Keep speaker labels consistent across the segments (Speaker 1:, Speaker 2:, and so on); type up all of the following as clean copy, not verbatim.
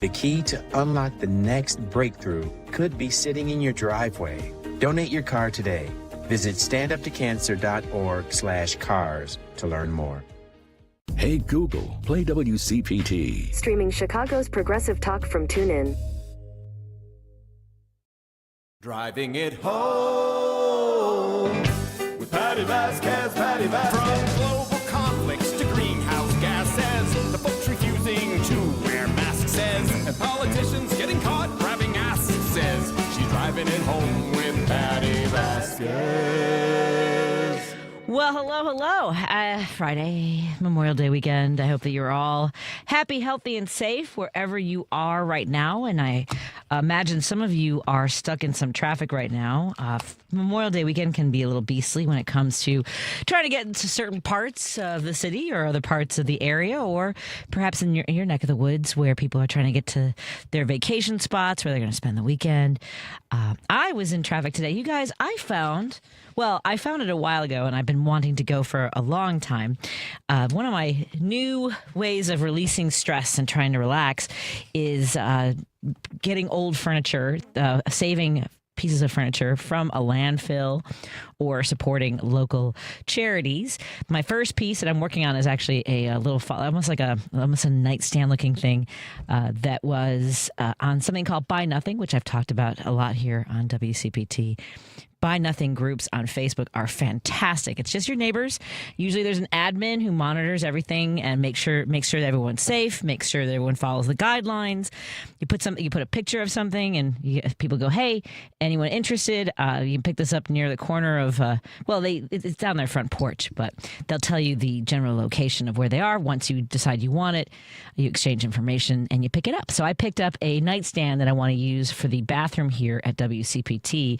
Speaker 1: The key to unlock the next breakthrough could be sitting in your driveway. Donate your car today. Visit standuptocancer.org/cars to learn more.
Speaker 2: Hey Google, play WCPT.
Speaker 3: Streaming Chicago's progressive talk from TuneIn.
Speaker 4: Driving it home with Patti Vasquez, Patti Vasquez. From global conflicts to greenhouse gases, the folks refusing to wear masks says, and politicians getting caught grabbing ass says, she's driving it home with Patti Vasquez.
Speaker 5: Well, hello. Friday, Memorial Day weekend. I hope that you're all happy, healthy, and safe wherever you are right now. And I imagine some of you are stuck in some traffic right now. Memorial Day weekend can be a little beastly when it comes to trying to get into certain parts of the city or other parts of the area, or perhaps in your neck of the woods where people are trying to get to their vacation spots where they're going to spend the weekend. I was in traffic today. You guys, I found it a while ago, and I've been wanting to go for a long time. One of my new ways of releasing stress and trying to relax is getting old furniture, saving pieces of furniture from a landfill or supporting local charities. My first piece that I'm working on is actually a little, almost a nightstand looking thing that was on something called Buy Nothing, which I've talked about a lot here on WCPT. Buy Nothing groups on Facebook are fantastic. It's just your neighbors. Usually there's an admin who monitors everything and makes sure that everyone's safe, makes sure that everyone follows the guidelines. You put a picture of something, and people go, "Hey, anyone interested? You can pick this up near the corner of it's down their front porch, but they'll tell you the general location of where they are. Once you decide you want it, you exchange information and you pick it up." So I picked up a nightstand that I want to use for the bathroom here at WCPT.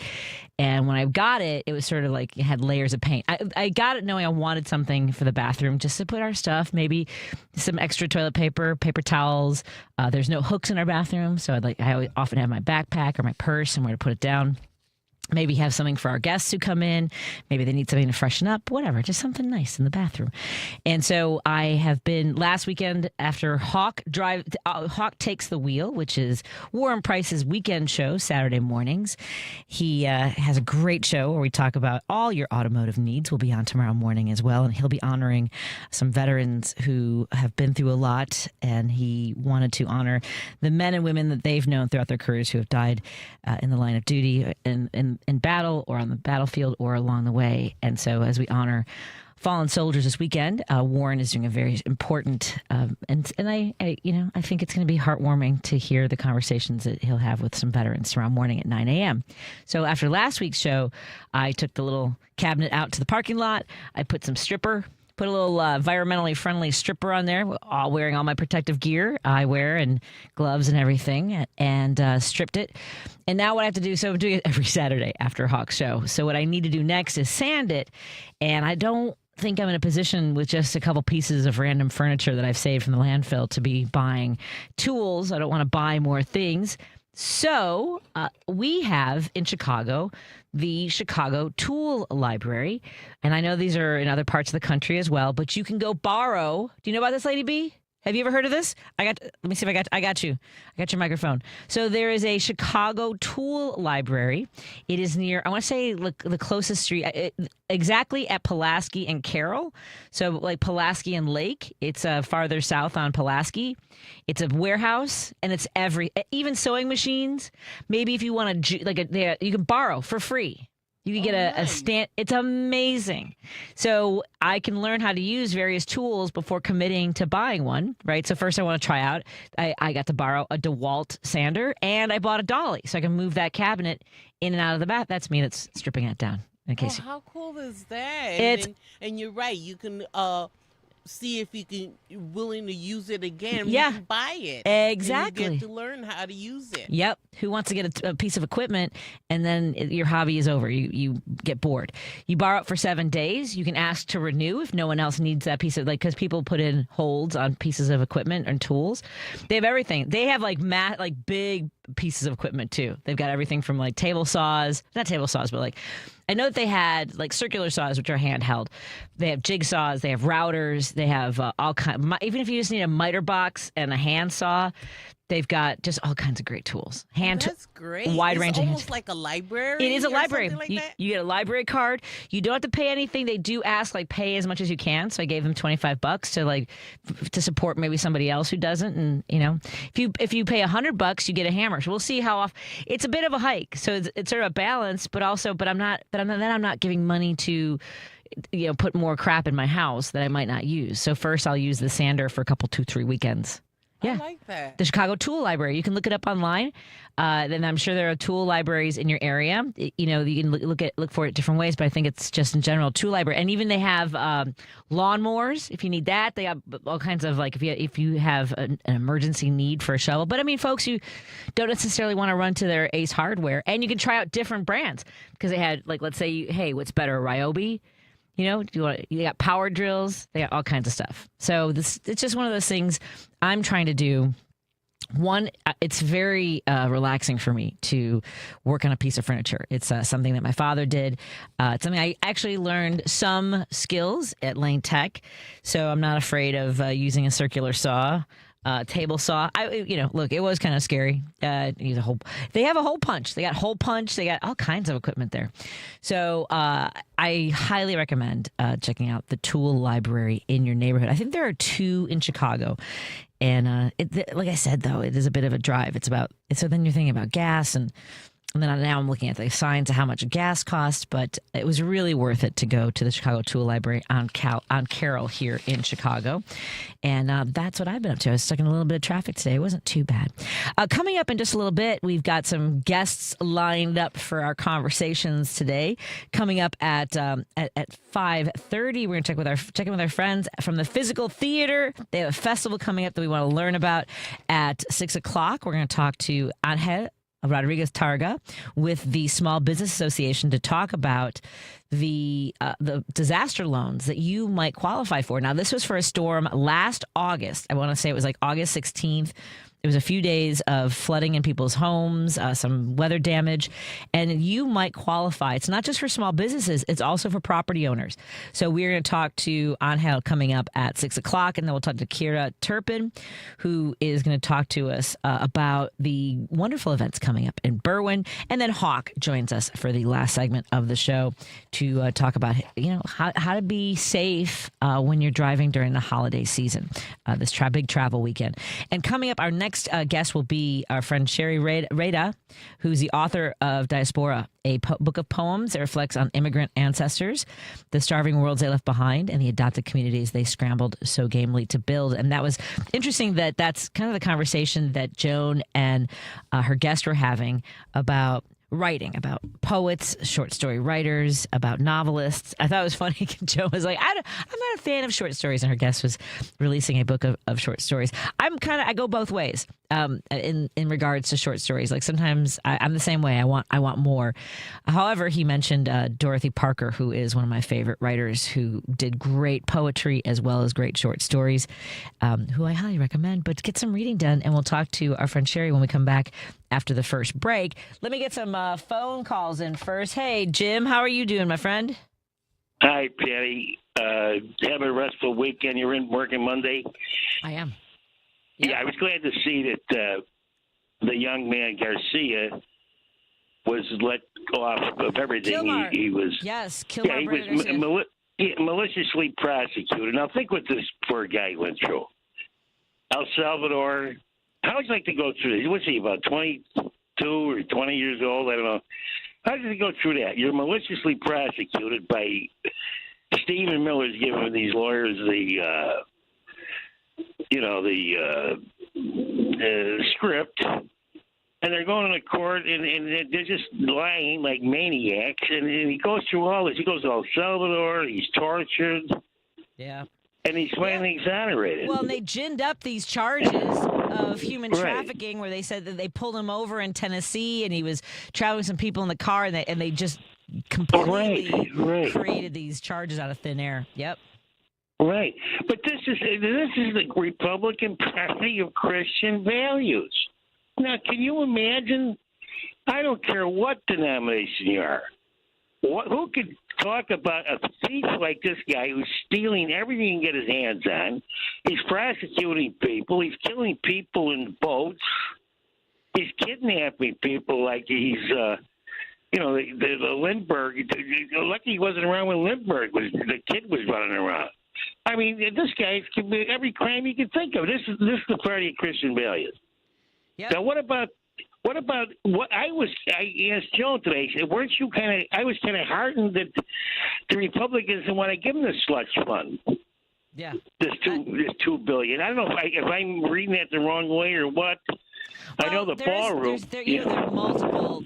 Speaker 5: And when I got it, it was sort of like it had layers of paint. I got it knowing I wanted something for the bathroom just to put our stuff, maybe some extra toilet paper, paper towels. There's no hooks in our bathroom, so I often have my backpack or my purse somewhere to put it down. Maybe have something for our guests who come in. Maybe they need something to freshen up, whatever, just something nice in the bathroom. And so I have been last weekend after Hawk Takes the Wheel, which is Warren Preis's weekend show, Saturday mornings. He has a great show where we talk about all your automotive needs. We'll be on tomorrow morning as well. And he'll be honoring some veterans who have been through a lot. And he wanted to honor the men and women that they've known throughout their careers who have died in the line of duty in battle or on the battlefield or along the way. And so as we honor fallen soldiers this weekend, Warren is doing a very important and I think it's going to be heartwarming to hear the conversations that he'll have with some veterans tomorrow morning at 9 a.m. So after last week's show, I took the little cabinet out to the parking lot. I put a little environmentally friendly stripper on there, wearing all my protective gear, eyewear and gloves and everything, and stripped it. And now what I have to do, so I'm doing it every Saturday after Hawk's show. So what I need to do next is sand it. And I don't think I'm in a position with just a couple pieces of random furniture that I've saved from the landfill to be buying tools. I don't want to buy more things. So we have in Chicago the Chicago Tool Library. And I know these are in other parts of the country as well, but you can go borrow. Do you know about this, Lady B? Have you ever heard of this? Let me see if I got you. I got your microphone. So there is a Chicago Tool Library. It is near, I want to say the closest street, exactly at Pulaski and Carroll. So like Pulaski and Lake. It's farther south on Pulaski. It's a warehouse, and it's even sewing machines. Maybe if you want to, you can borrow for free. You can get a stand. It's amazing. So I can learn how to use various tools before committing to buying one, right? So first I want to try out. I got to borrow a DeWalt sander, and I bought a dolly so I can move that cabinet in and out of the bath. That's me that's stripping it down. In case
Speaker 6: how cool is that? And you're right. You can see if you're willing to use it again.
Speaker 5: Yeah.
Speaker 6: You can buy it.
Speaker 5: Exactly.
Speaker 6: And you get to learn how to use it.
Speaker 5: Yep. Who wants to get a piece of equipment and then your hobby is over? You get bored. You borrow it for 7 days. You can ask to renew if no one else needs that piece of, because people put in holds on pieces of equipment and tools. They have everything. They have big pieces of equipment too. They've got everything from not table saws, but I know that they had circular saws, which are handheld. They have jigsaws. They have routers. They have all kinds. Even if you just need a miter box and a hand saw, They've got just all kinds of great tools.
Speaker 6: That's great.
Speaker 5: Wide range of
Speaker 6: almost like a library.
Speaker 5: It is a
Speaker 6: or
Speaker 5: library.
Speaker 6: something like that?
Speaker 5: You get a library card. You don't have to pay anything. They do ask pay as much as you can. So I gave them $25 to support maybe somebody else who doesn't. And if you pay $100, you get a hammer. So we'll see how often. It's a bit of a hike. So it's sort of a balance. But I'm not giving money to put more crap in my house that I might not use. So first I'll use the sander for a couple 2-3 weekends. Yeah.
Speaker 6: I like that.
Speaker 5: The Chicago Tool Library. You can look it up online. Then I'm sure there are tool libraries in your area. You can look for it different ways, but I think it's just in general tool library. And even they have lawnmowers if you need that. They have all kinds of if you have an emergency need for a shovel. But I mean, folks who don't necessarily want to run to their Ace Hardware, and you can try out different brands because they had let's say, hey, what's better, Ryobi? You got power drills. They got all kinds of stuff. So it's just one of those things I'm trying to do. One, it's very relaxing for me to work on a piece of furniture. It's something that my father did. It's something I actually learned some skills at Lane Tech, so I'm not afraid of using a circular saw. Table saw. Look, it was kind of scary. They have a hole punch. They got hole punch. They got all kinds of equipment there. So I highly recommend checking out the tool library in your neighborhood. I think there are 2 in Chicago. And like I said, though, it is a bit of a drive. So then you're thinking about gas and then now I'm looking at the signs of how much gas costs, but it was really worth it to go to the Chicago Tool Library on Carroll here in Chicago. And that's what I've been up to. I was stuck in a little bit of traffic today. It wasn't too bad. Coming up in just a little bit, we've got some guests lined up for our conversations today. Coming up at 5:30, we're going to check in with our friends from the Physical Theater. They have a festival coming up that we want to learn about at 6 o'clock. We're going to talk to Angel Rodriguez-Targa with the Small Business Association to talk about the disaster loans that you might qualify for. Now, this was for a storm last August. I want to say it was August 16th. It was a few days of flooding in people's homes, some weather damage, and you might qualify. It's not just for small businesses, it's also for property owners. So we're going to talk to Angel coming up at 6 o'clock, and then we'll talk to Kierra Turpin, who is going to talk to us about the wonderful events coming up in Berwyn. And then Hawk joins us for the last segment of the show to talk about how to be safe when you're driving during the holiday season, this big travel weekend. And coming up, our next guest will be our friend Sheri Reda, who's the author of Diaspora, a book of poems that reflects on immigrant ancestors, the starving worlds they left behind, and the adopted communities they scrambled so gamely to build. And that was interesting that's kind of the conversation that Joan and her guest were having about writing, about poets, short story writers, about novelists. I thought it was funny. Joe was like, I'm not a fan of short stories, and her guest was releasing a book of short stories. I go both ways in regards to short stories. Like sometimes I'm the same way. I want more. However, he mentioned Dorothy Parker, who is one of my favorite writers, who did great poetry as well as great short stories, who I highly recommend. But get some reading done, and we'll talk to our friend Sheri when we come back after the first break. Let me get some phone calls in first. Hey, Jim, how are you doing, my friend?
Speaker 7: Hi, Patty. Have a restful weekend. You're in working Monday?
Speaker 5: I am.
Speaker 7: Yep. Yeah, I was glad to see that the young man, Garcia, was let off of everything. He was.
Speaker 5: Yes,
Speaker 7: Kilmar. Yeah, he was maliciously prosecuted. Now, think what this poor guy went through. El Salvador. How would you like to go through this? What's he, about 22 or 20 years old? I don't know. How did he go through that? You're maliciously prosecuted by Stephen Miller's giving these lawyers the script, and they're going to court, and they're just lying like maniacs. And he goes through all this. He goes to El Salvador. He's tortured.
Speaker 5: Yeah.
Speaker 7: And he's finally exonerated.
Speaker 5: Well, and they ginned up these charges of human trafficking, where they said that they pulled him over in Tennessee, and he was traveling with some people in the car, and they just completely created these charges out of thin air. Yep.
Speaker 7: Right, but this is the Republican Party of Christian values. Now, can you imagine? I don't care what denomination you are. Who could talk about a thief like this guy who's stealing everything he can get his hands on. He's prosecuting people. He's killing people in boats. He's kidnapping people like he's, the Lindbergh. Lucky he wasn't around when Lindbergh the kid was running around. I mean, this guy's committed every crime you can think of. This is the party of Christian values.
Speaker 5: Yep.
Speaker 7: Now, what about what I asked Joan today? I said, weren't you I was kind of heartened that the Republicans didn't want to give him the slush fund.
Speaker 5: Yeah.
Speaker 7: This $2 billion. I don't know if I'm reading that the wrong way or what.
Speaker 5: Well,
Speaker 7: I know the ballroom.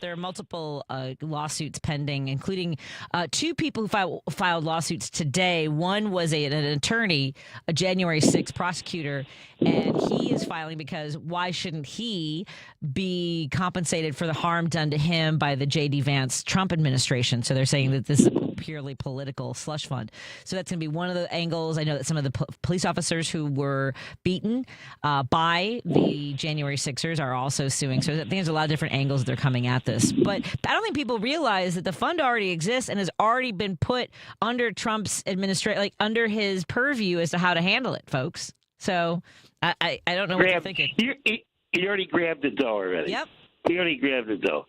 Speaker 5: There are multiple lawsuits pending, including two people who filed lawsuits today. One was an attorney, a January 6th prosecutor, and he is filing because why shouldn't he be compensated for the harm done to him by the J.D. Vance Trump administration? So they're saying that this is a purely political slush fund. So that's going to be one of the angles. I know that some of the police officers who were beaten by the January 6ers are also suing. So I think there's a lot of different angles that they're coming at this. But I don't think people realize that the fund already exists and has already been put under Trump's administration, like under his purview as to how to handle it, folks. So I don't know what you're thinking.
Speaker 7: You already grabbed the dough already.
Speaker 5: Yep.
Speaker 7: You already grabbed the dough.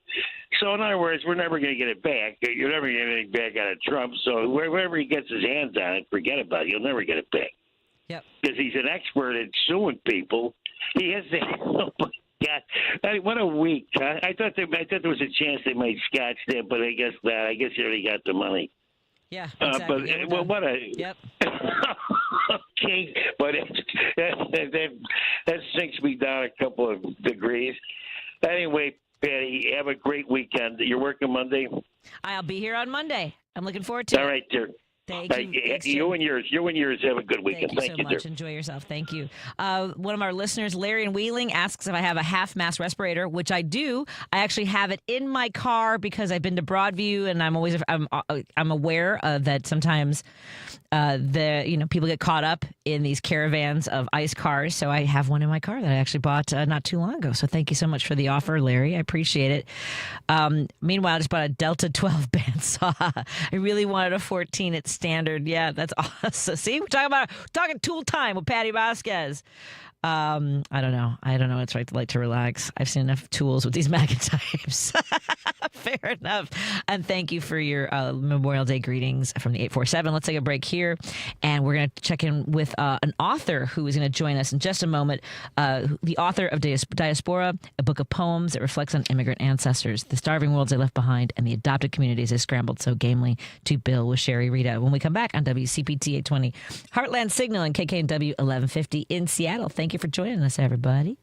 Speaker 7: So in other words, we're never going to get it back. You're never going to get anything back out of Trump. So wherever he gets his hands on it, forget about it. You'll never get it back.
Speaker 5: Yep.
Speaker 7: Because he's an expert at suing people. He has to. Oh my God! What a week! Huh? I thought there was a chance they might scotch that, but I guess not. I guess he already got the money.
Speaker 5: Yeah. Exactly.
Speaker 7: What a.
Speaker 5: Yep.
Speaker 7: Okay, but that sinks me down a couple of degrees. Anyway, Patty, have a great weekend. You're working Monday?
Speaker 5: I'll be here on Monday. I'm looking forward to it.
Speaker 7: All right, dear.
Speaker 5: Thank you. Thanks,
Speaker 7: you and yours have a good weekend.
Speaker 5: Thank you so much.
Speaker 7: Dear.
Speaker 5: Enjoy yourself. Thank you. One of our listeners, Larry in Wheeling, asks if I have a half-mast respirator, which I do. I actually have it in my car because I've been to Broadview, and I'm aware that sometimes people get caught up in these caravans of ICE cars. So I have one in my car that I actually bought not too long ago. So thank you so much for the offer, Larry. I appreciate it. Meanwhile, I just bought a Delta 12 bandsaw. I really wanted a 14 at standard. Yeah, that's awesome. See, we're talking tool time with Patti Vasquez. I don't know. I don't know what it's like to relax. I've seen enough tools with these MAGA types. Fair enough. And thank you for your Memorial Day greetings from the 847. Let's take a break here. And we're going to check in with an author who is going to join us in just a moment. The author of Diaspora, a book of poems that reflects on immigrant ancestors, the starving worlds they left behind, and the adopted communities they scrambled so gamely to build with Sheri Reda. When we come back on WCPT 820, Heartland Signal and KKNW 1150 in Seattle. Thank you for joining us, everybody.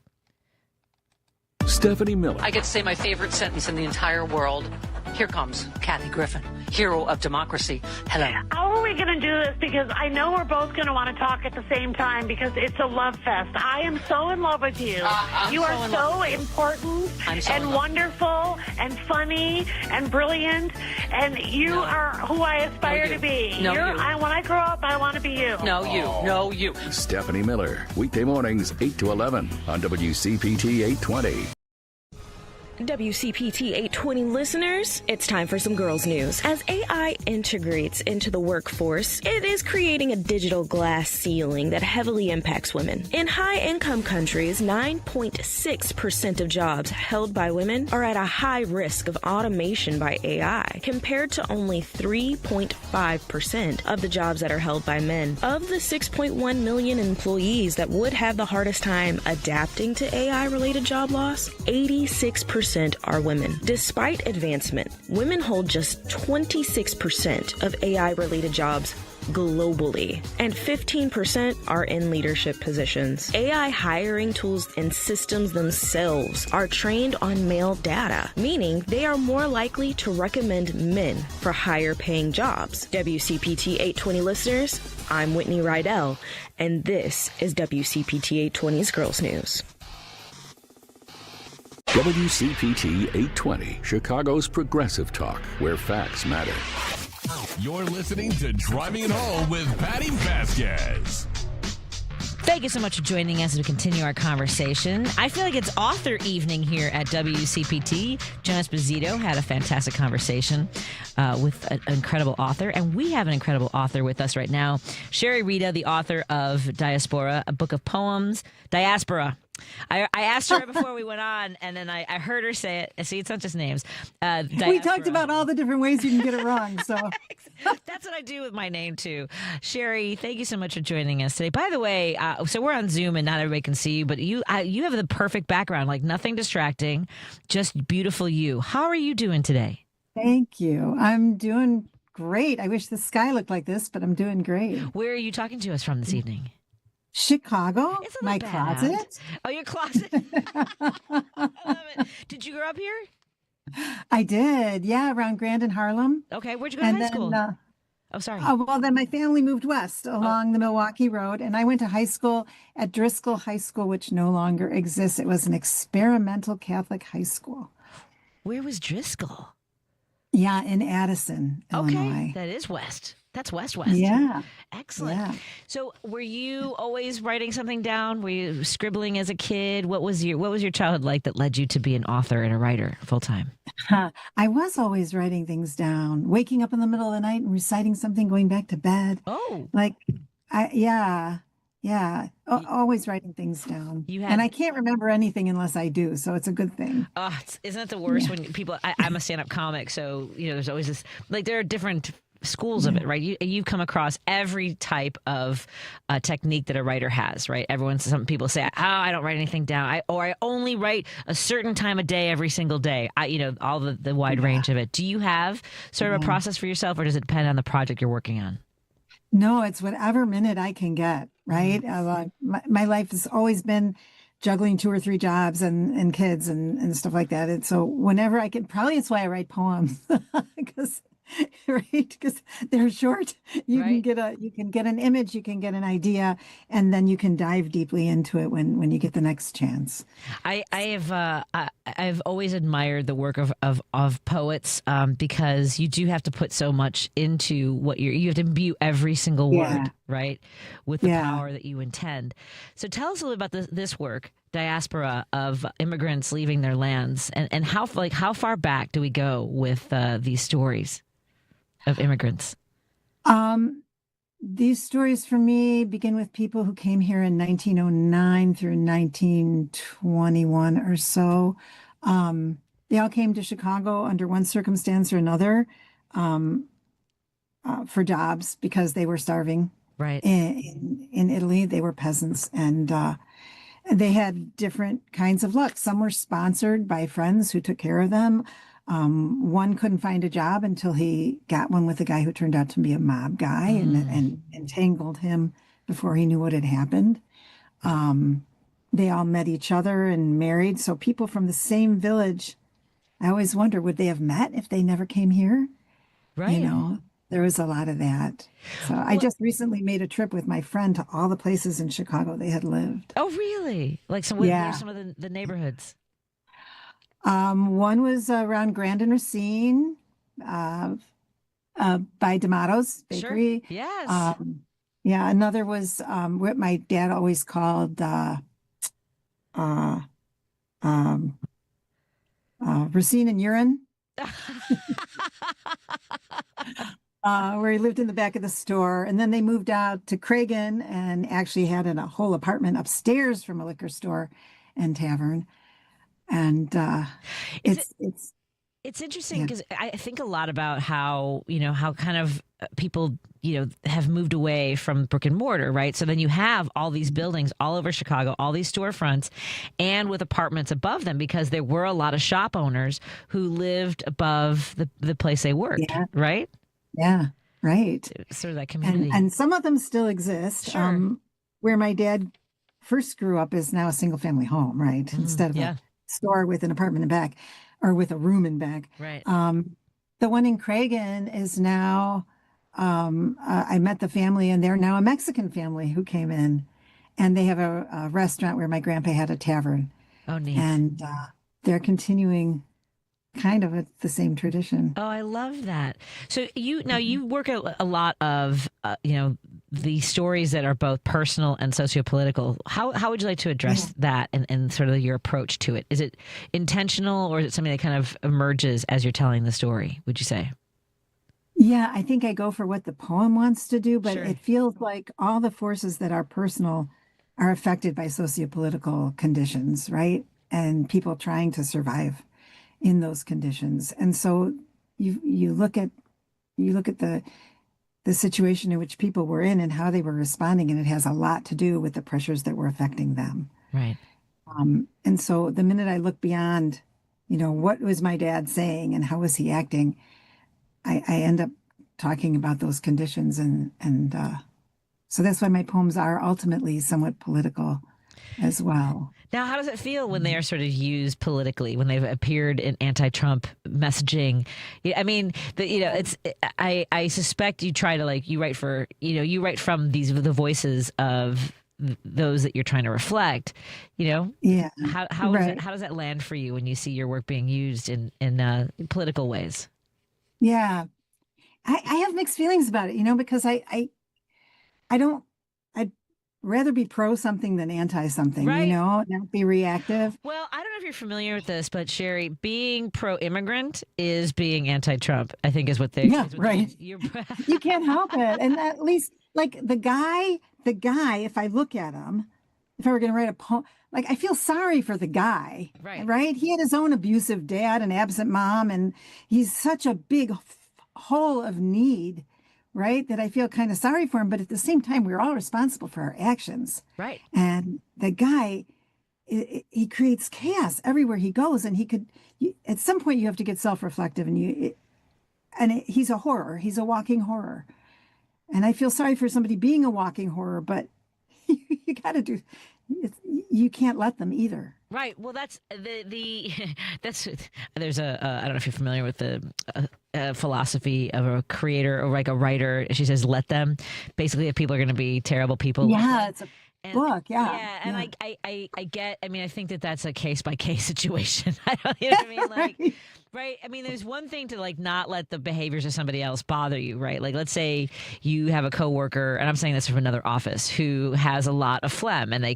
Speaker 2: Stephanie Miller.
Speaker 8: I get to say my favorite sentence in the entire world. Here comes Kathy Griffin, hero of democracy. Hello.
Speaker 9: How are we going to do this? Because I know we're both going to want to talk at the same time because it's a love fest. I am so in love with you. You are so important and wonderful and funny and brilliant, and you are who I aspire to be.
Speaker 8: No, you.
Speaker 9: When I grow up, I want to be you.
Speaker 8: No, you. No, you.
Speaker 2: Stephanie Miller, weekday mornings 8 to 11 on WCPT 820.
Speaker 10: WCPT 820 listeners, it's time for some girls news. As AI integrates into the workforce, it is creating a digital glass ceiling that heavily impacts women. In high-income countries, 9.6% of jobs held by women are at a high risk of automation by AI, compared to only 3.5% of the jobs that are held by men. Of the 6.1 million employees that would have the hardest time adapting to AI-related job loss, 86% are women. Despite advancement, women hold just 26% of AI-related jobs globally, and 15% are in leadership positions. AI hiring tools and systems themselves are trained on male data, meaning they are more likely to recommend men for higher paying jobs. WCPT 820 listeners, I'm Whitney Rydell, and this is WCPT 820's Girls News.
Speaker 2: WCPT 820, Chicago's progressive talk, where facts matter.
Speaker 4: You're listening to Driving It Home with Patti Vasquez.
Speaker 5: Thank you so much for joining us as we continue our conversation. I feel like it's author evening here at WCPT. John Esposito had a fantastic conversation with an incredible author, and we have an incredible author with us right now. Sheri Reda, the author of Diaspora, a book of poems. Diaspora. I asked her before we went on, and then I heard her say it. See, it's not just names.
Speaker 11: We talked about all the different ways you can get it wrong. So
Speaker 5: that's what I do with my name, too. Sheri, thank you so much for joining us today. By the way, so we're on Zoom, and not everybody can see you, but you have the perfect background, like nothing distracting, just beautiful you. How are you doing today?
Speaker 11: Thank you. I'm doing great. I wish the sky looked like this, but I'm doing great.
Speaker 5: Where are you talking to us from this evening?
Speaker 11: Chicago, my closet.
Speaker 5: Out. Oh, your closet. I love it. Did you grow up here?
Speaker 11: I did. Yeah, around Grand and Harlem.
Speaker 5: Okay, where'd you go to high school? Oh, sorry.
Speaker 11: Well, then my family moved west along the Milwaukee Road, and I went to high school at Driscoll High School, which no longer exists. It was an experimental Catholic high school.
Speaker 5: Where was Driscoll?
Speaker 11: Yeah, in Addison, Illinois.
Speaker 5: Okay, that is west. That's west.
Speaker 11: Yeah.
Speaker 5: Excellent.
Speaker 11: Yeah.
Speaker 5: So were you always writing something down? Were you scribbling as a kid? What was your childhood like that led you to be an author and a writer full time?
Speaker 11: I was always writing things down, waking up in the middle of the night and reciting something, going back to bed.
Speaker 5: Oh.
Speaker 11: Always writing things down. And I can't remember anything unless I do, so it's a good thing.
Speaker 5: Oh, isn't it the worst when people, I'm a stand-up comic, so, there's always this, like, there are different schools of it, right? You've come across every type of technique that a writer has, right? Some people say, I don't write anything down, I only write a certain time of day every single day. All the wide range of it. Do you have sort of a process for yourself, or does it depend on the project you're working on?
Speaker 11: No, it's whatever minute I can get, right? My life has always been juggling 2 or 3 jobs and kids and stuff like that. And so whenever I can, probably it's why I write poems, because they're short. You can get an image, you can get an idea, and then you can dive deeply into it when you get the next chance.
Speaker 5: I've always admired the work of poets because you do have to put so much into what you have to imbue every single word, right, with the power that you intend. So tell us a little about this work, Diaspora, of immigrants leaving their lands, and how far back do we go with these stories of immigrants?
Speaker 11: These stories for me begin with people who came here in 1909 through 1921 or so. They all came to Chicago under one circumstance or another for jobs because they were starving.
Speaker 5: Right.
Speaker 11: In Italy, they were peasants, and they had different kinds of luck. Some were sponsored by friends who took care of them. One couldn't find a job until he got one with a guy who turned out to be a mob guy and entangled him before he knew what had happened. They all met each other and married. So people from the same village, I always wonder, would they have met if they never came here?
Speaker 5: Right.
Speaker 11: There was a lot of that. So I just recently made a trip with my friend to all the places in Chicago they had lived.
Speaker 5: Oh, really? Like what are some of the neighborhoods?
Speaker 11: One was around Grand and Racine, by D'Amato's Bakery.
Speaker 5: Sure. Yes.
Speaker 11: Another was what my dad always called Racine and Urine. Where he lived in the back of the store. And then they moved out to Cragen and actually had a whole apartment upstairs from a liquor store and tavern. And it's
Speaker 5: interesting because I think a lot about how kind of people, have moved away from brick and mortar, right? So then you have all these buildings all over Chicago, all these storefronts, and with apartments above them, because there were a lot of shop owners who lived above the place they worked, right?
Speaker 11: Yeah, right.
Speaker 5: Sort of that community.
Speaker 11: And some of them still exist.
Speaker 5: Sure.
Speaker 11: Where my dad first grew up is now a single family home, right? Instead of a store with an apartment in back or with a room in back.
Speaker 5: Right.
Speaker 11: The one in Cragen is now, I met the family, and they're now a Mexican family who came in, and they have a restaurant where my grandpa had a tavern.
Speaker 5: Oh, neat.
Speaker 11: And they're continuing kind of the same tradition.
Speaker 5: Oh, I love that. So you work a lot of, the stories that are both personal and sociopolitical. How would you like to address that and sort of your approach to it? Is it intentional, or is it something that kind of emerges as you're telling the story, would you say?
Speaker 11: Yeah, I think I go for what the poem wants to do, but
Speaker 5: Sure.
Speaker 11: it feels like all the forces that are personal are affected by sociopolitical conditions, right? And people trying to survive in those conditions. And so you look at the situation in which people were in and how they were responding, and it has a lot to do with the pressures that were affecting them.
Speaker 5: Right.
Speaker 11: And so the minute I look beyond, what was my dad saying and how was he acting, I end up talking about those conditions. And so that's why my poems are ultimately somewhat political as well.
Speaker 5: Now, how does it feel when they are sort of used politically, when they've appeared in anti-Trump messaging? I mean, I suspect you try to you write from the voices of those that you're trying to reflect,
Speaker 11: Yeah.
Speaker 5: How does that land for you when you see your work being used in political ways?
Speaker 11: Yeah. I have mixed feelings about it, because I'd rather be pro something than anti something,
Speaker 5: Right.
Speaker 11: Not be reactive.
Speaker 5: Well, I don't know if you're familiar with this, but Sheri, being pro-immigrant is being anti-Trump, I think is what they...
Speaker 11: Yeah, right. You can't help it. And at least the guy, if I look at him, if I were going to write a poem, I feel sorry for the guy, right? He had his own abusive dad and absent mom, and he's such a big hole of need, right? That I feel kind of sorry for him. But at the same time, we're all responsible for our actions.
Speaker 5: Right.
Speaker 11: And the guy, he creates chaos everywhere he goes. And at some point you have to get self-reflective, and he's a horror. He's a walking horror. And I feel sorry for somebody being a walking horror, but you got to you can't let them either.
Speaker 5: Right. Well, that's there's I don't know if you're familiar with the philosophy of a creator or a writer. She says, let them. Basically, if people are going to be terrible people.
Speaker 11: Yeah, it's a book. Yeah.
Speaker 5: Yeah. And I think that's a case by case situation. You know what I mean? Right. I mean, there's one thing to not let the behaviors of somebody else bother you, right? Let's say you have a coworker, and I'm saying this from another office, who has a lot of phlegm, and I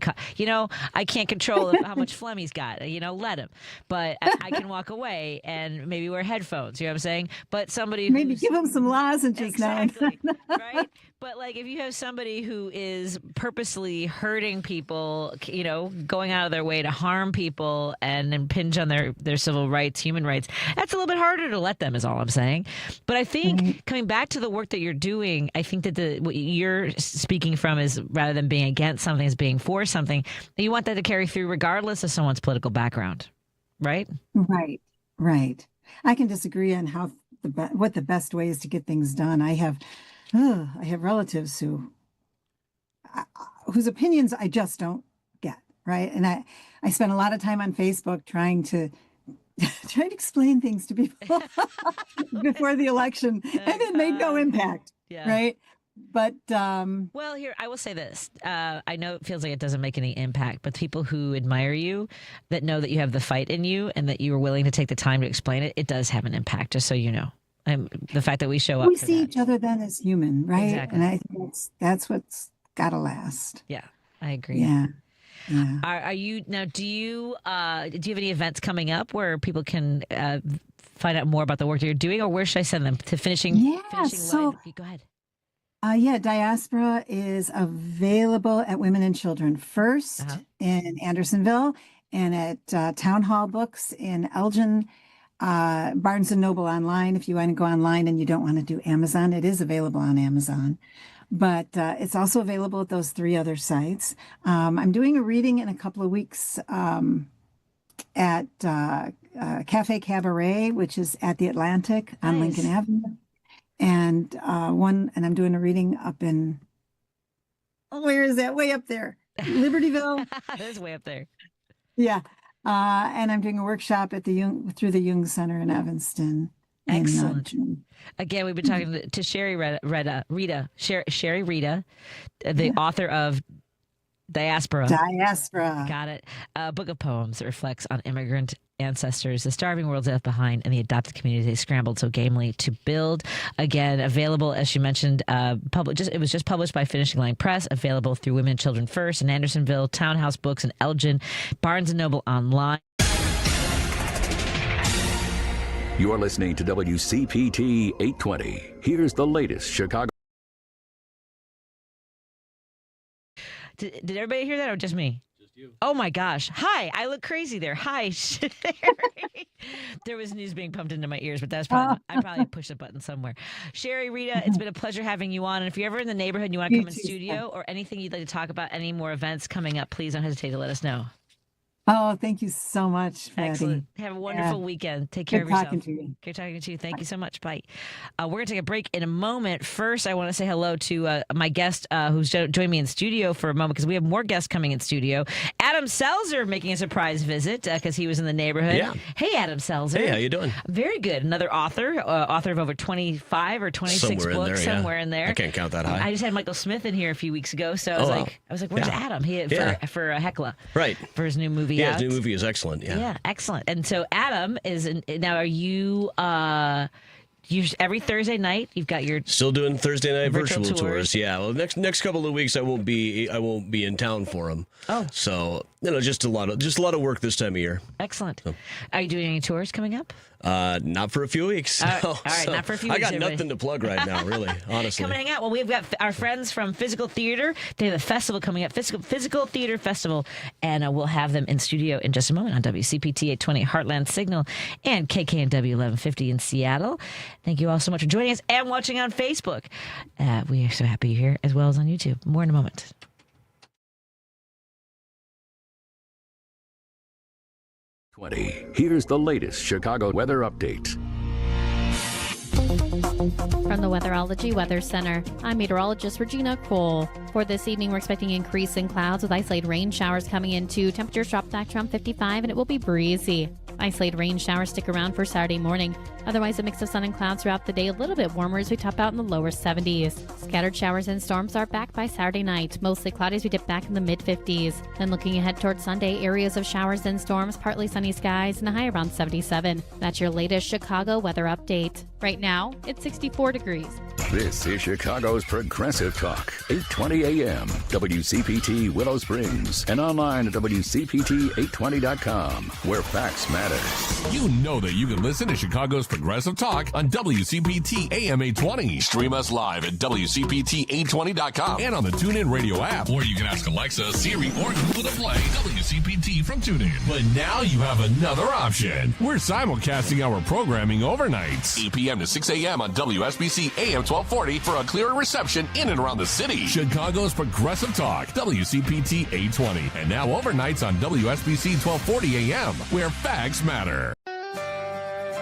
Speaker 5: can't control how much phlegm he's got. Let him. But I can walk away and maybe wear headphones. You know what I'm saying? But somebody
Speaker 11: maybe give him some lozenges now.
Speaker 5: Right. But if you have somebody who is purposely hurting people, going out of their way to harm people and impinge on their civil rights, human rights, that's a little bit harder to let them, is all I'm saying. But I think coming back to the work that you're doing, I think that what you're speaking from is, rather than being against something, is being for something. You want that to carry through regardless of someone's political background, right?
Speaker 11: Right. I can disagree on what the best way is to get things done. I have relatives whose opinions I just don't get, right? And I spent a lot of time on Facebook trying to explain things to people before the election, and it made no impact, right? But
Speaker 5: well, here I will say this: I know it feels like it doesn't make any impact, but people who admire you, that know that you have the fight in you, and that you are willing to take the time to explain it, it does have an impact. Just so you know. The fact that we show up,
Speaker 11: we see each other then as human, right?
Speaker 5: Exactly.
Speaker 11: And I think that's what's got to last.
Speaker 5: Yeah, I agree.
Speaker 11: Yeah.
Speaker 5: Are you now? Do you have any events coming up where people can find out more about the work that you're doing, or where should I send them to finishing?
Speaker 11: So
Speaker 5: go ahead.
Speaker 11: Diaspora is available at Women and Children First in Andersonville, and at Town Hall Books in Elgin. Barnes and Noble online. If you want to go online and you don't want to do Amazon, it is available on Amazon, but it's also available at those 3 other sites. I'm doing a reading in a couple of weeks at Cafe Cabaret, which is at the Atlantic on Lincoln Avenue, and I'm doing a reading up in where is that? Way up there, Libertyville.
Speaker 5: That is way up there.
Speaker 11: Yeah. And I'm doing a workshop at through the Jung Center in Evanston.
Speaker 5: Excellent. Again, we've been talking to Sheri Reda, the author of Diaspora.
Speaker 11: Diaspora.
Speaker 5: Got it. A book of poems that reflects on immigrant ancestors, the starving world's left behind, and the adopted community they scrambled so gamely to build. Again, available, as she mentioned, it was just published by Finishing Line Press, available through Women and Children First in Andersonville, Townhouse Books in Elgin, Barnes & Noble online.
Speaker 2: You're listening to WCPT 820. Here's the latest Chicago.
Speaker 5: Did everybody hear that or just me? Just you. Oh my gosh. Hi. I look crazy there. Hi. There was news being pumped into my ears, but that's probably, I probably pushed a button somewhere. Sheri Reda, it's been a pleasure having you on. And if you're ever in the neighborhood and you want to come in studio or anything you'd like to talk about, any more events coming up, please don't hesitate to let us know.
Speaker 11: Oh, thank you so much, Patty.
Speaker 5: Excellent. Have a wonderful weekend. Take care of yourself.
Speaker 11: Good talking to you.
Speaker 5: Good talking to you. Thank you so much. Bye. We're going to take a break in a moment. First, I want to say hello to my guest who's joined me in studio for a moment because we have more guests coming in studio. Adam Selzer making a surprise visit because he was in the neighborhood.
Speaker 12: Yeah.
Speaker 5: Hey, Adam Selzer.
Speaker 12: Hey, how you doing?
Speaker 5: Very good. Another author of over 25 or 26 books. Somewhere in there.
Speaker 12: I can't count that high.
Speaker 5: I just had Michael Smith in here a few weeks ago, so I was like, where's Adam? For Hecla.
Speaker 12: Right.
Speaker 5: For his new movie
Speaker 12: Yeah,
Speaker 5: out.
Speaker 12: his new movie is excellent.
Speaker 5: Yeah, excellent. And so Adam is now. Are you? Every Thursday night you've got your
Speaker 12: still doing Thursday night virtual
Speaker 5: tours.
Speaker 12: Yeah. Well, next couple of weeks I won't be in town for them.
Speaker 5: Oh,
Speaker 12: so just a lot of work this time of year.
Speaker 5: Excellent.
Speaker 12: So.
Speaker 5: Are you doing any tours coming up?
Speaker 12: Not for a few weeks.
Speaker 5: All right, not for a few weeks.
Speaker 12: I got nothing to plug right now, really, honestly.
Speaker 5: Come and hang out. Well, we've got our friends from Physical Theater. They have a festival coming up, Physical Theater Festival, and we'll have them in studio in just a moment on WCPT 820 Heartland Signal and KKNW 1150 in Seattle. Thank you all so much for joining us and watching on Facebook. We are so happy you're here, as well as on YouTube. More in a moment.
Speaker 2: Here's the latest Chicago weather update.
Speaker 13: From the Weatherology Weather Center, I'm meteorologist Regina Cole. For this evening, we're expecting increasing clouds with isolated rain showers coming into. Temperatures drop back to around 55 and it will be breezy. Isolated rain showers stick around for Saturday morning. Otherwise, a mix of sun and clouds throughout the day, a little bit warmer as we top out in the lower 70s. Scattered showers and storms are back by Saturday night. Mostly cloudy as we dip back in the mid-50s. Then looking ahead towards Sunday, areas of showers and storms, partly sunny skies, and a high around 77. That's your latest Chicago weather update. Right now, it's 64 degrees.
Speaker 2: This is Chicago's Progressive Talk, 820 AM, WCPT Willow Springs, and online at WCPT820.com, where facts matter.
Speaker 14: You know that you can listen to Chicago's Progressive Talk on WCPT AM 820. Stream us live at WCPT820.com and on the TuneIn Radio app. Or you can ask Alexa, Siri, or Google to play WCPT from TuneIn. But now you have another option. We're simulcasting our programming overnights, 8 p.m. to 6 a.m. on WSBC AM 1240 for a clearer reception in and around the city. Chicago's Progressive Talk, WCPT 820. And now overnights on WSBC 1240 AM, where facts matter.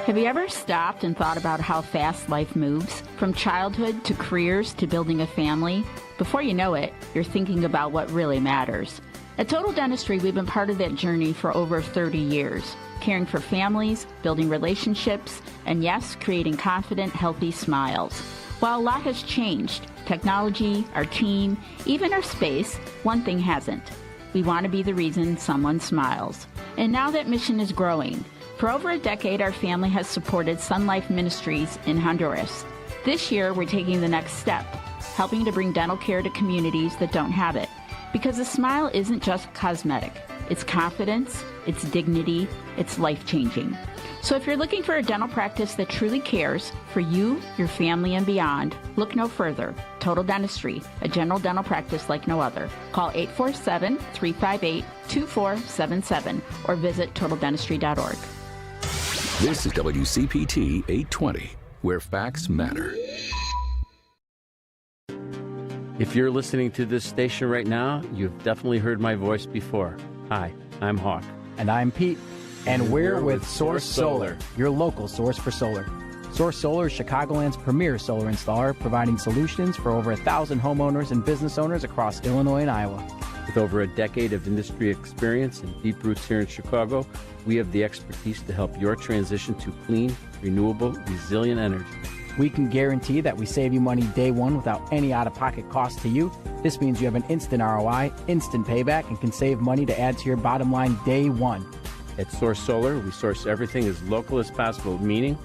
Speaker 15: Have you ever stopped and thought about how fast life moves? From childhood to careers to building a family? Before you know it, you're thinking about what really matters. At Total Dentistry, we've been part of that journey for over 30 years, caring for families, building relationships, and yes, creating confident, healthy smiles. While a lot has changed, technology, our team, even our space, one thing hasn't. We want to be the reason someone smiles. And now that mission is growing. For over a decade, our family has supported Sun Life Ministries in Honduras. This year, we're taking the next step, helping to bring dental care to communities that don't have it. Because a smile isn't just cosmetic. It's confidence, it's dignity, it's life-changing. So if you're looking for a dental practice that truly cares for you, your family, and beyond, look no further. Total Dentistry, a general dental practice like no other. Call 847-358-2477 or visit totaldentistry.org.
Speaker 2: This is WCPT 820, where facts matter.
Speaker 16: If you're listening to this station right now, you've definitely heard my voice before. Hi, I'm Hawk.
Speaker 17: And I'm Pete. And we're with Source Solar, your local source for solar. Source Solar is Chicagoland's premier solar installer, providing solutions for over 1,000 homeowners and business owners across Illinois and Iowa.
Speaker 16: With over a decade of industry experience and deep roots here in Chicago, we have the expertise to help your transition to clean, renewable, resilient energy.
Speaker 17: We can guarantee that we save you money day one without any out-of-pocket cost to you. This means you have an instant ROI, instant payback, and can save money to add to your bottom line day one.
Speaker 16: At Source Solar, we source everything as local as possible, meaning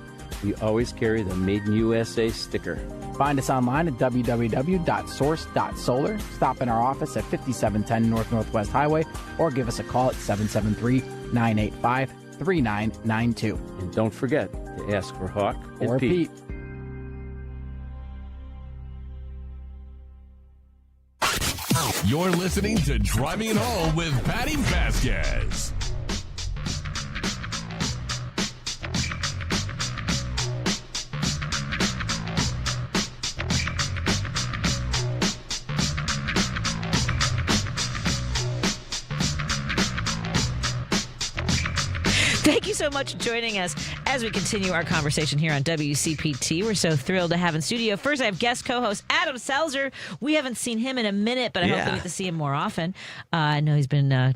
Speaker 16: we always carry the Made in USA sticker.
Speaker 17: Find us online at www.source.solar. Stop in our office at 5710 North Northwest Highway or give us a call at 773-985-3992.
Speaker 16: And don't forget to ask for Hawk and
Speaker 17: Or Pete.
Speaker 14: You're listening to Driving It Home with Patti Vasquez.
Speaker 5: Thank you so much for joining us as we continue our conversation here on WCPT. We're so thrilled to have in studio. First, I have guest co-host Adam Selzer. We haven't seen him in a minute, but I hope we get to see him more often. I know he's been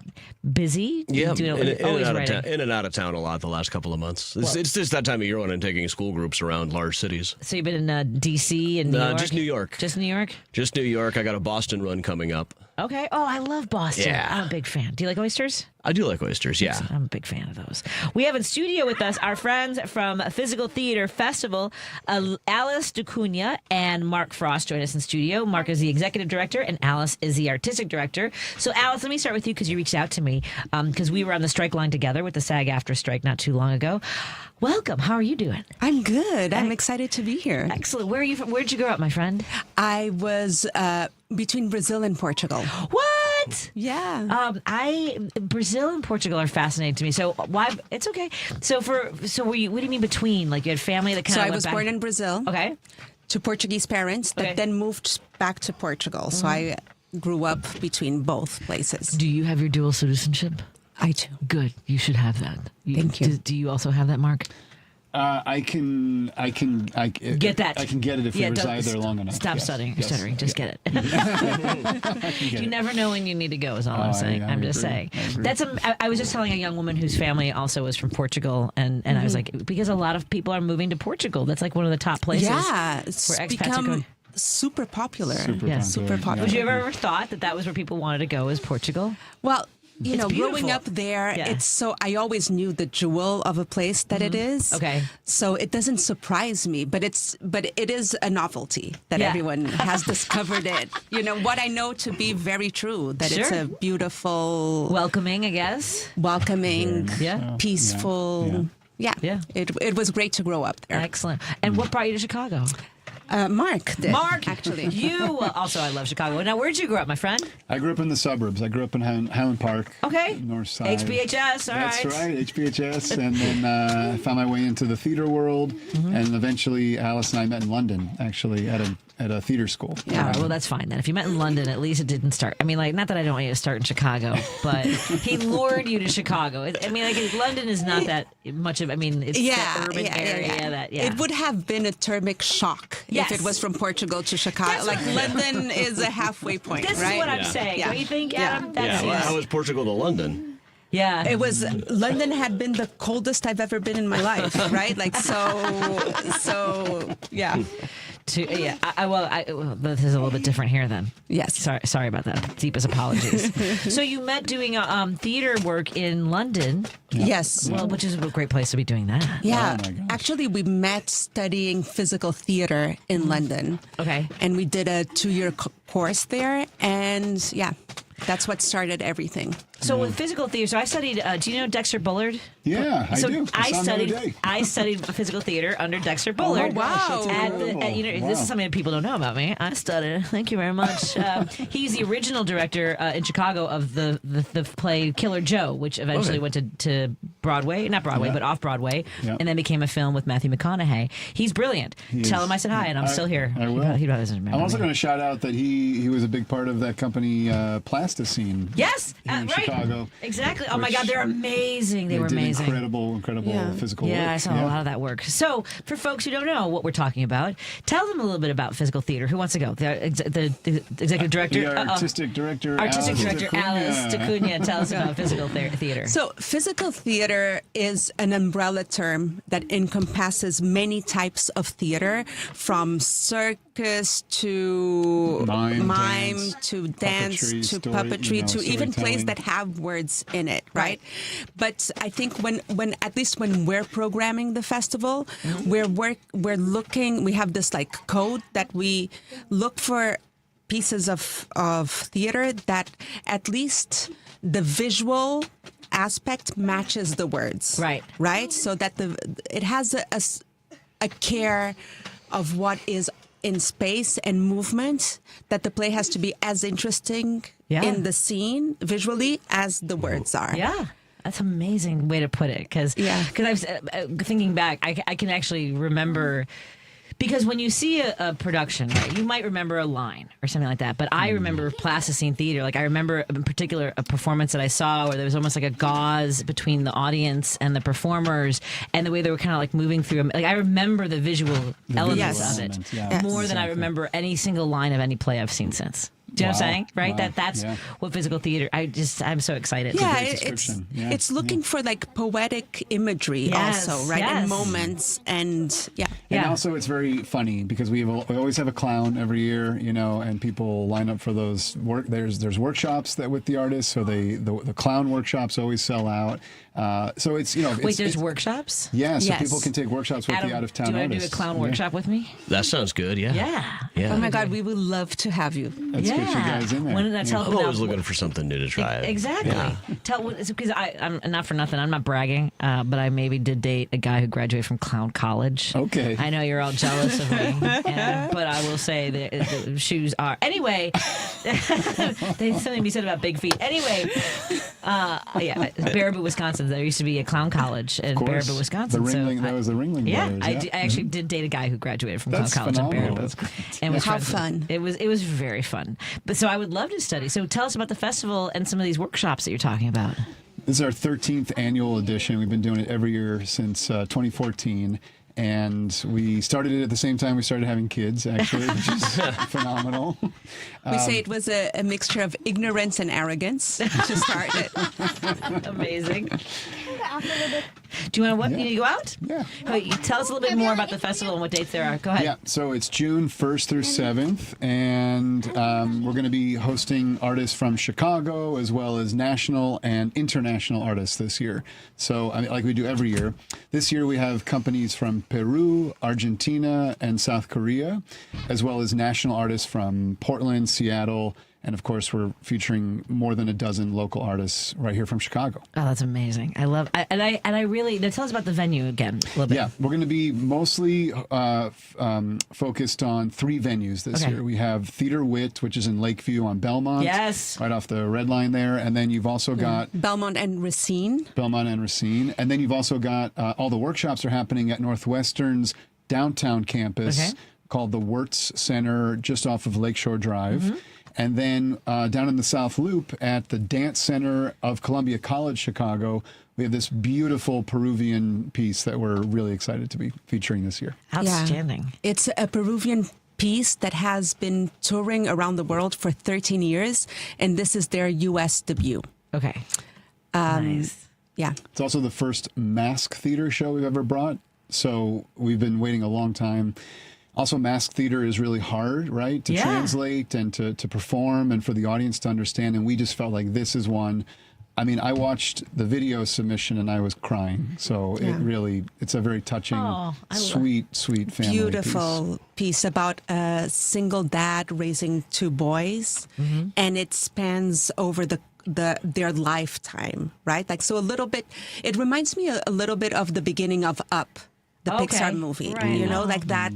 Speaker 5: busy.
Speaker 12: Yeah,
Speaker 5: always writing.
Speaker 12: in and out of town a lot the last couple of months. It's just that time of year when I'm taking school groups around large cities.
Speaker 5: So you've been in D.C. and New York?
Speaker 12: Just New York.
Speaker 5: Just New York?
Speaker 12: Just New York. I got a Boston run coming up.
Speaker 5: Okay. Oh, I love Boston.
Speaker 12: Yeah.
Speaker 5: I'm a big fan. Do you like oysters?
Speaker 12: I do like oysters, yeah.
Speaker 5: I'm a big fan of those. We have in studio with us our friends from Physical Theater Festival, Alice de Cunha and Marc Frost join us in studio. Marc is the executive director and Alice is the artistic director. So Alice, let me start with you because you reached out to me because we were on the strike line together with the SAG-AFTRA strike not too long ago. Welcome. How are you doing?
Speaker 18: I'm good. I'm excited to be here.
Speaker 5: Excellent. Where are you from? Where'd you grow up, my friend?
Speaker 18: I was between Brazil and Portugal.
Speaker 5: What?
Speaker 18: Yeah.
Speaker 5: Brazil and Portugal are fascinating to me. So why? It's okay. So were you? What do you mean between? Like you had family that kind of.
Speaker 18: So I was born in Brazil.
Speaker 5: Okay.
Speaker 18: To Portuguese parents that then moved back to Portugal. So I grew up between both places.
Speaker 5: Do you have your dual citizenship?
Speaker 18: I do.
Speaker 5: Good. You should have that.
Speaker 18: Thank you.
Speaker 5: Do you also have that, Marc?
Speaker 19: I can
Speaker 5: get that.
Speaker 19: I can get it if you reside there long enough.
Speaker 5: Stop stuttering. Just get it. You never know when you need to go. Is all I'm saying. I'm just saying. I was just telling a young woman whose family also was from Portugal, and I was like, because a lot of people are moving to Portugal. That's like one of the top places.
Speaker 18: Yeah, it's become super popular. Super popular.
Speaker 5: Would you ever thought that was where people wanted to go? Is Portugal?
Speaker 18: Well.
Speaker 5: It's
Speaker 18: know,
Speaker 5: beautiful.
Speaker 18: growing up there, it's so I always knew the jewel of a place that it is.
Speaker 5: Okay.
Speaker 18: So it doesn't surprise me, but it is a novelty that everyone has discovered it. You know, what I know to be very true, that it's a beautiful,
Speaker 5: welcoming, I guess.
Speaker 18: Welcoming, peaceful. Yeah. It was great to grow up there.
Speaker 5: Excellent. And what brought you to Chicago?
Speaker 18: Marc did.
Speaker 5: Marc,
Speaker 18: actually.
Speaker 5: You also, I love Chicago. Now, where'd you grow up, my friend?
Speaker 19: I grew up in the suburbs. I grew up in Highland Park.
Speaker 5: Okay.
Speaker 19: North side.
Speaker 5: HBHS, all right.
Speaker 19: That's right, HBHS. And then I found my way into the theater world. And eventually, Alice and I met in London, actually, at a theater school.
Speaker 5: Yeah, well, that's fine then. If you met in London, at least it didn't start. I mean, like, not that I don't want you to start in Chicago, but he lured you to Chicago. I mean, like, London is not that much of, I mean, it's the urban area that,
Speaker 18: It would have been a thermic shock if it was from Portugal to Chicago. Like, London is a halfway point,
Speaker 5: this
Speaker 18: right?
Speaker 5: Is what I'm saying. Don't you think, Adam?
Speaker 12: How was Portugal to London?
Speaker 5: Yeah.
Speaker 18: It was, London had been the coldest I've ever been in my life, right? Like, so yeah.
Speaker 5: Well, this is a little bit different here then.
Speaker 18: Yes.
Speaker 5: Sorry about that. Deepest apologies. So you met doing theater work in London.
Speaker 18: Yes.
Speaker 5: Well, which is a great place to be doing that.
Speaker 18: Yeah. Actually, we met studying physical theater in London.
Speaker 5: Okay.
Speaker 18: And we did a 2-year course there. And that's what started everything.
Speaker 5: So with physical theater, so I studied. Do you know Dexter Bullard?
Speaker 19: Yeah, I do.
Speaker 5: I studied physical theater under Dexter Bullard.
Speaker 18: Oh, wow!
Speaker 5: This is something that people don't know about me. I studied. Thank you very much. He's the original director in Chicago of the play Killer Joe, which eventually went to Broadway, not Broadway, but off Broadway, and then became a film with Matthew McConaughey. He's brilliant. Tell him I said hi, and I'm still here.
Speaker 19: I will.
Speaker 5: He doesn't remember.
Speaker 19: I'm also going to shout out that he was a big part of that company, Plasticine.
Speaker 5: Yes,
Speaker 19: in Chicago.
Speaker 5: Exactly. Oh my God, they're amazing. They were amazing.
Speaker 19: Incredible physical work.
Speaker 5: Yeah, I saw a lot of that work. So, for folks who don't know what we're talking about, tell them a little bit about physical theater. Who wants to go? The executive director?
Speaker 19: The artistic director.
Speaker 5: Alice de Cunha. Tell us about physical theater.
Speaker 18: So, physical theater is an umbrella term that encompasses many types of theater, from circus circus to mime to dance to puppetry to even plays that have words in it, right? But I think when at least when we're programming the festival, we're looking. We have this like code that we look for pieces of theater that at least the visual aspect matches the words, right, so that it has a care of what is in space and movement, that the play has to be as interesting in the scene visually as the words are.
Speaker 5: Yeah. That's an amazing way to put it. Because I was thinking back, I can actually remember. Because when you see a production, right, you might remember a line or something like that. But I remember plasticine theater. Like I remember in particular a performance that I saw where there was almost like a gauze between the audience and the performers, and the way they were kind of like moving through. Like I remember the visual elements of it more than I remember any single line of any play I've seen since. Do you know what I'm saying? Right? That's what physical theater. I'm so excited.
Speaker 18: Yeah, it's looking for like poetic imagery also, right? And moments and
Speaker 19: And also it's very funny because we always have a clown every year, you know, and people line up for those there's workshops that with the artists, so the clown workshops always sell out. So it's, you know,
Speaker 5: there's workshops?
Speaker 19: Yeah, so people can take workshops with
Speaker 5: Adam,
Speaker 19: the out-of-town
Speaker 5: do you
Speaker 19: artists.
Speaker 5: Want to do a clown workshop with me?
Speaker 12: That sounds good, yeah.
Speaker 18: Oh my God, we would love to have you.
Speaker 19: Let's get you guys in there.
Speaker 5: When did I tell
Speaker 12: I'm always looking for something new to try.
Speaker 5: Exactly.
Speaker 12: Yeah.
Speaker 5: Because I'm not for nothing. I'm not bragging, but I maybe did date a guy who graduated from clown college.
Speaker 19: Okay.
Speaker 5: I know you're all jealous of me, but I will say that the shoes are. Anyway, there's something to be said about big feet. Anyway, Baraboo, Wisconsin. There used to be a clown college in Baraboo, Wisconsin.
Speaker 19: That was the Ringling Brothers.
Speaker 5: I actually did date a guy who graduated from clown college in Baraboo.
Speaker 19: That's great.
Speaker 5: And was
Speaker 18: How fun.
Speaker 5: It was very fun. But so I would love to study. So tell us about the festival and some of these workshops that you're talking about.
Speaker 19: This is our 13th annual edition. We've been doing it every year since 2014. And we started it at the same time we started having kids, actually, which is phenomenal.
Speaker 18: We say it was a mixture of ignorance and arrogance to start it.
Speaker 5: Amazing. Do you want to You go out?
Speaker 19: Yeah.
Speaker 5: Tell us a little bit more about the festival and what dates there are. Go ahead.
Speaker 19: Yeah, so it's June 1st through 7th, and we're going to be hosting artists from Chicago as well as national and international artists this year. So, like we do every year. This year we have companies from Peru, Argentina, and South Korea, as well as national artists from Portland, Seattle, and of course, we're featuring more than a dozen local artists right here from Chicago.
Speaker 5: Oh, that's amazing! I love, I really. Now tell us about the venue again a little bit.
Speaker 19: Yeah, we're going to be mostly focused on 3 venues this year. We have Theater Wit, which is in Lakeview on Belmont.
Speaker 5: Yes,
Speaker 19: right off the red line there, and then you've also got
Speaker 18: Belmont and Racine.
Speaker 19: And then you've also got all the workshops are happening at Northwestern's downtown campus called the Wirtz Center, just off of Lakeshore Drive. And then down in the South Loop at the Dance Center of Columbia College, Chicago, we have this beautiful Peruvian piece that we're really excited to be featuring this year.
Speaker 5: Outstanding.
Speaker 18: Yeah. It's a Peruvian piece that has been touring around the world for 13 years, and this is their U.S. debut.
Speaker 5: Okay.
Speaker 18: Nice. Yeah.
Speaker 19: It's also the first mask theater show we've ever brought, so we've been waiting a long time. Also, mask theater is really hard, right, to translate and to perform and for the audience to understand. And we just felt like this is one. I mean, I watched the video submission and I was crying. So it's a very touching, sweet family
Speaker 18: beautiful piece about a single dad raising 2 boys. And it spans over their lifetime, right? Like, so a little bit, it reminds me a little bit of the beginning of Up. The Pixar movie, you know, like that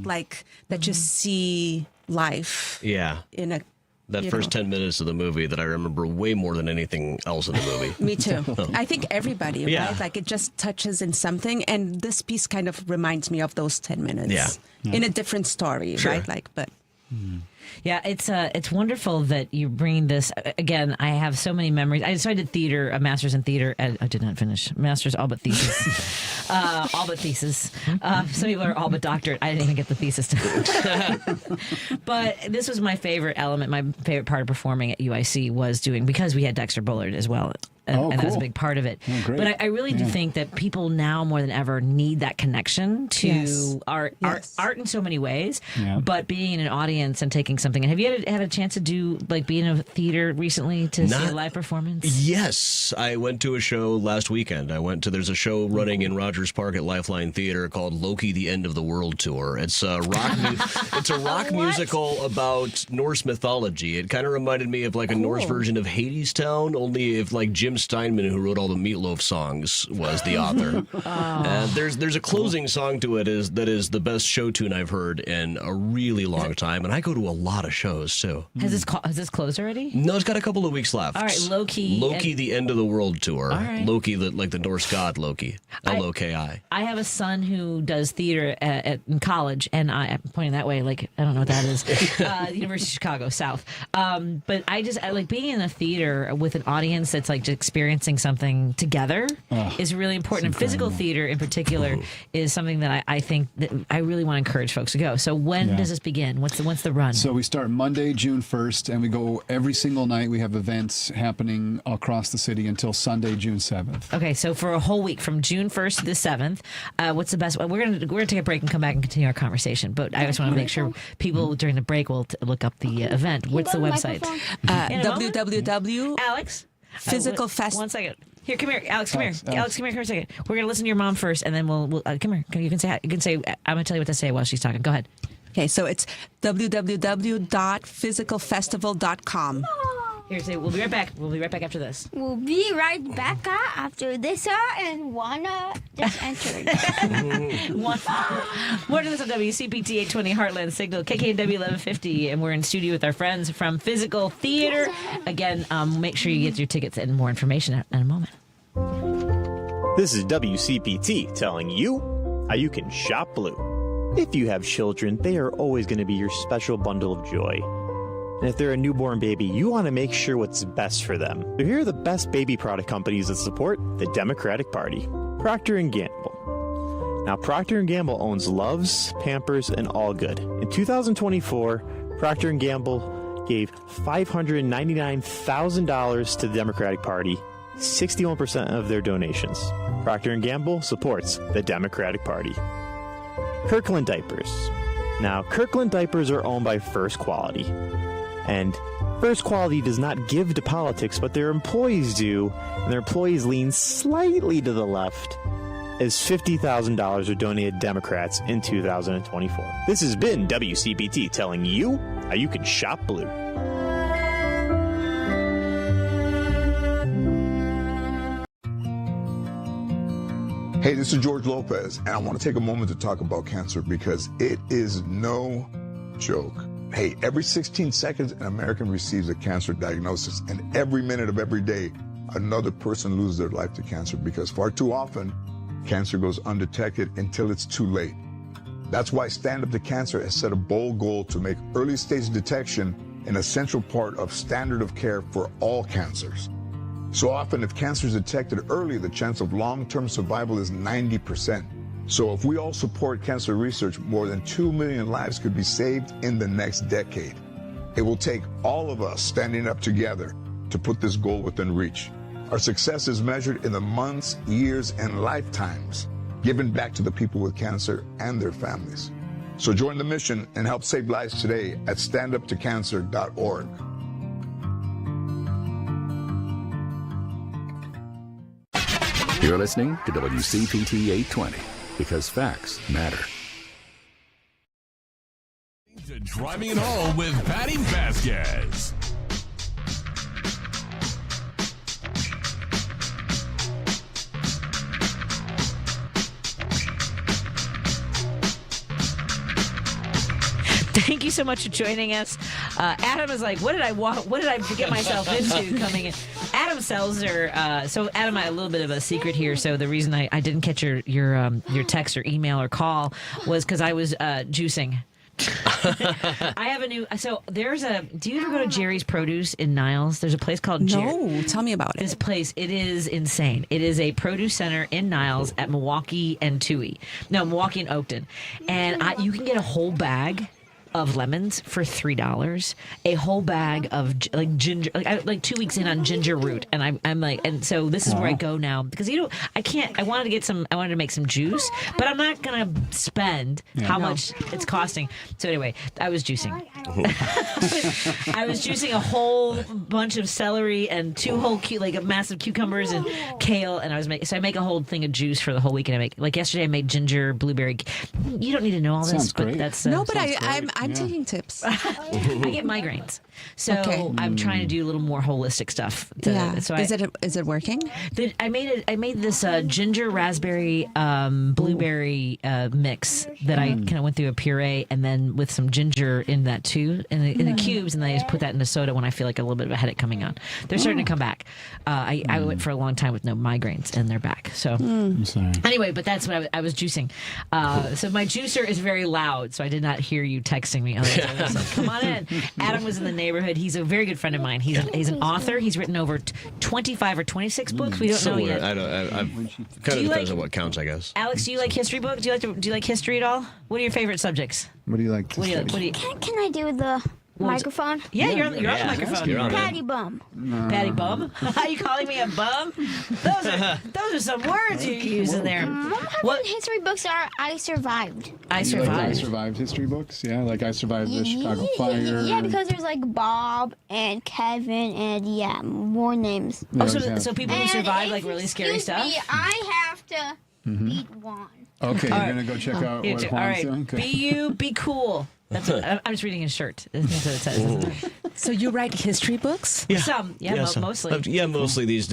Speaker 18: you see life.
Speaker 12: Yeah.
Speaker 18: In a
Speaker 12: that first 10 minutes of the movie that I remember way more than anything else in the movie.
Speaker 18: Me too. I think everybody, right? Like it just touches in something, and this piece kind of reminds me of those 10 minutes.
Speaker 12: Yeah.
Speaker 18: In a different story, right? Like, but.
Speaker 5: Yeah, it's wonderful that you're bringing this. Again, I have so many memories. So I did theater, a master's in theater. I did not finish. Master's, all but thesis. All but thesis. Some people are all but doctorate. I didn't even get the thesis done. But this was my favorite element, my favorite part of performing at UIC was doing, because we had Dexter Bullard as well and that was a big part of it.
Speaker 19: Oh, great.
Speaker 5: But I really do think that people now more than ever need that connection to art in so many ways.
Speaker 19: Yeah.
Speaker 5: But being in an audience and taking something. And have you had a chance to do be in a theater recently to see a live performance?
Speaker 12: Yes, I went to a show last weekend. There's a show running in Rogers Park at Lifeline Theater called Loki: The End of the World Tour. It's a rock musical about Norse mythology. It kind of reminded me of like a Norse version of Hadestown, only if like Jim Steinman, who wrote all the Meatloaf songs, was the author. And there's a closing song to it that is the best show tune I've heard in a really long time, and I go to a lot of shows too.
Speaker 5: Has this closed already?
Speaker 12: No, it's got a couple of weeks left.
Speaker 5: All right, Loki,
Speaker 12: the End of the World Tour.
Speaker 5: All right.
Speaker 12: Loki, like the Norse god Loki. Loki.
Speaker 5: I have a son who does theater in college, and I'm pointing that way, like I don't know what that is. University of Chicago South. But I like being in a theater with an audience that's like just experiencing something together is really important. And physical theater in particular is something that I think that I really want to encourage folks to go. So when does this begin? What's the run?
Speaker 19: So we start Monday, June 1st, and we go every single night. We have events happening across the city until Sunday, June 7th.
Speaker 5: Okay, so for a whole week from June 1st to the 7th, what's the best? We're gonna take a break and come back and continue our conversation. But I just want to make sure people during the break will look up the event. What's the website?
Speaker 18: www.
Speaker 5: Alex.
Speaker 18: Physical Fest.
Speaker 5: 1 second. Here, come here, Alex. Come here, Alex. Come here for a second. We're gonna listen to your mom first, and then we'll come here. You can say. I'm gonna tell you what to say while she's talking. Go ahead.
Speaker 18: Okay, so it's www.physicalfestival.com.
Speaker 5: Here, say we'll be right back. We'll be right back after this.
Speaker 20: We'll be right back after this, and Juana just entered.
Speaker 5: More to this on WCPT 820 Heartland Signal, KKNW 1150, and we're in studio with our friends from Physical Theater. Again, make sure you get your tickets and more information in a moment.
Speaker 21: This is WCPT telling you how you can shop blue. If you have children, they are always going to be your special bundle of joy. And if they're a newborn baby, you want to make sure what's best for them. So here are the best baby product companies that support the Democratic Party. Procter & Gamble. Now, Procter & Gamble owns Luvs, Pampers, and All Good. In 2024, Procter & Gamble gave $599,000 to the Democratic Party, 61% of their donations. Procter & Gamble supports the Democratic Party. Kirkland Diapers. Now, Kirkland Diapers are owned by First Quality. And First Quality does not give to politics, but their employees do, and their employees lean slightly to the left, as $50,000 are donated to Democrats in 2024. This has been WCPT telling you how you can shop blue.
Speaker 22: Hey, this is George Lopez, and I want to take a moment to talk about cancer because it is no joke. Hey, every 16 seconds, an American receives a cancer diagnosis, and every minute of every day, another person loses their life to cancer because far too often, cancer goes undetected until it's too late. That's why Stand Up to Cancer has set a bold goal to make early stage detection an essential part of standard of care for all cancers. So often, if cancer is detected early, the chance of long-term survival is 90%. So if we all support cancer research, more than 2 million lives could be saved in the next decade. It will take all of us standing up together to put this goal within reach. Our success is measured in the months, years, and lifetimes given back to the people with cancer and their families. So join the mission and help save lives today at standuptocancer.org.
Speaker 2: You're listening to WCPT 820 because facts matter.
Speaker 14: Driving it home with Patti Vasquez.
Speaker 5: Thank you so much for joining us. Adam is like, what did I get myself into coming in? Adam Selzer. So Adam, I have a little bit of a secret here. So the reason I didn't catch your text or email or call was because I was juicing. I have a new. So there's a. Do you ever go to Jerry's Produce in Niles? There's a place called.
Speaker 18: No, tell me about it.
Speaker 5: This place, it is insane. It is a produce center in Niles at Milwaukee and Oakton, and you can get a whole bag of lemons for $3, a whole bag of like ginger, like 2 weeks in on ginger root, and I'm like, and so this is where I go now because I wanted to make some juice, but I'm not gonna spend how much it's costing. So anyway, I was juicing. I was juicing a whole bunch of celery and 2 whole massive cucumbers and kale, and I make a whole thing of juice for the whole week, and I make like yesterday I made ginger blueberry. You don't need to know all this,
Speaker 19: Sounds
Speaker 5: but
Speaker 19: great.
Speaker 5: that's
Speaker 18: No, but I'm taking tips.
Speaker 5: I get migraines, so I'm trying to do a little more holistic stuff. So
Speaker 18: is it working?
Speaker 5: I made this ginger raspberry blueberry mix that I kind of went through a puree and then with some ginger in that too in the cubes, and then I just put that in the soda when I feel like a little bit of a headache coming on. They're starting to come back. I went for a long time with no migraines and they're back. So
Speaker 19: I'm sorry.
Speaker 5: Anyway, but that's what I was juicing. So my juicer is very loud, so I did not hear you texting me. Otherwise I was like, come on in. Adam was in the neighborhood. He's a very good friend of mine. He's an author. He's written over 25 or 26 books. We don't know yet.
Speaker 12: I kind of depends on what counts, I guess.
Speaker 5: Alex, do you like history books? Do you like history at all? What are your favorite subjects?
Speaker 19: What do you like to study?
Speaker 20: Can I do the microphone?
Speaker 5: Yeah, you're on the microphone.
Speaker 20: Patty bum.
Speaker 5: Patty bum? Are you calling me a bum? Those are some words you're using there.
Speaker 20: What history books are I survived?
Speaker 5: I survived.
Speaker 19: Like I survived history books? Yeah, like I survived the Chicago fire.
Speaker 20: Yeah, because there's like Bob and Kevin and more names.
Speaker 5: So people who survive like really scary stuff?
Speaker 20: I have to beat Juan.
Speaker 19: Okay, you're going to go check out what Juan's doing?
Speaker 5: Be you, be cool. That's what, I'm just reading his shirt. That's what it says.
Speaker 18: So you write history books?
Speaker 12: Yeah.
Speaker 5: Some, mostly.
Speaker 12: Mostly these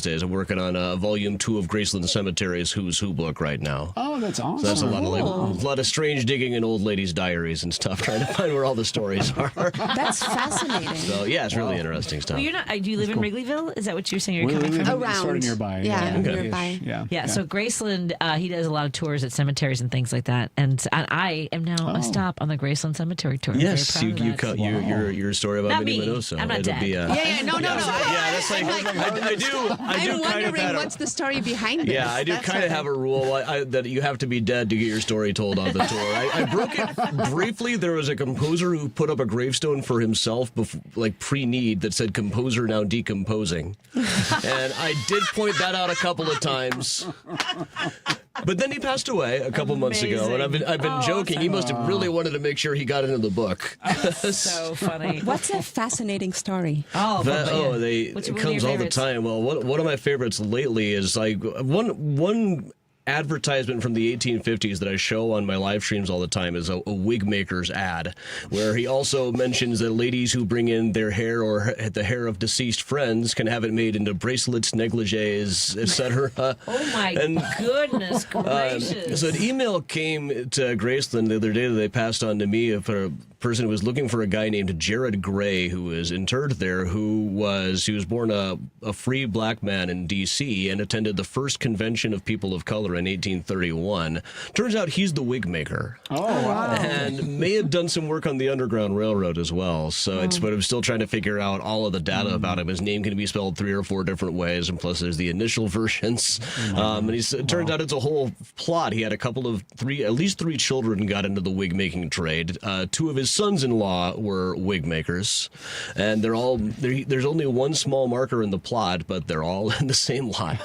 Speaker 12: days. I'm working on volume 2 of Graceland Cemetery's Who's Who book right now.
Speaker 19: Oh, that's awesome.
Speaker 12: So that's a lot of strange digging in old ladies' diaries and stuff, trying to find where all the stories are.
Speaker 18: That's fascinating.
Speaker 12: So yeah, it's really interesting stuff.
Speaker 5: Well, you're not. Do you live in Wrigleyville? Is that what you're saying? You're coming from
Speaker 18: around,
Speaker 19: sort of nearby.
Speaker 18: Nearby.
Speaker 5: Yeah. So Graceland, he does a lot of tours at cemeteries and things like that, and I am now a stop on the Graceland Cemetery tour.
Speaker 12: Yes, you cut your story about
Speaker 5: Not
Speaker 12: Minnie
Speaker 5: me.
Speaker 12: Minoso.
Speaker 5: I'm not dead.
Speaker 18: No.
Speaker 12: Yeah, that's like I do.
Speaker 18: I'm wondering what's the story behind this.
Speaker 12: Yeah, I do kind of have a rule that you have to be dead to get your story told on the tour. I broke it briefly. There was a composer who put up a gravestone for himself, pre-need, that said "composer now decomposing," and I did point that out a couple of times. But then he passed away a couple months ago, and I've been joking. He must have really wanted to make sure he got into the book.
Speaker 5: So funny.
Speaker 18: What's a fascinating story?
Speaker 12: It comes all the time. Well, one of my favorites lately is like one advertisement from the 1850s that I show on my live streams all the time is a wig maker's ad, where he also mentions that ladies who bring in their hair or the hair of deceased friends can have it made into bracelets, negligees, etc.
Speaker 5: Oh my goodness gracious!
Speaker 12: So an email came to Graceland the other day that they passed on to me for a person who was looking for a guy named Jared Gray, who was interred there, he was born a free black man in D.C. and attended the first convention of people of color in 1831. Turns out he's the wig maker.
Speaker 19: Oh, wow.
Speaker 12: And may have done some work on the Underground Railroad as well. So but I'm still trying to figure out all of the data about him. His name can be spelled 3 or 4 different ways, and plus there's the initial versions. And it turns out it's a whole plot. He had at least 3 children got into the wig making trade. 2 of his sons-in-law were wig makers, and there's only one small marker in the plot, but they're all in the same lot.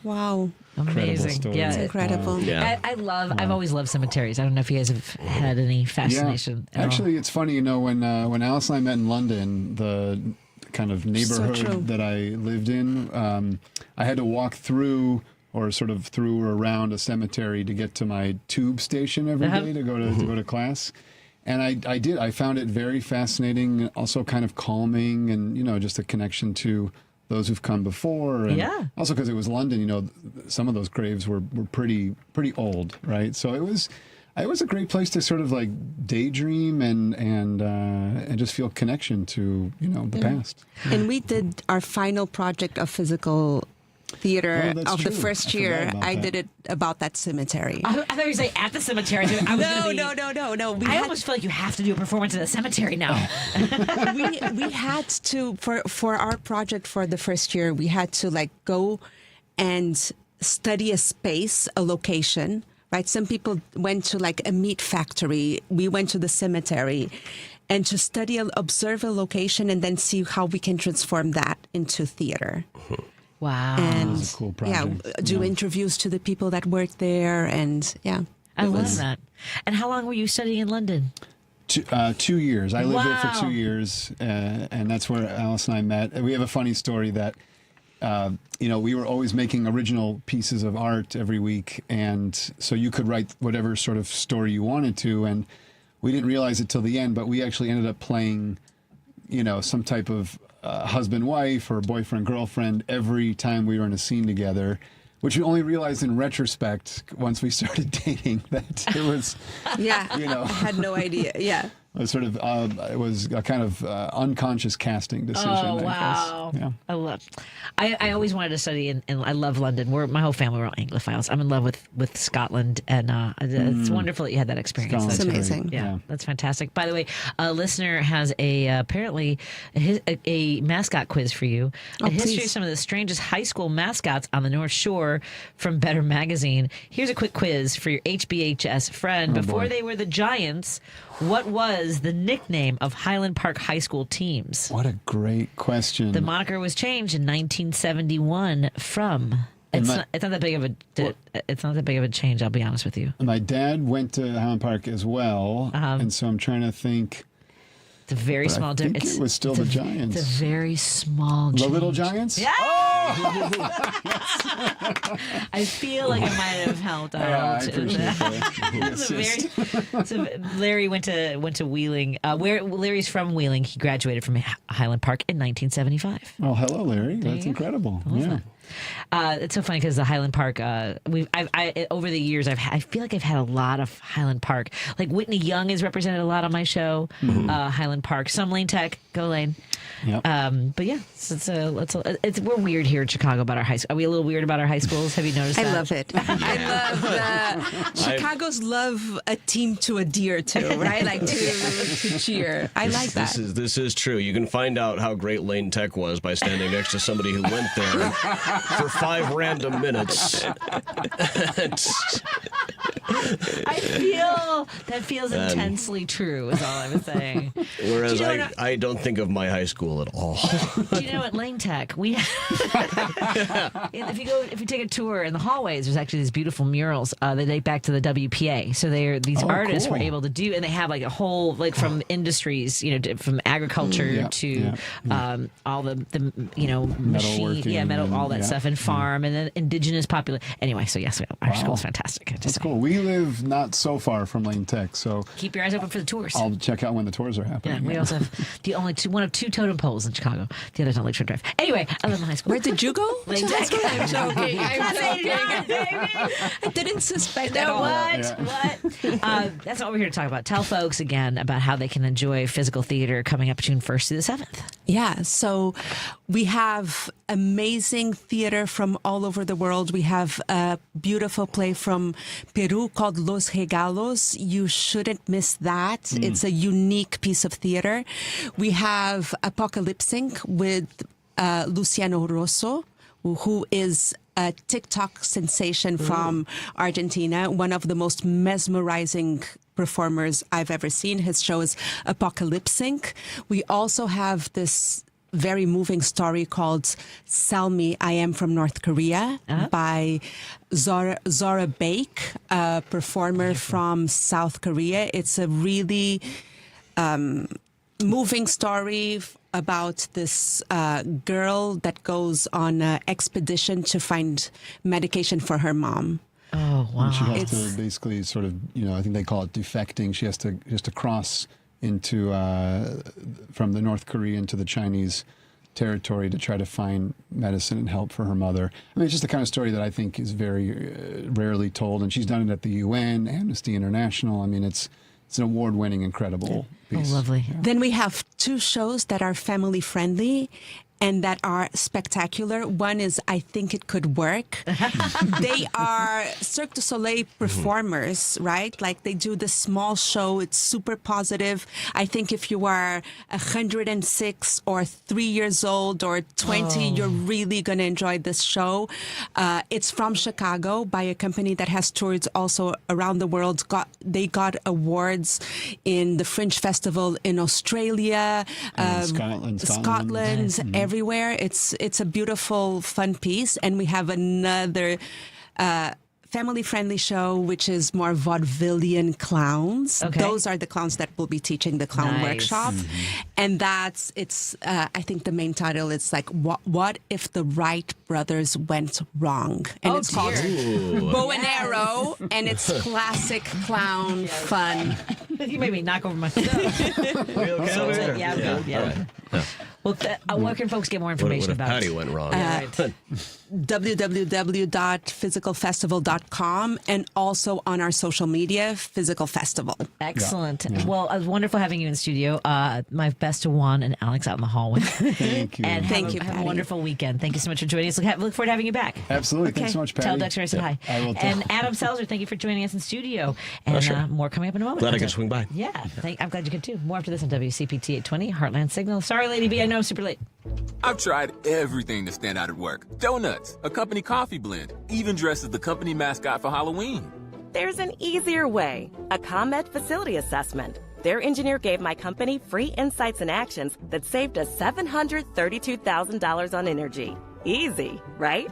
Speaker 18: Wow.
Speaker 5: Amazing. Yeah.
Speaker 18: It's incredible.
Speaker 12: Yeah.
Speaker 5: I've always loved cemeteries. I don't know if you guys have had any fascination.
Speaker 19: Yeah. Actually, it's funny, when Alice and I met in London, the kind of neighborhood that I lived in, I had to walk through or around a cemetery to get to my tube station every day to go to class. And I found it very fascinating, also kind of calming, and just a connection to those who've come before. And also because it was London, some of those graves were pretty old, right? So it was a great place to sort of like daydream and just feel connection to the past.
Speaker 18: And we did our final project of physical theater of the first year. I did it about that cemetery.
Speaker 5: I thought you were saying at the cemetery. No. I almost feel like you have to do a performance in the cemetery now.
Speaker 18: we had to for our project for the first year. We had to go and study a space, a location. right? Some people went to like a meat factory. We went to the cemetery. And to study, observe a location, and then see how we can transform that into theater.
Speaker 5: Wow.
Speaker 18: And
Speaker 19: That's a cool project.
Speaker 18: do interviews to the people that work there. And
Speaker 5: I love that. And how long were you studying in London?
Speaker 19: 2 years. I lived there for
Speaker 5: Wow.
Speaker 19: 2 years, and that's where Alice and I met. We have a funny story that, we were always making original pieces of art every week, and so you could write whatever sort of story you wanted to, and we didn't realize it till the end, but we actually ended up playing, some type of husband-wife or boyfriend-girlfriend every time we were in a scene together, which we only realized in retrospect once we started dating that it was,
Speaker 18: I had no idea. Yeah.
Speaker 19: It was sort of, it was a kind of unconscious casting decision.
Speaker 5: Oh,
Speaker 19: I
Speaker 5: wow.
Speaker 19: guess. Yeah.
Speaker 5: I always wanted to study, and I love London. My whole family were all Anglophiles. I'm in love with Scotland, and it's wonderful that you had that experience.
Speaker 18: That's amazing.
Speaker 5: Yeah, that's fantastic. By the way, a listener has apparently a mascot quiz for you. A history of some of the strangest high school mascots on the North Shore from Better Magazine. Here's a quick quiz for your HBHS friend. Before they were the Giants, what was the nickname of Highland Park High School teams?
Speaker 19: What a great question.
Speaker 5: The moniker was changed in 1971 from. It's not that big of a change. I'll be honest with you.
Speaker 19: My dad went to Highland Park as well, and so I'm trying to think.
Speaker 5: It's a very small
Speaker 19: I think it was still the Giants.
Speaker 5: It's a very small.
Speaker 19: The Little Giants.
Speaker 5: Yeah. I feel like I might have helped out.
Speaker 19: Yeah, I appreciate
Speaker 5: that. Larry went to Wheeling. Where Larry's from Wheeling. He graduated from Highland Park in 1975.
Speaker 19: Oh, hello, Larry. That's incredible. Yeah.
Speaker 5: It's so funny because the Highland Park. Over the years, I feel like I've had a lot of Highland Park. Like Whitney Young is represented a lot on my show. Highland Park, some Lane Tech, go Lane.
Speaker 19: Yep.
Speaker 5: But yeah, we're weird here in Chicago about our high school. Are we a little weird about our high schools? Have you noticed that?
Speaker 18: I love it. I love Chicago's love a team to adhere to, right? Like to cheer. I like that.
Speaker 12: This is true. You can find out how great Lane Tech was by standing next to somebody who went there for 5 random minutes.
Speaker 5: I feel that feels intensely true. Is all I was saying.
Speaker 12: Whereas I don't think of my high school at all.
Speaker 5: Do you know at Lane Tech if you take a tour in the hallways, there's actually these beautiful murals that date back to the WPA. So these artists were able to do, and they have like a whole from industries, from agriculture to all the machine, metal, all that stuff, and farm, and then indigenous population. Anyway, so yes, our school's fantastic.
Speaker 19: That's cool. We live not so far from Lane Tech, so
Speaker 5: keep your eyes open for the tours.
Speaker 19: I'll check out when the tours are happening.
Speaker 5: Yeah, we also have one of 2 totem poles in Chicago. The other's on Lakeshore Drive. Anyway, I live in high school.
Speaker 18: Where did you go?
Speaker 5: Lane Tech.
Speaker 18: I'm joking. I didn't suspect at all.
Speaker 5: What? That's what we're here to talk about. Tell folks again about how they can enjoy physical theater coming up June 1st through the 7th.
Speaker 18: Yeah, so we have amazing theater from all over the world. We have a beautiful play from Peru called Los Regalos. You shouldn't miss that. It's a unique piece of theater. We have Apocalypsing with Luciano Rosso, who is a TikTok sensation from Argentina, one of the most mesmerizing performers I've ever seen. His show is Apocalypsing. We also have this very moving story called Sell Me, I Am from North Korea by Zora Baek, a performer from South Korea. It's a really moving story about this girl that goes on an expedition to find medication for her mom.
Speaker 5: Oh, wow.
Speaker 19: And she has to basically sort of, I think they call it defecting. She has to cross into from the North Korean to the Chinese territory to try to find medicine and help for her mother. I mean, it's just the kind of story that I think is very rarely told. And she's done it at the UN, Amnesty International. I mean, it's an award-winning, incredible piece.
Speaker 5: Oh, lovely.
Speaker 18: Yeah. Then we have 2 shows that are family-friendly and that are spectacular. One is I Think It Could Work. They are Cirque du Soleil performers, right? Like they do this small show. It's super positive. I think if you are 106 or 3 years old or 20, you're really going to enjoy this show. It's from Chicago by a company that has toured also around the world. They got awards in the Fringe Festival in Australia, Scotland, everywhere. It's a beautiful, fun piece. And we have another family-friendly show, which is more vaudevillian clowns.
Speaker 5: Okay.
Speaker 18: Those are the clowns that will be teaching the clown workshop. And I think the main title is like, what if the Wright brothers went wrong? And it's called Bow and Arrow, and it's classic clown fun.
Speaker 5: You made me knock over my stuff. Yeah. Well, where can folks get more information
Speaker 12: about
Speaker 5: it?
Speaker 12: Patti went wrong?
Speaker 18: www.physicalfestival.com and also on our social media, Physical Festival.
Speaker 5: Excellent. Yeah. Well, it was wonderful having you in studio. My best to Juan and Alex out in the hallway.
Speaker 19: Thank you.
Speaker 5: And
Speaker 18: Thank you,
Speaker 5: have a
Speaker 18: Patti.
Speaker 5: wonderful weekend. Thank you so much for joining us. Look forward to having you back.
Speaker 19: Absolutely. Okay. Thanks so much, Patti.
Speaker 5: Tell Dexter I said hi.
Speaker 19: I will tell.
Speaker 5: And Adam Selzer, thank you for joining us in studio. And more coming up in a moment.
Speaker 12: Glad I could swing by.
Speaker 5: Yeah. I'm glad you could too. More after this on WCPT 820, Heartland Signal. Sorry, Lady B, I know I'm super late.
Speaker 1: I've tried everything to stand out at work. Donuts, a company coffee blend, even dressed as the company mascot for Halloween.
Speaker 3: There's an easier way, a ComEd facility assessment. Their engineer gave my company free insights and actions that saved us $732,000 on energy. Easy, right?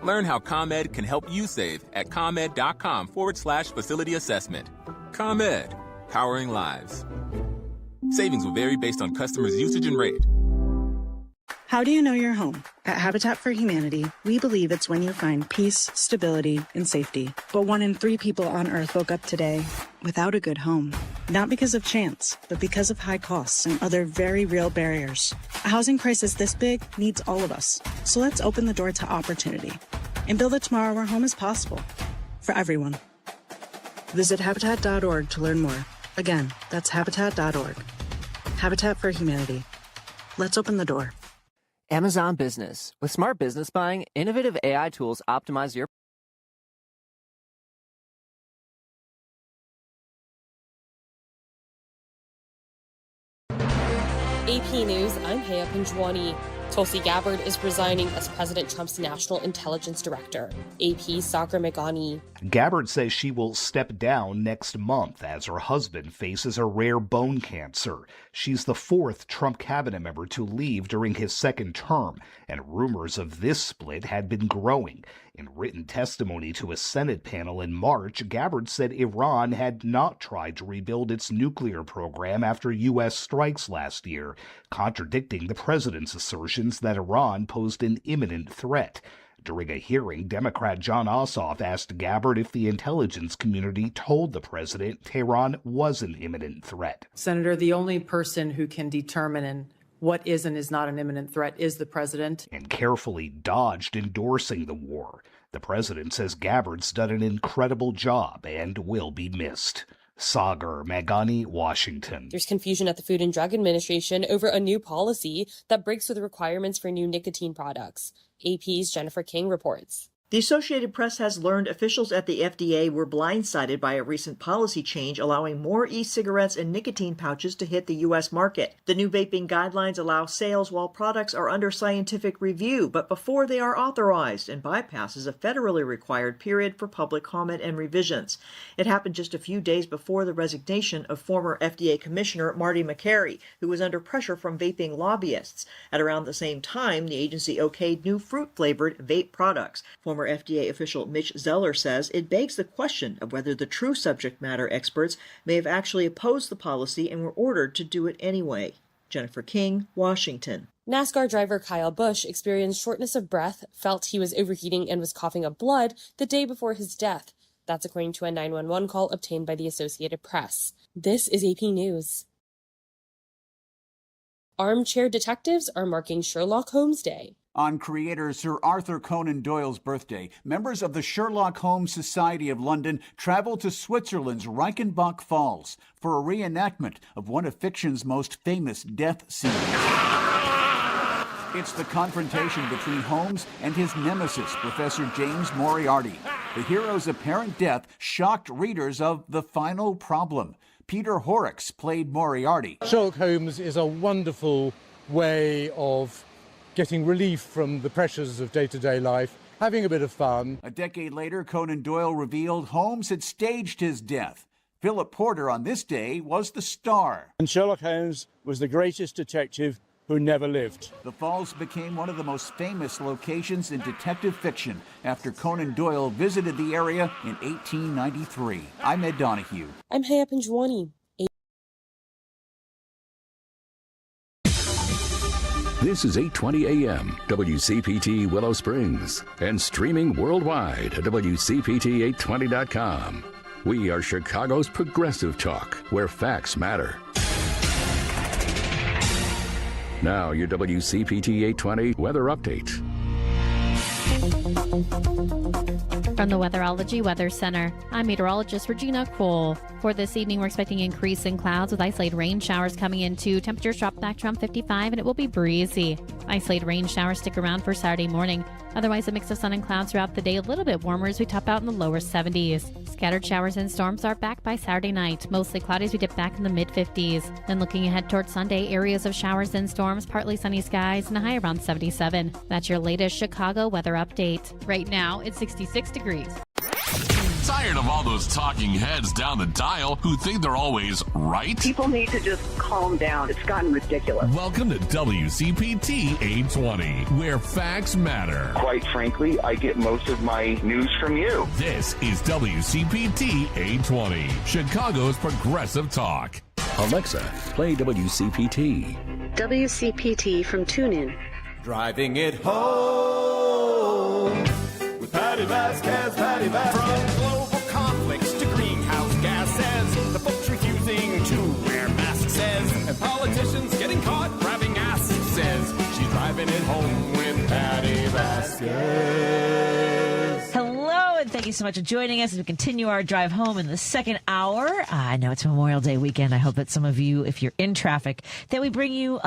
Speaker 1: Learn how ComEd can help you save at ComEd.com/facility assessment. ComEd, powering lives. Savings will vary based on customers' usage and rate.
Speaker 23: How do you know you're home? At Habitat for Humanity, we believe it's when you find peace, stability, and safety. But 1 in 3 people on Earth woke up today without a good home. Not because of chance, but because of high costs and other very real barriers. A housing crisis this big needs all of us. So let's open the door to opportunity and build a tomorrow where home is possible for everyone. Visit Habitat.org to learn more. Again, that's Habitat.org. Habitat for Humanity. Let's open the door.
Speaker 24: Amazon Business. With smart business buying, innovative AI tools optimize your
Speaker 25: AP News, I'm Haya Pinjwani. Tulsi Gabbard is resigning as President Trump's National Intelligence Director. AP's Sagar Meghani.
Speaker 26: Gabbard says she will step down next month as her husband faces a rare bone cancer. She's the 4th Trump cabinet member to leave during his second term, and rumors of this split had been growing. In written testimony to a Senate panel in March, Gabbard said Iran had not tried to rebuild its nuclear program after U.S. strikes last year, contradicting the president's assertions that Iran posed an imminent threat. During a hearing, Democrat John Ossoff asked Gabbard if the intelligence community told the president Tehran was an imminent threat.
Speaker 27: Senator, the only person who can determine what is and is not an imminent threat is the president.
Speaker 26: And carefully dodged endorsing the war. The president says Gabbard's done an incredible job and will be missed. Sagar Meghani, Washington.
Speaker 25: There's confusion at the Food and Drug Administration over a new policy that breaks with the requirements for new nicotine products. AP's Jennifer King reports.
Speaker 28: The Associated Press has learned officials at the FDA were blindsided by a recent policy change allowing more e-cigarettes and nicotine pouches to hit the U.S. market. The new vaping guidelines allow sales while products are under scientific review, but before they are authorized, and bypasses a federally required period for public comment and revisions. It happened just a few days before the resignation of former FDA Commissioner Marty McCary, who was under pressure from vaping lobbyists. At around the same time, the agency okayed new fruit-flavored vape products. Former FDA official Mitch Zeller says it begs the question of whether the true subject matter experts may have actually opposed the policy and were ordered to do it anyway. Jennifer King, Washington.
Speaker 25: NASCAR driver Kyle Busch experienced shortness of breath, felt he was overheating and was coughing up blood the day before his death. That's according to a 911 call obtained by the Associated Press. This is AP News. Armchair detectives are marking Sherlock Holmes Day.
Speaker 29: On creator Sir Arthur Conan Doyle's birthday, members of the Sherlock Holmes Society of London traveled to Switzerland's Reichenbach Falls for a reenactment of one of fiction's most famous death scenes. It's the confrontation between Holmes and his nemesis, Professor James Moriarty. The hero's apparent death shocked readers of The Final Problem. Peter Horrocks played Moriarty.
Speaker 4: Sherlock Holmes is a wonderful way of getting relief from the pressures of day-to-day life, having a bit of fun.
Speaker 29: A decade later, Conan Doyle revealed Holmes had staged his death. Philip Porter on this day was the star.
Speaker 4: And Sherlock Holmes was the greatest detective who never lived.
Speaker 29: The Falls became one of the most famous locations in detective fiction after Conan Doyle visited the area in 1893. I'm Ed Donahue.
Speaker 25: I'm Haya Panjwani.
Speaker 2: This is 8:20 a.m. WCPT Willow Springs and streaming worldwide at WCPT820.com. We are Chicago's progressive talk, where facts matter. Now, your WCPT 820 weather update.
Speaker 6: From the Weatherology Weather Center, I'm meteorologist Regina Cole. For this evening, we're expecting increase in clouds with isolated rain showers coming into. Temperatures drop back to around 55 and it will be breezy. Isolated rain showers stick around for Saturday morning. Otherwise, a mix of sun and clouds throughout the day, a little bit warmer as we top out in the lower 70s. Scattered showers and storms are back by Saturday night. Mostly cloudy as we dip back in the mid-50s. Then looking ahead towards Sunday, areas of showers and storms, partly sunny skies, and a high around 77. That's your latest Chicago weather update. Right now, it's 66 degrees.
Speaker 14: Tired of all those talking heads down the dial who think they're always right?
Speaker 7: People need to just calm down. It's gotten ridiculous.
Speaker 14: Welcome to WCPT 820, where facts matter.
Speaker 7: Quite frankly, I get most of my news from you.
Speaker 14: This is WCPT 820, Chicago's progressive talk.
Speaker 2: Alexa, play WCPT.
Speaker 8: WCPT from TuneIn.
Speaker 9: Driving it home with Patti Vasquez, Patti Vasquez. From global conflicts to greenhouse gases, the folks refusing to wear masks says, and politicians getting caught grabbing ass says, she's driving it home with Patti Vasquez.
Speaker 5: Hello, and thank you so much for joining us as we continue our drive home in the second hour. I know it's Memorial Day weekend. I hope that some of you, if you're in traffic, that we bring you,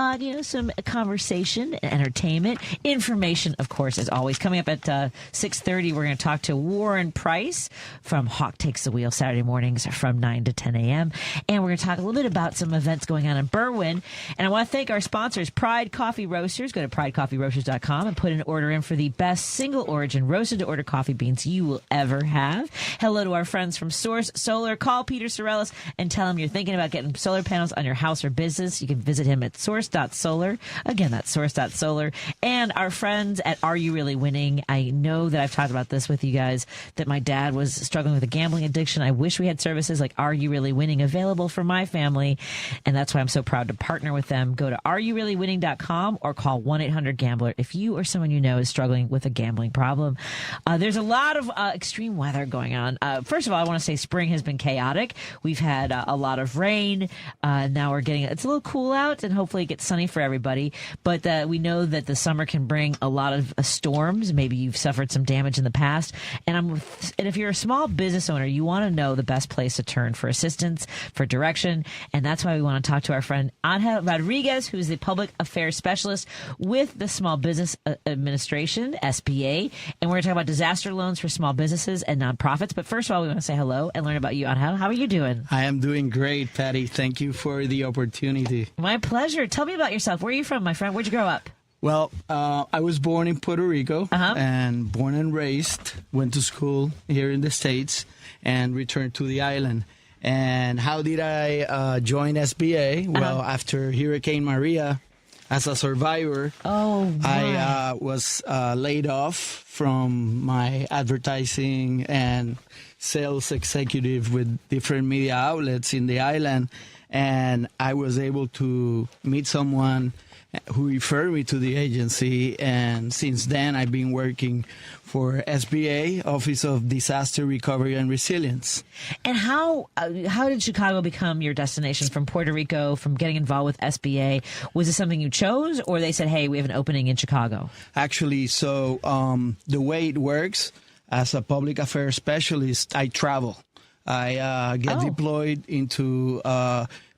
Speaker 5: some conversation, entertainment, information, of course, as always. Coming up at 6:30, we're going to talk to Warren Preis from Hawk Takes the Wheel Saturday mornings from 9 to 10 a.m. And we're going to talk a little bit about some events going on in Berwyn. And I want to thank our sponsors, Pride Coffee Roasters. Go to pridecoffeeroasters.com and put an order in for the best single origin roasted to order coffee beans you will ever have. Hello to our friends from Source Solar. Call Peter Sorellis and tell him you're thinking about getting solar panels on your house or business. You can visit him at source.solar. Again, that's source.solar. And our friends at Are You Really Winning? I know that I've talked about this with you guys, that my dad was struggling with a gambling addiction. I wish we had services like Are You Really Winning available for my family. And that's why I'm so proud to partner with them. Go to areyoureallywinning.com or call 1-800-GAMBLER if you or someone you know is struggling with a gambling problem. There's a lot of extreme weather going on. First of all, I want to say spring has been chaotic. We've had a lot of rain. Now we're getting, it's a little cool out, and hopefully it gets sunny for everybody. But we know that the summer can bring a lot of storms. Maybe you've suffered some damage in the past. And if you're a small business owner, you want to know the best place to turn for assistance, for direction. And that's why we want to talk to our friend Angel Rodriguez, who's the public affairs specialist with the Small Business Administration, SBA. And we're going to talk about disaster loans for small businesses and nonprofits. But first of all, we want to say hello and learn about you, Angel. How are you doing?
Speaker 10: I am doing great, Patty. Thank you for the opportunity.
Speaker 5: My pleasure. Tell me about yourself. Where are you from, my friend? Where'd you grow up?
Speaker 10: Well, I was born in Puerto Rico and born and raised. Went to school here in the States and returned to the island. And how did I join SBA? Well, after Hurricane Maria, as a survivor, I was laid off from my advertising and sales executive with different media outlets in the island. And I was able to meet someone who referred me to the agency, and since then I've been working for SBA, Office of Disaster Recovery and Resilience.
Speaker 5: And how did Chicago become your destination from Puerto Rico, from getting involved with SBA? Was it something you chose, or they said, hey, we have an opening in Chicago?
Speaker 10: Actually, so the way it works, as a public affairs specialist, I travel. I get deployed into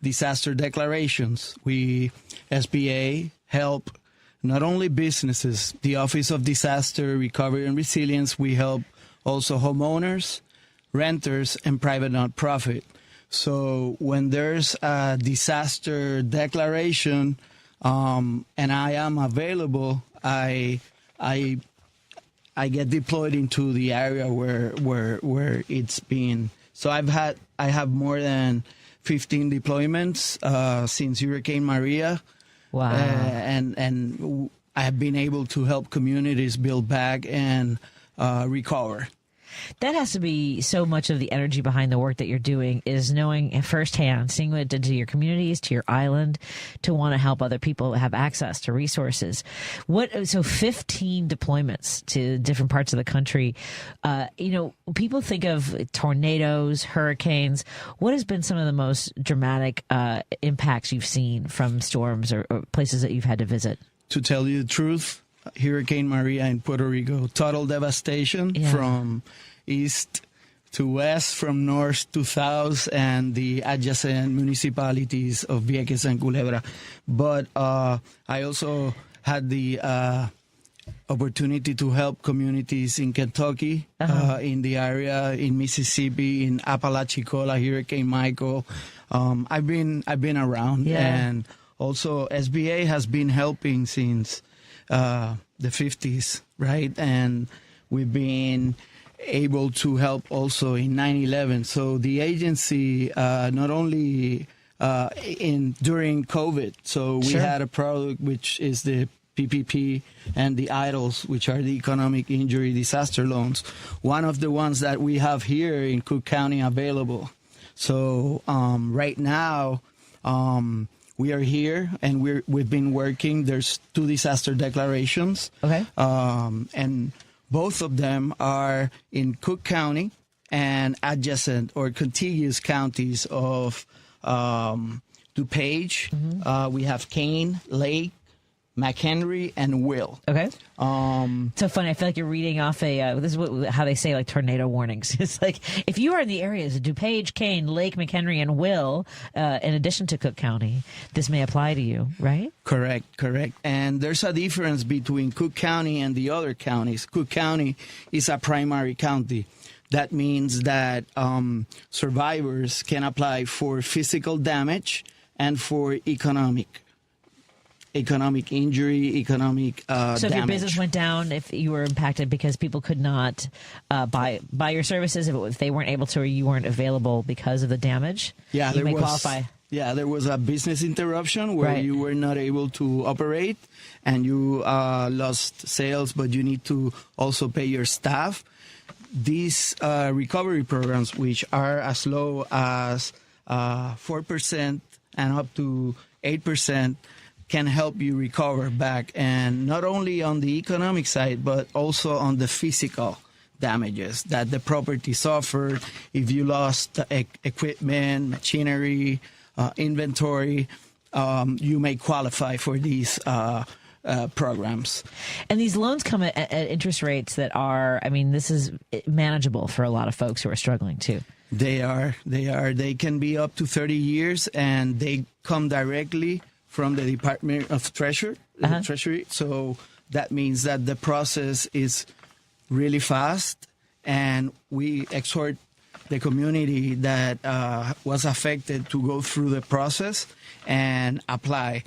Speaker 10: disaster declarations. We, SBA, help not only businesses, the Office of Disaster Recovery and Resilience, we help also homeowners, renters, and private nonprofit. So when there's a disaster declaration and I am available, I get deployed into the area where it's been. So I have more than 15 deployments since Hurricane Maria.
Speaker 5: Wow.
Speaker 10: And I have been able to help communities build back and recover.
Speaker 5: That has to be so much of the energy behind the work that you're doing, is knowing firsthand, seeing what it did to your communities, to your island, to want to help other people have access to resources. So 15 deployments to different parts of the country. People think of tornadoes, hurricanes. What has been some of the most dramatic impacts you've seen from storms or places that you've had to visit?
Speaker 10: To tell you the truth, Hurricane Maria in Puerto Rico, total devastation from east to west, from north to south, and the adjacent municipalities of Vieques and Culebra. But I also had the opportunity to help communities in Kentucky, in the area, in Mississippi, in Apalachicola, Hurricane Michael. I've been around, and also SBA has been helping since the 50s, right? And we've been able to help also in 9/11. So the agency, not only during COVID, so we had a product which is the PPP and the EIDLs, which are the economic injury disaster loans. One of the ones that we have here in Cook County available. So right now, we are here and we've been working. There's 2 disaster declarations. Okay. And both of them are in Cook County and adjacent or contiguous counties of DuPage. We have Kane, Lake, McHenry, and Will.
Speaker 5: Okay. So funny. I feel like you're reading off this is how they say like tornado warnings. It's like if you are in the areas of DuPage, Kane, Lake, McHenry, and Will, in addition to Cook County, this may apply to you, right?
Speaker 10: Correct. And there's a difference between Cook County and the other counties. Cook County is a primary county. That means that survivors can apply for physical damage and for economic injury, economic damage.
Speaker 5: So if your business went down, if you were impacted because people could not buy your services, if they weren't able to or you weren't available because of the damage, you may qualify.
Speaker 10: Yeah, there was a business interruption where you were not able to operate and you lost sales, but you need to also pay your staff. These recovery programs, which are as low as 4% and up to 8%, can help you recover back, and not only on the economic side, but also on the physical damages that the property suffered. If you lost equipment, machinery, inventory, you may qualify for these programs. And
Speaker 5: these loans come at interest rates that are, this is manageable for a lot of folks who are struggling too.
Speaker 10: They are. They can be up to 30 years, and they come directly from the Department of Treasury. So that means that the process is really fast, and we exhort the community that was affected to go through the process and apply.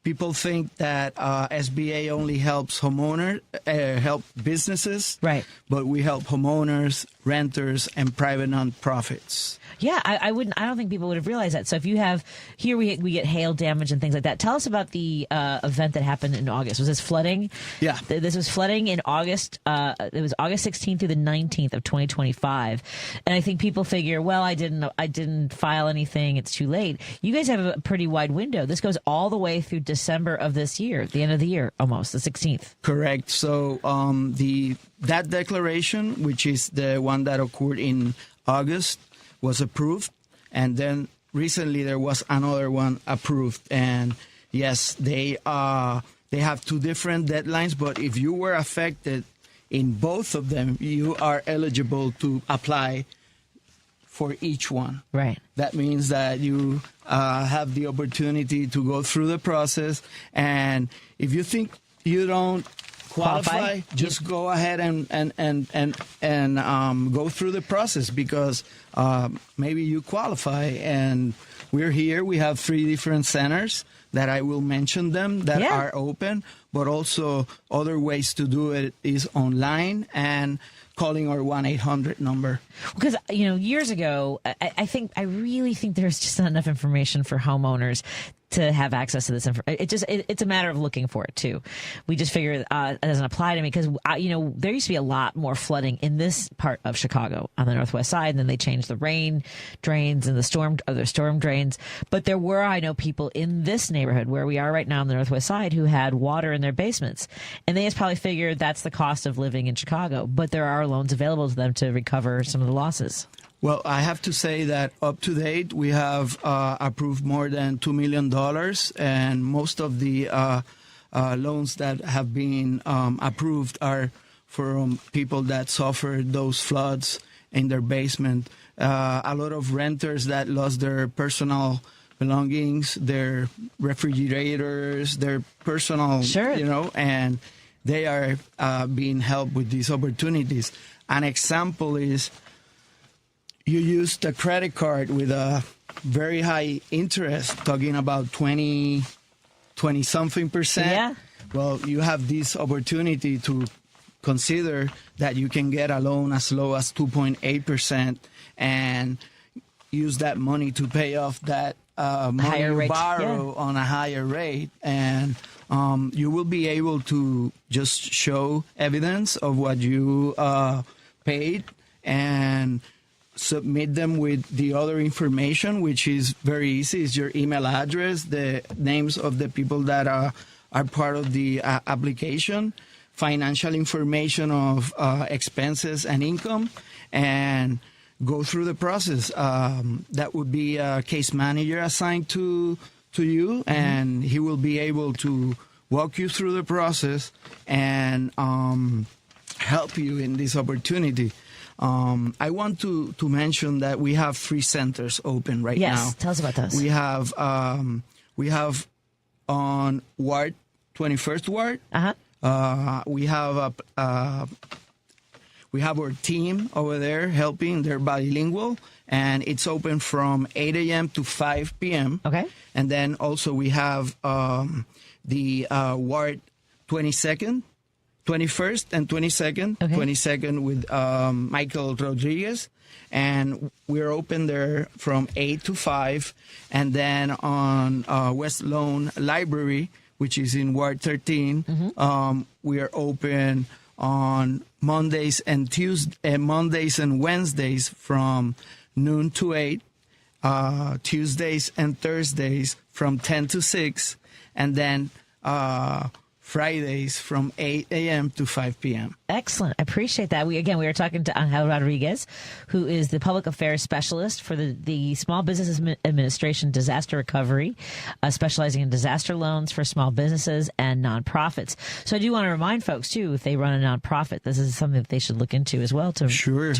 Speaker 10: People think that SBA only helps help businesses, right? But we help homeowners, renters, and private nonprofits.
Speaker 5: Yeah, I don't think people would have realized that. So if you have here, we get hail damage and things like that. Tell us about the event that happened in August. Was this flooding?
Speaker 10: Yeah,
Speaker 5: this was flooding in August. It was August 16th through the 19th of 2025. And I think people figure, well, I didn't file anything. It's too late. You guys have a pretty wide window. This goes all the way through December of this year, the end of the year, almost the 16th.
Speaker 10: Correct. So that declaration, which is the one that occurred in August, was approved, and then recently there was another one approved. And yes, they have 2 different deadlines, but if you were affected in both of them, you are eligible to apply for each one.
Speaker 5: Right.
Speaker 10: That means that you have the opportunity to go through the process. And if you think you don't qualify, just go ahead and go through the process, because maybe you qualify. And we're here. We have 3 different centers that I will mention them that are open, but also other ways to do it is online and calling our 1-800 number.
Speaker 5: Because, years ago, I really think there's just not enough information for homeowners to have access to this information. It's a matter of looking for it too. We just figure it doesn't apply to me because there used to be a lot more flooding in this part of Chicago on the northwest side, and then they changed the rain drains and the storm drains. But there were, I know, people in this neighborhood where we are right now on the northwest side who had water in their basements, and they just probably figured that's the cost of living in Chicago. But there are loans available to them to recover some of the losses.
Speaker 10: Well, I have to say that up to date, we have approved more than $2 million, and most of the loans that have been approved are from people that suffered those floods in their basement. A lot of renters that lost their personal belongings, their refrigerators, their personal, and they are being helped with these opportunities. An example is, you use the credit card with a very high interest, talking about 20-something%.
Speaker 5: Yeah.
Speaker 10: Well, you have this opportunity to consider that you can get a loan as low as 2.8% and use that money to pay off that money you borrow on a higher rate. And you will be able to just show evidence of what you paid and submit them with the other information, which is very easy. It's your email address, the names of the people that are part of the application, financial information of expenses and income, and go through the process. That would be a case manager assigned to you, and he will be able to walk you through the process and help you in this opportunity. I want to mention that we have 3 centers open right now.
Speaker 5: Yes, tell us about those.
Speaker 10: We have on Ward 21st Ward. We have our team over there helping. They're bilingual, and it's open from 8 a.m. to 5 p.m.
Speaker 5: Okay.
Speaker 10: And then also we have the Ward 21st and 22nd. Okay. 22nd with Michael Rodriguez. And we're open there from 8 to 5. And then on West Lawn Library, which is in Ward 13, we are open on Mondays and Wednesdays from noon to 8. Tuesdays and Thursdays from 10 to 6. And then Fridays from 8 a.m. to 5 p.m.
Speaker 5: Excellent. I appreciate that. We were talking to Angel Rodriguez, who is the public affairs specialist for the Small Business Administration Disaster Recovery, specializing in disaster loans for small businesses and nonprofits. So I do want to remind folks, too, if they run a nonprofit, this is something that they should look into as well to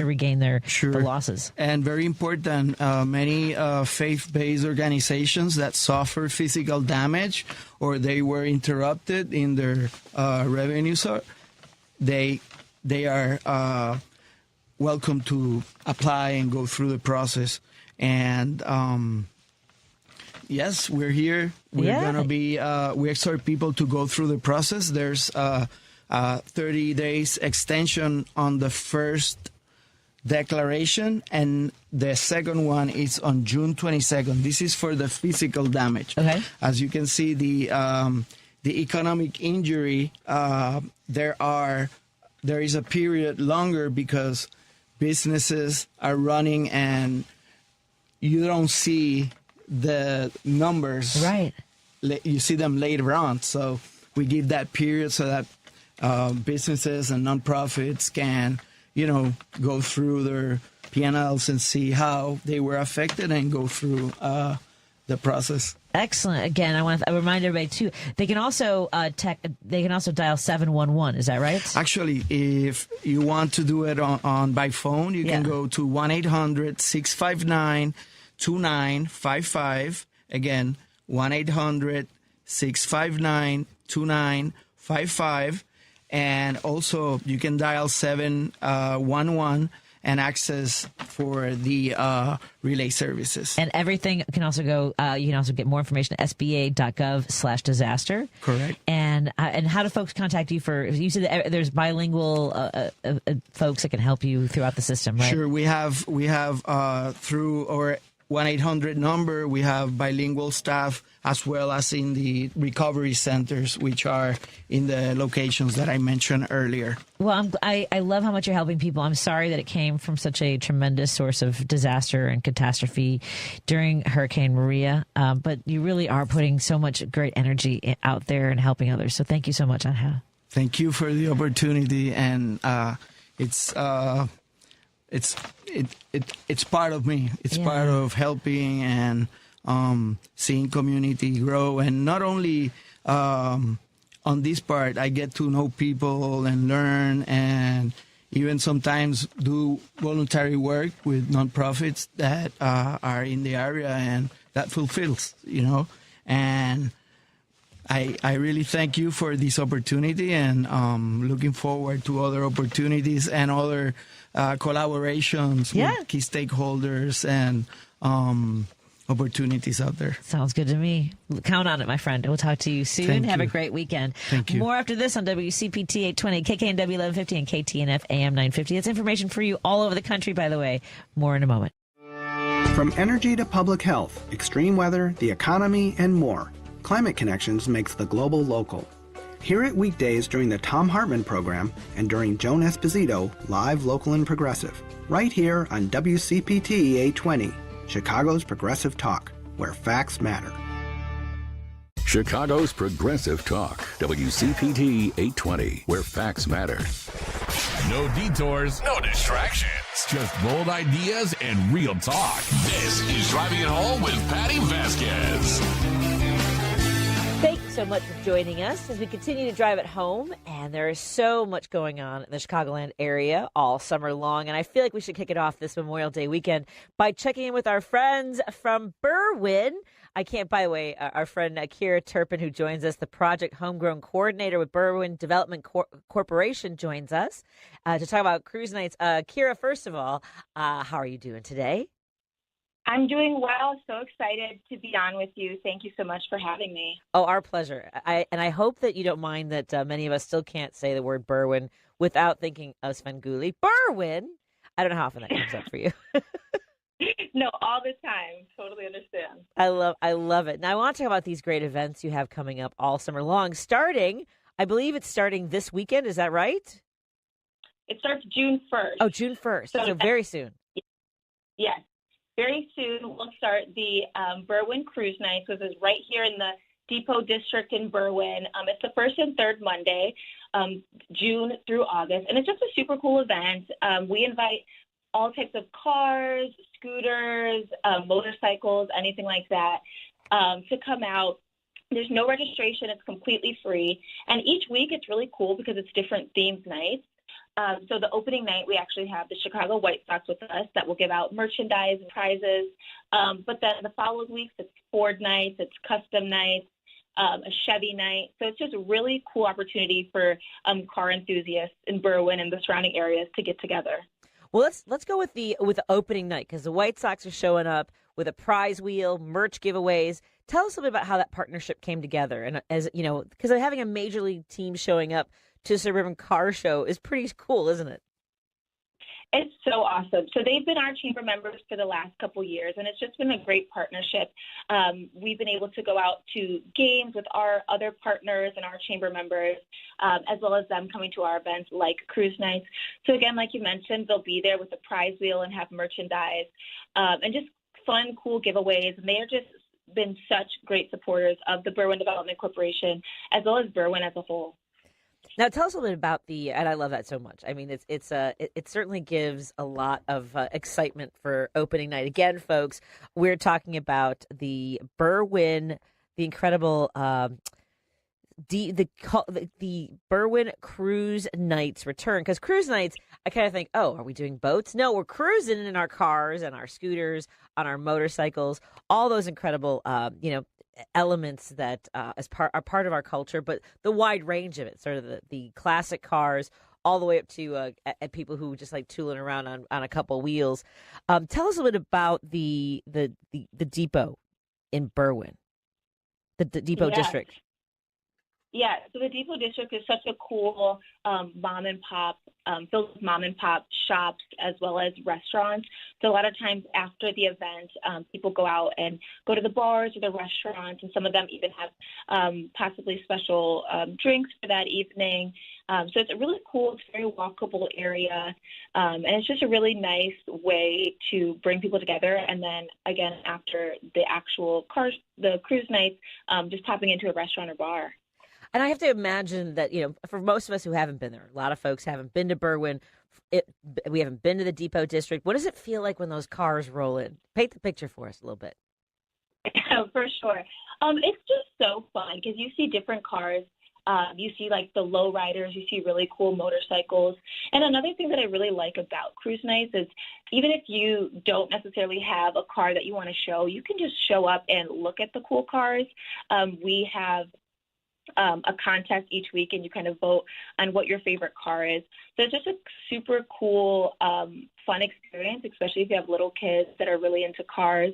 Speaker 5: regain their losses.
Speaker 10: And very important, many faith-based organizations that suffer physical damage or they were interrupted in their revenues, they are welcome to apply and go through the process. And yes, we're here. We're going to be, we exhort people to go through the process. There's a 30 days extension on the first declaration, and the second one is on June 22nd. This is for the physical damage.
Speaker 5: Okay.
Speaker 10: As you can see, the economic injury, there is a period longer because businesses are running and you don't see the numbers.
Speaker 5: Right.
Speaker 10: You see them later on. So we give that period so that businesses and nonprofits can, go through their P&Ls and see how they were affected and go through the process.
Speaker 5: Excellent. Again, I want to remind everybody too. They can also dial 711. Is that right?
Speaker 10: Actually, if you want to do it on by phone, you can go to 1-800-659-2955. Again, 1-800-659-2955. 55. And also you can dial 711 and access for the relay services.
Speaker 5: And everything can also go, you can also get more information at sba.gov/disaster.
Speaker 10: Correct.
Speaker 5: And how do folks contact you for, you said that there's bilingual folks that can help you throughout the system, right?
Speaker 10: Sure. We have through our 1-800 number, we have bilingual staff as well as in the recovery centers, which are in the locations that I mentioned earlier.
Speaker 5: Well, I love how much you're helping people. I'm sorry that it came from such a tremendous source of disaster and catastrophe during Hurricane Maria, but you really are putting so much great energy out there and helping others. So thank you so much, Angel.
Speaker 10: Thank you for the opportunity, and it's part of me. It's part of helping and seeing community grow, and not only on this part, I get to know people and learn, and even sometimes do voluntary work with nonprofits that are in the area, and that fulfills, and I really thank you for this opportunity, and looking forward to other opportunities and other collaborations with key stakeholders and opportunities out there.
Speaker 5: Sounds good to me. Count on it, my friend. We'll talk to you soon.
Speaker 10: Thank
Speaker 5: Have
Speaker 10: you.
Speaker 5: a great weekend.
Speaker 10: Thank you.
Speaker 5: More after this on WCPT 820, KKNW 1150, and KTNF AM 950. That's information for you all over the country, by the way. More in a moment.
Speaker 11: From energy to public health, extreme weather, the economy, and more, Climate Connections makes the global local. Hear it weekdays during the Tom Hartman program and during Joan Esposito, live, local, and progressive. Right here on WCPT 820, Chicago's Progressive Talk, where facts matter.
Speaker 2: Chicago's Progressive Talk, WCPT 820, where facts matter.
Speaker 14: No detours, no distractions, just bold ideas and real talk. This is Driving It Home with Patti Vasquez.
Speaker 5: Thank you so much for joining us as we continue to drive it home. And there is so much going on in the Chicagoland area all summer long. And I feel like we should kick it off this Memorial Day weekend by checking in with our friends from Berwyn. By the way, our friend Kierra Turpin, who joins us, the project Homegrown coordinator with Berwyn Development Corporation, joins us to talk about cruise nights. Kierra, first of all, how are you doing today?
Speaker 13: I'm doing well. So excited to be on with you. Thank you so much for having me.
Speaker 5: Oh, our pleasure. I hope that you don't mind that many of us still can't say the word Berwyn without thinking of Svengoolie. Berwyn! I don't know how often that comes up for you.
Speaker 13: No, all the time. Totally understand.
Speaker 5: I love it. Now, I want to talk about these great events you have coming up all summer long, I believe it's starting this weekend. Is that right?
Speaker 13: It starts June 1st.
Speaker 5: Oh, June 1st. So very soon.
Speaker 13: Yes. Very soon we'll start the Berwyn Cruise Nights, which is right here in the Depot District in Berwyn. It's the first and third Monday, June through August, and it's just a super cool event. We invite all types of cars, scooters, motorcycles, anything like that, to come out. There's no registration. It's completely free. And each week it's really cool because it's different themed nights. So the opening night, we actually have the Chicago White Sox with us that will give out merchandise and prizes. But then the following weeks, it's Ford nights, it's custom nights, a Chevy night. So it's just a really cool opportunity for car enthusiasts in Berwyn and the surrounding areas to get together.
Speaker 5: Well, let's go with the opening night, because the White Sox are showing up with a prize wheel, merch giveaways. Tell us a bit about how that partnership came together, and because having a major league team showing up to a suburban car show is pretty cool, isn't it?
Speaker 13: It's so awesome. So they've been our chamber members for the last couple years, and it's just been a great partnership. We've been able to go out to games with our other partners and our chamber members, as well as them coming to our events like cruise nights. So again, like you mentioned, they'll be there with a prize wheel and have merchandise, and just fun, cool giveaways. And they are just been such great supporters of the Berwyn Development Corporation, as well as Berwyn as a whole.
Speaker 5: Now, tell us a little bit about and I love that so much. I mean, it certainly gives a lot of excitement for opening night. Again, folks, we're talking about the Berwyn, the incredible, the Berwyn Cruise Nights return. Because cruise nights, I kind of think, oh, are we doing boats? No, we're cruising in our cars and our scooters, on our motorcycles, all those incredible, elements that are part of our culture, but the wide range of it, sort of the classic cars, all the way up to at people who just like tooling around on a couple wheels. Tell us a little bit about the depot in Berwyn, the depot district.
Speaker 13: Yeah, so the Depot District is such a cool mom and pop, filled with mom and pop shops as well as restaurants. So a lot of times after the event, people go out and go to the bars or the restaurants, and some of them even have possibly special drinks for that evening. So it's a really cool, it's a very walkable area, and it's just a really nice way to bring people together. And then again, after the actual the cruise nights, just popping into a restaurant or bar.
Speaker 5: And I have to imagine that, for most of us who haven't been there, a lot of folks haven't been to Berwyn. We haven't been to the Depot District. What does it feel like when those cars roll in? Paint the picture for us a little bit.
Speaker 13: For sure. It's just so fun because you see different cars. You see like the low riders, you see really cool motorcycles. And another thing that I really like about cruise nights is even if you don't necessarily have a car that you want to show, you can just show up and look at the cool cars. We have a contest each week, and you kind of vote on what your favorite car is. So it's just a super cool, fun experience, especially if you have little kids that are really into cars,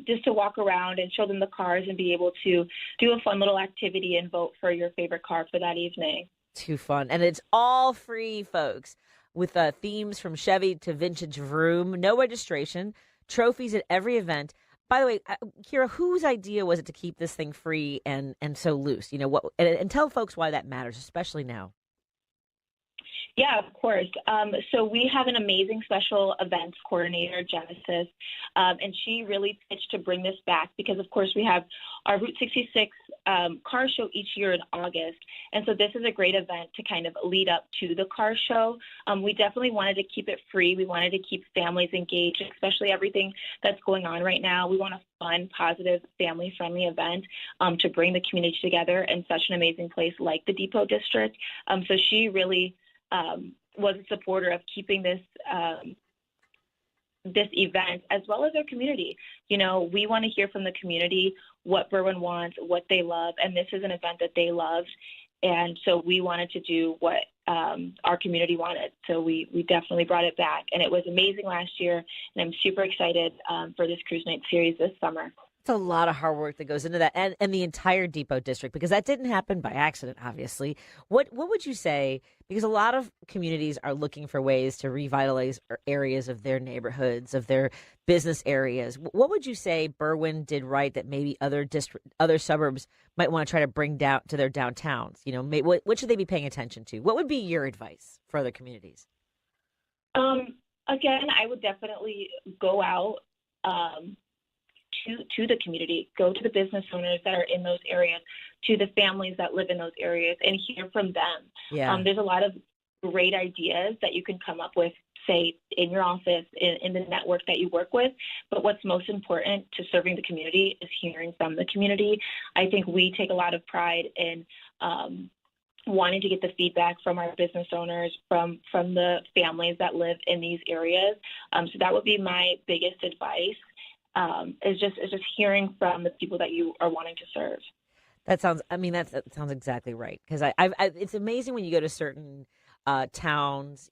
Speaker 13: just to walk around and show them the cars and be able to do a fun little activity and vote for your favorite car for that evening.
Speaker 5: Too fun. And it's all free, folks, with themes from Chevy to vintage vroom, no registration, trophies at every event. By the way, Kierra, whose idea was it to keep this thing free and so loose? And tell folks why that matters, especially now.
Speaker 13: Yeah, of course. So we have an amazing special events coordinator, Genesis, and she really pitched to bring this back because, of course, we have our Route 66 car show each year in August. And so this is a great event to kind of lead up to the car show. We definitely wanted to keep it free. We wanted to keep families engaged, especially everything that's going on right now. We want a fun, positive, family-friendly event to bring the community together in such an amazing place like the Depot District. So she really was a supporter of keeping this this event as well as our community. We want to hear from the community what Berwyn wants, what they love, and this is an event that they loved. And so we wanted to do what our community wanted. So we definitely brought it back, and it was amazing last year, and I'm super excited for this Cruise Night series this summer.
Speaker 5: It's a lot of hard work that goes into that, and the entire Depot District, because that didn't happen by accident, obviously. What would you say, because a lot of communities are looking for ways to revitalize areas of their neighborhoods, of their business areas. What would you say Berwyn did right that maybe other suburbs might want to try to bring down to their downtowns? What should they be paying attention to? What would be your advice for other communities?
Speaker 13: Again, I would definitely go out to the community, go to the business owners that are in those areas, to the families that live in those areas, and hear from them.
Speaker 5: Yeah.
Speaker 13: There's a lot of great ideas that you can come up with, say, in your office, in the network that you work with. But what's most important to serving the community is hearing from the community. I think we take a lot of pride in wanting to get the feedback from our business owners, from the families that live in these areas. So that would be my biggest advice. Is just hearing from the people that you are wanting to serve.
Speaker 5: That sounds exactly right. Because it's amazing when you go to certain towns,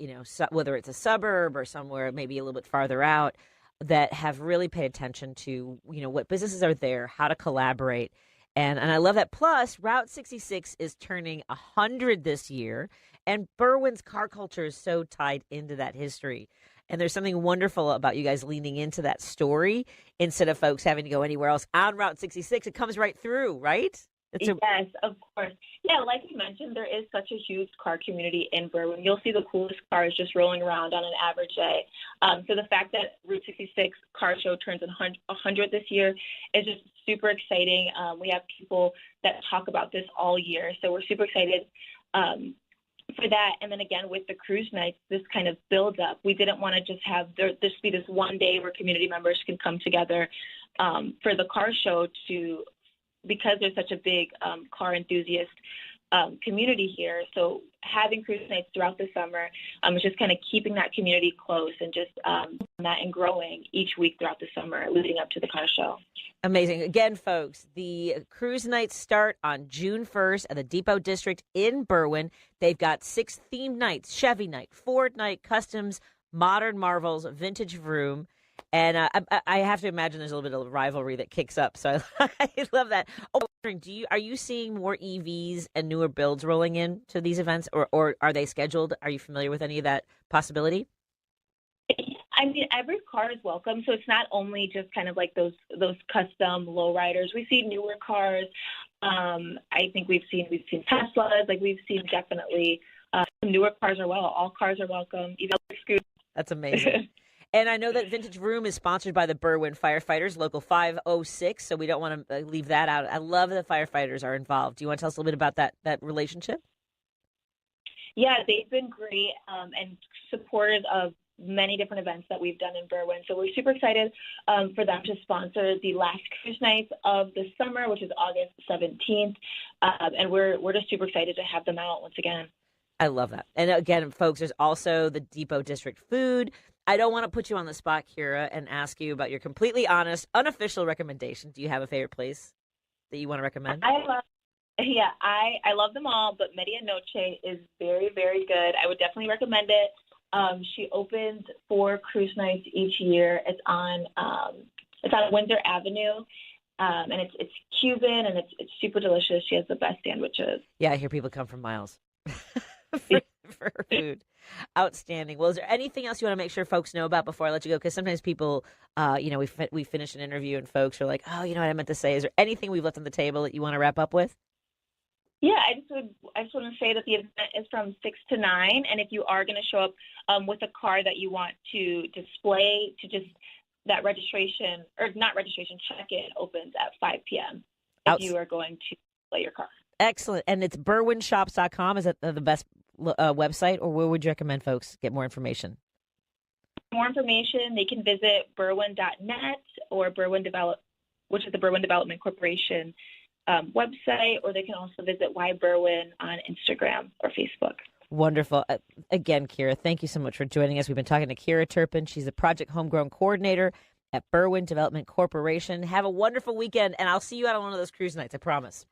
Speaker 5: whether it's a suburb or somewhere maybe a little bit farther out, that have really paid attention to, what businesses are there, how to collaborate. And I love that. Plus, Route 66 is turning 100 this year, and Berwyn's car culture is so tied into that history. And there's something wonderful about you guys leaning into that story instead of folks having to go anywhere else on Route 66. It comes right through, right?
Speaker 13: Yes, of course. Yeah, like you mentioned, there is such a huge car community in Berwyn. You'll see the coolest cars just rolling around on an average day. So the fact that Route 66 car show turns 100 this year is just super exciting. We have people that talk about this all year, so we're super excited for that. And then again, with the cruise nights, this kind of builds up. We didn't want to just have this be this one day where community members can come together for the car show because there's such a big car enthusiast community here. So having cruise nights throughout the summer is just kind of keeping that community close and just that and growing each week throughout the summer leading up to the car show.
Speaker 5: Amazing. Again, folks, the cruise nights start on June 1st at the Depot District in Berwyn. They've got 6 themed nights: Chevy night, Ford night, customs, modern marvels, vintage vroom. And I have to imagine there's a little bit of rivalry that kicks up. So I love that. Oh, are you seeing more EVs and newer builds rolling in to these events, or are they scheduled? Are you familiar with any of that possibility?
Speaker 13: I mean, every car is welcome. So it's not only just kind of like those custom lowriders. We see newer cars. I think we've seen Teslas. Like we've seen definitely newer cars are well. All cars are welcome. Even scooters.
Speaker 5: That's amazing. And I know that Vintage Room is sponsored by the Berwyn Firefighters, Local 506, so we don't want to leave that out. I love that the firefighters are involved. Do you want to tell us a little bit about that relationship?
Speaker 13: Yeah, they've been great and supportive of many different events that we've done in Berwyn. So we're super excited for them to sponsor the last cruise nights of the summer, which is August 17th. And we're just super excited to have them out once again.
Speaker 5: I love that. And again, folks, there's also the Depot District food. I don't want to put you on the spot, Kierra, and ask you about your completely honest, unofficial recommendation. Do you have a favorite place that you want to recommend?
Speaker 13: I love them all, but Medianoche is very, very good. I would definitely recommend it. She opens 4 cruise nights each year. It's on Windsor Avenue, and it's Cuban, and it's super delicious. She has the best sandwiches.
Speaker 5: Yeah, I hear people come from miles for her food. Outstanding. Well, is there anything else you want to make sure folks know about before I let you go? Because sometimes people, we finish an interview and folks are like, oh, you know what I meant to say. Is there anything we've left on the table that you want to wrap up with?
Speaker 13: Yeah, I just want to say that the event is from 6 to 9, and if you are going to show up with a car that you want to display, to just that registration, or not registration, check-in opens at 5 p.m. if you are going to display your car. Excellent.
Speaker 5: And it's berwynshops.com. Is that the best website, or where would you recommend folks get more information?
Speaker 13: For more information, they can visit berwyn.net or which is the Berwyn Development Corporation website, or they can also visit Why Berwyn on Instagram or Facebook.
Speaker 5: Wonderful. Again, Kierra, thank you so much for joining us. We've been talking to Kierra Turpin. She's the Project Homegrown Coordinator at Berwyn Development Corporation. Have a wonderful weekend, and I'll see you out on one of those cruise nights, I promise.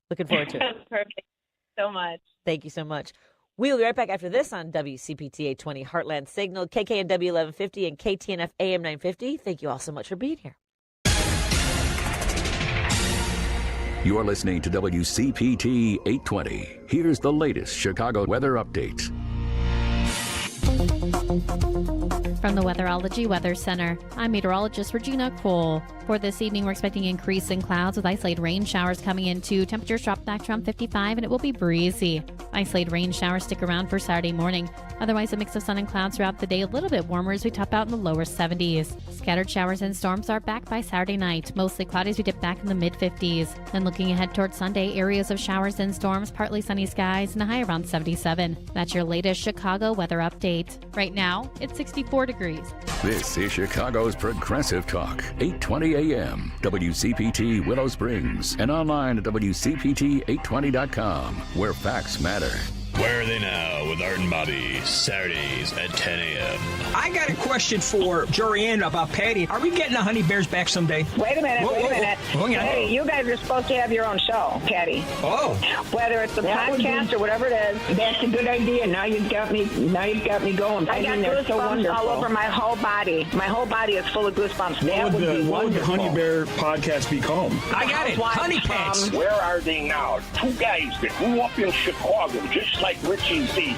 Speaker 5: Looking forward to it.
Speaker 13: Perfect. So much.
Speaker 5: Thank you so much. We'll be right back after this on WCPT 820 Heartland Signal, KKNW 1150, and KTNF AM 950. Thank you all so much for being here.
Speaker 2: You're listening to WCPT 820. Here's the latest Chicago weather update.
Speaker 6: From the Weatherology Weather Center, I'm meteorologist Regina Cole. For this evening, we're expecting increase in clouds with isolated rain showers coming into. Temperatures drop back to around 55, and it will be breezy. Isolated rain showers stick around for Saturday morning. Otherwise, a mix of sun and clouds throughout the day, a little bit warmer as we top out in the lower 70s. Scattered showers and storms are back by Saturday night. Mostly cloudy as we dip back in the mid-50s. Then looking ahead towards Sunday, areas of showers and storms, partly sunny skies, and a high around 77. That's your latest Chicago weather update. Right now, it's 64 degrees.
Speaker 2: This is Chicago's Progressive Talk, 820 AM, WCPT Willow Springs, and online at WCPT820.com, where facts matter.
Speaker 12: Where are they now with Art and Bobby, Saturdays at 10 a.m.
Speaker 15: I got a question for Jorianne about Patti. Are we getting the Honey Bears back someday?
Speaker 16: Wait a minute, wait a minute.
Speaker 15: Oh, yeah.
Speaker 16: Hey, you guys are supposed to have your own show, Patti.
Speaker 15: Oh.
Speaker 16: Whether it's a podcast or whatever it is.
Speaker 15: That's a good idea. Now you've got me going.
Speaker 16: I got goosebumps all over my whole body. My whole body is full of goosebumps. That would be wonderful.
Speaker 12: What would the Honey Bear podcast be called?
Speaker 15: I got it. Honey Pants.
Speaker 17: Where are they now? 2 guys that grew up in Chicago, just like Richie Z.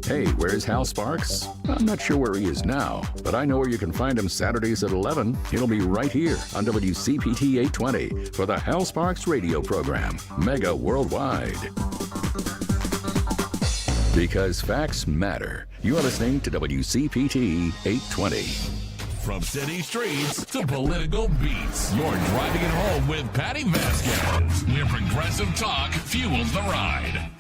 Speaker 2: Hey, where's Hal Sparks? I'm not sure where he is now, but I know where you can find him Saturdays at 11. He'll be right here on WCPT 820 for the Hal Sparks radio program, Mega Worldwide. Because facts matter. You're listening to WCPT 820.
Speaker 14: From city streets to political beats, you're driving it home with Patti Vasquez, where progressive talk fuels the ride.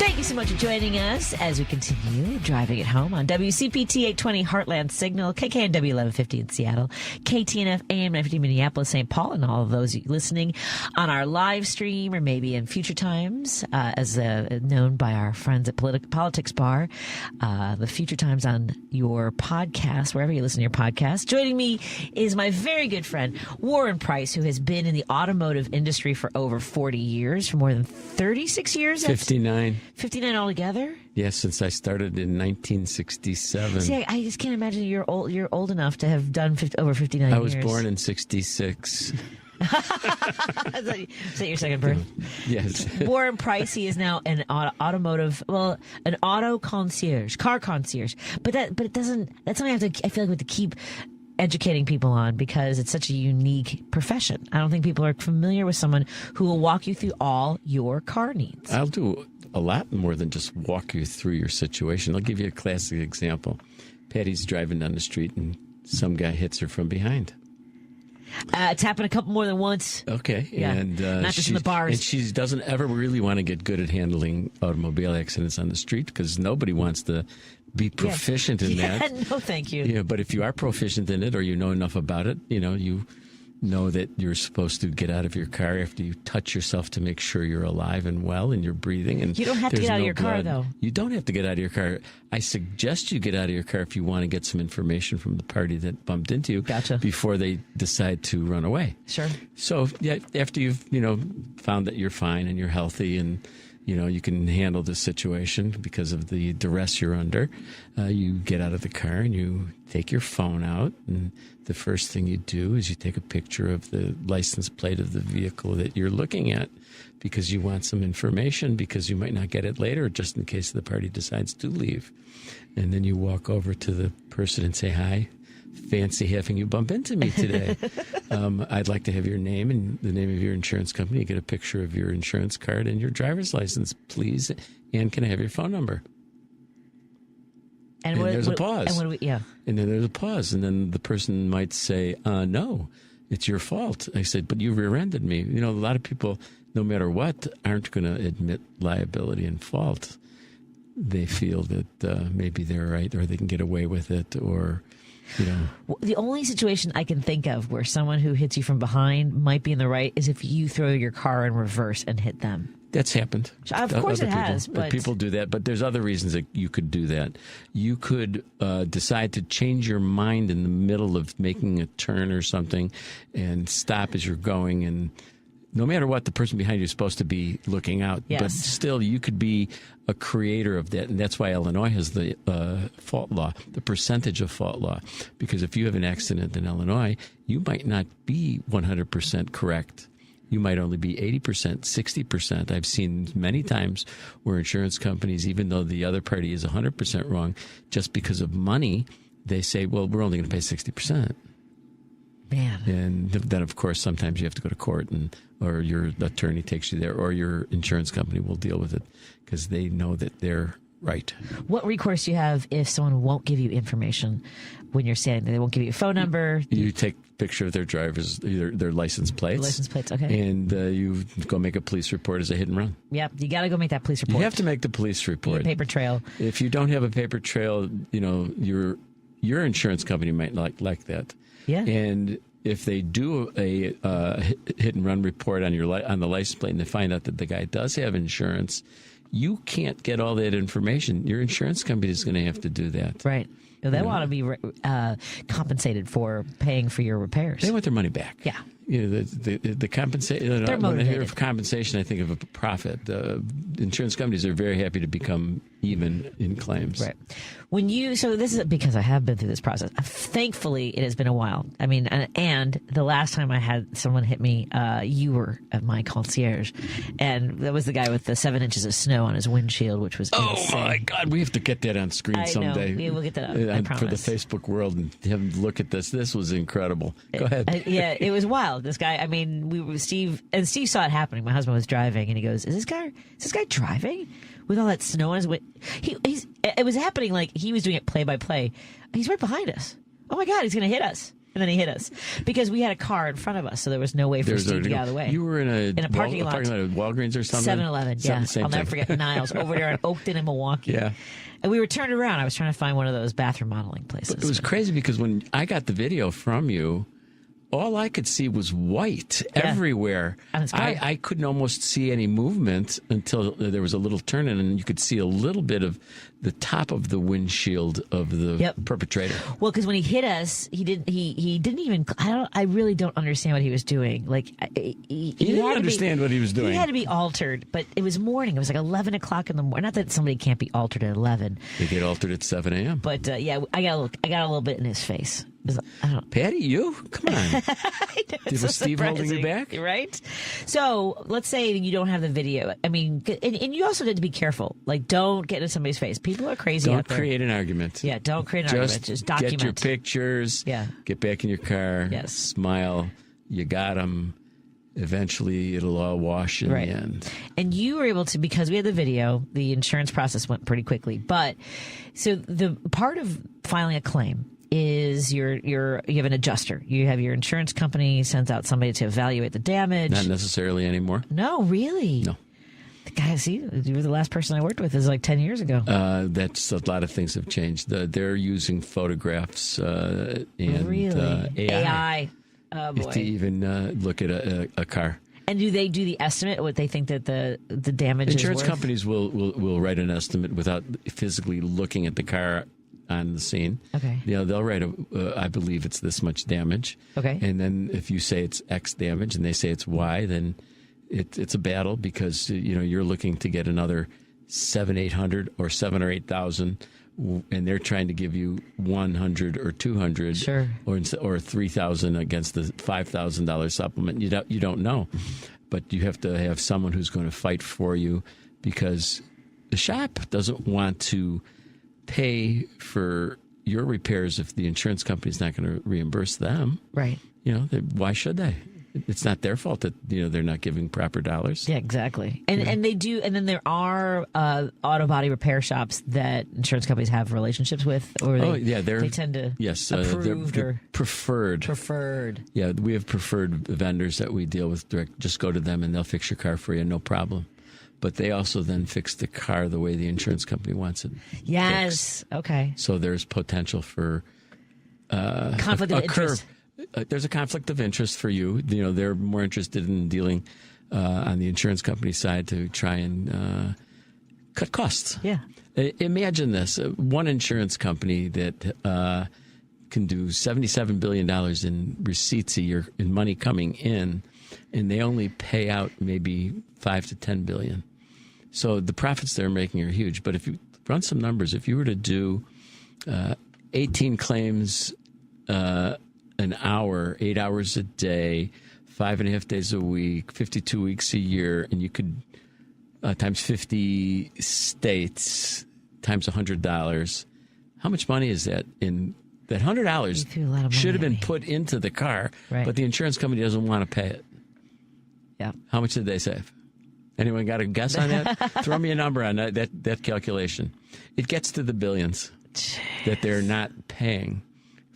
Speaker 5: Thank you so much for joining us as we continue driving it home on WCPT 820 Heartland Signal, KKNW 1150 in Seattle, KTNF AM 950 Minneapolis, St. Paul, and all of those listening on our live stream or maybe in future times, as known by our friends at Politics Bar, the future times on your podcast, wherever you listen to your podcast. Joining me is my very good friend, Warren Preis, who has been in the automotive industry for over 40 years, for more than 36 years.
Speaker 1: 59.
Speaker 5: 59 altogether?
Speaker 1: Yes, since I started in 1967.
Speaker 5: See, I just can't imagine you're old enough to have done over 59 years.
Speaker 1: I was born in 66.
Speaker 5: Is that your second birth?
Speaker 1: Yes.
Speaker 5: Warren Preis, he is now an an auto concierge, car concierge. But it doesn't, that's something I feel like we have to keep educating people on because it's such a unique profession. I don't think people are familiar with someone who will walk you through all your car needs.
Speaker 1: I'll do a lot more than just walk you through your situation. I'll give you a classic example. Patty's driving down the street and some guy hits her from behind.
Speaker 5: It's happened a couple more than once.
Speaker 1: Okay.
Speaker 5: Yeah.
Speaker 1: And
Speaker 5: not just in the bars.
Speaker 1: And she doesn't ever really want to get good at handling automobile accidents on the street because nobody wants to be proficient in that.
Speaker 5: No, thank you.
Speaker 1: Yeah, but if you are proficient in it or you know enough about it, you know that you're supposed to get out of your car after you touch yourself to make sure you're alive and well and you're breathing. And
Speaker 5: you don't have to get out of your car, though.
Speaker 1: You don't have to get out of your car. I suggest you get out of your car if you want to get some information from the party that bumped into you before they decide to run away.
Speaker 5: Sure.
Speaker 1: So after you've found that you're fine and you're healthy and you can handle the situation because of the duress you're under, you get out of the car and you take your phone out, and the first thing you do is you take a picture of the license plate of the vehicle that you're looking at because you want some information because you might not get it later just in case the party decides to leave. And then you walk over to the person and say, "Hi, fancy having you bump into me today. I'd like to have your name and the name of your insurance company. Get a picture of your insurance card and your driver's license, please. And can I have your phone number?" And there's a pause. And then there's a pause. And then the person might say, "No, it's your fault." I said, "But you rear-ended me." A lot of people, no matter what, aren't going to admit liability and fault. They feel that maybe they're right or they can get away with it or...
Speaker 5: The only situation I can think of where someone who hits you from behind might be in the right is if you throw your car in reverse and hit them.
Speaker 1: That's happened.
Speaker 5: Of course it has. But
Speaker 1: people do that, but there's other reasons that you could do that. You could decide to change your mind in the middle of making a turn or something and stop as you're going, and no matter what, the person behind you is supposed to be looking out.
Speaker 5: Yes.
Speaker 1: But still, you could be a creator of that. And that's why Illinois has the fault law, the percentage of fault law. Because if you have an accident in Illinois, you might not be 100% correct. You might only be 80%, 60%. I've seen many times where insurance companies, even though the other party is 100% wrong, just because of money, they say, well, we're only going to pay 60%.
Speaker 5: Man.
Speaker 1: And then, of course, sometimes you have to go to court or your attorney takes you there or your insurance company will deal with it because they know that they're right.
Speaker 5: What recourse do you have if someone won't give you information when you're standing there? They won't give you a phone number?
Speaker 1: You take a picture of their driver's, their license plates.
Speaker 5: License plates, okay.
Speaker 1: And you go make a police report as a hit and run.
Speaker 5: Yep, you got to go make that police report.
Speaker 1: You have to make the police report.
Speaker 5: A paper trail.
Speaker 1: If you don't have a paper trail, your insurance company might not like that.
Speaker 5: Yeah.
Speaker 1: And if they do a hit and run report on the license plate and they find out that the guy does have insurance, you can't get all that information. Your insurance company is going to have to do that.
Speaker 5: Right. They want to be compensated for paying for your repairs.
Speaker 1: They want their money back.
Speaker 5: Yeah.
Speaker 1: The compensation. When I hear of compensation, I think of a profit. Insurance companies are very happy to become even in claims.
Speaker 5: Right. So this is because I have been through this process. Thankfully, it has been a while. I mean, and the last time I had someone hit me, you were at my concierge, and that was the guy with the 7 inches of snow on his windshield, which was insane.
Speaker 1: Oh my God, we have to get that on screen someday.
Speaker 5: I know. We'll get that up, I promise.
Speaker 1: For the Facebook world and have them look at this. This was incredible. Go ahead.
Speaker 5: Yeah, it was wild. This guy, I mean, Steve saw it happening. My husband was driving, and he goes, Is this guy driving with all that snow on his way?" It was happening like he was doing it play by play. He's right behind us. Oh my God, he's going to hit us. And then he hit us because we had a car in front of us, so there was no way for Steve to get out of the way.
Speaker 1: You were in a
Speaker 5: parking lot
Speaker 1: at Walgreens or something?
Speaker 5: 7-Eleven, yeah. I'll never forget Niles over there in Oakton in Milwaukee.
Speaker 1: Yeah.
Speaker 5: And we were turned around. I was trying to find one of those bathroom modeling places.
Speaker 1: But it was crazy because when I got the video from you, all I could see was white everywhere. I couldn't almost see any movement until there was a little turn in, and you could see a little bit of the top of the windshield of the perpetrator.
Speaker 5: Well, because when he hit us, he didn't even. I really don't understand what he was doing. Like he
Speaker 1: didn't understand what he was doing.
Speaker 5: He had to be altered, but it was morning. It was like 11 o'clock in the morning. Not that somebody can't be altered at 11.
Speaker 1: They get altered at 7 a.m.
Speaker 5: But I got a little bit in his face.
Speaker 1: Patty, you? Come on. Was Steve holding you back?
Speaker 5: Right? So let's say you don't have the video. I mean, and you also need to be careful. Like, don't get into somebody's face. People are crazy out there.
Speaker 1: Don't create an argument.
Speaker 5: Yeah, don't create an argument. Just document.
Speaker 1: Get your pictures.
Speaker 5: Yeah.
Speaker 1: Get back in your car.
Speaker 5: Yes.
Speaker 1: Smile. You got them. Eventually, it'll all wash in the end.
Speaker 5: And you were able to, because we had the video, the insurance process went pretty quickly. But so the part of filing a claim is you have an adjuster. You have your insurance company sends out somebody to evaluate the damage.
Speaker 1: Not necessarily anymore.
Speaker 5: No, really?
Speaker 1: No.
Speaker 5: The guy, see, you were the last person I worked with. It was like 10 years ago.
Speaker 1: That's a lot of things have changed. They're using photographs and AI.
Speaker 5: Oh, boy.
Speaker 1: To even look at a car.
Speaker 5: And do they do the estimate, what they think that the damage
Speaker 1: Insurance
Speaker 5: is worth?
Speaker 1: companies will write an estimate without physically looking at the car on the scene.
Speaker 5: Okay.
Speaker 1: They'll write I believe it's this much damage.
Speaker 5: Okay.
Speaker 1: And then if you say it's X damage and they say it's Y, then it's a battle because you're looking to get another 700-800 or 7,000 or 8,000, and they're trying to give you 100 or 200,
Speaker 5: sure,
Speaker 1: or 3,000 against the $5,000 supplement. You don't know, but you have to have someone who's going to fight for you because the shop doesn't want to pay for your repairs if the insurance company's not going to reimburse them.
Speaker 5: Right.
Speaker 1: Why should they? It's not their fault that they're not giving proper dollars.
Speaker 5: Yeah, exactly. And they do. And then there are auto body repair shops that insurance companies have relationships with, or they tend to
Speaker 1: they're preferred.
Speaker 5: Preferred.
Speaker 1: Yeah, we have preferred vendors that we deal with direct. Just go to them and they'll fix your car for you, no problem. But they also then fix the car the way the insurance company wants it.
Speaker 5: Yes.
Speaker 1: Fixed.
Speaker 5: Okay.
Speaker 1: So there's potential for
Speaker 5: conflict of interest.
Speaker 1: There's a conflict of interest for you. They're more interested in dealing on the insurance company side to try and cut costs.
Speaker 5: Yeah.
Speaker 1: Imagine this: one insurance company that can do $77 billion in receipts a year in money coming in, and they only pay out maybe $5 to $10 billion. So the profits they're making are huge. But if you run some numbers, if you were to do 18 claims an hour, 8 hours a day, 5.5 days a week, 52 weeks a year, and you could times 50 states times $100. How much money is that? In that $100 should have been put into the car, but the insurance company doesn't want to pay it.
Speaker 5: Yeah.
Speaker 1: How much did they save? Anyone got a guess on that? Throw me a number on that calculation. It gets to the billions that they're not paying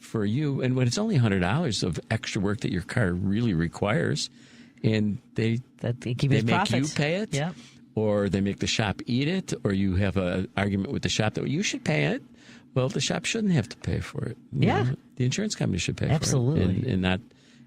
Speaker 1: for you. And when it's only $100 of extra work that your car really requires, and they make you pay it, or they make the shop eat it, or you have an argument with the shop that you should pay it. Well, the shop shouldn't have to pay for it. The insurance company should pay for it and not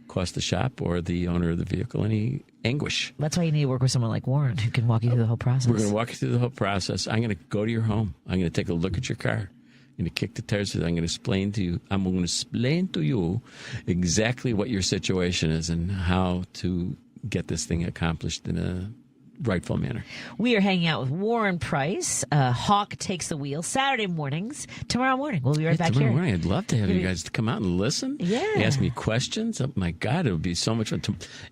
Speaker 1: cost the shop or the owner of the vehicle any anguish.
Speaker 5: That's why you need to work with someone like Warren who can walk you through the whole process.
Speaker 1: We're going to walk you through the whole process. I'm going to go to your home. I'm going to take a look at your car. I'm going to kick the tires. I'm going to explain to you exactly what your situation is and how to get this thing accomplished in a rightful manner.
Speaker 5: We are hanging out with Warren Preis. Hawk takes the wheel Saturday mornings. Tomorrow morning, we'll be right back
Speaker 1: tomorrow
Speaker 5: here.
Speaker 1: Morning, I'd love to have you guys to come out and listen.
Speaker 5: Yeah,
Speaker 1: ask me questions. Oh my God, it would be so much fun.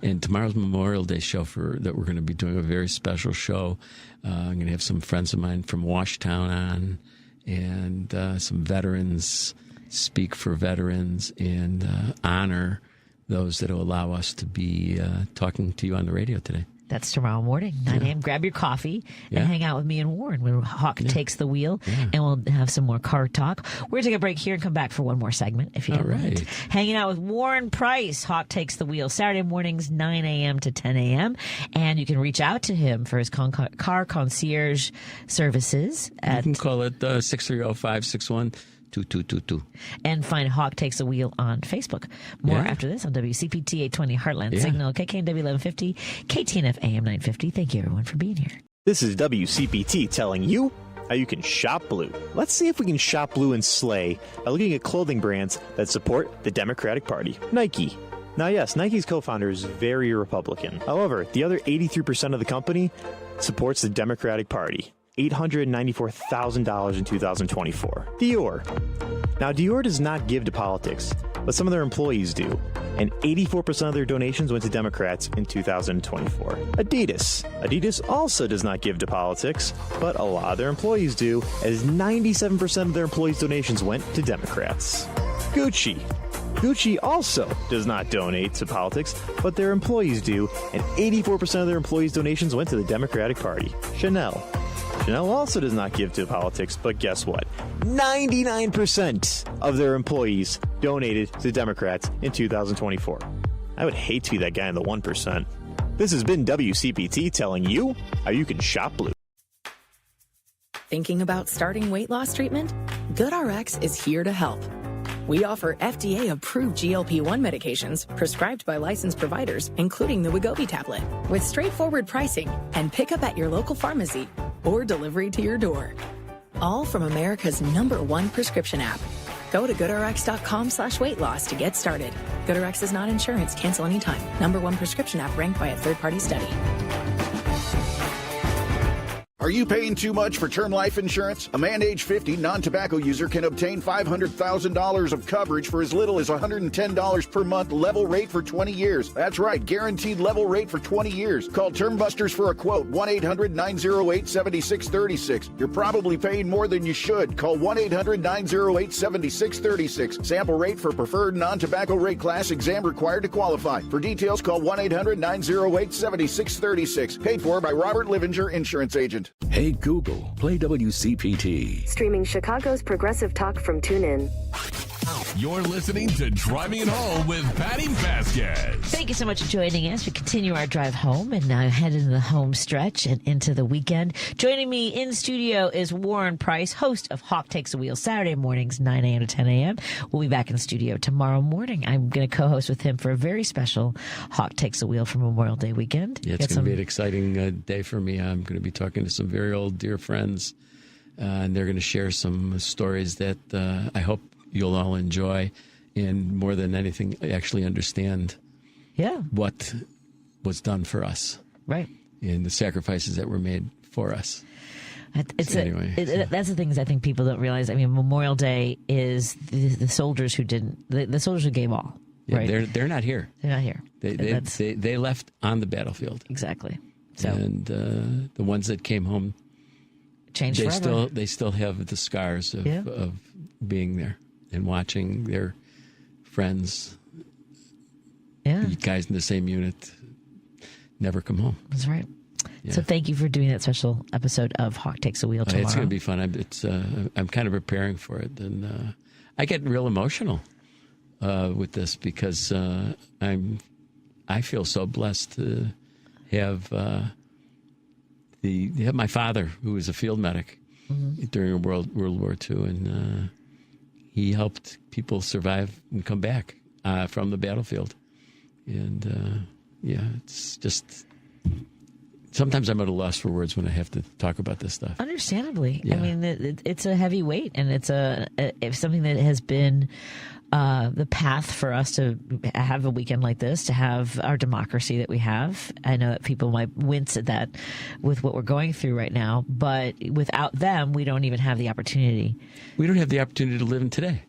Speaker 1: And tomorrow's Memorial Day show that we're going to be doing a very special show. I'm going to have some friends of mine from Washtown on, and some veterans speak for veterans and honor those that will allow us to be talking to you on the radio today.
Speaker 5: That's tomorrow morning, 9 a.m. Grab your coffee and hang out with me and Warren when Hawk takes the wheel, and we'll have some more car talk. We're going to take a break here and come back for one more segment, if you don't mind. Hanging out with Warren Preis, Hawk Takes the Wheel, Saturday mornings, 9 a.m. to 10 a.m. And you can reach out to him for his car concierge services.
Speaker 1: You can call it 630-561-2222.
Speaker 5: And find Hawk Takes the Wheel on Facebook. More after this on WCPT 820 Heartland Signal, KKNW 1150, KTNF AM 950. Thank you, everyone, for being here.
Speaker 3: This is WCPT telling you how you can shop blue. Let's see if we can shop blue and slay by looking at clothing brands that support the Democratic Party. Nike. Now, yes, Nike's co-founder is very Republican. However, the other 83% of the company supports the Democratic Party. $894,000 in 2024. Dior. Now, Dior does not give to politics, but some of their employees do, and 84% of their donations went to Democrats in 2024. Adidas. Adidas also does not give to politics, but a lot of their employees do, as 97% of their employees' donations went to Democrats. Gucci. Gucci also does not donate to politics, but their employees do, and 84% of their employees' donations went to the Democratic Party. Chanel. Chanel also does not give to politics, but guess what? 99% of their employees donated to Democrats in 2024. I would hate to be that guy in the 1%. This has been WCPT telling you how you can shop blue.
Speaker 18: Thinking about starting weight loss treatment? GoodRx is here to help. We offer FDA-approved GLP-1 medications prescribed by licensed providers, including the Wegovy tablet, with straightforward pricing and pickup at your local pharmacy or delivery to your door. All from America's #1 prescription app. Go to goodrx.com/weight-loss to get started. GoodRx is not insurance. Cancel anytime. #1 prescription app ranked by a third-party study.
Speaker 19: Are you paying too much for term life insurance? A man age 50 non-tobacco user can obtain $500,000 of coverage for as little as $110 per month, level rate for 20 years. That's right, guaranteed level rate for 20 years. Call Term Busters for a quote, 1-800-908-7636. You're probably paying more than you should. Call 1-800-908-7636. Sample rate for preferred non-tobacco rate class, exam required to qualify. For details, call 1-800-908-7636. Paid for by Robert Livinger, Insurance Agent.
Speaker 2: Hey Google, play WCPT.
Speaker 8: Streaming Chicago's progressive talk from TuneIn.
Speaker 14: You're listening to Driving It Home with Patti Vasquez.
Speaker 5: Thank you so much for joining us. We continue our drive home and now head into the home stretch and into the weekend. Joining me in studio is Warren Preis, host of Hawk Takes the Wheel, Saturday mornings, 9 a.m. to 10 a.m. We'll be back in studio tomorrow morning. I'm going to co-host with him for a very special Hawk Takes the Wheel for Memorial Day weekend.
Speaker 1: Yeah, it's going to be an exciting day for me. I'm going to be talking to some very old dear friends, and they're going to share some stories that I hope you'll all enjoy, and more than anything, actually understand what was done for us.
Speaker 5: Right.
Speaker 1: And the sacrifices that were made for us.
Speaker 5: That's the things I think people don't realize. I mean, Memorial Day is the soldiers who didn't, the soldiers who gave all.
Speaker 1: Yeah,
Speaker 5: right?
Speaker 1: They're not here.
Speaker 5: They're not here.
Speaker 1: They left on the battlefield.
Speaker 5: Exactly. So,
Speaker 1: and the ones that came home,
Speaker 5: changed forever.
Speaker 1: They still have the scars of being there and watching their friends, the guys in the same unit, never come home.
Speaker 5: That's right. Yeah. So thank you for doing that special episode of Hawk Takes the Wheel tomorrow.
Speaker 1: It's going to be fun. I'm kind of preparing for it, and I get real emotional with this because I feel so blessed to have my father, who was a field medic during World War II, and he helped people survive and come back from the battlefield. And it's just, sometimes I'm at a loss for words when I have to talk about this stuff.
Speaker 5: Understandably. Yeah. I mean, it's a heavy weight, and it's something that has been the path for us to have a weekend like this, to have our democracy that we have. I know that people might wince at that with what we're going through right now, but without them, we don't even have the opportunity.
Speaker 1: We don't have the opportunity to live in today.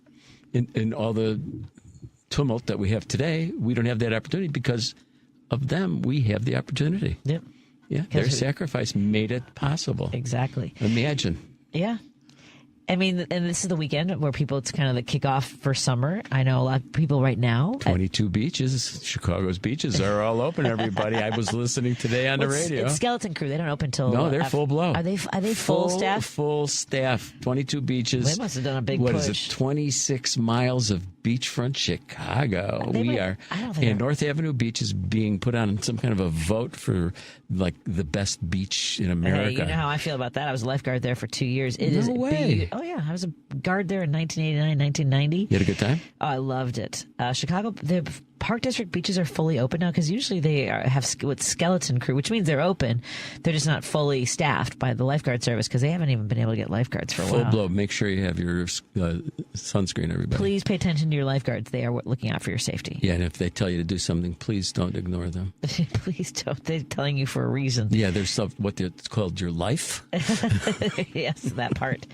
Speaker 1: In all the tumult that we have today, we don't have that opportunity. Because of them, we have the opportunity.
Speaker 5: Yep.
Speaker 1: Yeah, their sacrifice made it possible.
Speaker 5: Exactly.
Speaker 1: Imagine.
Speaker 5: Yeah. I mean, and this is the weekend where it's kind of the kickoff for summer. I know a lot of people right now.
Speaker 1: 22 beaches. Chicago's beaches are all open, everybody. I was listening today on the radio.
Speaker 5: It's Skeleton Crew. They don't open till...
Speaker 1: No, they're full blow.
Speaker 5: Are they full staff?
Speaker 1: Full staff. 22 beaches.
Speaker 5: They must have done a big
Speaker 1: push.
Speaker 5: push.
Speaker 1: What is it? 26 miles of beachfront Chicago. And North Avenue Beach is being put on some kind of a vote for like the best beach in America.
Speaker 5: Hey, you know how I feel about that. I was a lifeguard there for 2 years.
Speaker 1: No way.
Speaker 5: Oh, yeah. I was a guard there in 1989, 1990.
Speaker 1: You had a good time?
Speaker 5: Oh, I loved it. Chicago, the Park District beaches are fully open now because usually they have with Skeleton Crew, which means they're open. They're just not fully staffed by the lifeguard service because they haven't even been able to get lifeguards for a while.
Speaker 1: Full blow. Make sure you have your sunscreen, everybody.
Speaker 5: Please pay attention to your lifeguards. They are looking out for your safety.
Speaker 1: Yeah, and if they tell you to do something, please don't ignore them.
Speaker 5: Please don't. They're telling you for a reason.
Speaker 1: Yeah, there's it's called your life.
Speaker 5: Yes, that part.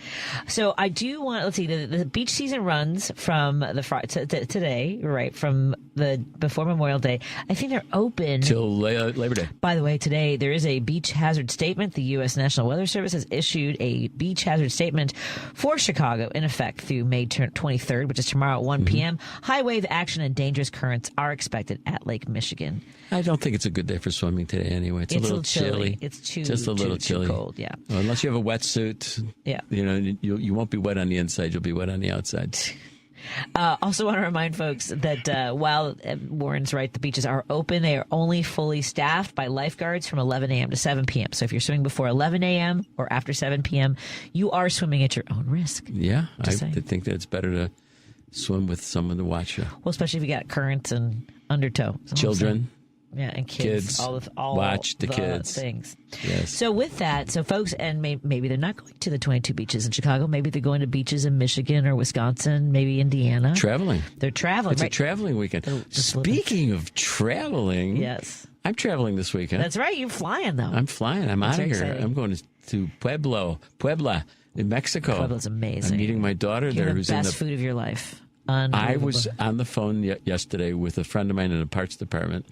Speaker 5: So I do want, let's see, the beach season runs from today, right, from before Memorial Day. I think they're open
Speaker 1: till Labor Day.
Speaker 5: By the way, today there is a beach hazard statement. The U.S. National Weather Service has issued a beach hazard statement for Chicago in effect through May 23rd, which is tomorrow at 1 p.m. High wave action and dangerous currents are expected at Lake Michigan.
Speaker 1: I don't think it's a good day for swimming today anyway. It's a little chilly.
Speaker 5: It's
Speaker 1: just a little chilly.
Speaker 5: Too cold, yeah.
Speaker 1: Well, unless you have a wetsuit,
Speaker 5: yeah.
Speaker 1: You won't be wet on the inside. You'll be wet on the outside.
Speaker 5: Also want to remind folks that while Warren's right, the beaches are open. They are only fully staffed by lifeguards from 11 a.m. to 7 p.m. So if you're swimming before 11 a.m. or after 7 p.m., you are swimming at your own risk.
Speaker 1: Yeah, I think that it's better to swim with someone to watch you.
Speaker 5: Well, especially if you got currents and undertow.
Speaker 1: Children.
Speaker 5: Yeah, and kids. All
Speaker 1: watch the kids.
Speaker 5: Things.
Speaker 1: Yes.
Speaker 5: So with that, folks, and maybe they're not going to the 22 beaches in Chicago. Maybe they're going to beaches in Michigan or Wisconsin, maybe Indiana.
Speaker 1: Traveling.
Speaker 5: They're traveling.
Speaker 1: It's a traveling weekend. Speaking of traveling.
Speaker 5: Yes.
Speaker 1: I'm traveling this weekend.
Speaker 5: That's right. You're flying, though.
Speaker 1: I'm flying. I'm out of here.
Speaker 5: Exciting.
Speaker 1: I'm going to Puebla in Mexico.
Speaker 5: Puebla's amazing.
Speaker 1: I'm meeting my daughter there, who's in the
Speaker 5: best food of your life.
Speaker 1: I was on the phone yesterday with a friend of mine in the parts department,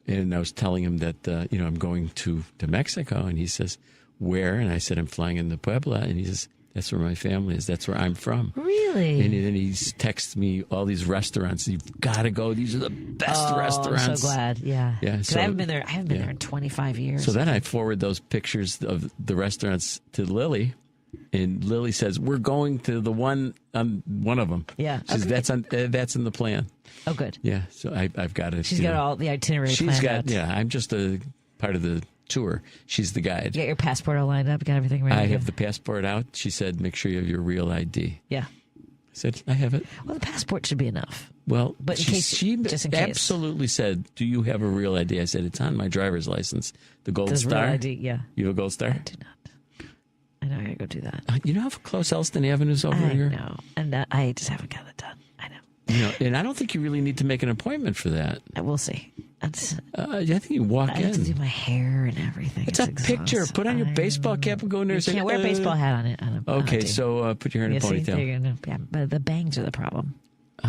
Speaker 1: and I was telling him that I'm going to Mexico, and he says, "Where?" And I said, "I'm flying into Puebla," and he says, "That's where my family is. That's where I'm from."
Speaker 5: Really?
Speaker 1: And then he texts me all these restaurants. You've got to go. These are the best restaurants.
Speaker 5: I'm so glad. Yeah.
Speaker 1: Yeah.
Speaker 5: So, I haven't been there. I haven't been there in 25 years.
Speaker 1: So then I forward those pictures of the restaurants to Lily. And Lily says, "We're going to the one of them."
Speaker 5: Yeah,
Speaker 1: she says, that's in the plan.
Speaker 5: Oh, good.
Speaker 1: Yeah, so I've got it.
Speaker 5: She's got all the itinerary planned out.
Speaker 1: Yeah, I'm just a part of the tour. She's the guide.
Speaker 5: You got your passport all lined up. You got everything ready.
Speaker 1: I have the passport out. She said, "Make sure you have your real ID."
Speaker 5: Yeah.
Speaker 1: I said, "I have it."
Speaker 5: Well, the passport should be enough.
Speaker 1: Well,
Speaker 5: but
Speaker 1: she absolutely said, "Do you have a real ID?" I said, "It's on my driver's license. The gold star."
Speaker 5: Real ID, yeah.
Speaker 1: You have a gold star?
Speaker 5: I do not. I know I gotta go do that.
Speaker 1: You know how close Elston Avenue's over here?
Speaker 5: I know, and I just haven't got it done. I know.
Speaker 1: And I don't think you really need to make an appointment for that.
Speaker 5: We'll see. I
Speaker 1: think you walk in.
Speaker 5: I have to do my hair and everything.
Speaker 1: It's a picture. Put on your baseball cap and go in there.
Speaker 5: You can't wear a baseball hat on it.
Speaker 1: Okay, so put your hair in a ponytail.
Speaker 5: Yeah, but the bangs are the problem.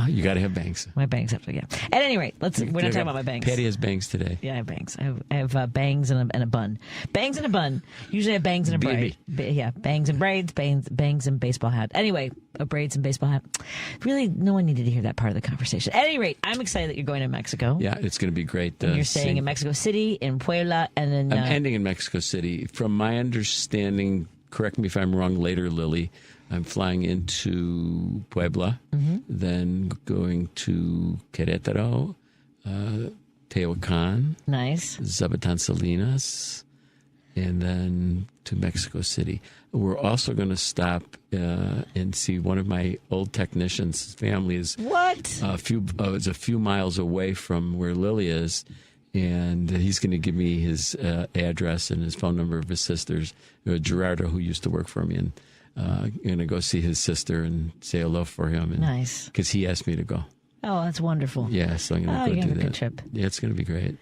Speaker 1: You got to have bangs.
Speaker 5: My bangs have to, yeah. At any rate, we're not talking about my bangs.
Speaker 1: Patty has bangs today.
Speaker 5: Yeah, I have bangs. I have bangs and a bun. Bangs and a bun. Usually I have bangs and a braid. Yeah, bangs and braids, bangs and baseball hat. Anyway, braids and baseball hat. Really, no one needed to hear that part of the conversation. At any rate, I'm excited that you're going to Mexico.
Speaker 1: Yeah, it's going to be great.
Speaker 5: You're staying in Mexico City, in Puebla, and then...
Speaker 1: I'm ending in Mexico City. From my understanding, correct me if I'm wrong later, Lily, I'm flying into Puebla, then going to Querétaro, Tehuacan,
Speaker 5: nice,
Speaker 1: Zabatan Salinas, and then to Mexico City. We're also going to stop and see one of my old technicians. His family is it's a few miles away from where Lily is, and he's going to give me his address and his phone number of his sisters, Gerardo, who used to work for me, and I'm going to go see his sister and say hello for him. And,
Speaker 5: nice.
Speaker 1: Because he asked me to go.
Speaker 5: Oh, that's wonderful.
Speaker 1: Yeah, so I'm going to go do that.
Speaker 5: Have a good trip.
Speaker 1: Yeah, it's going to be great.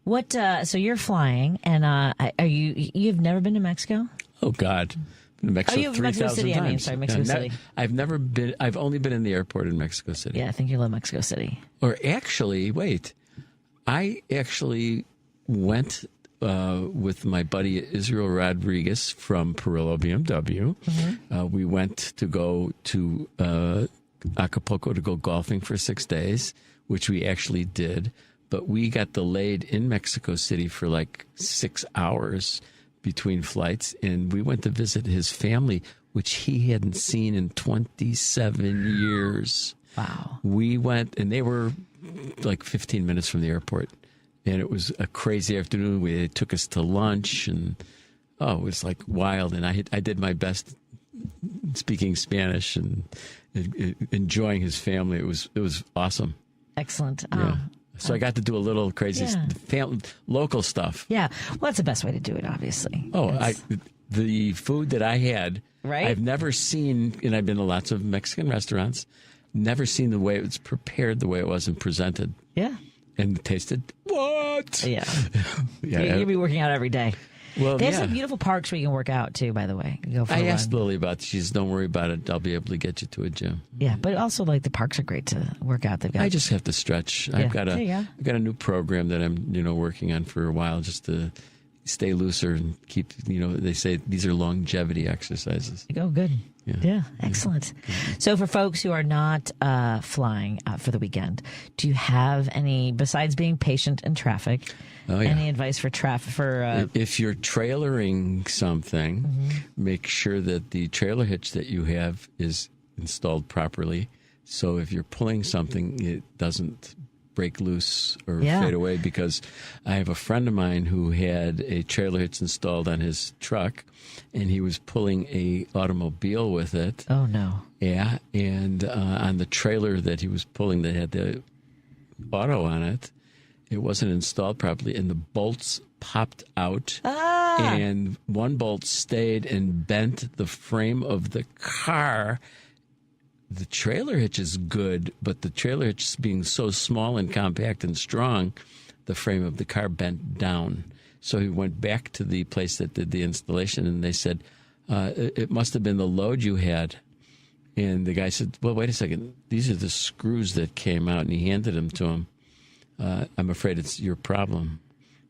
Speaker 5: What? So you're flying, and are you've never been to Mexico?
Speaker 1: Oh, God. Been to Mexico
Speaker 5: you've
Speaker 1: 3,000
Speaker 5: Mexico City,
Speaker 1: times.
Speaker 5: I mean, sorry, Mexico City.
Speaker 1: I've never been. I've only been in the airport in Mexico City.
Speaker 5: Yeah, I think you love Mexico City.
Speaker 1: Or actually, wait. I actually went with my buddy Israel Rodriguez from Perillo BMW. We went to go to Acapulco to go golfing for 6 days, which we actually did. But we got delayed in Mexico City for like 6 hours between flights, and we went to visit his family, which he hadn't seen in 27 years.
Speaker 5: Wow.
Speaker 1: We went, and they were like 15 minutes from the airport, and it was a crazy afternoon. They took us to lunch, and it was like wild. And I did my best speaking Spanish and enjoying his family. It was awesome.
Speaker 5: Excellent.
Speaker 1: Yeah. So I got to do a little crazy local stuff.
Speaker 5: Yeah. Well, that's the best way to do it, obviously.
Speaker 1: The food that I had,
Speaker 5: right?
Speaker 1: I've never seen, and I've been to lots of Mexican restaurants, never seen the way it was prepared, the way it was and presented.
Speaker 5: Yeah.
Speaker 1: And it tasted what?
Speaker 5: Yeah. You'll be working out every day.
Speaker 1: Well,
Speaker 5: they have some beautiful parks where you can work out too, by the way. Go for
Speaker 1: I asked Lily about it. She says, don't worry about it. I'll be able to get you to a gym.
Speaker 5: Yeah, but also like the parks are great to work out. They've got.
Speaker 1: I just have to stretch.
Speaker 5: Yeah.
Speaker 1: I've got a new program that I'm working on for a while just to stay looser and keep, they say these are longevity exercises.
Speaker 5: Oh, good. Yeah, excellent. So for folks who are not flying for the weekend, do you have any, besides being patient in traffic, any advice for traffic?
Speaker 1: If you're trailering something, make sure that the trailer hitch that you have is installed properly. So if you're pulling something, it doesn't break loose or fade away, because I have a friend of mine who had a trailer hitch installed on his truck, and he was pulling a automobile with it.
Speaker 5: Oh, no.
Speaker 1: Yeah, and on the trailer that he was pulling that had the auto on it, it wasn't installed properly, and the bolts popped out, and one bolt stayed and bent the frame of the car. The trailer hitch is good, but the trailer hitch being so small and compact and strong, the frame of the car bent down. So he went back to the place that did the installation, and they said, it must have been the load you had. And the guy said, well, wait a second. These are the screws that came out, and he handed them to him. I'm afraid it's your problem.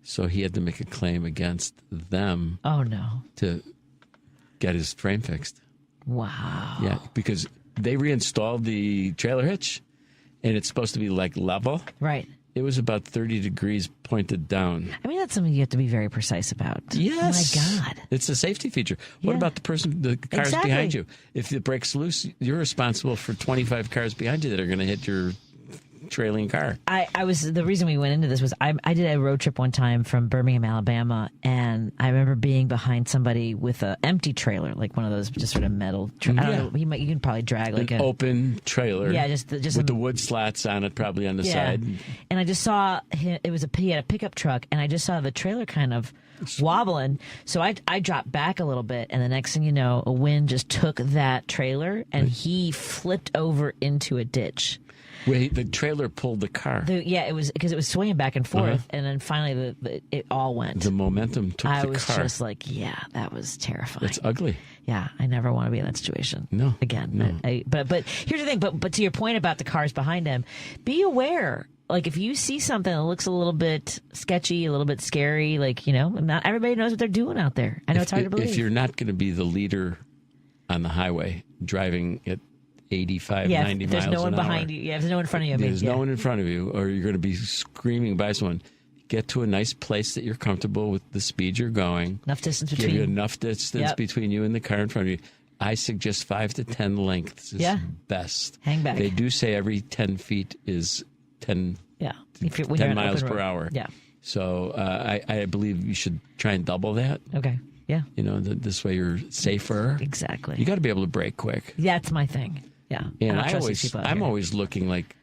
Speaker 1: So he had to make a claim against them.
Speaker 5: Oh, no.
Speaker 1: To get his frame fixed.
Speaker 5: Wow.
Speaker 1: Yeah, because they reinstalled the trailer hitch, and it's supposed to be like level.
Speaker 5: Right.
Speaker 1: It was about 30 degrees pointed down.
Speaker 5: I mean, that's something you have to be very precise about.
Speaker 1: Yes.
Speaker 5: Oh, my God.
Speaker 1: It's a safety fefeature. What about the cars behind you? If it breaks loose, you're responsible for 25 cars behind you that are going to hit your trailing car.
Speaker 5: The reason we went into this was I did a road trip one time from Birmingham, Alabama, and I remember being behind somebody with an empty trailer, like one of those just sort of metal. I don't know. You can probably drag like
Speaker 1: an open trailer.
Speaker 5: Yeah, just
Speaker 1: with the wood slats on it, probably on the side.
Speaker 5: And I just saw he had a pickup truck, and I just saw the trailer kind of wobbling. So I dropped back a little bit, and the next thing you know, a wind just took that trailer, and he flipped over into a ditch.
Speaker 1: Wait, the trailer pulled the car.
Speaker 5: It was because it was swinging back and forth, and then finally it all went.
Speaker 1: The momentum took the car.
Speaker 5: I was just like, that was terrifying.
Speaker 1: It's ugly.
Speaker 5: Yeah, I never want to be in that situation.
Speaker 1: No.
Speaker 5: Again.
Speaker 1: No.
Speaker 5: But here's the thing, but to your point about the cars behind him, be aware. Like, if you see something that looks a little bit sketchy, a little bit scary, not everybody knows what they're doing out there. I know it's hard to believe.
Speaker 1: If you're not going to be the leader on the highway, driving at 85, 90 miles an hour.
Speaker 5: There's no one behind you. Yeah, there's no one in front of you.
Speaker 1: There's no one in front of you, or you're going to be screaming by someone. Get to a nice place that you're comfortable with the speed you're going.
Speaker 5: Enough distance between.
Speaker 1: Give you enough distance between you and the car in front of you. I suggest 5 to 10 lengths is best.
Speaker 5: Hang back.
Speaker 1: They do say every 10 feet is 10, 10 miles per hour.
Speaker 5: Yeah.
Speaker 1: So I believe you should try and double that.
Speaker 5: Okay. Yeah.
Speaker 1: This way you're safer.
Speaker 5: Exactly.
Speaker 1: You got to be able to brake quick.
Speaker 5: That's my thing. Yeah.
Speaker 1: And I'm always looking like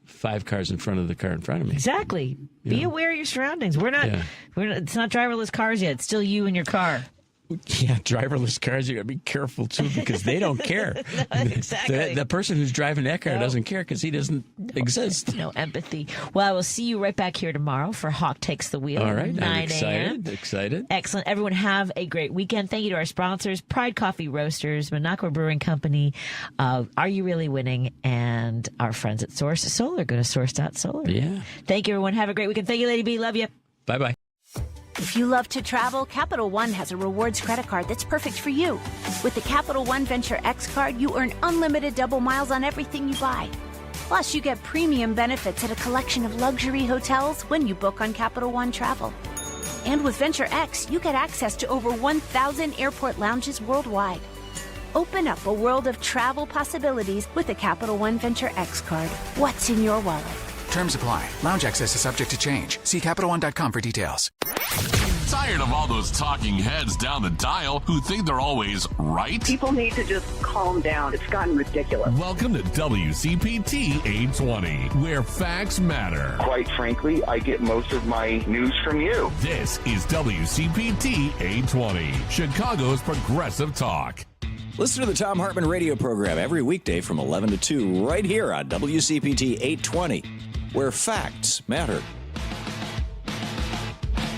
Speaker 1: 5 cars in front of the car in front of me.
Speaker 5: Exactly. Be aware of your surroundings. We're not. It's not driverless cars yet. It's still you and your car.
Speaker 1: Yeah, driverless cars, you got to be careful, too, because they don't care.
Speaker 5: Exactly.
Speaker 1: The person who's driving that car doesn't care because he doesn't exist.
Speaker 5: No empathy. Well, I will see you right back here tomorrow for Hawk Takes the Wheel.
Speaker 1: All right.
Speaker 5: 9
Speaker 1: I'm excited.
Speaker 5: Excellent. Everyone have a great weekend. Thank you to our sponsors, Pride Coffee Roasters, Minocqua Brewing Company, Are You Really Winning, and our friends at Source Solar. Go to source.solar.
Speaker 1: Yeah.
Speaker 5: Thank you, everyone. Have a great weekend. Thank you, Lady B. Love you.
Speaker 1: Bye-bye.
Speaker 4: If you love to travel, Capital One has a rewards credit card that's perfect for you. With the Capital One Venture X card, you earn unlimited double miles on everything you buy. Plus, you get premium benefits at a collection of luxury hotels when you book on Capital One Travel. And with Venture X, you get access to over 1,000 airport lounges worldwide. Open up a world of travel possibilities with the Capital One Venture X card. What's in your wallet?
Speaker 20: Terms apply. Lounge access is subject to change. See CapitalOne.com for details.
Speaker 14: Tired of all those talking heads down the dial who think they're always right?
Speaker 16: People need to just calm down. It's gotten ridiculous.
Speaker 14: Welcome to WCPT 820, where facts matter.
Speaker 7: Quite frankly, I get most of my news from you.
Speaker 14: This is WCPT 820, Chicago's progressive talk.
Speaker 21: Listen to the Thom Hartmann radio program every weekday from 11 to 2 right here on WCPT 820, where facts matter.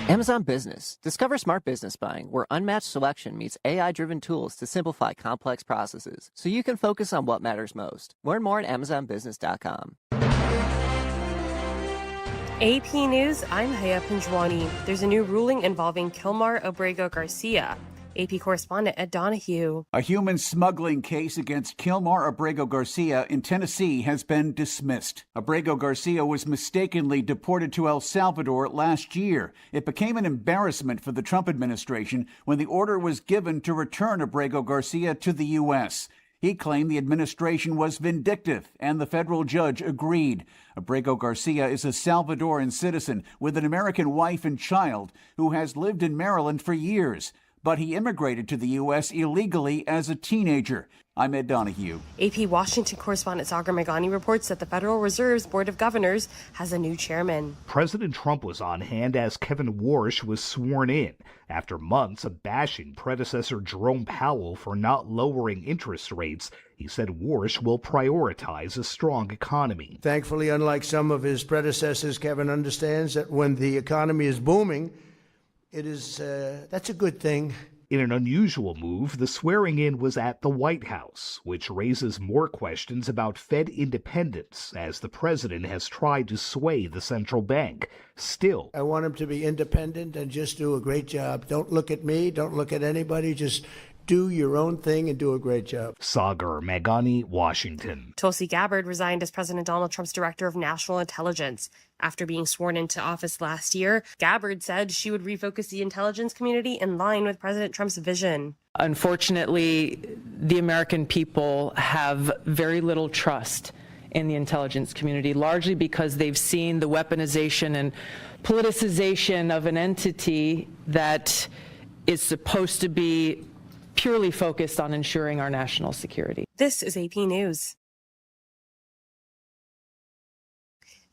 Speaker 22: Amazon Business. Discover smart business buying, where unmatched selection meets AI-driven tools to simplify complex processes, so you can focus on what matters most. Learn more at AmazonBusiness.com.
Speaker 25: AP News, I'm Haya Pinjwani. There's a new ruling involving Kilmar Abrego-Garcia. AP correspondent Ed Donahue.
Speaker 29: A human smuggling case against Kilmar Abrego-Garcia in Tennessee has been dismissed. Abrego-Garcia was mistakenly deported to El Salvador last year. It became an embarrassment for the Trump administration when the order was given to return Abrego-Garcia to the U.S. He claimed the administration was vindictive, and the federal judge agreed. Abrego-Garcia is a Salvadoran citizen with an American wife and child who has lived in Maryland for years. But he immigrated to the U.S. illegally as a teenager. I'm Ed Donahue.
Speaker 25: AP Washington correspondent Sagar Meghani reports that the Federal Reserve's Board of Governors has a new chairman.
Speaker 23: President Trump was on hand as Kevin Warsh was sworn in after months of bashing predecessor Jerome Powell for not lowering interest rates. He said Warsh will prioritize a strong economy.
Speaker 24: Thankfully, unlike some of his predecessors, Kevin understands that when the economy is booming, that's a good thing.
Speaker 23: In an unusual move, the swearing-in was at the White House, which raises more questions about Fed independence as the president has tried to sway the central bank. Still,
Speaker 24: I want him to be independent and just do a great job. Don't look at me. Don't look at anybody. Just do your own thing and do a great job.
Speaker 23: Sagar Meghani, Washington.
Speaker 25: Tulsi Gabbard resigned as President Donald Trump's Director of National Intelligence. After being sworn into office last year, Gabbard said she would refocus the intelligence community in line with President Trump's vision.
Speaker 26: Unfortunately, the American people have very little trust in the intelligence community, largely because they've seen the weaponization and politicization of an entity that is supposed to be purely focused on ensuring our national security.
Speaker 25: This is AP News.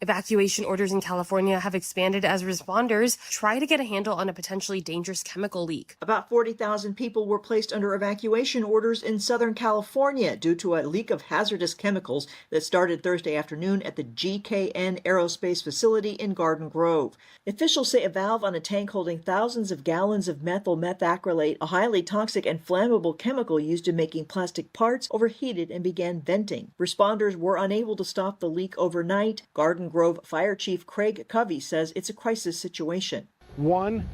Speaker 25: Evacuation orders in California have expanded as responders try to get a handle on a potentially dangerous chemical leak.
Speaker 27: About 40,000 people were placed under evacuation orders in Southern California due to a leak of hazardous chemicals that started Thursday afternoon at the GKN Aerospace facility in Garden Grove. Officials say a valve on a tank holding thousands of gallons of methyl methacrylate, a highly toxic and flammable chemical used in making plastic parts, overheated and began venting. Responders were unable to stop the leak overnight. Garden Grove Fire Chief Craig Covey says it's a crisis situation.
Speaker 28: One,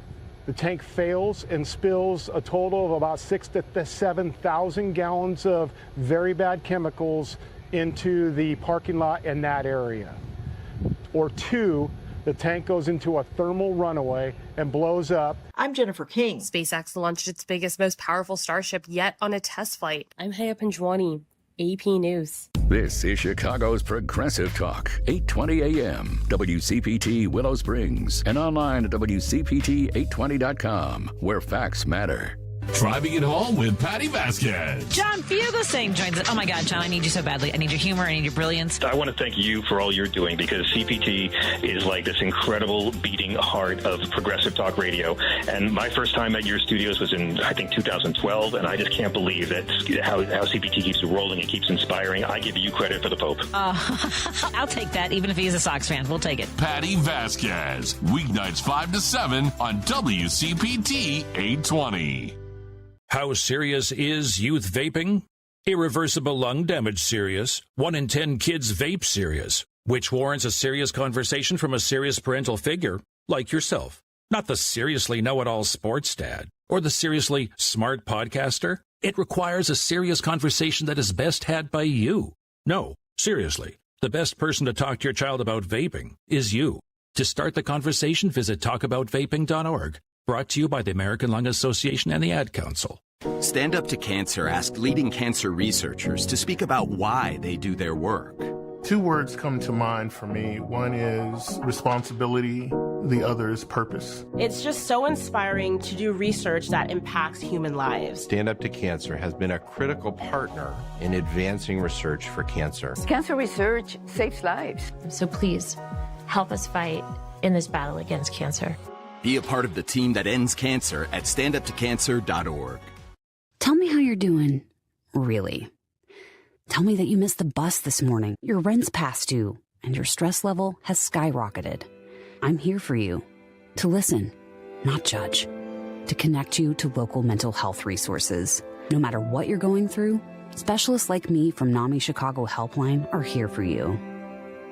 Speaker 28: the tank fails and spills a total of about 6,000 to 7,000 gallons of very bad chemicals into the parking lot in that area. Or two, the tank goes into a thermal runaway and blows up.
Speaker 27: I'm Jennifer King.
Speaker 25: SpaceX launched its biggest, most powerful Starship yet on a test flight. I'm Haya Pinjwani, AP News.
Speaker 2: This is Chicago's Progressive Talk, 820 AM, WCPT Willow Springs, and online at WCPT820.com, where facts matter.
Speaker 14: Driving it home with Patti Vasquez.
Speaker 5: John Fugelsang joins us. Oh my God, John, I need you so badly. I need your humor. I need your brilliance.
Speaker 30: I want to thank you for all you're doing, because CPT is like this incredible beating heart of progressive talk radio. And my first time at your studios was in, I think, 2012. And I just can't believe that how CPT keeps rolling and keeps inspiring. I give you credit for the Pope.
Speaker 5: I'll take that, even if he's a Sox fan. We'll take it.
Speaker 14: Patti Vasquez, weeknights 5 to 7 on WCPT 820.
Speaker 31: How serious is youth vaping? Irreversible lung damage serious. 1 in 10 kids vape serious, which warrants a serious conversation from a serious parental figure like yourself. Not the seriously know-it-all sports dad or the seriously smart podcaster. It requires a serious conversation that is best had by you. No, seriously, the best person to talk to your child about vaping is you. To start the conversation, visit talkaboutvaping.org. Brought to you by the American Lung Association and the Ad Council.
Speaker 3: Stand Up to Cancer asked leading cancer researchers to speak about why they do their work.
Speaker 6: 2 words come to mind for me. One is responsibility, the other is purpose.
Speaker 9: It's just so inspiring to do research that impacts human lives.
Speaker 10: Stand Up to Cancer has been a critical partner in advancing research for cancer.
Speaker 11: Cancer research saves lives.
Speaker 12: So please, help us fight in this battle against cancer.
Speaker 3: Be a part of the team that ends cancer at standuptocancer.org.
Speaker 13: Tell me how you're doing, really. Tell me that you missed the bus this morning, your rent's past due, and your stress level has skyrocketed. I'm here for you. To listen, not judge. To connect you to local mental health resources. No matter what you're going through, specialists like me from NAMI Chicago Helpline are here for you.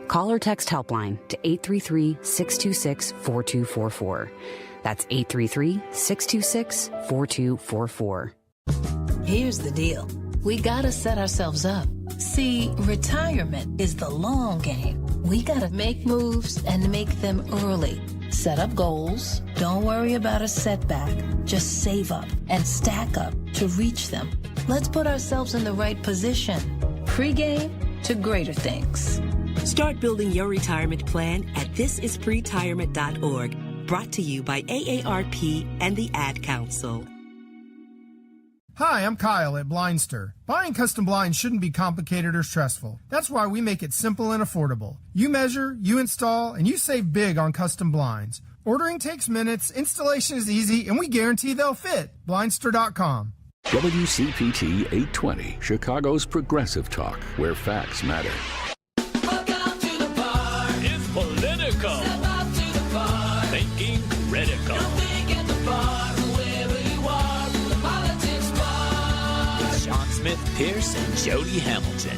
Speaker 13: Call or text Helpline to 833-626-4244. That's 833-626-4244.
Speaker 15: Here's the deal. We gotta set ourselves up. See, retirement is the long game. We gotta make moves and make them early. Set up goals. Don't worry about a setback. Just save up and stack up to reach them. Let's put ourselves in the right position. Pre-game to greater things.
Speaker 17: Start building your retirement plan at thisispretirement.org. Brought to you by AARP and the Ad Council.
Speaker 18: Hi, I'm Kyle at Blindster. Buying custom blinds shouldn't be complicated or stressful. That's why we make it simple and affordable. You measure, you install, and you save big on custom blinds. Ordering takes minutes, installation is easy, and we guarantee they'll fit. Blindster.com.
Speaker 2: WCPT 820, Chicago's progressive talk, where facts matter.
Speaker 31: It's political. Step up to the bar. Thinking critical. You'll think at the bar, whoever you are, the politics bar.
Speaker 19: With Sean Smith, Pierce, and Jody Hamilton.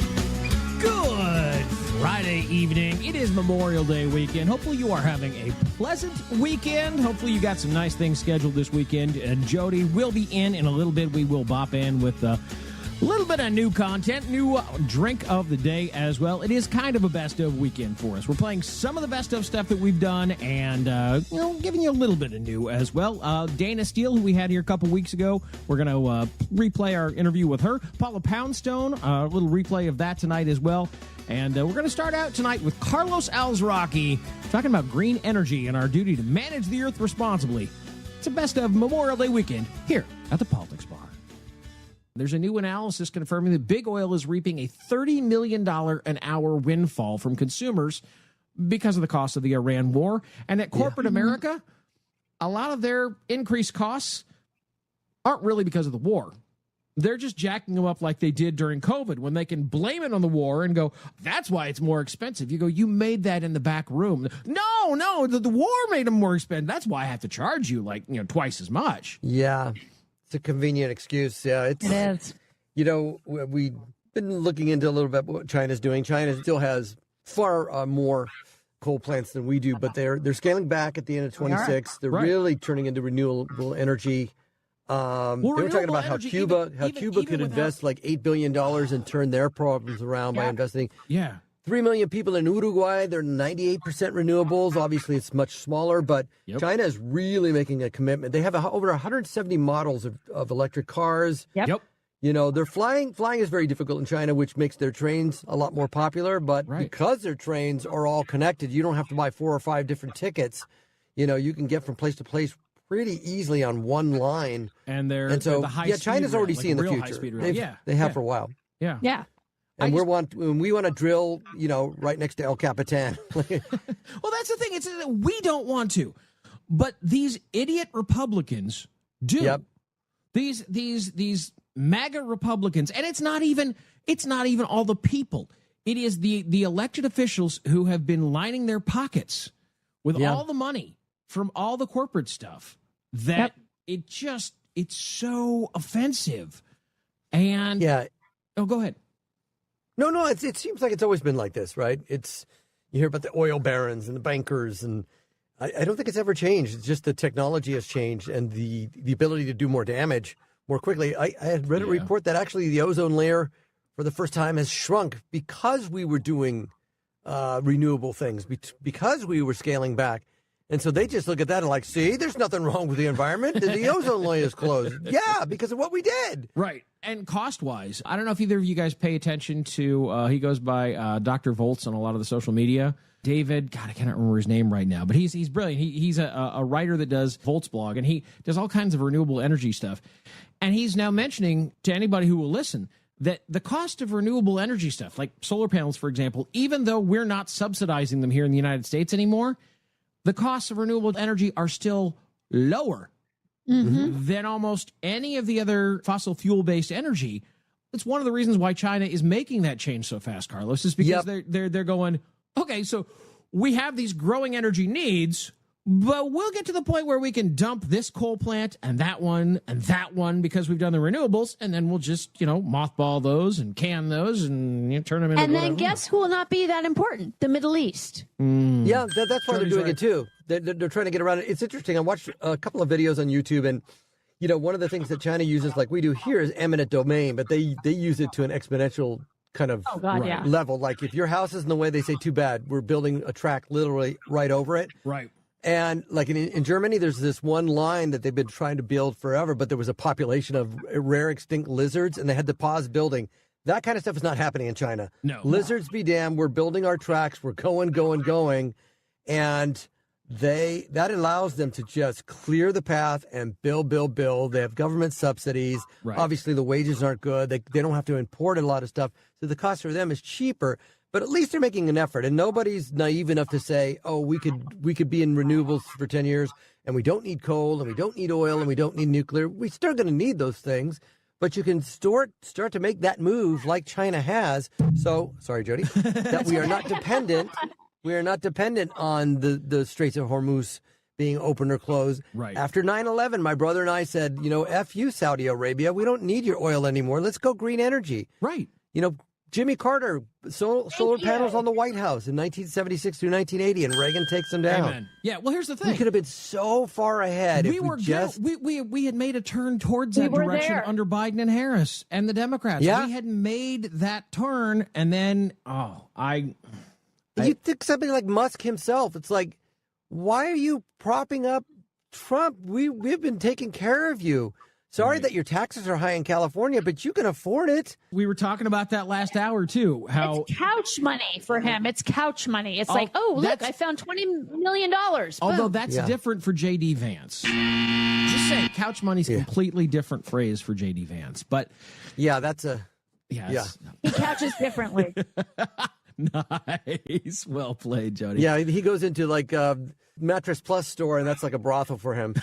Speaker 32: Good Friday evening. It is Memorial Day weekend. Hopefully you are having a pleasant weekend. Hopefully you got some nice things scheduled this weekend. Jody will be in a little bit. We will bop in with a little bit of new content, new drink of the day as well. It is kind of a best of weekend for us. We're playing some of the best of stuff that we've done and, giving you a little bit of new as well. Dana Steele, who we had here a couple weeks ago, we're going to replay our interview with her. Paula Poundstone, a little replay of that tonight as well. And we're going to start out tonight with Carlos Alzraki talking about green energy and our duty to manage the earth responsibly. It's a best of Memorial Day weekend here at the Politics Bar. There's a new analysis confirming that big oil is reaping a $30 million an hour windfall from consumers because of the cost of the Iran war. And that corporate America, a lot of their increased costs aren't really because of the war. They're just jacking them up like they did during COVID when they can blame it on the war and go, that's why it's more expensive. You go, you made that in the back room. No, the war made them more expensive. That's why I have to charge you twice as much.
Speaker 33: Yeah. It's a convenient excuse. Yeah, it is. We've been looking into a little bit what China's doing. China still has far more coal plants than we do, but they're scaling back at the end of 26. They're really turning into renewable energy. They were talking about how Cuba could invest like $8 billion and turn their problems around by investing.
Speaker 32: Yeah.
Speaker 33: 3 million people in Uruguay, they're 98% renewables. Obviously, it's much smaller, but China is really making a commitment. They have over 170 models of electric cars.
Speaker 32: Yep.
Speaker 33: They're flying is very difficult in China, which makes their trains a lot more popular. But because their trains are all connected, you don't have to buy 4 or 5 different tickets. You can get from place to place pretty easily on one line.
Speaker 32: And
Speaker 33: so
Speaker 32: the high
Speaker 33: China's already seeing the future. They have for a while.
Speaker 32: Yeah.
Speaker 19: Yeah.
Speaker 33: And we want to drill, right next to El Capitan.
Speaker 32: Well, that's the thing. We don't want to, but these idiot Republicans do.
Speaker 33: Yep.
Speaker 32: These MAGA Republicans, and it's not even all the people. It is the elected officials who have been lining their pockets with all the money from all the corporate stuff that it's so offensive. And go ahead.
Speaker 33: No, it seems like it's always been like this, right? You hear about the oil barons and the bankers and I don't think it's ever changed. It's just the technology has changed and the ability to do more damage more quickly. I had read a report that actually the ozone layer for the first time has shrunk because we were doing renewable things, because we were scaling back. And so they just look at that and like, see, there's nothing wrong with the environment. The ozone layer is closed. Yeah, because of what we did.
Speaker 32: Right. And cost-wise, I don't know if either of you guys pay attention to, he goes by Dr. Volts on a lot of the social media. David, God, I cannot remember his name right now, but he's brilliant. He's a writer that does Volts blog, and he does all kinds of renewable energy stuff. And he's now mentioning to anybody who will listen that the cost of renewable energy stuff, like solar panels, for example, even though we're not subsidizing them here in the United States anymore, the costs of renewable energy are still lower than almost any of the other fossil fuel-based energy. It's one of the reasons why China is making that change so fast, Carlos, is because they're going, okay, so we have these growing energy needs, but we'll get to the point where we can dump this coal plant and that one because we've done the renewables, and then we'll just, mothball those and can those and turn them into
Speaker 1: And then guess who will not be that important? The Middle East.
Speaker 33: Yeah, that's why they're doing it too. They're trying to get around it. It's interesting. I watched a couple of videos on YouTube, and one of the things that China uses, like we do here, is eminent domain, but they use it to an exponential kind of level. Like if your house is in the way, they say, too bad. We're building a track literally right over it.
Speaker 32: Right.
Speaker 33: And like in Germany, there's this one line that they've been trying to build forever, but there was a population of rare extinct lizards, and they had to pause building. That kind of stuff is not happening in China.
Speaker 32: No.
Speaker 33: Lizards be damned. We're building our tracks. We're going. And that allows them to just clear the path and build. They have government subsidies.
Speaker 32: Right.
Speaker 33: Obviously, the wages aren't good. They don't have to import a lot of stuff. So the cost for them is cheaper. But at least they're making an effort, and nobody's naive enough to say, "Oh, we could be in renewables for 10 years, and we don't need coal, and we don't need oil, and we don't need nuclear. We're still going to need those things, but you can start to make that move like China has." So, sorry, Jody, that we are not dependent. We are not dependent on the Straits of Hormuz being open or closed.
Speaker 32: Right.
Speaker 33: After 9/11, my brother and I said, F you, Saudi Arabia. We don't need your oil anymore. Let's go green energy.
Speaker 32: Right.
Speaker 33: Jimmy Carter, solar panels on the White House in 1976 through 1980, and Reagan takes them down.
Speaker 32: Amen. Yeah, well, here's the thing.
Speaker 33: We could have been so far ahead if
Speaker 32: we had made a turn towards that direction under Biden and Harris and the Democrats.
Speaker 33: Yeah.
Speaker 32: We had made that turn, and then,
Speaker 33: you think something like Musk himself, it's like, why are you propping up Trump? We've been taking care of you. Sorry that your taxes are high in California, but you can afford it.
Speaker 32: We were talking about that last hour, too. How
Speaker 1: it's couch money for him. It's couch money. It's like, oh, look, I found $20 million.
Speaker 32: Although that's different for J.D. Vance. Just saying, couch money's a completely different phrase for J.D. Vance. But
Speaker 33: yeah, that's a...
Speaker 32: Yeah.
Speaker 1: He couches differently.
Speaker 32: Nice. Well played, Jody.
Speaker 33: Yeah, he goes into like a Mattress Plus store, and that's like a brothel for him.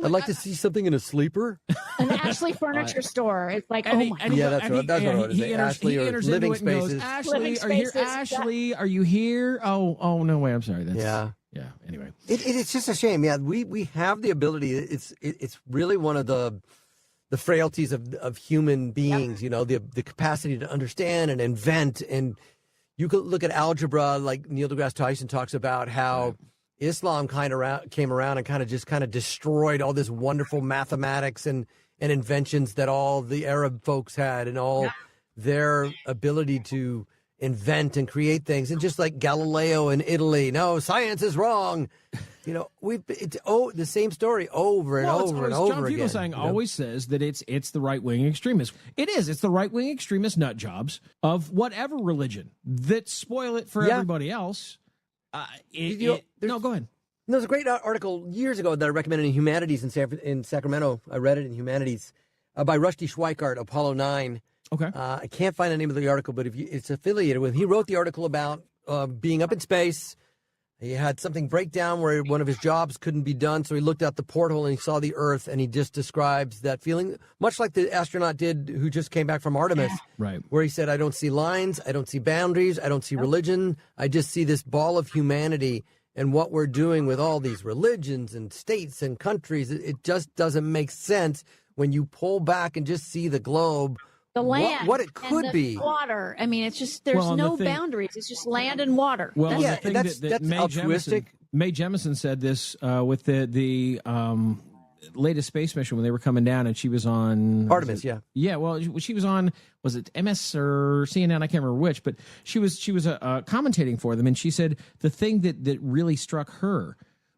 Speaker 33: I'd like to see something in a sleeper.
Speaker 1: An Ashley furniture store. It's like,
Speaker 33: that's what I would say. Ashley or Living Spaces.
Speaker 32: Ashley, are you here? Oh, no way. I'm sorry.
Speaker 33: Yeah.
Speaker 32: Anyway,
Speaker 33: it's just a shame. Yeah, we have the ability. It's really one of the frailties of human beings. The capacity to understand and invent. And you could look at algebra, like Neil deGrasse Tyson talks about how Islam came around and kind of destroyed all this wonderful mathematics and inventions that all the Arab folks had, and all their ability to invent and create things. And just like Galileo in Italy, no, science is wrong. It's the same story over and over and over again.
Speaker 32: John Fugelsang always says that it's the right-wing extremists. It is. It's the right-wing extremist nut jobs of whatever religion that spoil it for everybody else. No, go ahead.
Speaker 33: There's a great article years ago that I recommended in Humanities in Sacramento. I read it in Humanities by Rusty Schweikart, Apollo 9.
Speaker 32: Okay.
Speaker 33: I can't find the name of the article, but it's affiliated with. He wrote the article about being up in space. He had something break down where one of his jobs couldn't be done, so he looked out the porthole and he saw the Earth, and he just describes that feeling, much like the astronaut did who just came back from Artemis,
Speaker 32: right?
Speaker 33: Where he said, I don't see lines, I don't see boundaries, I don't see religion, I just see this ball of humanity, and what we're doing with all these religions and states and countries, it just doesn't make sense when you pull back and just see the globe
Speaker 1: the land,
Speaker 33: what it could
Speaker 1: and the
Speaker 33: be.
Speaker 1: water. I mean, it's just there's no boundaries. It's just land and water.
Speaker 32: Well,
Speaker 33: that's
Speaker 32: the thing that Mae
Speaker 33: altruistic.
Speaker 32: Mae Jemison said this with the latest space mission when they were coming down, and she was on
Speaker 33: Artemis.
Speaker 32: Yeah. Well, she was on, was it MS or CNN? I can't remember which, but she was commentating for them, and she said the thing that really struck her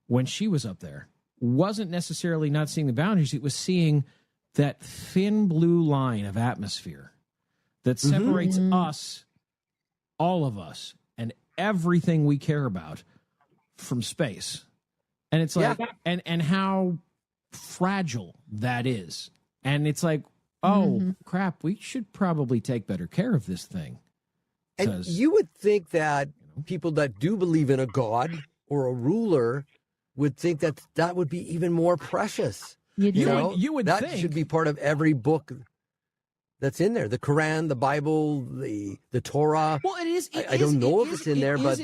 Speaker 32: when she was up there wasn't necessarily not seeing the boundaries; it was seeing that thin blue line of atmosphere that separates us, all of us, and everything we care about from space. And it's like, and how fragile that is. And it's like, oh, crap, we should probably take better care of this thing.
Speaker 33: And you would think that people that do believe in a god or a ruler would think that that would be even more precious.
Speaker 32: You would
Speaker 33: that
Speaker 32: think.
Speaker 33: Should be part of every book that's in there. The Quran, the Bible, the Torah.
Speaker 32: Well, it is.
Speaker 33: I don't know if it's in there, but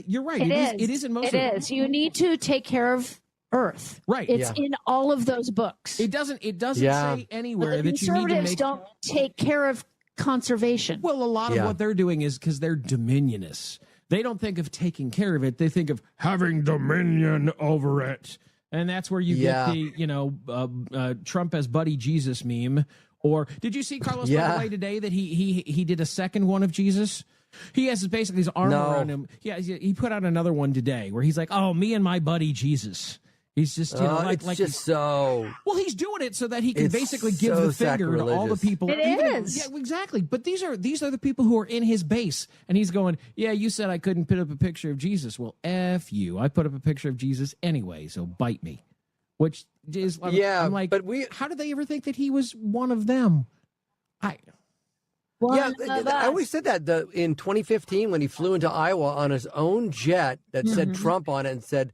Speaker 32: you're right. It is in most of them.
Speaker 1: It is. You need to take care of Earth.
Speaker 32: Right.
Speaker 1: It's in all of those books.
Speaker 32: It doesn't say anywhere that you need to make.
Speaker 1: Conservatives don't take care of conservation.
Speaker 32: Well, a lot of what they're doing is because they're dominionists. They don't think of taking care of it. They think of having dominion over it. And that's where you get the, Trump as Buddy Jesus meme. Or did you see Carlos Bernalé today that he did a second one of Jesus? He has basically his arm around him. Yeah, he put out another one today where he's like, "Oh, me and my buddy Jesus." He's just,
Speaker 33: so.
Speaker 32: Well, he's doing it so that he can basically give the finger to all the people.
Speaker 1: It is.
Speaker 32: Yeah, exactly. But these are the people who are in his base, and he's going, "Yeah, you said I couldn't put up a picture of Jesus. Well, F you. I put up a picture of Jesus anyway, so bite me." Which is, I'm like, but how did they ever think that he was one of them? I
Speaker 33: always said that in 2015 when he flew into Iowa on his own jet that said Trump on it and said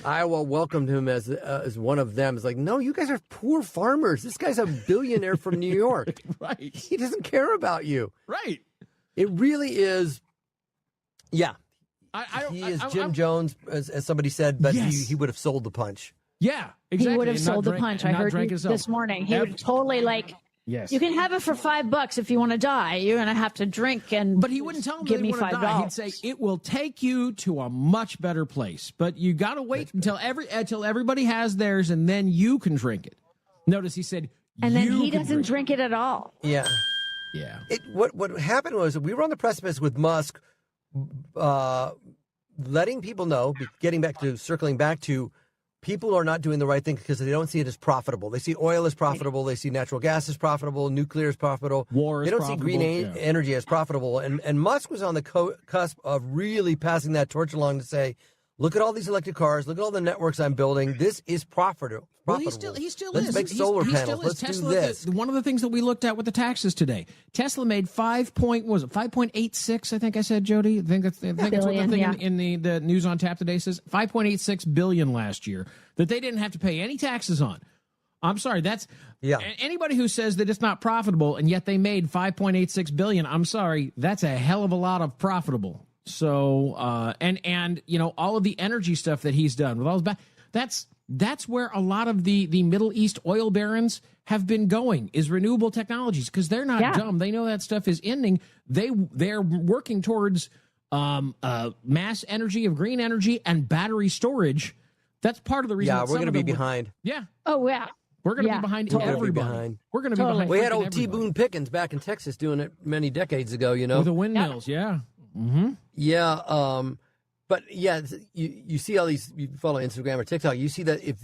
Speaker 33: Iowa welcomed him as one of them. It's like, no, you guys are poor farmers. This guy's a billionaire from New York.
Speaker 32: Right.
Speaker 33: He doesn't care about you.
Speaker 32: Right.
Speaker 33: It really is. Yeah.
Speaker 32: He
Speaker 33: is Jim Jones, as somebody said, but he would have sold the punch.
Speaker 32: Yeah, exactly.
Speaker 1: He would have sold the punch. I heard you this morning. He would totally
Speaker 32: yes.
Speaker 1: You can have it for $5 if you want to die. You're going to have to drink
Speaker 32: But he wouldn't tell him
Speaker 1: give
Speaker 32: that
Speaker 1: me
Speaker 32: he wanted to die. He'd say it will take you to a much better place, but you got to wait until everybody has theirs, and then you can drink it. Notice he said,
Speaker 1: and then he doesn't drink it at all.
Speaker 33: Yeah,
Speaker 32: yeah.
Speaker 33: What happened was we were on the precipice with Musk, letting people know, circling back to. People are not doing the right thing because they don't see it as profitable. They see oil as profitable. They see natural gas as profitable. Nuclear is profitable.
Speaker 32: War is
Speaker 33: profitable. They don't see green energy as profitable. And Musk was on the cusp of really passing that torch along to say, look at all these electric cars. Look at all the networks I'm building. This is profitable.
Speaker 32: Well, he still
Speaker 33: Let's
Speaker 32: is.
Speaker 33: make solar panels. Let's
Speaker 32: Tesla,
Speaker 33: do this.
Speaker 32: One of the things that we looked at with the taxes today, Tesla made 5.86. I think I said, Jody. I think that's what the thing in the News on Tap today says. 5.86 billion last year that they didn't have to pay any taxes on. I'm sorry. That's anybody who says that it's not profitable and yet they made 5.86 billion. I'm sorry. That's a hell of a lot of profitable. So and all of the energy stuff that he's done with all his that's where a lot of the Middle East oil barons have been going is renewable technologies because they're not dumb. They know that stuff is ending. They're working towards mass energy of green energy and battery storage. That's part of the reason.
Speaker 33: Yeah, we're going to be behind.
Speaker 32: Yeah.
Speaker 1: Oh yeah.
Speaker 32: We're going to be behind everybody. We're going to be behind.
Speaker 33: We had old T. Boone Pickens back in Texas doing it many decades ago.
Speaker 32: With the windmills. Yeah. Mm-hmm.
Speaker 33: Yeah. But you see all these, you follow Instagram or TikTok, you see that if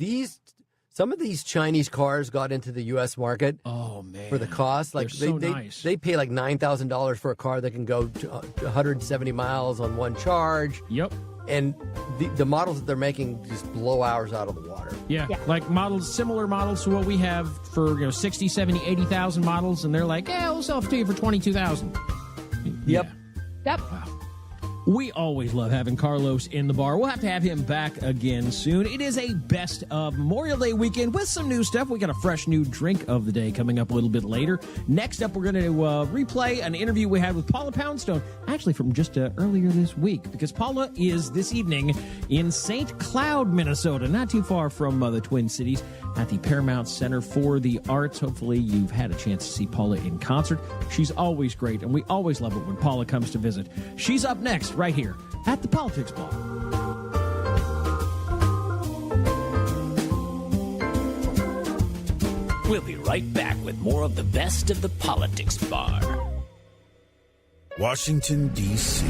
Speaker 33: some of these Chinese cars got into the U.S. market for the cost, like they pay like $9,000 for a car that can go to 170 miles on one charge.
Speaker 32: Yep.
Speaker 33: And the models that they're making just blow ours out of the water.
Speaker 32: Yeah. Like similar models to what we have for 60, 70, 80,000 models. And they're like, we'll sell it to you for 22,000.
Speaker 33: Yep.
Speaker 1: Yep.
Speaker 32: Wow. We always love having Carlos in the bar. We'll have to have him back again soon. It is a best of Memorial Day weekend with some new stuff. We got a fresh new drink of the day coming up a little bit later. Next up, we're going to replay an interview we had with Paula Poundstone, actually from just earlier this week, because Paula is this evening in St. Cloud, Minnesota, not too far from the Twin Cities. at the Paramount Center for the Arts. Hopefully you've had a chance to see Paula in concert. She's always great, and we always love it when Paula comes to visit. She's up next right here at the Politics Bar.
Speaker 19: We'll be right back with more of the best of the Politics Bar.
Speaker 4: Washington, D.C.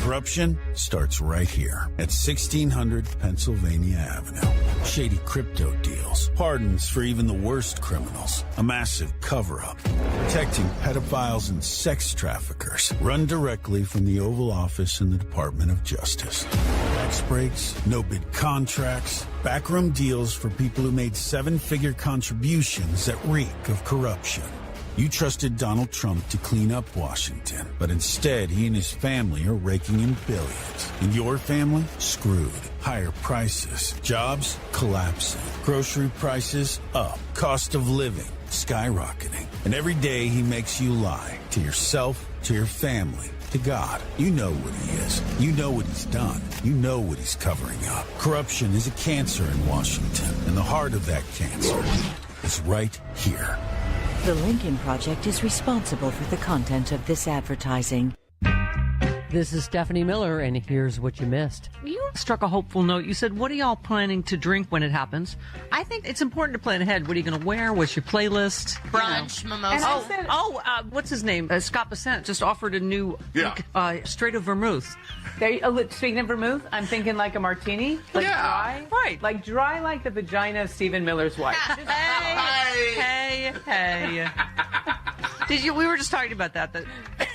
Speaker 4: Corruption starts right here at 1600 Pennsylvania Avenue. Shady crypto deals, pardons for even the worst criminals, a massive cover-up, protecting pedophiles and sex traffickers, run directly from the Oval Office in the Department of Justice. Tax breaks, no-bid contracts, backroom deals for people who made seven-figure contributions that reek of corruption. You trusted Donald Trump to clean up Washington, but instead he and his family are raking in billions. And your family? Screwed. Higher prices. Jobs? Collapsing. Grocery prices? Up. Cost of living? Skyrocketing. And every day he makes you lie. To yourself, to your family, to God. You know what he is. You know what he's done. You know what he's covering up. Corruption is a cancer in Washington, and the heart of that cancer is right here.
Speaker 7: The Lincoln Project is responsible for the content of this advertising.
Speaker 8: This is Stephanie Miller, and here's what you missed.
Speaker 16: You struck a hopeful note. You said, what are y'all planning to drink when it happens? I think it's important to plan ahead. What are you going to wear? What's your playlist?
Speaker 20: Brunch, mimosa.
Speaker 16: What's his name? Scott Bissett just offered a new straight of vermouth.
Speaker 21: Speaking of vermouth, I'm thinking like a martini. Like dry.
Speaker 16: Right.
Speaker 21: Like dry like the vagina of Stephen Miller's wife.
Speaker 16: Hey. We were just talking about that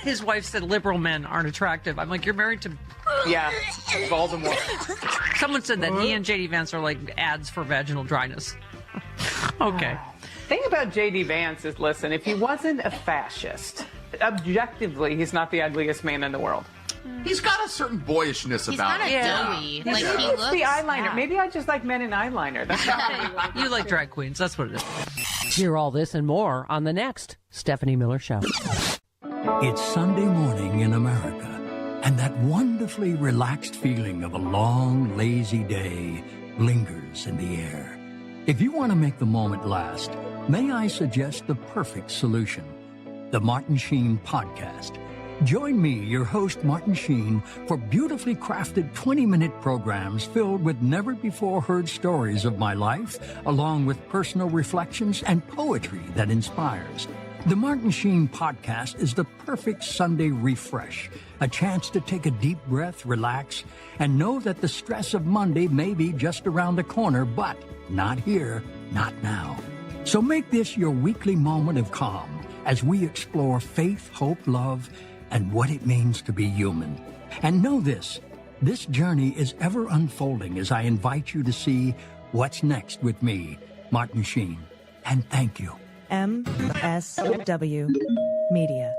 Speaker 16: his wife said liberal men aren't attractive. I'm like, you're married to...
Speaker 21: Yeah, Baltimore.
Speaker 16: Someone said that he and J.D. Vance are like ads for vaginal dryness. Okay.
Speaker 21: Thing about J.D. Vance is, listen, if he wasn't a fascist, objectively, he's not the ugliest man in the world.
Speaker 20: He's got a certain boyishness about him.
Speaker 21: He's kind of doughy. Like he looks the eyeliner. Yeah. Maybe I just like men in eyeliner. That's
Speaker 16: You like drag queens. That's what it is.
Speaker 8: Hear all this and more on the next Stephanie Miller Show.
Speaker 21: It's Sunday morning in America, and that wonderfully relaxed feeling of a long, lazy day lingers in the air. If you want to make the moment last, may I suggest the perfect solution, the Martin Sheen Podcast. Join me, your host, Martin Sheen, for beautifully crafted 20-minute programs filled with never-before-heard stories of my life, along with personal reflections and poetry that inspires. The Martin Sheen Podcast is the perfect Sunday refresh, a chance to take a deep breath, relax, and know that the stress of Monday may be just around the corner, but not here, not now. So make this your weekly moment of calm as we explore faith, hope, love, and what it means to be human. And know this journey is ever unfolding as I invite you to see what's next with me, Martin Sheen. And thank you.
Speaker 22: MSW Media.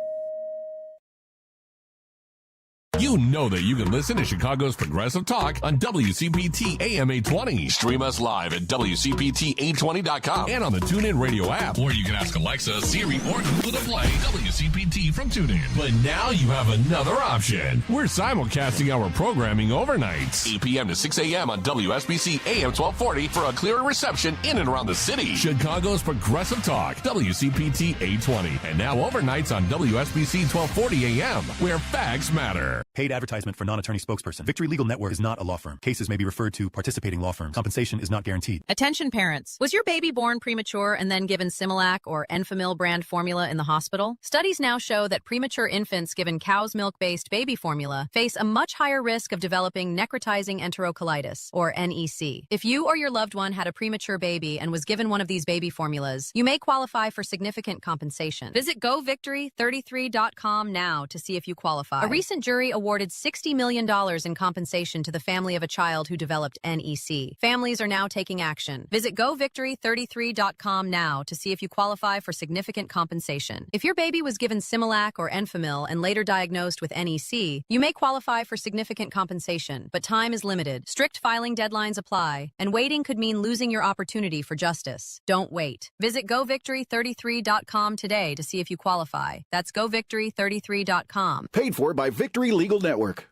Speaker 14: You know that you can listen to Chicago's Progressive Talk on WCPT AM 820. Stream us live at WCPT820.com and on the TuneIn Radio app. Or you can ask Alexa, Siri, or Google to play WCPT from TuneIn. But now you have another option. We're simulcasting our programming overnights. 8 p.m. to 6 a.m. on WSBC AM 1240 for a clearer reception in and around the city. Chicago's Progressive Talk, WCPT 820. And now overnights on WSBC 1240 AM, where facts matter.
Speaker 23: Paid advertisement for non-attorney spokesperson. Victory Legal Network is not a law firm. Cases may be referred to participating law firms. Compensation is not guaranteed.
Speaker 24: Attention parents. Was your baby born premature and then given Similac or Enfamil brand formula in the hospital? Studies now show that premature infants given cow's milk-based baby formula face a much higher risk of developing necrotizing enterocolitis, or NEC. If you or your loved one had a premature baby and was given one of these baby formulas, you may qualify for significant compensation. Visit govictory33.com now to see if you qualify. A recent jury awarded $60 million in compensation to the family of a child who developed NEC. Families are now taking action. Visit govictory33.com now to see if you qualify for significant compensation. If your baby was given Similac or Enfamil and later diagnosed with NEC, you may qualify for significant compensation, but time is limited. Strict filing deadlines apply, and waiting could mean losing your opportunity for justice. Don't wait. Visit govictory33.com today to see if you qualify. That's govictory33.com.
Speaker 26: Paid for by Victory Legal Network.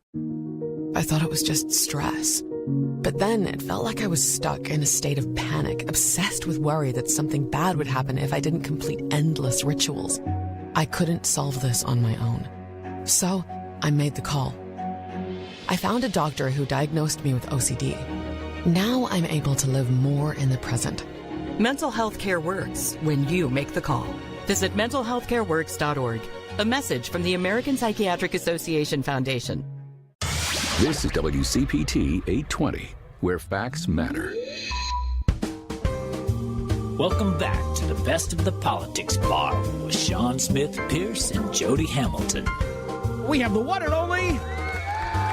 Speaker 27: I thought it was just stress.
Speaker 5: But then it felt like I was stuck in a state of panic, obsessed with worry that something bad would happen if I didn't complete endless rituals. I couldn't solve this on my own. So I made the call. I found a doctor who diagnosed me with OCD. Now I'm able to live more in the present.
Speaker 17: Mental health care works when you make the call. Visit mentalhealthcareworks.org. A message from the American Psychiatric Association Foundation.
Speaker 2: This is WCPT 820, where facts matter.
Speaker 19: Welcome back to the Best of the Politics Bar with Sean Smith, Pierce, and Jody Hamilton.
Speaker 32: We have the one and only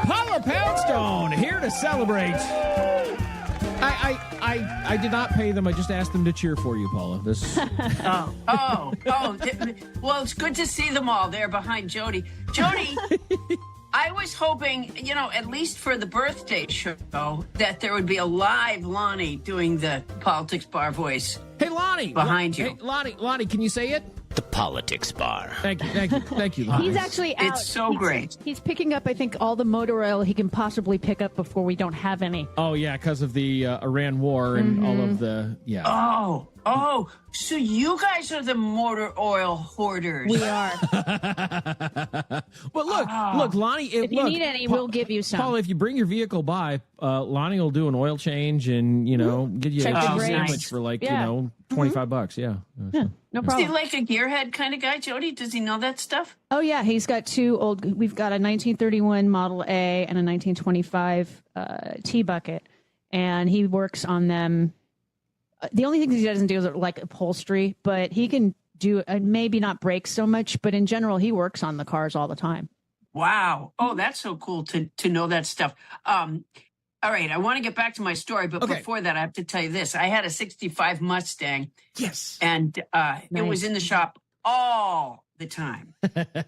Speaker 32: Paula Poundstone here to celebrate. I did not pay them. I just asked them to cheer for you, Paula. This.
Speaker 6: Well, it's good to see them all there behind Jody. Jody, I was hoping, at least for the birthday show, that there would be a live Lonnie doing the Politics Bar voice.
Speaker 32: Hey, Lonnie.
Speaker 6: Behind you.
Speaker 32: Hey, Lonnie, can you say it?
Speaker 19: The Politics Bar.
Speaker 32: Thank you, Lonnie.
Speaker 1: He's actually out.
Speaker 6: It's so great.
Speaker 1: He's picking up, I think, all the motor oil he can possibly pick up before we don't have any.
Speaker 32: Oh, yeah, because of the Iran war and all of the,
Speaker 6: Oh, so you guys are the motor oil hoarders.
Speaker 1: We are.
Speaker 32: Well, look, Lonnie.
Speaker 1: If you need any, we'll give you some.
Speaker 32: Paul, if you bring your vehicle by, Lonnie will do an oil change and, get you a cheese sandwich for $25. Yeah.
Speaker 1: No
Speaker 6: problem. Is he like a gearhead kind of guy, Jody? Does he know that stuff?
Speaker 1: Oh, yeah. He's got we've got a 1931 Model A and a 1925 T-Bucket, and he works on them. The only thing he doesn't do is like upholstery, but he can do maybe not brake so much, but in general, he works on the cars all the time.
Speaker 6: Wow. Oh, that's so cool to know that stuff. All right. I want to get back to my story, but before that, I have to tell you this. I had a 65 Mustang.
Speaker 32: Yes.
Speaker 6: And it was in the shop all the time.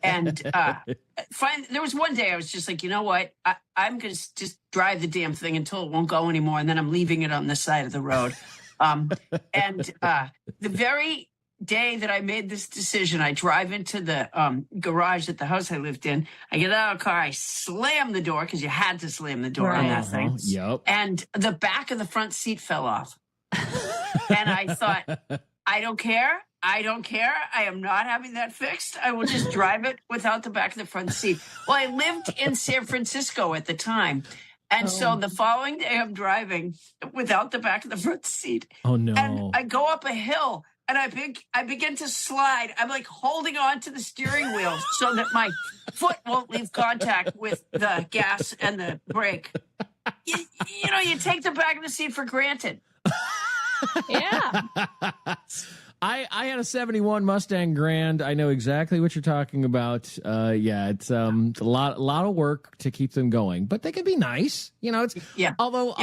Speaker 6: And there was one day I was just like, you know what? I'm going to just drive the damn thing until it won't go anymore. And then I'm leaving it on the side of the road. The very day that I made this decision, I drive into the garage at the house I lived in. I get out of the car, I slam the door because you had to slam the door on that thing.
Speaker 32: Yep.
Speaker 6: And the back of the front seat fell off. And I thought, I don't care. I am not having that fixed. I will just drive it without the back of the front seat. Well, I lived in San Francisco at the time. And so the following day I'm driving without the back of the front seat.
Speaker 32: Oh, no.
Speaker 6: And I go up a hill and I begin to slide. I'm like holding on to the steering wheel so that my foot won't leave contact with the gas and the brake. You take the back of the seat for granted.
Speaker 1: Yeah.
Speaker 32: I had a 71 Mustang Grand. I know exactly what you're talking about. It's a lot of work to keep them going, but they can be nice. Although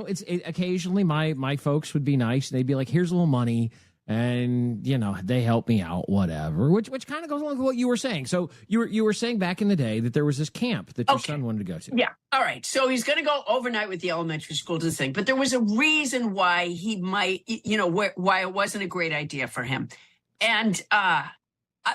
Speaker 32: it's occasionally my folks would be nice. They'd be like, "Here's a little money." And, they help me out, whatever, which kind of goes along with what you were saying. So you were saying back in the day that there was this camp that your son wanted to go to.
Speaker 6: Yeah. All right. So he's going to go overnight with the elementary school to this thing. But there was a reason why he might, why it wasn't a great idea for him. And,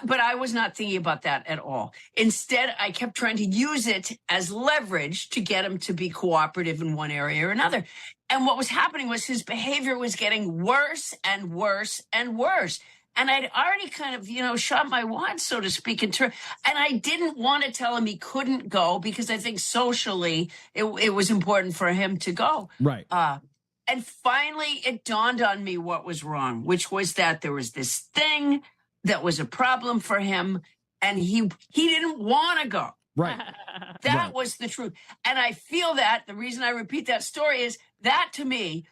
Speaker 6: but I was not thinking about that at all. Instead, I kept trying to use it as leverage to get him to be cooperative in one area or another. And what was happening was his behavior was getting worse and worse and worse. And I'd already kind of, shot my wad, so to speak, and I didn't want to tell him he couldn't go because I think socially it was important for him to go.
Speaker 32: Right.
Speaker 6: And finally, it dawned on me what was wrong, which was that there was this thing that was a problem for him, and he didn't want to go.
Speaker 32: Right.
Speaker 6: That was the truth. And I feel that the reason I repeat that story is that, to me,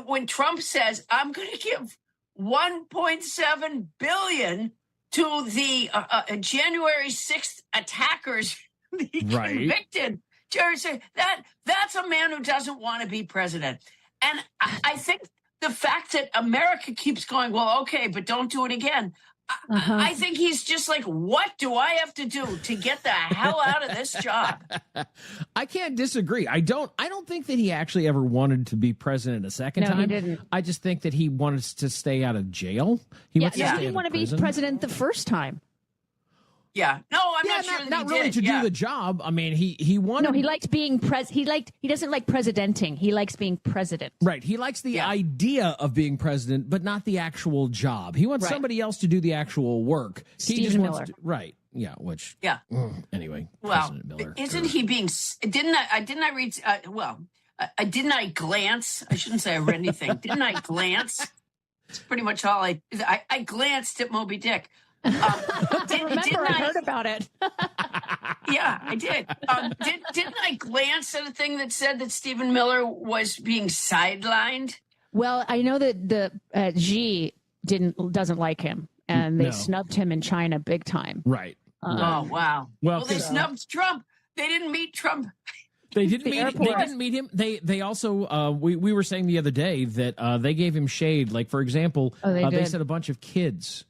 Speaker 6: when Trump says, I'm going to give $1.7 billion to the January 6th attackers he convicted, Jerry said, that's a man who doesn't want to be president. And I think the fact that America keeps going, well, okay, but don't do it again. I think he's just like, what do I have to do to get the hell out of this job?
Speaker 32: I can't disagree. I don't think that he actually ever wanted to be president a second time.
Speaker 1: No, he didn't.
Speaker 32: I just think that he wanted to stay out of jail. He
Speaker 1: didn't want to be president the first time.
Speaker 6: Yeah. No, I'm not sure that
Speaker 32: not
Speaker 6: he
Speaker 32: really
Speaker 6: did.
Speaker 32: to do the job. I mean, he wanted.
Speaker 1: No, he liked being he doesn't like presidenting. He likes being president.
Speaker 32: Right. He likes the idea of being president, but not the actual job. He wants somebody else to do the actual work.
Speaker 1: Stephen Miller.
Speaker 32: Right. Yeah. Which.
Speaker 6: Yeah.
Speaker 32: Anyway.
Speaker 6: Well,
Speaker 32: President Miller.
Speaker 6: isn't he being? Didn't I read? Didn't I glance? I shouldn't say I read anything. Didn't I glance? It's pretty much all I glanced at Moby Dick.
Speaker 1: I heard about it.
Speaker 6: Yeah, I did. Didn't I glance at a thing that said that Stephen Miller was being sidelined?
Speaker 1: Well, I know that the Xi doesn't like him, and they snubbed him in China big time.
Speaker 32: Right.
Speaker 6: Oh wow.
Speaker 32: Well,
Speaker 6: They snubbed Trump. They didn't meet Trump.
Speaker 32: They didn't meet him. They also we were saying the other day that they gave him shade. Like, for example, they said a bunch of kids.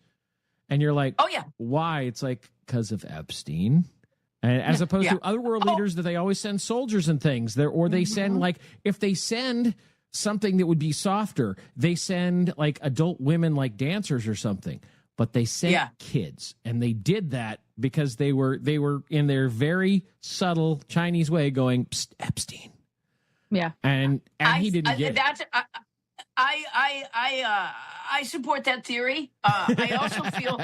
Speaker 32: And you're like,
Speaker 6: oh yeah,
Speaker 32: why? It's like, because of Epstein. And as opposed to other world leaders that they always send soldiers and things there, or they send like, if they send something that would be softer, they send like adult women like dancers or something, but they sent kids. And they did that because they were in their very subtle Chinese way going, psst, Epstein.
Speaker 1: Yeah.
Speaker 32: And he didn't get it.
Speaker 6: I support that theory. I also feel,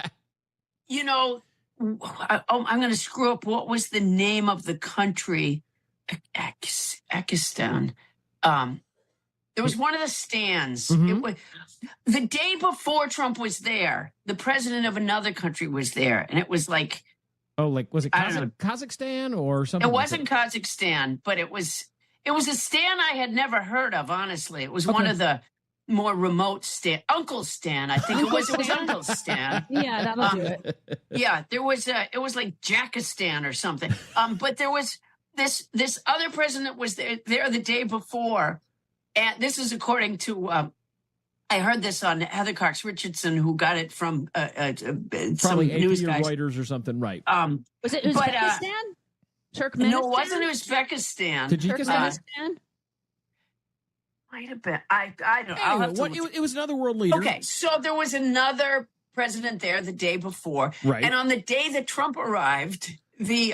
Speaker 6: I'm going to screw up. What was the name of the country? Pakistan. There was one of the stands.
Speaker 32: Mm-hmm.
Speaker 6: It was the day before Trump was there. The president of another country was there, and it was like,
Speaker 32: was it Kazakhstan or something?
Speaker 6: It wasn't Kazakhstan, but it was a stand I had never heard of. Honestly, it was one of the more remote stand. Uncle Stan, I think it was Uncle Stan.
Speaker 1: Yeah, that'll do it.
Speaker 6: Yeah, it was like Jackistan or something. But there was this other president was there the day before, and this is according to I heard this on Heather Cox Richardson, who got it from
Speaker 32: probably
Speaker 6: some news
Speaker 32: AP or
Speaker 6: guys.
Speaker 32: Reuters or something, right?
Speaker 1: Was it Uzbekistan? Turkmenistan?
Speaker 6: No, it wasn't Uzbekistan.
Speaker 32: Tajikistan?
Speaker 6: Might have been. I don't know.
Speaker 32: Anyway, it was another world leader.
Speaker 6: Okay, so there was another president there the day before,
Speaker 32: right?
Speaker 6: And on the day that Trump arrived, the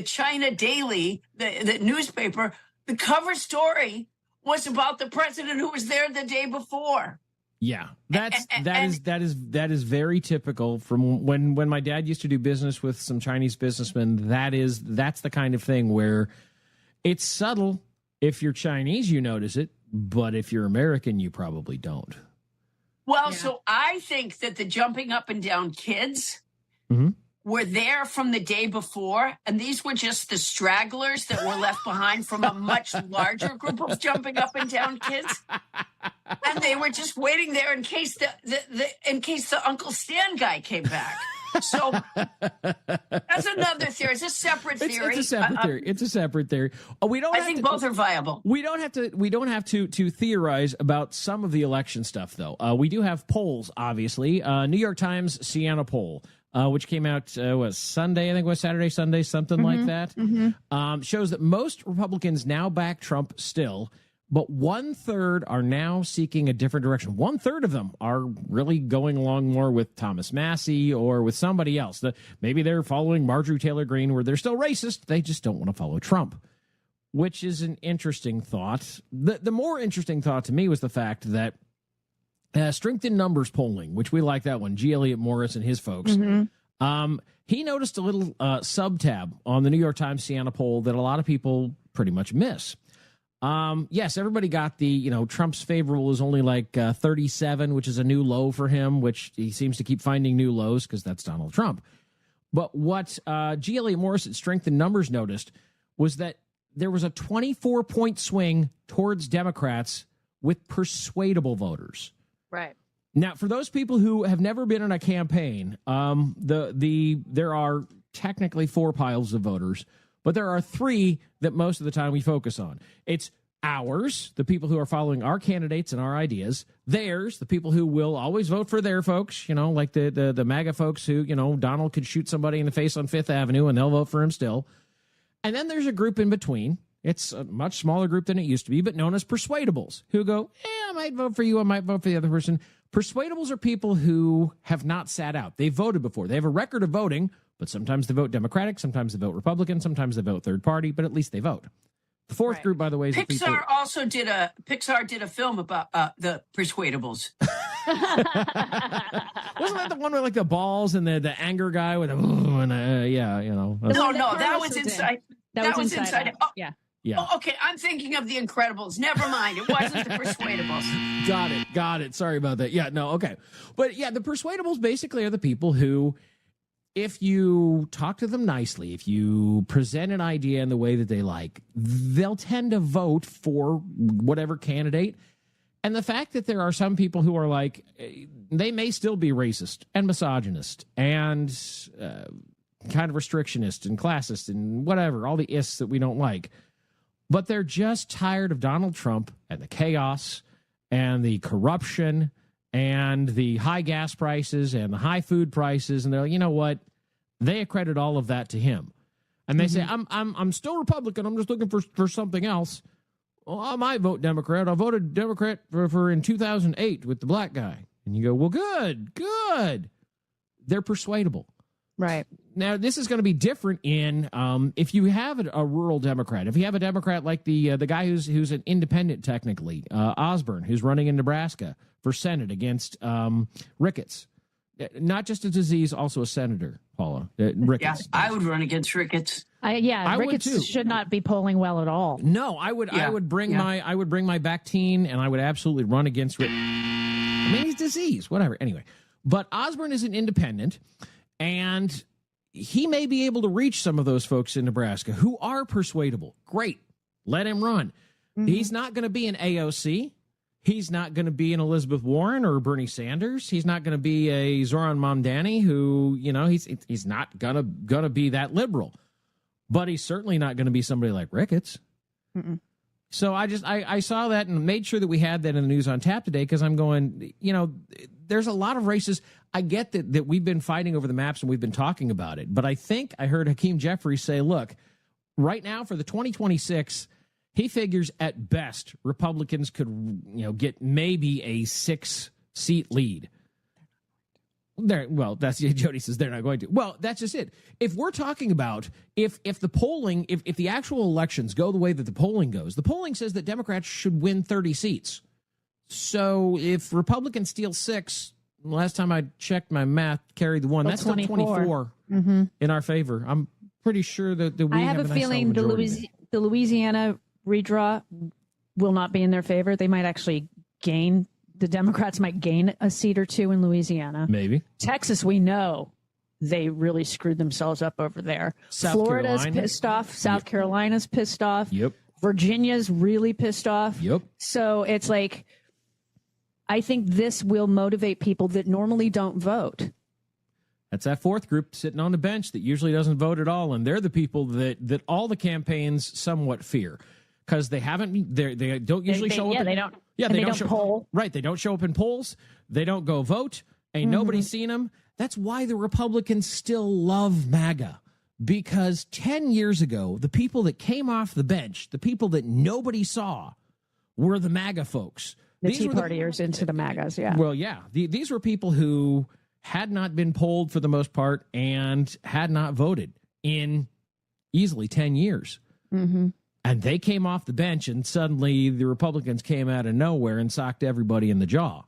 Speaker 6: China Daily, the newspaper, the cover story was about the president who was there the day before.
Speaker 32: Yeah, that is very typical from when my dad used to do business with some Chinese businessmen. That's the kind of thing where it's subtle. If you're Chinese, you notice it, but if you're American, you probably don't.
Speaker 6: Well, so I think that the jumping up and down kids were there from the day before, and these were just the stragglers that were left behind from a much larger group of jumping up and down kids. And they were just waiting there in case the Uncle Stan guy came back. So that's another theory. It's a separate theory.
Speaker 32: It's a separate theory.
Speaker 6: I think both are viable.
Speaker 32: We don't have to theorize about some of the election stuff, though. We do have polls, obviously. New York Times Siena poll, which came out Sunday, I think it was Saturday, Sunday, something like that. Shows that most Republicans now back Trump still. But 1/3 are now seeking a different direction. 1/3 of them are really going along more with Thomas Massie or with somebody else. Maybe they're following Marjorie Taylor Greene, where they're still racist. They just don't want to follow Trump, which is an interesting thought. The more interesting thought to me was the fact that strength in numbers polling, which we like that one, G. Elliott Morris and his folks, he noticed a little sub-tab on the New York Times Siena poll that a lot of people pretty much miss. Yes, everybody got the, Trump's favorable is only like 37, which is a new low for him, which he seems to keep finding new lows because that's Donald Trump. But what G. Elliott Morris at Strength in Numbers noticed was that there was a 24-point swing towards Democrats with persuadable voters.
Speaker 1: Right.
Speaker 32: Now, for those people who have never been in a campaign, there are technically 4 piles of voters. But there are 3 that most of the time we focus on. It's ours, the people who are following our candidates and our ideas. Theirs, the people who will always vote for their folks, like the MAGA folks who, Donald could shoot somebody in the face on Fifth Avenue and they'll vote for him still. And then there's a group in between. It's a much smaller group than it used to be, but known as persuadables, who go, I might vote for you, I might vote for the other person. Persuadables are people who have not sat out. They voted before. They have a record of voting, But sometimes they vote Democratic, sometimes they vote Republican, sometimes they vote third party, but at least they vote. The fourth group, by the way, is
Speaker 6: Pixar also did a film about the Persuadables.
Speaker 32: Wasn't that the one with like the balls and the anger guy with yeah, you know.
Speaker 6: No, that was inside. That was inside. Oh,
Speaker 1: yeah.
Speaker 32: Yeah.
Speaker 6: Oh, okay, I'm thinking of the Incredibles. Never mind. It wasn't the Persuadables.
Speaker 32: Got it. Sorry about that. Yeah, no, okay. But yeah, the Persuadables basically are the people who, if you talk to them nicely, if you present an idea in the way that they like, they'll tend to vote for whatever candidate. And the fact that there are some people who are like, they may still be racist and misogynist and kind of restrictionist and classist and whatever, all the ists that we don't like. But they're just tired of Donald Trump and the chaos and the corruption and the high gas prices and the high food prices. And they're like, you know what? They accredit all of that to him. And they say, I'm still Republican. I'm just looking for something else. Well, I might vote Democrat. I voted Democrat for in 2008 with the black guy. And you go, well, good. They're persuadable.
Speaker 1: Right.
Speaker 32: Now, this is going to be different in if you have a rural Democrat. If you have a Democrat like the guy who's an independent technically, Osborne, who's running in Nebraska for Senate against rickets. Not just a disease, also a senator, Paula. Rickets.
Speaker 6: Yeah, I would run against rickets.
Speaker 1: Rickets should not be polling well at all.
Speaker 32: No, I would bring my Bactine, and I would absolutely run against rickets. I mean, he's disease, whatever. Anyway, but Osborne is an independent, and he may be able to reach some of those folks in Nebraska who are persuadable. Great, let him run. Mm-hmm. He's not going to be an AOC. He's not going to be an Elizabeth Warren or Bernie Sanders. He's not going to be a Zoran Mamdani who, you know, he's not gonna be that liberal. But he's certainly not going to be somebody like Ricketts. Mm-mm. So I saw that and made sure that we had that in the News on Tap today because I'm going, you know, there's a lot of races. I get that we've been fighting over the maps and we've been talking about it. But I think I heard Hakeem Jeffries say, look, right now for the 2026, he figures at best Republicans could, you know, get maybe a 6-seat lead. Well, that's Jody says they're not going to. Well, that's just it. If we're talking about if the polling, if the actual elections go the way that the polling goes, the polling says that Democrats should win 30 seats. So if Republicans steal 6, last time I checked my math, carried the 1. That's still 24 in our favor. I'm pretty sure that we have a feeling
Speaker 1: the Louisiana redraw will not be in their favor. They might actually gain. The Democrats might gain a seat or 2 in Louisiana.
Speaker 32: Maybe.
Speaker 1: Texas, we know they really screwed themselves up over there. Florida's pissed off. South Carolina's pissed off.
Speaker 32: Yep.
Speaker 1: Virginia's really pissed off.
Speaker 32: Yep.
Speaker 1: So it's like, I think this will motivate people that normally don't vote.
Speaker 32: That's that fourth group sitting on the bench that usually doesn't vote at all. And they're the people that all the campaigns somewhat fear. Because they don't usually show up.
Speaker 1: Yeah, they don't.
Speaker 32: Yeah,
Speaker 1: they don't poll.
Speaker 32: Right, they don't show up in polls. They don't go vote. Ain't nobody seen them. That's why the Republicans still love MAGA. Because 10 years ago, the people that came off the bench, the people that nobody saw, were the MAGA folks.
Speaker 1: The Tea Partiers into the MAGAs, yeah.
Speaker 32: Well, yeah. These were people who had not been polled for the most part and had not voted in easily 10 years. Mm-hmm. And they came off the bench, and suddenly the Republicans came out of nowhere and socked everybody in the jaw.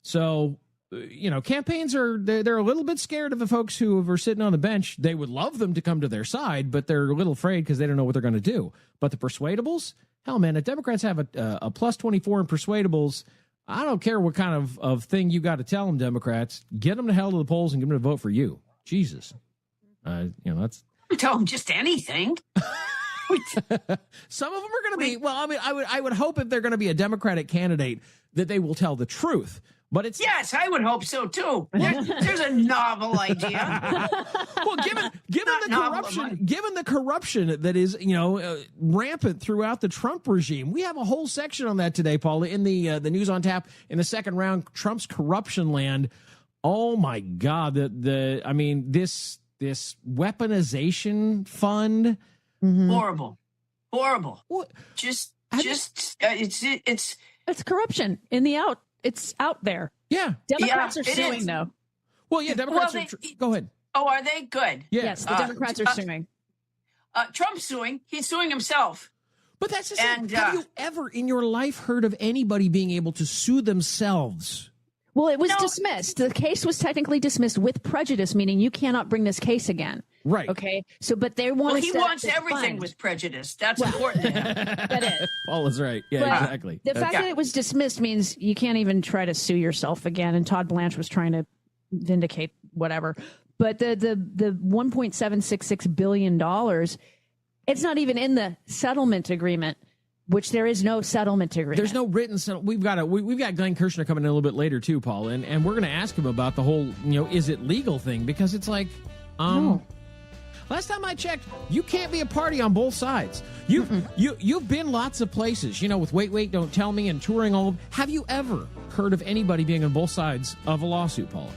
Speaker 32: So, you know, campaigns they're a little bit scared of the folks who are sitting on the bench. They would love them to come to their side, but they're a little afraid because they don't know what they're going to do. But the persuadables, hell, man, if Democrats have a plus 24 in persuadables, I don't care what kind of thing you got to tell them, Democrats. Get them to hell to the polls and get them to vote for you. Jesus. You know, that's...
Speaker 6: Tell them just anything.
Speaker 32: Some of them are going to be, well, I mean, I would hope if they're going to be a Democratic candidate that they will tell the truth. But it's
Speaker 6: yes, I would hope so too. There's a novel idea.
Speaker 32: Well, given the corruption that is, you know, rampant throughout the Trump regime, we have a whole section on that today, Paula, in the News on Tap in the second round. Trump's corruption land. Oh my God, I mean this weaponization fund.
Speaker 6: Mm-hmm. Horrible.
Speaker 32: What?
Speaker 6: It's
Speaker 1: corruption it's out there.
Speaker 32: Yeah.
Speaker 1: Democrats are suing though.
Speaker 32: Well, yeah, Democrats go ahead.
Speaker 6: Oh, are they? Good.
Speaker 32: Yeah.
Speaker 1: Yes, the Democrats are suing.
Speaker 6: Trump's suing. He's suing himself.
Speaker 32: But that's just have you ever in your life heard of anybody being able to sue themselves?
Speaker 1: Well, it was dismissed. The case was technically dismissed with prejudice, meaning you cannot bring this case again.
Speaker 32: Right.
Speaker 1: Okay. So, but they want
Speaker 6: Well,
Speaker 1: to
Speaker 6: he wants everything with prejudice. That's important to him.
Speaker 1: That is.
Speaker 32: Paul is right. Yeah,
Speaker 1: Well,
Speaker 32: exactly.
Speaker 1: The fact that it was dismissed means you can't even try to sue yourself again. And Todd Blanche was trying to vindicate whatever. But the $1.766 billion, it's not even in the settlement agreement, which there is no settlement agreement.
Speaker 32: There's no written settlement. We've got Glenn Kirshner coming in a little bit later too, Paul, and we're going to ask him about the whole, is it legal thing, because it's like, no. Last time I checked, you can't be a party on both sides. You've been lots of places, with Wait, Don't Tell Me and touring all. Have you ever heard of anybody being on both sides of a lawsuit, Paula?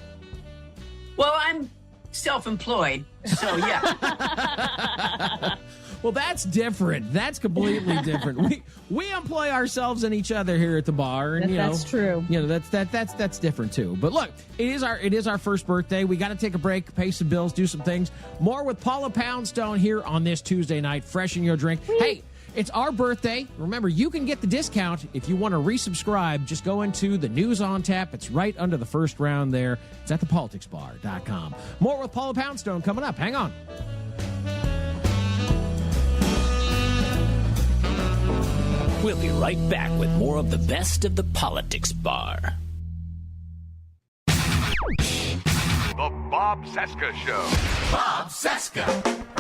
Speaker 6: Well, I'm self-employed, so yeah.
Speaker 32: Well, that's different. That's completely different. We employ ourselves and each other here at the bar, and
Speaker 1: that's true.
Speaker 32: That's different too. But look, it is our first birthday. We got to take a break, pay some bills, do some things. More with Paula Poundstone here on this Tuesday night. Freshen your drink. Hey, it's our birthday. Remember, you can get the discount if you want to resubscribe. Just go into the News on Tap. It's right under the first round there. It's at thepoliticsbar.com. More with Paula Poundstone coming up. Hang on.
Speaker 19: We'll be right back with more of the best of the Politics Bar.
Speaker 3: The Bob Cesca Show. Bob Cesca.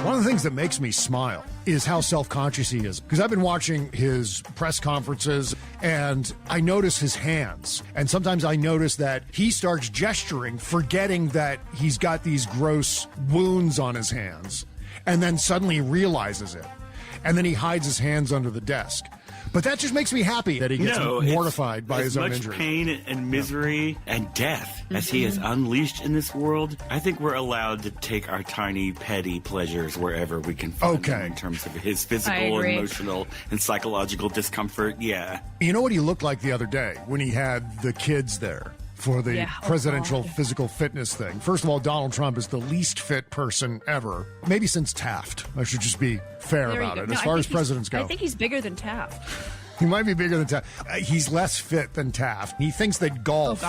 Speaker 3: One of the things that makes me smile is how self-conscious he is. Because I've been watching his press conferences, and I notice his hands. And sometimes I notice that he starts gesturing, forgetting that he's got these gross wounds on his hands. And then suddenly realizes it. And then he hides his hands under the desk. But that just makes me happy that he gets mortified by his own injury.
Speaker 9: As much pain and misery and death as he has unleashed in this world, I think we're allowed to take our tiny, petty pleasures wherever we can find them in terms of his physical, emotional, and psychological discomfort. Yeah.
Speaker 3: You know what he looked like the other day when he had the kids there for the presidential physical fitness thing? First of all, Donald Trump is the least fit person ever. Maybe since Taft. I should just be fair about it. As far as presidents go.
Speaker 10: I think he's bigger than Taft.
Speaker 3: He might be bigger than Taft. He's less fit than Taft. He thinks that golf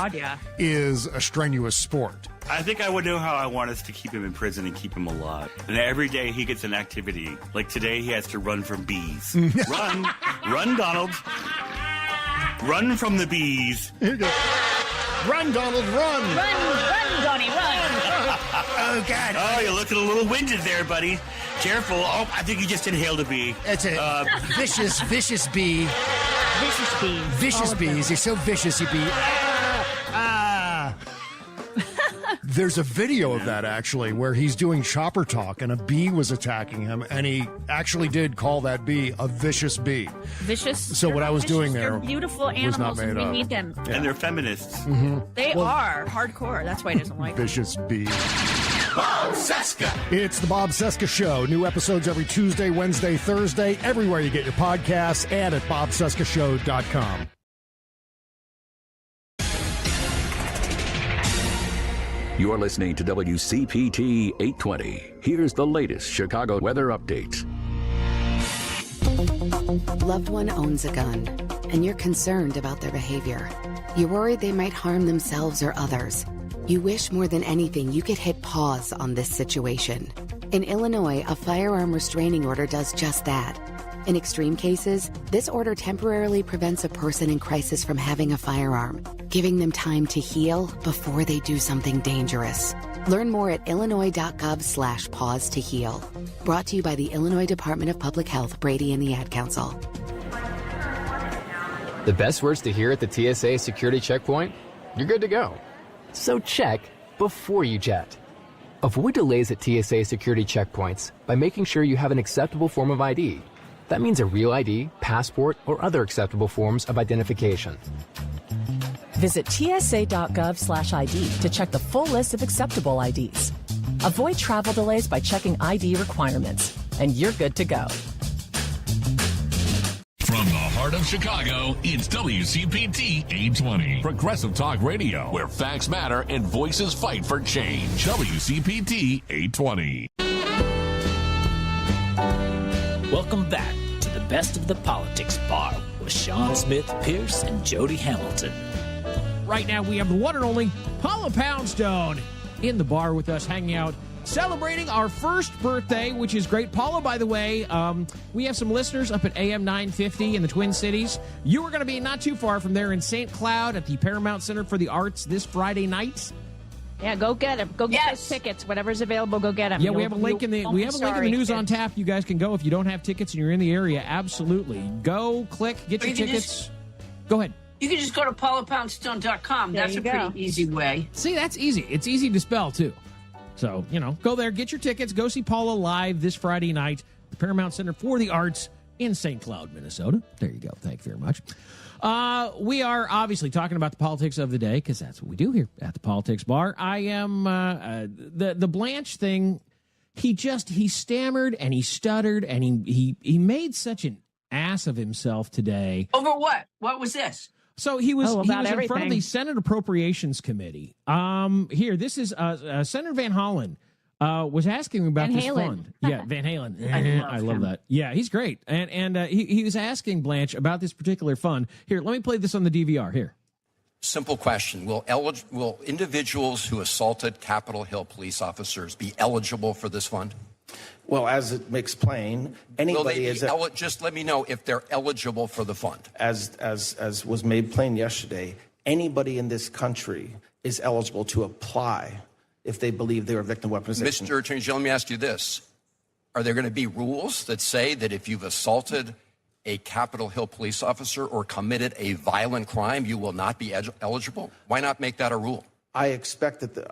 Speaker 3: is a strenuous sport.
Speaker 9: I think I would know how I want us to keep him in prison and keep him alive. And every day he gets an activity. Like today he has to run from bees. Run, Donald. Run from the bees.
Speaker 3: Run, Donald, run!
Speaker 10: Run, Donnie, run!
Speaker 9: Oh, God. Oh, you're looking a little winded there, buddy. Careful. Oh, I think you just inhaled a bee.
Speaker 11: It's a vicious bee.
Speaker 10: Vicious bees.
Speaker 11: Vicious bees. They're so vicious, you bee.
Speaker 3: There's a video of that, actually, where he's doing shopper talk and a bee was attacking him, and he actually did call that bee a vicious bee.
Speaker 10: Vicious?
Speaker 3: So what I was doing there
Speaker 10: They're beautiful animals,
Speaker 3: was not made
Speaker 10: and we
Speaker 3: up.
Speaker 10: need them.
Speaker 3: Yeah.
Speaker 9: And they're feminists.
Speaker 3: Mm-hmm.
Speaker 10: They are hardcore. That's why he doesn't like them.
Speaker 3: Vicious bee.
Speaker 12: Bob Cesca.
Speaker 3: It's the Bob Cesca Show. New episodes every Tuesday, Wednesday, Thursday, everywhere you get your podcasts, and at bobcescashow.com.
Speaker 2: You're listening to WCPT 820. Here's the latest Chicago weather update.
Speaker 13: Loved one owns a gun, and you're concerned about their behavior. You're worried they might harm themselves or others. You wish more than anything you could hit pause on this situation. In Illinois, a firearm restraining order does just that. In extreme cases, this order temporarily prevents a person in crisis from having a firearm, giving them time to heal before they do something dangerous. Learn more at illinois.gov/pause to heal. Brought to you by the Illinois Department of Public Health, Brady and the Ad Council.
Speaker 22: The best words to hear at the TSA security checkpoint? You're good to go. So check before you jet. Avoid delays at TSA security checkpoints by making sure you have an acceptable form of ID. That means a real ID, passport, or other acceptable forms of identification.
Speaker 25: Visit tsa.gov/ID to check the full list of acceptable IDs. Avoid travel delays by checking ID requirements, and you're good to go.
Speaker 14: From the heart of of Chicago, it's WCPT 820. Progressive Talk Radio, where facts matter and voices fight for change. WCPT 820.
Speaker 19: Welcome back to the Best of the Politics Bar with Sean Smith, Pierce, and Jody Hamilton.
Speaker 32: Right now, we have the one and only Paula Poundstone in the bar with us, hanging out, celebrating our first birthday, which is great. Paula, by the way, we have some listeners up at AM 950 in the Twin Cities. You are going to be not too far from there in St. Cloud at the Paramount Center for the Arts this Friday night.
Speaker 1: Yeah, go get them. Go get those tickets. Whatever's available, go get them.
Speaker 32: Yeah, we have a link in the news on tap. You guys can go if you don't have tickets and you're in the area. Absolutely, go click, get your tickets. Go ahead.
Speaker 6: You can just go to paulapoundstone.com. That's a pretty easy way.
Speaker 32: See, that's easy. It's easy to spell too. So, go there, get your tickets, go see Paula live this Friday night, the Paramount Center for the Arts in St. Cloud, Minnesota. There you go. Thank you very much. We are obviously talking about the politics of the day because that's what we do here at the Politics Bar. I am the Blanche thing. He stammered and he stuttered and he made such an ass of himself today.
Speaker 6: Over what? What was this?
Speaker 32: So he was in front of
Speaker 1: everything.
Speaker 32: the Senate Appropriations Committee. Here, this is Senator Van Hollen was asking about
Speaker 1: Van
Speaker 32: this
Speaker 1: Halen.
Speaker 32: fund. Yeah, Van Halen. I love that. Yeah, he's great. And he was asking Blanche about this particular fund. Here, let me play this on the DVR. Here.
Speaker 4: Simple question. Will individuals who assaulted Capitol Hill police officers be eligible for this fund?
Speaker 7: Well, as it makes plain, anybody is
Speaker 4: just let me know if they're eligible for the fund.
Speaker 7: As was made plain yesterday, anybody in this country is eligible to apply if they believe they're a victim of weaponization.
Speaker 4: Mr. Attorney General, let me ask you this. Are there going to be rules that say that if you've assaulted a Capitol Hill police officer or committed a violent crime, you will not be eligible? Why not make that a rule?
Speaker 7: I expect that,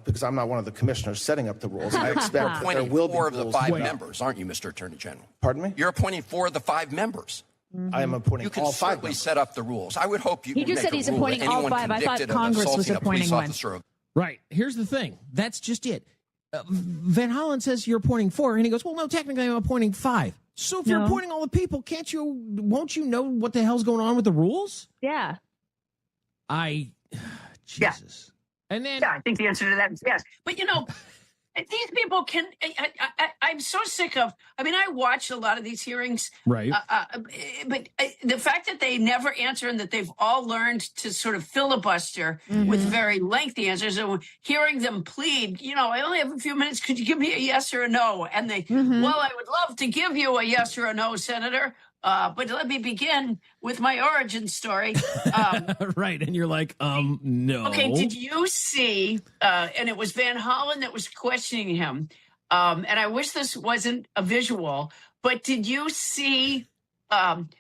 Speaker 7: because I'm not one of the commissioners setting up the rules, I expect that there will be
Speaker 4: Four
Speaker 7: rules.
Speaker 4: of the five members, aren't you, Mr. Attorney General?
Speaker 7: Pardon me?
Speaker 4: You're appointing 4 of the 5 members.
Speaker 7: I am appointing
Speaker 4: You can
Speaker 7: all 5
Speaker 4: certainly set up the rules. I would hope you
Speaker 1: He
Speaker 4: would
Speaker 1: just
Speaker 4: make
Speaker 1: said he's
Speaker 4: a rule that
Speaker 1: appointing all
Speaker 4: anyone
Speaker 1: 5. I thought
Speaker 4: convicted of
Speaker 1: Congress was
Speaker 4: assaulting a police
Speaker 1: appointing one.
Speaker 4: officer.
Speaker 32: Right. Here's the thing. That's just it. Van Hollen says you're appointing 4, and he goes, well, no, technically I'm appointing 5. So if you're appointing all the people, won't you know what the hell's going on with the rules?
Speaker 1: Yeah.
Speaker 32: Jesus. And then,
Speaker 6: I think the answer to that is yes. But these people can. I'm so sick of. I mean, I watch a lot of these hearings,
Speaker 32: right?
Speaker 6: But the fact that they never answer and that they've all learned to sort of filibuster with very lengthy answers, and hearing them plead, I only have a few minutes. Could you give me a yes or a no? And they, well, I would love to give you a yes or a no, Senator. But let me begin with my origin story.
Speaker 32: Right. And you're like, no.
Speaker 6: Okay, did you see, and it was Van Hollen that was questioning him, and I wish this wasn't a visual, but did you see Kash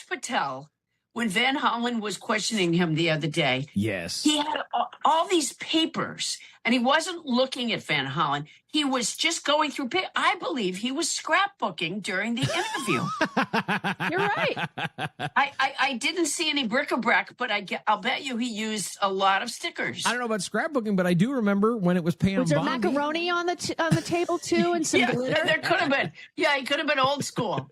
Speaker 6: Patel when Van Hollen was questioning him the other day?
Speaker 32: Yes.
Speaker 6: He had all these papers, and he wasn't looking at Van Hollen. He was just going through I believe he was scrapbooking during the interview.
Speaker 1: You're right.
Speaker 6: I didn't see any bric-a-brac, but I'll bet you he used a lot of stickers.
Speaker 32: I don't know about scrapbooking, but I do remember when it was Pam
Speaker 1: Was there
Speaker 32: Bondi.
Speaker 1: macaroni on the table too, and some glitter?
Speaker 6: There could have been. Yeah, he could have been old school.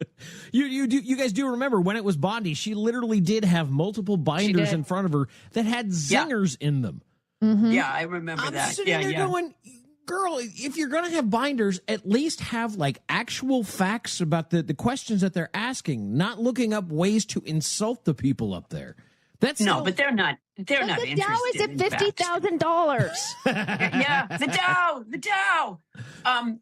Speaker 32: You guys do remember when it was Bondi? She literally did have multiple binders in front of her that had zingers in them.
Speaker 1: Mm-hmm.
Speaker 6: Yeah, I remember
Speaker 32: I'm
Speaker 6: that.
Speaker 32: sitting there going, girl, if you're going to have binders, at least have like actual facts about the questions that they're asking, not looking up ways to insult the people up there. But
Speaker 6: they're not. They're not
Speaker 1: the
Speaker 6: interested.
Speaker 1: Dow is at $50,000.
Speaker 6: Yeah, the Dow.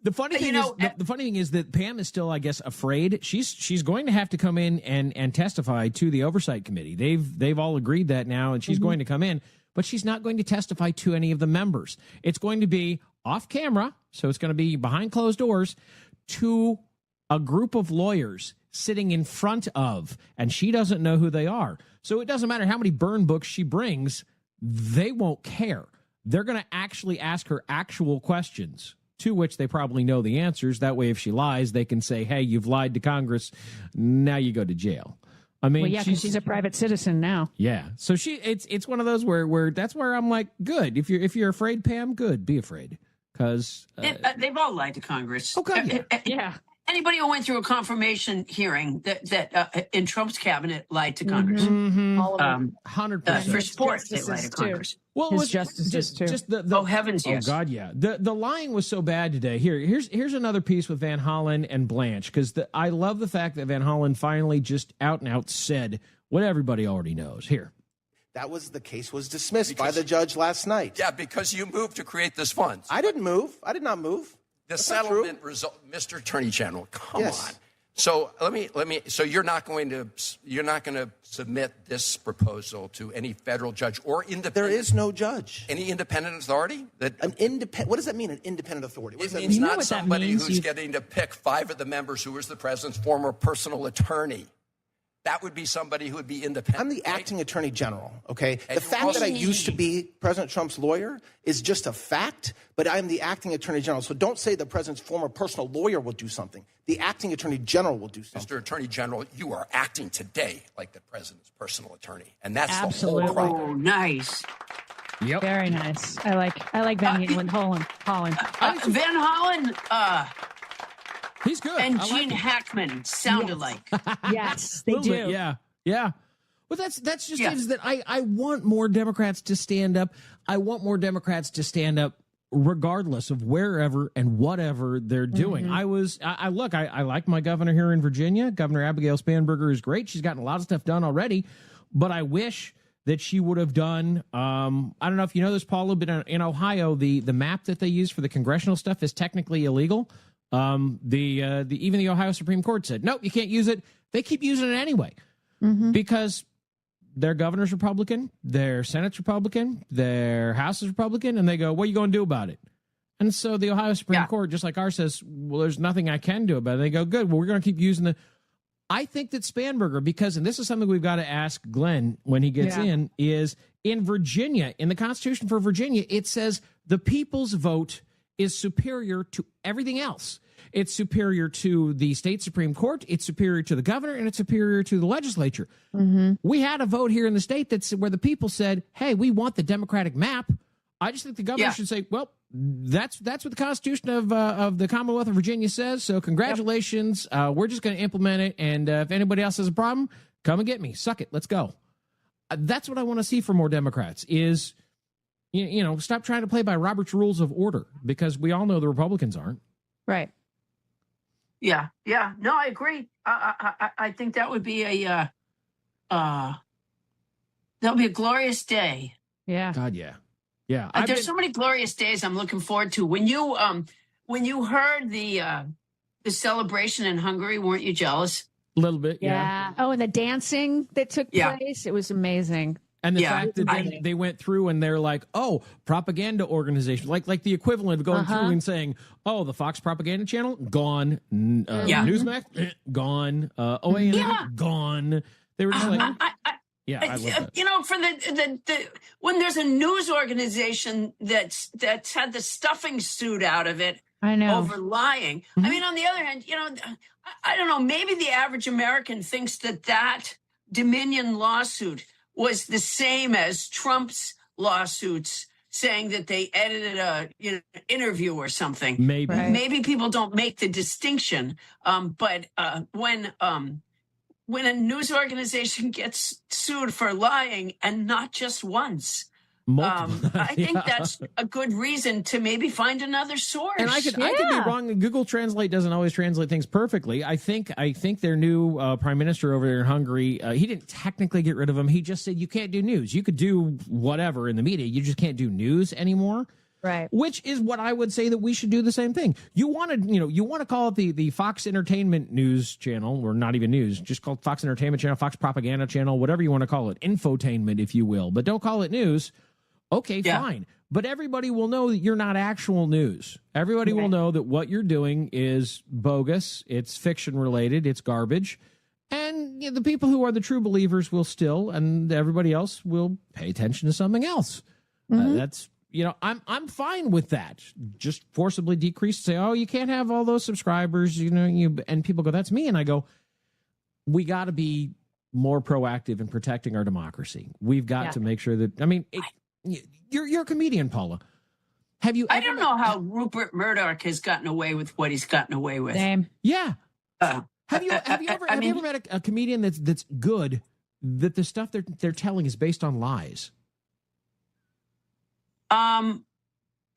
Speaker 32: The funny thing the funny thing is that Pam is still, I guess, afraid. She's going to have to come in and testify to the Oversight Committee. They've all agreed that now, and she's going to come in. But she's not going to testify to any of the members. It's going to be off camera, so it's going to be behind closed doors, to a group of lawyers sitting in front of, and she doesn't know who they are. So it doesn't matter how many burn books she brings, they won't care. They're going to actually ask her actual questions, to which they probably know the answers. That way, if she lies, they can say, hey, you've lied to Congress. Now you go to jail. I mean,
Speaker 1: because she's a private citizen now.
Speaker 32: Yeah, so it's one of those where that's where I'm like, good. If you're afraid, Pam, good, be afraid, because
Speaker 6: they've all lied to Congress.
Speaker 32: Oh God,
Speaker 1: yeah.
Speaker 6: Anybody who went through a confirmation hearing that in Trump's cabinet lied to Congress.
Speaker 1: All of them.
Speaker 32: 100%.
Speaker 6: For sports, they lied to Congress.
Speaker 32: Well,
Speaker 1: His justices too.
Speaker 32: Just the
Speaker 6: oh heavens, yes.
Speaker 32: Oh God, yeah. The lying was so bad today. Here's another piece with Van Hollen and Blanche, because I love the fact that Van Hollen finally just out and out said what everybody already knows. Here.
Speaker 7: The case was dismissed by the judge last night.
Speaker 4: Yeah, because you moved to create this fund.
Speaker 7: I didn't move. I did not move.
Speaker 4: The settlement result, Mr. Attorney General, come on. So let me. So you're not going to submit this proposal to any federal judge or independent.
Speaker 7: There is no judge.
Speaker 4: Any independent authority
Speaker 7: What does that mean? An independent authority?
Speaker 4: It means not somebody who's getting to pick 5 of the members who was the president's former personal attorney. That would be somebody who would be independent.
Speaker 7: I'm the acting attorney general, okay?
Speaker 4: And
Speaker 7: the fact that I used to be President Trump's lawyer is just a fact, but I'm the acting attorney general. So don't say the president's former personal lawyer will do something. The acting attorney general will do something.
Speaker 4: Mr. Attorney General, you are acting today like the president's personal attorney, and that's
Speaker 1: Absolutely.
Speaker 4: the whole
Speaker 6: Oh,
Speaker 4: problem.
Speaker 6: nice.
Speaker 32: Yep.
Speaker 1: Very nice. I like Van Hollen.
Speaker 6: Van Hollen.
Speaker 32: He's good.
Speaker 6: And
Speaker 32: I like
Speaker 6: Gene
Speaker 32: him.
Speaker 6: Hackman sound alike.
Speaker 1: Yes, they do.
Speaker 32: Bit, yeah. Well, that's just
Speaker 6: Yeah.
Speaker 32: it, is that I want more Democrats to stand up. I want more Democrats to stand up regardless of wherever and whatever they're doing.
Speaker 1: Mm-hmm.
Speaker 32: I like my governor here in Virginia. Governor Abigail Spanberger is great. She's gotten a lot of stuff done already, but I wish that she would have done, I don't know if you know this, Paula, but in Ohio, the map that they use for the congressional stuff is technically illegal. Even the Ohio Supreme Court said, nope, you can't use it. They keep using it anyway because their governor's Republican, their Senate's Republican, their House is Republican, and they go, what are you going to do about it? And so the Ohio Supreme Court, just like ours, says, well, there's nothing I can do about it. They go, good, well, we're going to keep using I think that Spanberger, because, and this is something we've got to ask Glenn when he gets in, is in Virginia, in the Constitution for Virginia, it says the people's vote is superior to everything else. It's superior to the state Supreme Court, it's superior to the governor, and it's superior to the legislature. We had a vote here in the state that's where the people said, hey, we want the Democratic map. I just think the governor should say, well, that's what the Constitution of the Commonwealth of Virginia says, so congratulations. We're just going to implement it, and if anybody else has a problem, come and get me. Suck it. Let's go. That's what I want to see for more Democrats is, you know, stop trying to play by Robert's Rules of Order, because we all know the Republicans aren't.
Speaker 1: Right.
Speaker 6: Yeah. No, I agree. I think that would be a glorious day.
Speaker 1: Yeah.
Speaker 32: God, yeah. Yeah.
Speaker 6: There's so many glorious days I'm looking forward to. When you heard the celebration in Hungary, weren't you jealous?
Speaker 32: A little bit,
Speaker 1: yeah. Oh, and the dancing that took place, it was amazing.
Speaker 32: And the fact that they went through and they're like, oh, propaganda organization, like the equivalent of going through and saying, oh, the Fox propaganda channel, gone. Newsmax, gone. OAN, gone. They were just like, I love that.
Speaker 6: You know, for the when there's a news organization that's had the stuffing suit out of it,
Speaker 1: I know,
Speaker 6: over lying. I mean, on the other hand, you know, I don't know, maybe the average American thinks that Dominion lawsuit was the same as Trump's lawsuits saying that they edited a interview or something.
Speaker 32: Maybe.
Speaker 1: Right.
Speaker 6: Maybe people don't make the distinction. But when a news organization gets sued for lying, and not just once, I think that's a good reason to maybe find another source.
Speaker 32: And I could be wrong. Google Translate doesn't always translate things perfectly. I think their new prime minister over there in Hungary, he didn't technically get rid of him. He just said you can't do news. You could do whatever in the media. You just can't do news anymore.
Speaker 1: Right.
Speaker 32: Which is what I would say that we should do the same thing. You want to call it the Fox Entertainment News Channel, or not even news, just call it Fox Entertainment Channel, Fox Propaganda Channel, whatever you want to call it, infotainment, if you will. But don't call it news. Okay, fine. But everybody will know that you're not actual news. Everybody will know that what you're doing is bogus, it's fiction related, it's garbage. And the people who are the true believers will still, and everybody else will pay attention to something else. That's, I'm fine with that. Just forcibly decrease, say, oh, you can't have all those subscribers, and people go, that's me. And I go, we got to be more proactive in protecting our democracy. We've got to make sure that, you're a comedian, Paula.
Speaker 6: I don't know how Rupert Murdoch has gotten away with what he's gotten away with.
Speaker 1: Same.
Speaker 32: Yeah. Have you ever met a comedian that's good, that the stuff they're telling is based on lies?
Speaker 6: No,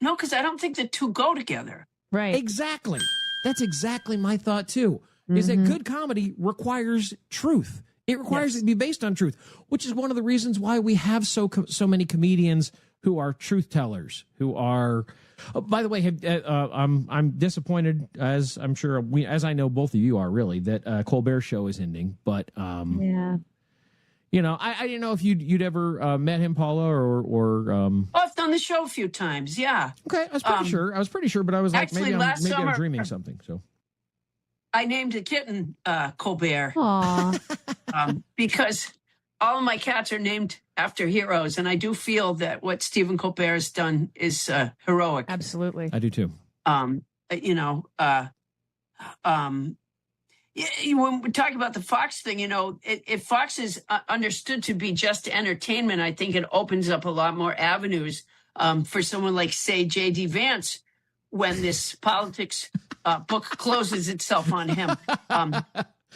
Speaker 6: because I don't think the two go together.
Speaker 1: Right.
Speaker 32: Exactly. That's exactly my thought too. Is that good comedy requires truth. It requires it to be based on truth, which is one of the reasons why we have so many comedians who are truth tellers, who are. By the way, I'm disappointed, as I'm sure as I know both of you are, really, that Colbert Show is ending. But
Speaker 1: yeah,
Speaker 32: you know, I didn't know if you'd ever met him, Paula, or
Speaker 6: I've done the show a few times. Yeah.
Speaker 32: Okay, I was pretty sure, but I was like,
Speaker 6: actually,
Speaker 32: maybe
Speaker 6: last summer,
Speaker 32: I'm dreaming something. So
Speaker 6: I named a kitten Colbert.
Speaker 1: Aww.
Speaker 6: Because all of my cats are named after heroes, and I do feel that what Stephen Colbert has done is heroic.
Speaker 1: Absolutely.
Speaker 32: I do too.
Speaker 6: You know, when we talk about the Fox thing, you know, if Fox is understood to be just entertainment, I think it opens up a lot more avenues for someone like, say, J.D. Vance, when this politics book closes itself on him.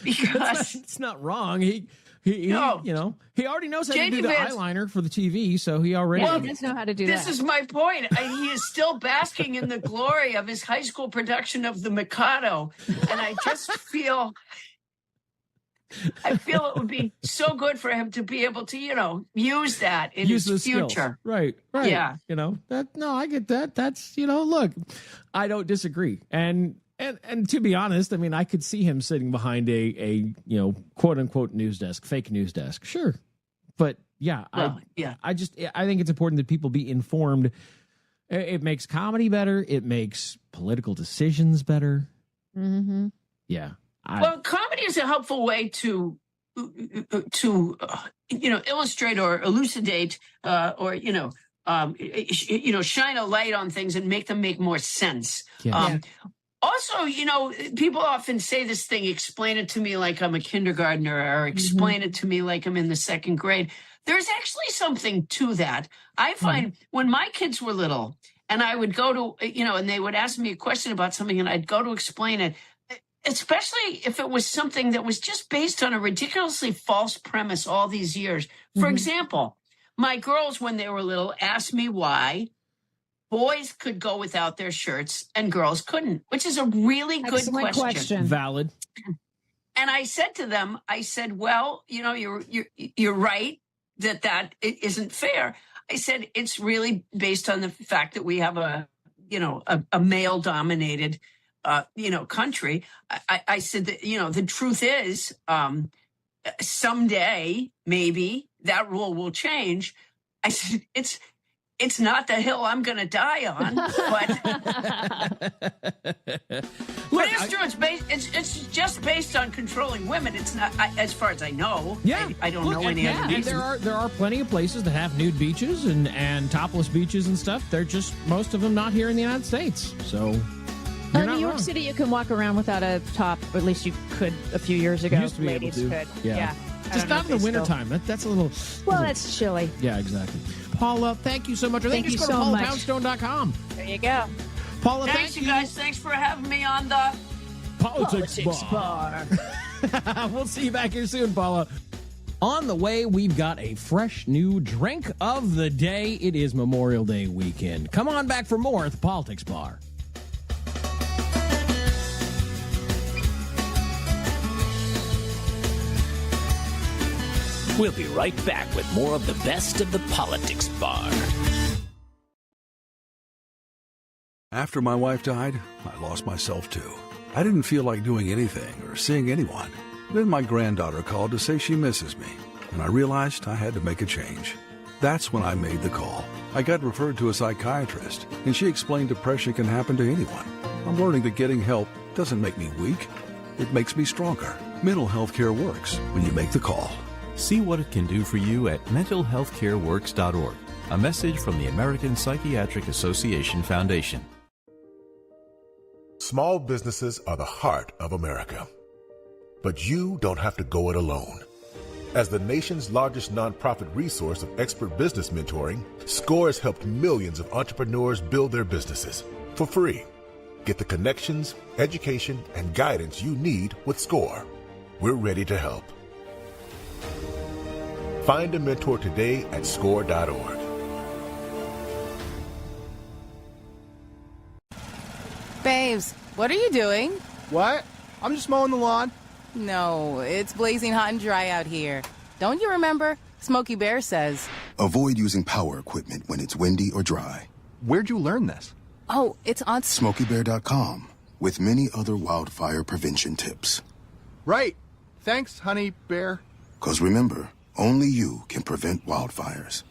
Speaker 6: Because
Speaker 32: it's not wrong. He you know, he already knows how to do the eyeliner for the TV, so he already
Speaker 1: does know how to do that.
Speaker 6: This is my point. He is still basking in the glory of his high school production of The Mikado, and I just feel it would be so good for him to be able to, you know, use that in his future.
Speaker 32: Skills. Right.
Speaker 6: Yeah.
Speaker 32: You know, I get that. That's, you know, look, I don't disagree. And to be honest, I mean, I could see him sitting behind a you know, quote unquote news desk, fake news desk. Sure. But yeah, I think it's important that people be informed. It makes comedy better. It makes political decisions better.
Speaker 1: Mm-hmm.
Speaker 32: Yeah.
Speaker 6: Well, comedy is a helpful way to you know, illustrate or elucidate or you know, shine a light on things and make them make more sense.
Speaker 32: Yeah.
Speaker 6: Also, you know, people often say this thing, explain it to me like I'm a kindergartner, or explain it to me like I'm in the second grade. There's actually something to that. I find when my kids were little and I would go to, you know, and they would ask me a question about something and I'd go to explain it, especially if it was something that was just based on a ridiculously false premise all these years. For example, my girls, when they were little, asked me why boys could go without their shirts and girls couldn't, which is a really good question.
Speaker 32: Valid.
Speaker 6: And I said to them, well, you know, you're right that isn't fair. I said, it's really based on the fact that we have a male dominated, country. I said that, you know, the truth is someday maybe that rule will change. I said, it's not the hill I'm going to die on, but it's true. It's just based on controlling women. It's not, as far as I know.
Speaker 32: Yeah,
Speaker 6: I don't know any other reason.
Speaker 32: And there are plenty of places that have nude beaches and topless beaches and stuff. They're just most of them not here in the United States. So.
Speaker 1: In New York City, you can walk around without a top, or at least you could a few years ago.
Speaker 32: Used to be
Speaker 1: Ladies
Speaker 32: able to.
Speaker 1: could.
Speaker 32: Yeah. Just not in the wintertime. That's a little.
Speaker 1: Well, that's chilly.
Speaker 32: Yeah, exactly. Paula, thank you so much.
Speaker 1: Thank you
Speaker 32: just
Speaker 1: so
Speaker 32: go to
Speaker 1: much.
Speaker 32: PaulaPoundstone.com.
Speaker 1: There you go.
Speaker 32: Paula,
Speaker 6: thanks, you guys. Thanks for having me on the
Speaker 32: Politics Bar. We'll see you back here soon, Paula. On the way, we've got a fresh new drink of the day. It is Memorial Day weekend. Come on back for more at the Politics Bar.
Speaker 19: We'll be right back with more of the best of the Politics Bar.
Speaker 8: After my wife died, I lost myself too. I didn't feel like doing anything or seeing anyone. Then my granddaughter called to say she misses me, and I realized I had to make a change. That's when I made the call. I got referred to a psychiatrist, and she explained depression can happen to anyone. I'm learning that getting help doesn't make me weak. It makes me stronger. Mental health care works when you make the call.
Speaker 15: See what it can do for you at mentalhealthcareworks.org. A message from the American Psychiatric Association Foundation.
Speaker 16: Small businesses are the heart of America. But you don't have to go it alone. As the nation's largest nonprofit resource of expert business mentoring, SCORE has helped millions of entrepreneurs build their businesses for free. Get the connections, education, and guidance you need with SCORE. We're ready to help. Find a mentor today at score.org.
Speaker 18: Babes, what are you doing?
Speaker 20: What? I'm just mowing the lawn.
Speaker 18: No, it's blazing hot and dry out here. Don't you remember? Smokey Bear says.
Speaker 21: Avoid using power equipment when it's windy or dry.
Speaker 20: Where'd you learn this?
Speaker 18: Oh, it's on
Speaker 21: SmokeyBear.com with many other wildfire prevention tips.
Speaker 20: Right. Thanks, honey bear.
Speaker 21: 'Cause remember, only you can prevent wildfires.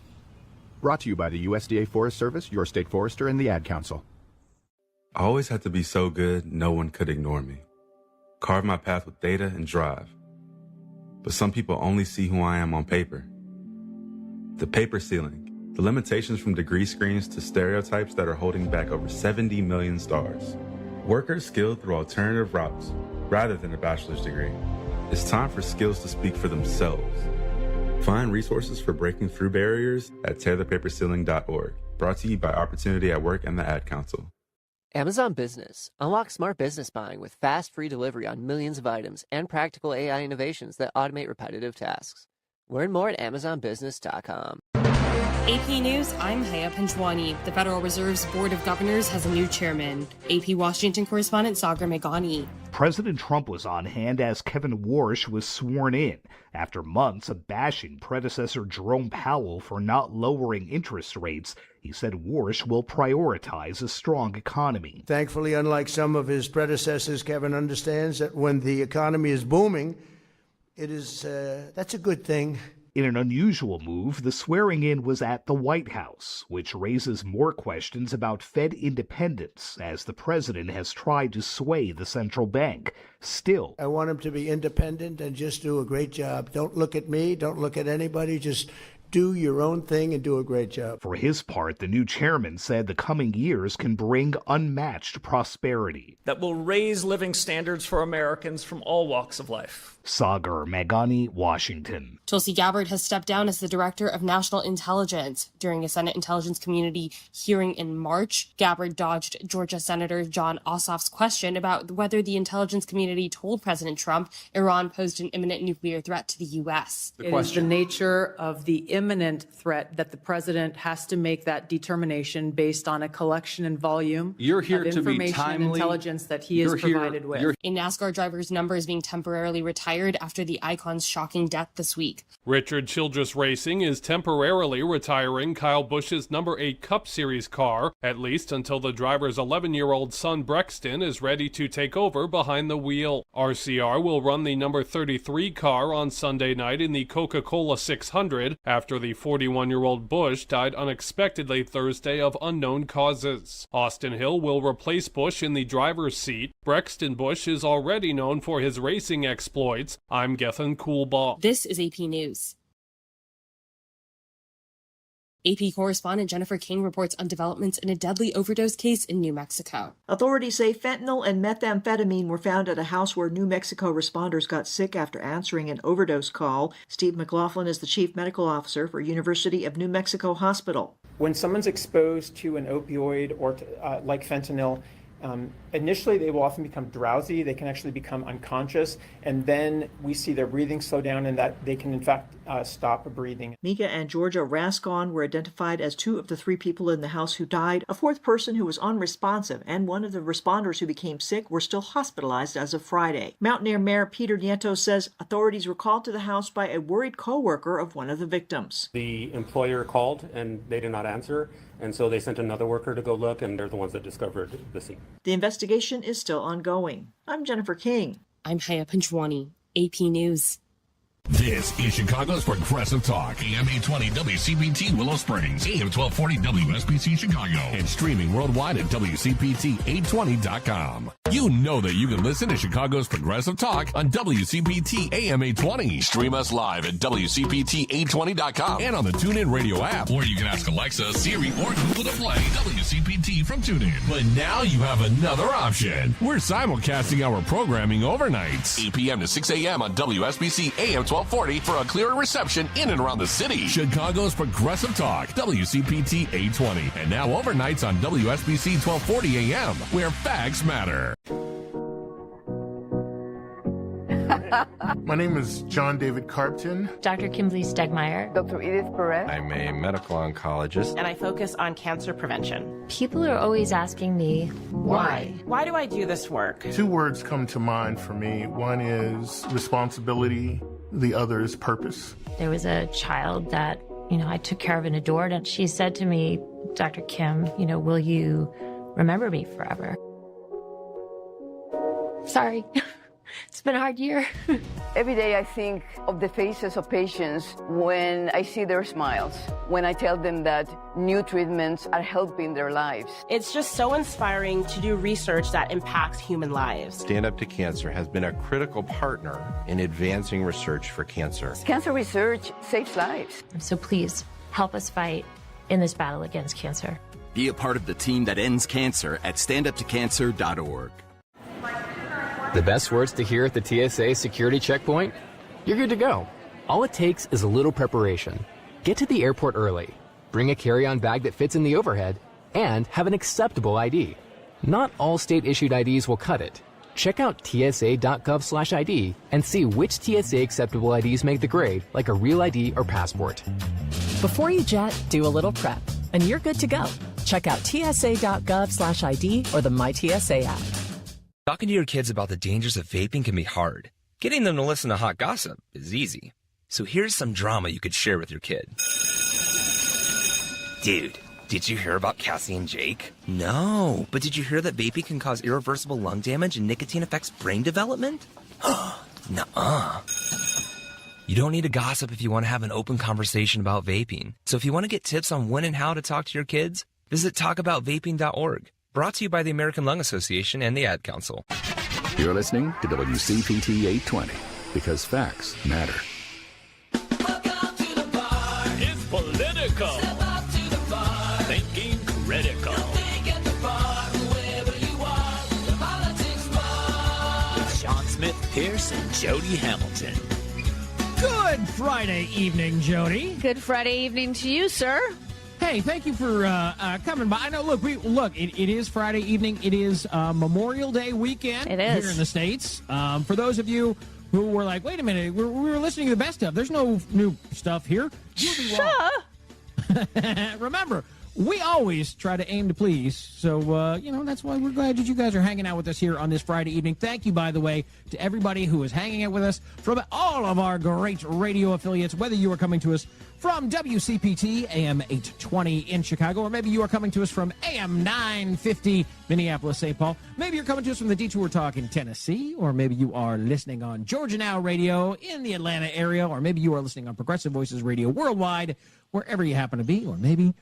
Speaker 20: Brought to you by the USDA Forest Service, your state forester, and the Ad Council.
Speaker 23: I always had to be so good, no one could ignore me. Carve my path with data and drive. But some people only see who I am on paper. The paper ceiling, the limitations from degree screens to stereotypes that are holding back over 70 million stars. Workers skilled through alternative routes, rather than a bachelor's degree. It's time for skills to speak for themselves. Find resources for breaking through barriers at tearthepaperceiling.org. Brought to you by Opportunity at Work and the Ad Council.
Speaker 24: Amazon Business. Unlock smart business buying with fast, free delivery on millions of items and practical AI innovations that automate repetitive tasks. Learn more at amazonbusiness.com.
Speaker 26: AP News, I'm Haya Panjwani. The Federal Reserve's Board of Governors has a new chairman. AP Washington correspondent Sagar Meghani.
Speaker 27: President Trump was on hand as Kevin Warsh was sworn in after months of bashing predecessor Jerome Powell for not lowering interest rates. He said Warsh will prioritize a strong economy.
Speaker 28: Thankfully, unlike some of his predecessors, Kevin understands that when the economy is booming, that's a good thing.
Speaker 27: In an unusual move, the swearing-in was at the White House, which raises more questions about Fed independence as the president has tried to sway the central bank. Still,
Speaker 28: I want him to be independent and just do a great job. Don't look at me, don't look at anybody, just do your own thing and do a great job.
Speaker 27: For his part, the new chairman said the coming years can bring unmatched prosperity
Speaker 29: that will raise living standards for Americans from all walks of life.
Speaker 27: Sagar Meghani, Washington.
Speaker 26: Tulsi Gabbard has stepped down as the Director of National Intelligence. During a Senate Intelligence Community hearing in March, Gabbard dodged Georgia Senator John Ossoff's question about whether the intelligence community told President Trump Iran posed an imminent nuclear threat to the U.S.
Speaker 30: It is the nature of the imminent threat that the president has to make that determination based on a collection and volume of information and intelligence that he is provided with.
Speaker 26: A NASCAR driver's number is being temporarily retired after the icon's shocking death this week.
Speaker 31: Richard Childress Racing is temporarily retiring Kyle Busch's number 8 Cup Series car, at least until the driver's 11-year-old son Brexton is ready to take over behind the wheel. RCR will run the number 33 car on Sunday night in the Coca-Cola 600 after the 41-year-old Busch died unexpectedly Thursday of unknown causes. Austin Hill will replace Busch in the driver's seat. Brexton Busch is already known for his racing exploits. I'm Gethin Coolbaugh.
Speaker 26: This is AP News. AP correspondent Jennifer King reports on developments in a deadly overdose case in New Mexico.
Speaker 33: Authorities say fentanyl and methamphetamine were found at a house where New Mexico responders got sick after answering an overdose call. Steve McLaughlin is the chief medical officer for University of New Mexico Hospital.
Speaker 34: When someone's exposed to an opioid or like fentanyl, initially they will often become drowsy. They can actually become unconscious, and then we see their breathing slow down and that they can in fact stop breathing.
Speaker 33: Mika and Georgia Rascon were identified as 2 of the 3 people in the house who died. A 4th person who was unresponsive and one of the responders who became sick were still hospitalized as of Friday. Mountaineer Mayor Peter Nieto says authorities were called to the house by a worried co-worker of one of the victims.
Speaker 35: The employer called and they did not answer, and so they sent another worker to go look, and they're the ones that discovered the scene.
Speaker 33: The investigation is still ongoing. I'm Jennifer King.
Speaker 26: I'm Haya Panjwani, AP News.
Speaker 14: This is Chicago's Progressive Talk, AM 820 WCPT Willow Springs, AM 1240 WSBC Chicago, and streaming worldwide at WCPT820.com. You know that you can listen to Chicago's Progressive Talk on WCPT AM 820. Stream us live at WCPT820.com and on the TuneIn Radio app. Or you can ask Alexa, Siri, or Google to play WCPT from TuneIn. But now you have another option. We're simulcasting our programming overnights, 8 p.m. to 6 a.m. on WSBC AM 1240. 1240 for a clearer reception in and around the city. Chicago's Progressive Talk, WCPT 820. And now overnights on WSBC 1240 AM, where facts matter.
Speaker 1: My name is John David Carpton.
Speaker 2: Dr. Kimberly Stegmeyer.
Speaker 3: Dr. Edith Perez.
Speaker 4: I'm a medical oncologist.
Speaker 3: And I focus on cancer prevention.
Speaker 2: People are always asking me, why?
Speaker 3: Why do I do this work?
Speaker 1: 2 words come to mind for me. One is responsibility. The other is purpose.
Speaker 2: There was a child that, I took care of and adored, and she said to me, Dr. Kim, will you remember me forever? Sorry. It's been a hard year.
Speaker 3: Every day I think of the faces of patients when I see their smiles, when I tell them that new treatments are helping their lives. It's just so inspiring to do research that impacts human lives.
Speaker 4: Stand Up to Cancer has been a critical partner in advancing research for cancer.
Speaker 3: Cancer research saves lives.
Speaker 2: So please help us fight in this battle against cancer.
Speaker 5: Be a part of the team that ends cancer at standuptocancer.org.
Speaker 6: The best words to hear at the TSA security checkpoint? You're good to go. All it takes is a little preparation. Get to the airport early, bring a carry-on bag that fits in the overhead, and have an acceptable ID. Not all state-issued IDs will cut it. Check out tsa.gov/ID and see which TSA acceptable IDs make the grade, like a real ID or passport.
Speaker 7: Before you jet, do a little prep, and you're good to go. Check out tsa.gov/ID or the MyTSA app.
Speaker 9: Talking to your kids about the dangers of vaping can be hard. Getting them to listen to hot gossip is easy. So here's some drama you could share with your kid. Dude, did you hear about Cassie and Jake? No, but did you hear that vaping can cause irreversible lung damage and nicotine affects brain development? Nuh-uh. You don't need to gossip if you want to have an open conversation about vaping. So if you want to get tips on when and how to talk to your kids, visit talkaboutvaping.org. Brought to you by the American Lung Association and the Ad Council.
Speaker 10: You're listening to WCPT 820 because facts matter.
Speaker 19: It's political. Thinking critical. With Sean Smith, Pierce, and Jody Hamilton.
Speaker 32: Good Friday evening, Jody.
Speaker 11: Good Friday evening to you, sir.
Speaker 32: Hey, thank you for coming by. I know, it is Friday evening. It is Memorial Day weekend here in the States. For those of you who were like, wait a minute, we were listening to the best of. There's no new stuff here. You'll be wrong. Remember, we always try to aim to please. So, that's why we're glad that you guys are hanging out with us here on this Friday evening. Thank you, by the way, to everybody who is hanging out with us from all of our great radio affiliates, whether you are coming to us from WCPT AM 820 in Chicago, or maybe you are coming to us from AM 950 Minneapolis, St. Paul. Maybe you're coming to us from the Detour Talk in Tennessee, or maybe you are listening on Georgia Now Radio in the Atlanta area, or maybe you are listening on Progressive Voices Radio worldwide, wherever you happen to be, or maybe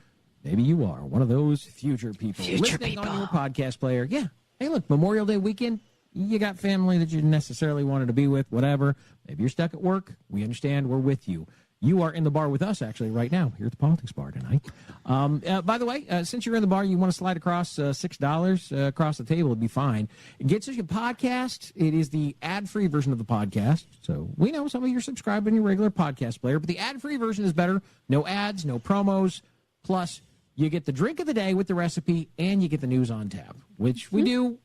Speaker 32: you are one of those future people listening on your podcast player. Yeah. Hey, look, Memorial Day weekend, you got family that you necessarily wanted to be with, whatever. Maybe you're stuck at work. We understand. We're with you. You are in the bar with us, actually, right now, here at the Politics Bar tonight. By the way, since you're in the bar, you want to slide across $6 across the table, it'd be fine. It gets us a podcast. It is the ad-free version of the podcast. So we know some of you are subscribed in your regular podcast player, but the ad-free version is better. No ads, no promos. Plus, you get the drink of the day with the recipe, and you get the news on tap, which we do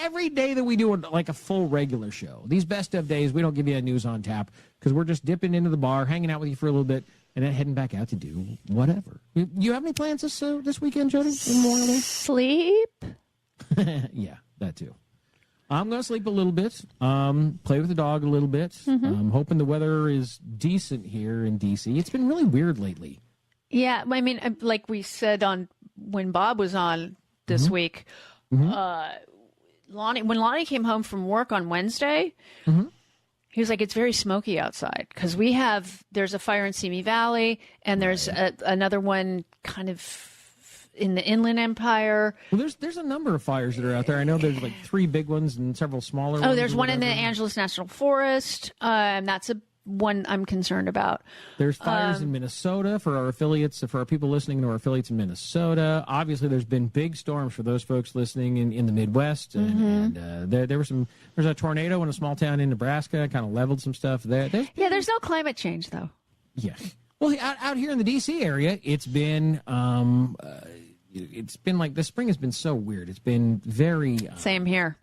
Speaker 32: every day that we do like a full regular show. These best of days, we don't give you a news on tap because we're just dipping into the bar, hanging out with you for a little bit, and then heading back out to do whatever. You have any plans this weekend, Jody?
Speaker 11: Sleep?
Speaker 32: Yeah, that too. I'm going to sleep a little bit, play with the dog a little bit. I'm hoping the weather is decent here in D.C. It's been really weird lately.
Speaker 11: Yeah, I mean, like we said when Bob was on this week, when Lonnie came home from work on Wednesday, he was like, it's very smoky outside because there's a fire in Simi Valley and there's another one kind of in the Inland Empire.
Speaker 32: Well, there's a number of fires that are out there. I know there's like 3 big ones and several smaller ones.
Speaker 11: Oh, there's one in the Angeles National Forest. That's a one I'm concerned about.
Speaker 32: There's fires in Minnesota for our affiliates, for our people listening to our affiliates in Minnesota. Obviously, there's been big storms for those folks listening in the Midwest. And there's a tornado in a small town in Nebraska, kind of leveled some stuff there.
Speaker 11: There's no climate change, though.
Speaker 32: Yeah. Well, out here in the D.C. area, it's been like the spring has been so weird. It's been very...
Speaker 11: Same here.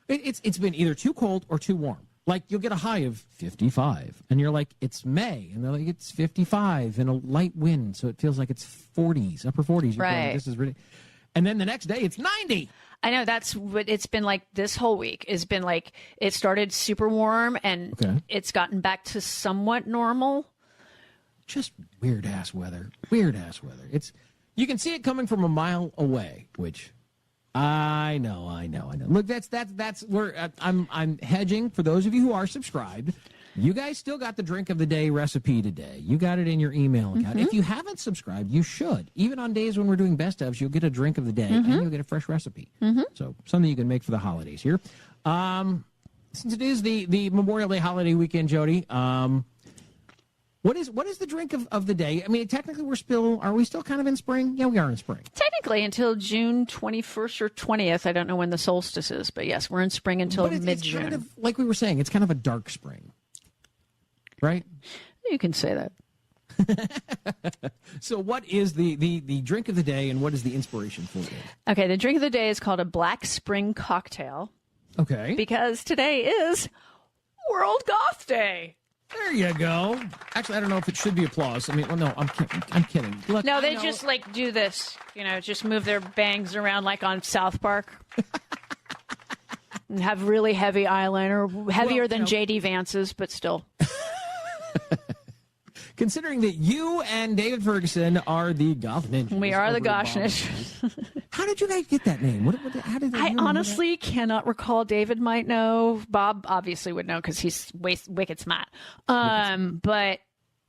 Speaker 32: It's been either too cold or too warm. Like, you'll get a high of 55, and you're like, it's May, and they're like, it's 55, and a light wind, so it feels like it's 40s, upper 40s. You're
Speaker 11: right.
Speaker 32: Going, this is really... And then the next day, it's 90.
Speaker 11: I know, that's what it's been like this whole week. It's been like, it started super warm, and it's gotten back to somewhat normal.
Speaker 32: Just weird-ass weather. Weird-ass weather. You can see it coming from a mile away, which... I know. Look, that's where I'm hedging. For those of you who are subscribed, you guys still got the drink of the day recipe today. You got it in your email account. If you haven't subscribed, you should. Even on days when we're doing best ofs, you'll get a drink of the day and you'll get a fresh recipe. So something you can make for the holidays here. Since it is the Memorial Day holiday weekend, Jody, what is the drink of the day? I mean, technically, are we still kind of in spring? Yeah, we are in spring.
Speaker 11: Technically, until June 21st or 20th. I don't know when the solstice is, but yes, we're in spring until mid-June.
Speaker 32: It's kind of, like we were saying, it's kind of a dark spring, right?
Speaker 11: You can say that.
Speaker 32: So what is the drink of the day, and what is the inspiration for it?
Speaker 11: Okay, the drink of the day is called a Black Spring Cocktail.
Speaker 32: Okay.
Speaker 11: Because today is World Goth Day.
Speaker 32: There you go. Actually, I don't know if it should be applause. I mean, well, no, I'm kidding. Look,
Speaker 11: no, they just like do this, just move their bangs around like on South Park. And have really heavy eyeliner, heavier than J.D. Vance's, but still.
Speaker 32: Considering that you and David Ferguson are the Goth Ninjas.
Speaker 11: We are the Goth Ninjas.
Speaker 32: How did you guys get that name? How did
Speaker 11: I honestly cannot recall. David might know. Bob obviously would know because he's wicked smart. But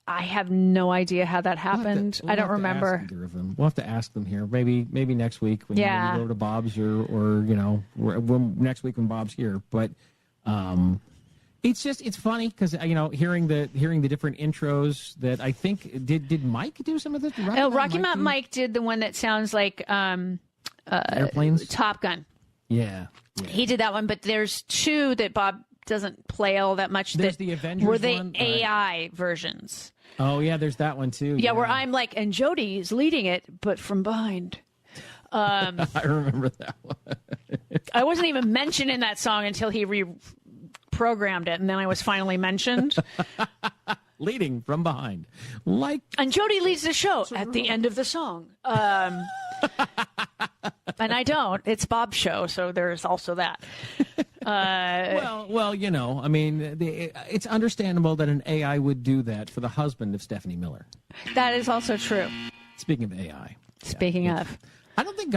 Speaker 11: I have no idea how that happened. I don't remember.
Speaker 32: We'll have to ask them here. Maybe next week when you go to Bob's or next week when Bob's here. But it's funny because hearing the different intros that I think did Mike do some of this?
Speaker 11: Rocky Mountain Mike did the one that sounds like
Speaker 32: airplanes,
Speaker 11: Top Gun.
Speaker 32: Yeah,
Speaker 11: he did that one, but there's two that Bob doesn't play all that much.
Speaker 32: There's
Speaker 11: that
Speaker 32: the Avengers
Speaker 11: were the
Speaker 32: one,
Speaker 11: AI versions.
Speaker 32: Oh yeah, there's that one too.
Speaker 11: Yeah, where I'm like, and Jody's leading it, but from behind.
Speaker 32: I remember that one.
Speaker 11: I wasn't even mentioned in that song until he reprogrammed it, and then I was finally mentioned.
Speaker 32: Leading from behind,
Speaker 11: and Jody leads the show at the end of the song. And I don't. It's Bob's show, so there's also that.
Speaker 32: Well, I mean, it's understandable that an AI would do that for the husband of Stephanie Miller.
Speaker 11: That is also true.
Speaker 32: Speaking of AI.
Speaker 11: Speaking of.
Speaker 32: I don't think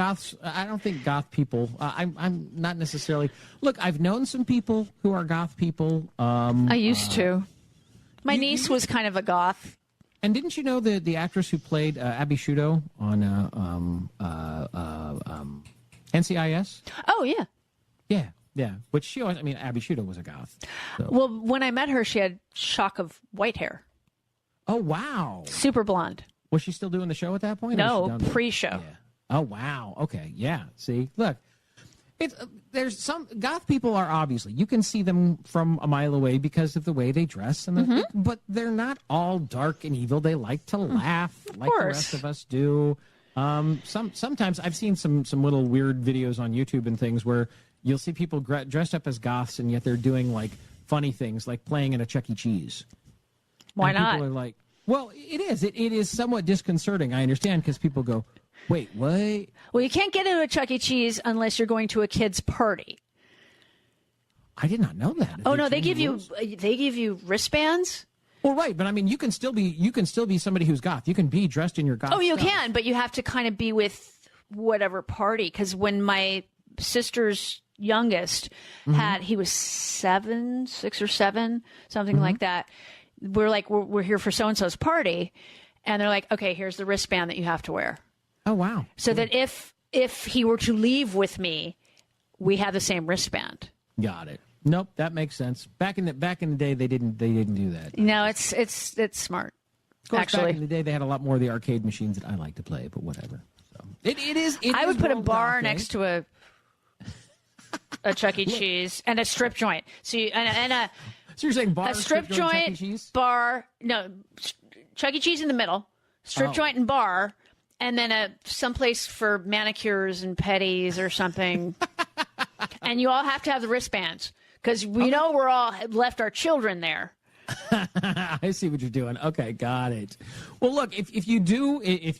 Speaker 32: goth people. I'm not necessarily. Look, I've known some people who are goth people.
Speaker 11: I used to. My niece was kind of a goth.
Speaker 32: And didn't you know the actress who played Abby Shudo on NCIS?
Speaker 11: Oh yeah.
Speaker 32: Yeah. Which she always. I mean, Abby Shudo was a goth. So.
Speaker 11: Well, when I met her, she had shock of white hair.
Speaker 32: Oh wow.
Speaker 11: Super blonde.
Speaker 32: Was she still doing the show at that point?
Speaker 11: No, pre-show.
Speaker 32: Yeah. Oh wow. Okay. Yeah. See, look, there's some goth people are obviously you can see them from a mile away because of the way they dress, and but they're not all dark and evil. They like to laugh, like the rest of us do. Sometimes I've seen some little weird videos on YouTube and things where you'll see people dressed up as goths, and yet they're doing like funny things, like playing in a Chuck E. Cheese.
Speaker 11: Why
Speaker 32: and
Speaker 11: not?
Speaker 32: People are like, well, it is. It is somewhat disconcerting. I understand because people go, wait, what?
Speaker 11: Well, you can't get into a Chuck E. Cheese unless you're going to a kid's party.
Speaker 32: I did not know that.
Speaker 11: Oh no, they give you wristbands.
Speaker 32: Well, right, but I mean, you can still be somebody who's goth. You can be dressed in your goth.
Speaker 11: Oh, you
Speaker 32: stuff.
Speaker 11: can, but you have to kind of be with whatever party. Because when my sister's youngest he was 6 or 7, something like that. We're like, we're here for so and so's party, and they're like, okay, here's the wristband that you have to wear.
Speaker 32: Oh wow!
Speaker 11: So that if he were to leave with me, we have the same wristband.
Speaker 32: Got it. Nope, that makes sense. Back in the day, they didn't do that.
Speaker 11: No, it's smart.
Speaker 32: Of course,
Speaker 11: actually,
Speaker 32: back in the day, they had a lot more of the arcade machines that I like to play, but whatever. So it is.
Speaker 11: I would put a bar next to a Chuck E. Cheese and a strip joint. So
Speaker 32: you're saying bar,
Speaker 11: a strip joint,
Speaker 32: Chuck E. Cheese?
Speaker 11: Bar, no, Chuck E. Cheese in the middle, strip joint and bar, and then someplace for manicures and pedis or something. And you all have to have the wristbands because we know we're all left our children there.
Speaker 32: I see what you're doing. Okay, got it. Well, look, if you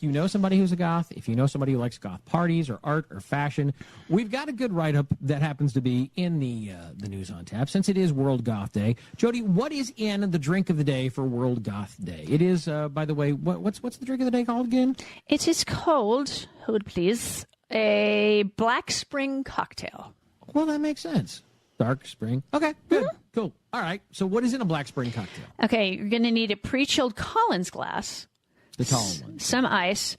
Speaker 32: know somebody who's a goth, if you know somebody who likes goth parties or art or fashion, we've got a good write-up that happens to be in the News on Tap since it is World Goth Day. Jody, what is in the drink of the day for World Goth Day? It is, by the way, what's the drink of the day called again?
Speaker 11: It is called, hold please, a Black Spring cocktail.
Speaker 32: Well, that makes sense. Dark spring. Okay, good. Cool. All right. So what is in a Black Spring cocktail?
Speaker 11: Okay, you're going to need a pre-chilled Collins glass.
Speaker 32: The tall one.
Speaker 11: Some ice,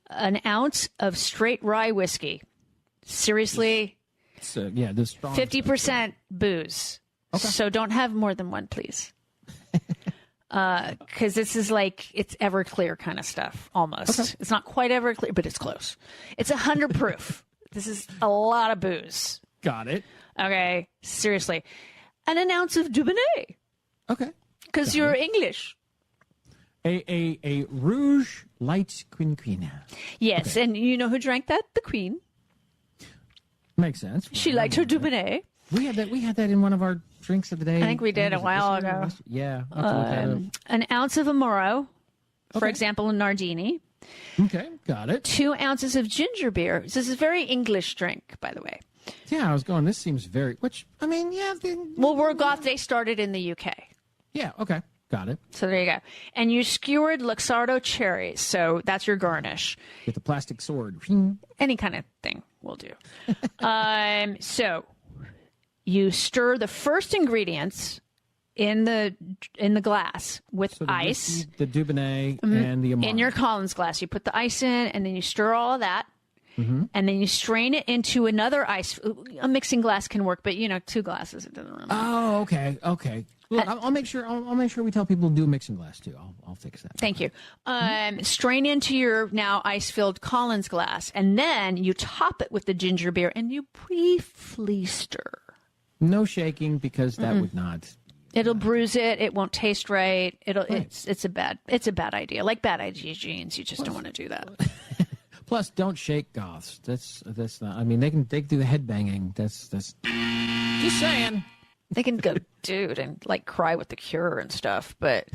Speaker 11: an ounce of straight rye whiskey. Seriously?
Speaker 32: The strong
Speaker 11: 50% booze.
Speaker 32: Okay.
Speaker 11: So don't have more than one, please. Because this is like, it's Everclear kind of stuff, almost.
Speaker 32: Okay.
Speaker 11: It's not quite Everclear, but it's close. It's 100 proof. This is a lot of booze.
Speaker 32: Got it.
Speaker 11: Okay, seriously. And an ounce of Dubonnet.
Speaker 32: Okay.
Speaker 11: Because you're English.
Speaker 32: A Rouge Light Quinquina.
Speaker 11: Yes,
Speaker 32: okay.
Speaker 11: And you know who drank that? The Queen.
Speaker 32: Makes sense.
Speaker 11: She liked her Dubonnet.
Speaker 32: We had that in one of our drinks of the day.
Speaker 11: I think we did a while ago.
Speaker 32: Yeah.
Speaker 11: An ounce of Amaro, for example, a Nardini.
Speaker 32: Okay, got it.
Speaker 11: 2 ounces of ginger beer. This is a very English drink, by the way.
Speaker 32: Yeah, I was going, this seems very,
Speaker 11: Well, World Goth Day started in the UK.
Speaker 32: Yeah, okay, got it.
Speaker 11: So there you go. And you skewered Luxardo cherries, so that's your garnish.
Speaker 32: With the plastic sword.
Speaker 11: Any kind of thing will do. So you stir the first ingredients in the glass with ice.
Speaker 32: Whiskey, the Dubonnet, and the Amaro.
Speaker 11: In your Collins glass. You put the ice in, and then you stir all of that.
Speaker 32: Mm-hmm.
Speaker 11: And then you strain it into another ice. A mixing glass can work, but 2 glasses, it doesn't really matter.
Speaker 32: Oh, okay. Look, I'll make sure we tell people to do a mixing glass too. I'll fix that.
Speaker 11: Thank you. Strain into your now ice-filled Collins glass, and then you top it with the ginger beer, and you briefly stir.
Speaker 32: No shaking because that would not.
Speaker 11: It'll bruise it. It won't taste right. It's a bad idea. Like bad idea jeans. You just don't want to do that.
Speaker 32: Plus, don't shake goths. That's not. I mean, they can do the headbanging. That's just saying.
Speaker 11: They can go, dude, and like cry with the Cure and stuff. But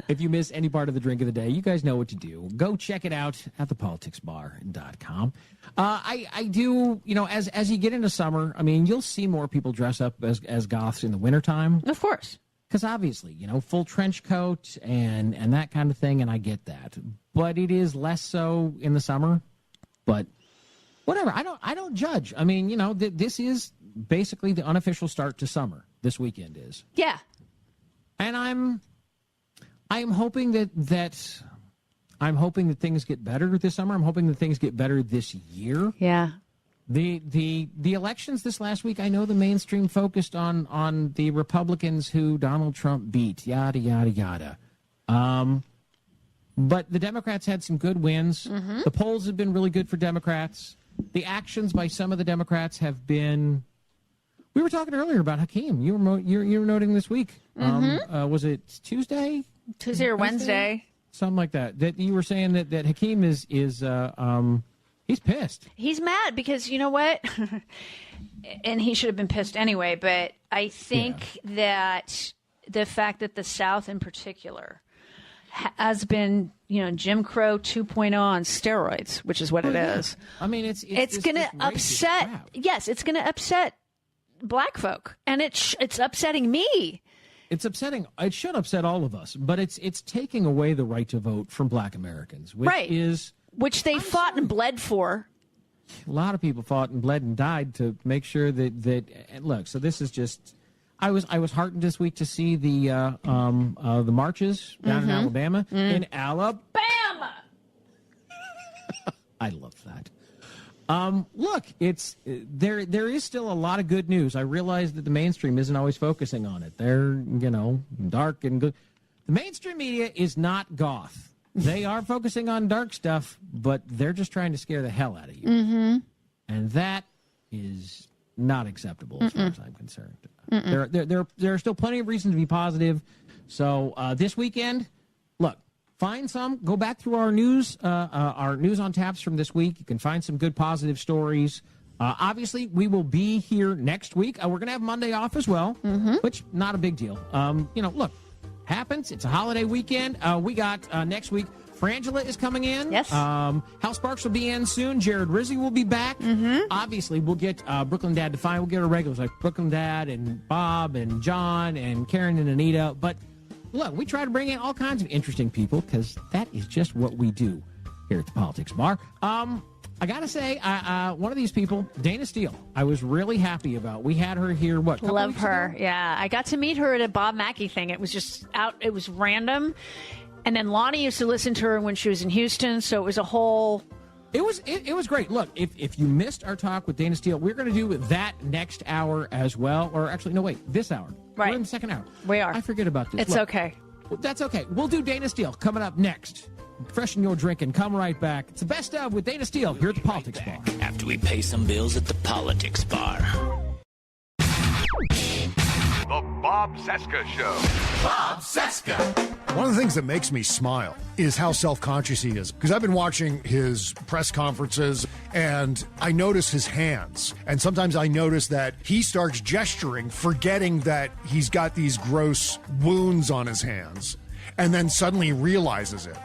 Speaker 32: if you miss any part of the drink of the day, you guys know what to do. Go check it out at thepoliticsbar.com. I do. As you get into summer, I mean, you'll see more people dress up as goths in the wintertime.
Speaker 11: Of course.
Speaker 32: Because obviously, full trench coat and that kind of thing, and I get that. But it is less so in the summer. But whatever, I don't judge. I mean, this is basically the unofficial start to summer. This weekend is.
Speaker 11: Yeah.
Speaker 32: And I'm hoping that things get better this summer. I'm hoping that things get better this year.
Speaker 11: Yeah.
Speaker 32: The elections this last week, I know the mainstream focused on the Republicans who Donald Trump beat, yada, yada, yada. But the Democrats had some good wins.
Speaker 11: Mm-hmm.
Speaker 32: The polls have been really good for Democrats. The actions by some of the Democrats have been... We were talking earlier about Hakeem. You were noting this week.
Speaker 11: Mm-hmm.
Speaker 32: Was it Tuesday?
Speaker 11: Tuesday or Wednesday?
Speaker 32: Something like that. That you were saying that Hakeem is he's pissed.
Speaker 11: He's mad because you know what? And he should have been pissed anyway, but I think that the fact that the South in particular has been, Jim Crow 2.0 on steroids, which is what it is.
Speaker 32: I mean, it's
Speaker 11: going to upset.
Speaker 32: Crap.
Speaker 11: Yes, it's going to upset black folk, and it's upsetting me.
Speaker 32: It's upsetting. It should upset all of us, but it's taking away the right to vote from black Americans, which
Speaker 11: they fought and bled for.
Speaker 32: A lot of people fought and bled and died to make sure that look. So this is just. I was heartened this week to see the marches down in Alabama. In Alabama, I love that. Look, it's there is still a lot of good news. I realize that the mainstream isn't always focusing on it. They're, dark and good. The mainstream media is not goth. They are focusing on dark stuff, but they're just trying to scare the hell out of you.
Speaker 11: Mm-hmm.
Speaker 32: And that is not acceptable as far as I'm concerned. There are still plenty of reasons to be positive. So this weekend, look, go back through our news on taps from this week. You can find some good positive stories. Obviously, we will be here next week. We're going to have Monday off as well, which not a big deal. Look, happens. It's a holiday weekend. We got next week. Frangela is coming in.
Speaker 11: Yes.
Speaker 32: Hal Sparks will be in soon. Jared Rizzi will be back. Obviously, we'll get Brooklyn Dad Defiant. We'll get our regulars like Brooklyn Dad and Bob and John and Karen and Anita. But look, we try to bring in all kinds of interesting people because that is just what we do here at the Politics Bar. I got to say, one of these people, Dana Steele, I was really happy about. We had her here,
Speaker 11: Love her. Yeah. I got to meet her at a Bob Mackey thing. It was just it was random. And then Lonnie used to listen to her when she was in Houston, so it was a whole...
Speaker 32: It was great. Look, if you missed our talk with Dana Steele, we're going to do that next hour as well. Or actually, no, wait, this hour.
Speaker 11: Right.
Speaker 32: We're in the second hour.
Speaker 11: We are.
Speaker 32: I forget about this.
Speaker 11: It's okay.
Speaker 32: That's okay. We'll do Dana Steele coming up next. Freshen your drink and come right back. It's the best of with Dana Steele here at the Politics Bar.
Speaker 19: After we pay some bills at the Politics Bar.
Speaker 8: The Bob Cesca Show. Bob Cesca.
Speaker 12: One of the things that makes me smile is how self-conscious he is. Because I've been watching his press conferences, and I notice his hands. And sometimes I notice that he starts gesturing, forgetting that he's got these gross wounds on his hands. And then suddenly realizes it.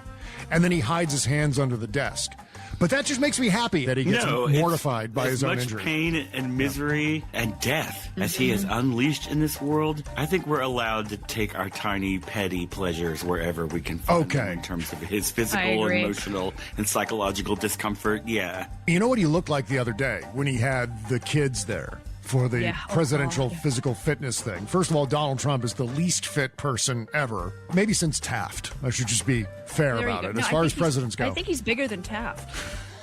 Speaker 12: And then he hides his hands under the desk. But that just makes me happy that he gets mortified by his own injury.
Speaker 13: As much pain and misery and death as he has unleashed in this world, I think we're allowed to take our tiny, petty pleasures wherever we can find them in terms of his physical, emotional, and psychological discomfort. Yeah.
Speaker 12: You know what he looked like the other day when he had the kids there for the presidential physical fitness thing? First of all, Donald Trump is the least fit person ever, maybe since Taft. I should just be fair about it. As far as presidents go,
Speaker 11: I think he's bigger than Taft.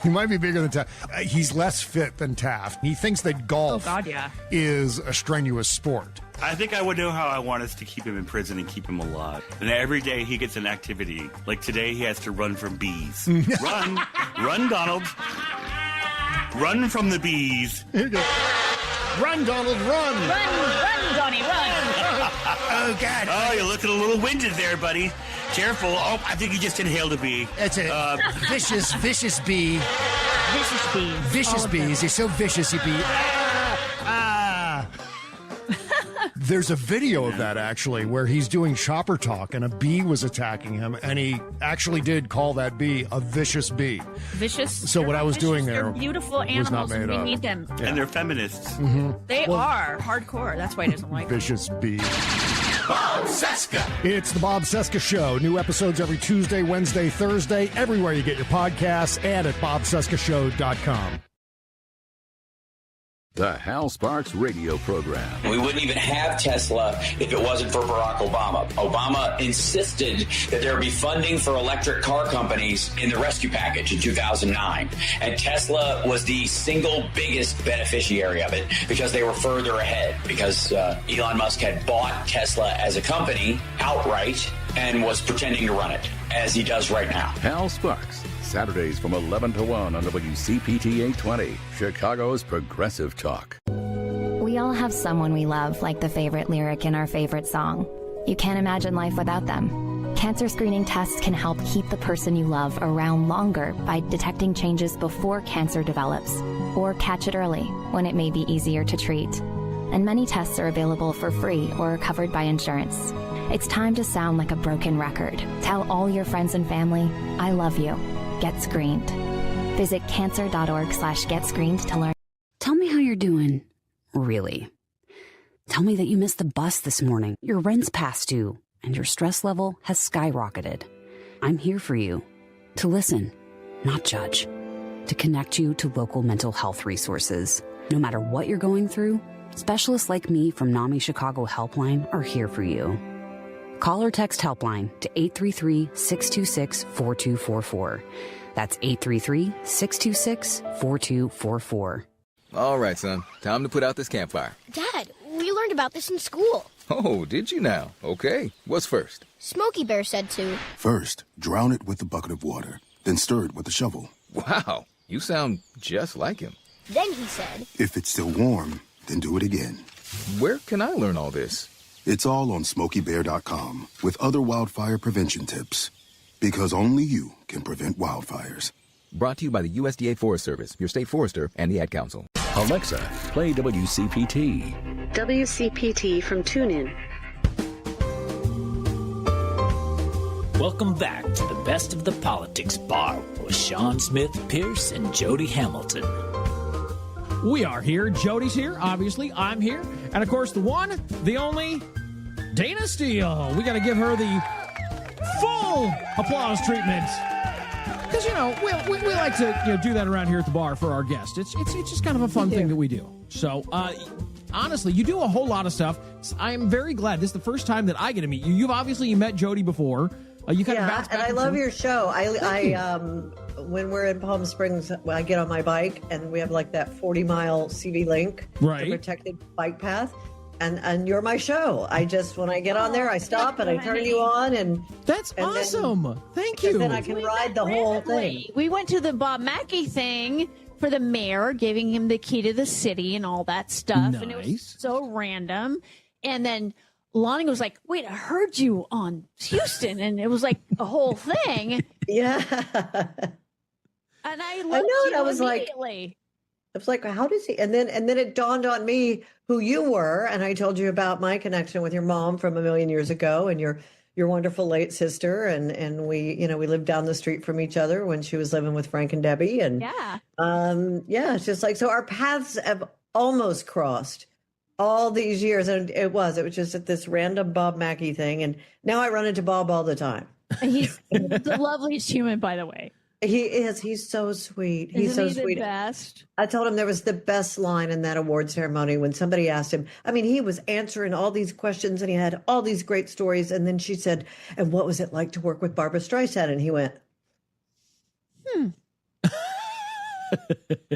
Speaker 12: He might be bigger than Taft. He's less fit than Taft. He thinks that golf is a strenuous sport.
Speaker 13: I think I would know how I want us to keep him in prison and keep him alive. And every day he gets an activity. Like today he has to run from bees. Run, Donald. Run from the bees.
Speaker 12: Run, Donald, run!
Speaker 11: Run, Donnie, run!
Speaker 12: Oh, God.
Speaker 13: Oh, you're looking a little winded there, buddy. Careful. Oh, I think you just inhaled a bee.
Speaker 12: It's a vicious bee.
Speaker 11: Vicious bees.
Speaker 12: Vicious bees. You're so vicious, you bee. There's a video of that, actually, where he's doing shopper talk, and a bee was attacking him, and he actually did call that bee a vicious bee.
Speaker 11: Vicious?
Speaker 12: So what I was doing there
Speaker 11: They're beautiful animals, and we need them.
Speaker 13: Yeah. And they're feminists.
Speaker 11: They are hardcore. That's why he doesn't like
Speaker 12: vicious bee.
Speaker 8: Bob Cesca.
Speaker 12: It's the Bob Cesca Show. New episodes every Tuesday, Wednesday, Thursday, everywhere you get your podcasts, and at bobcescashow.com.
Speaker 10: The Hal Sparks radio program.
Speaker 15: We wouldn't even have Tesla if it wasn't for Barack Obama. Obama insisted that there be funding for electric car companies in the rescue package in 2009. And Tesla was the single biggest beneficiary of it because they were further ahead. Because Elon Musk had bought Tesla as a company outright and was pretending to run it, as he does right now.
Speaker 10: Hal Sparks. Saturdays from 11 to 1 on WCPT 820, Chicago's Progressive Talk.
Speaker 16: We all have someone we love, like the favorite lyric in our favorite song. You can't imagine life without them. Cancer screening tests can help keep the person you love around longer by detecting changes before cancer develops, or catch it early when it may be easier to treat. And many tests are available for free or covered by insurance. It's time to sound like a broken record. Tell all your friends and family, I love you. Get screened. Visit cancer.org/getscreened to learn.
Speaker 17: Tell me how you're doing. Really. Tell me that you missed the bus this morning, your rent's past due, and your stress level has skyrocketed. I'm here for you. To listen, not judge. To connect you to local mental health resources. No matter what you're going through, specialists like me from NAMI Chicago Helpline are here for you. Call or text Helpline to 833-626-4244. That's 833-626-4244.
Speaker 18: All right, son. Time to put out this campfire.
Speaker 20: Dad, we learned about this in school.
Speaker 18: Oh, did you now? Okay. What's first?
Speaker 20: Smokey Bear said to.
Speaker 21: First, drown it with a bucket of water, then stir it with a shovel.
Speaker 18: Wow, you sound just like him.
Speaker 20: Then he said,
Speaker 21: if it's still warm, then do it again.
Speaker 18: Where can I learn all this?
Speaker 21: It's all on SmokeyBear.com with other wildfire prevention tips. Because only you can prevent wildfires.
Speaker 18: Brought to you by the USDA Forest Service, your state forester, and the Ad Council.
Speaker 10: Alexa, play WCPT.
Speaker 22: WCPT from TuneIn.
Speaker 19: Welcome back to the Best of the Politics Bar with Sean Smith, Pierce, and Jody Hamilton.
Speaker 32: We are here. Jody's here. Obviously, I'm here. And, of course, the one, the only, Dana Steele. We got to give her the full applause treatment. Because, we like to do that around here at the bar for our guests. It's just kind of a fun thing that we do. So, honestly, you do a whole lot of stuff. I am very glad. This is the first time that I get to meet you. You met Jody before. You kind of bounce back
Speaker 18: and I love your show. I when we're in Palm Springs, I get on my bike and we have like that 40-mile CV link,
Speaker 32: right?
Speaker 18: The protected bike path. And you're my show. When I get on there, I stop and I turn you on, and
Speaker 32: that's awesome. Thank you.
Speaker 18: Then I can ride the whole thing.
Speaker 11: We went to the Bob Mackey thing for the mayor, giving him the key to the city and all that stuff.
Speaker 32: Nice.
Speaker 11: And it was so random. And then Lonnie was like, wait, I heard you on Houston. And it was like a whole thing.
Speaker 18: Yeah.
Speaker 11: And I
Speaker 18: know, and I was
Speaker 11: immediately.
Speaker 18: I was like, how does he? And then it dawned on me who you were, and I told you about my connection with your mom from a million years ago, and your wonderful late sister, and we we lived down the street from each other when she was living with Frank and Debbie, and it's just like, so our paths have almost crossed all these years, and it was just at this random Bob Mackey thing, and now I run into Bob all the time.
Speaker 11: He's the loveliest human, by the way.
Speaker 18: He is. He's so sweet. He's
Speaker 11: Isn't
Speaker 18: so
Speaker 11: he
Speaker 18: sweet.
Speaker 11: The best?
Speaker 18: I told him there was the best line in that award ceremony when somebody asked him. I mean, he was answering all these questions and he had all these great stories. And then she said, "And what was it like to work with Barbra Streisand?" And he went,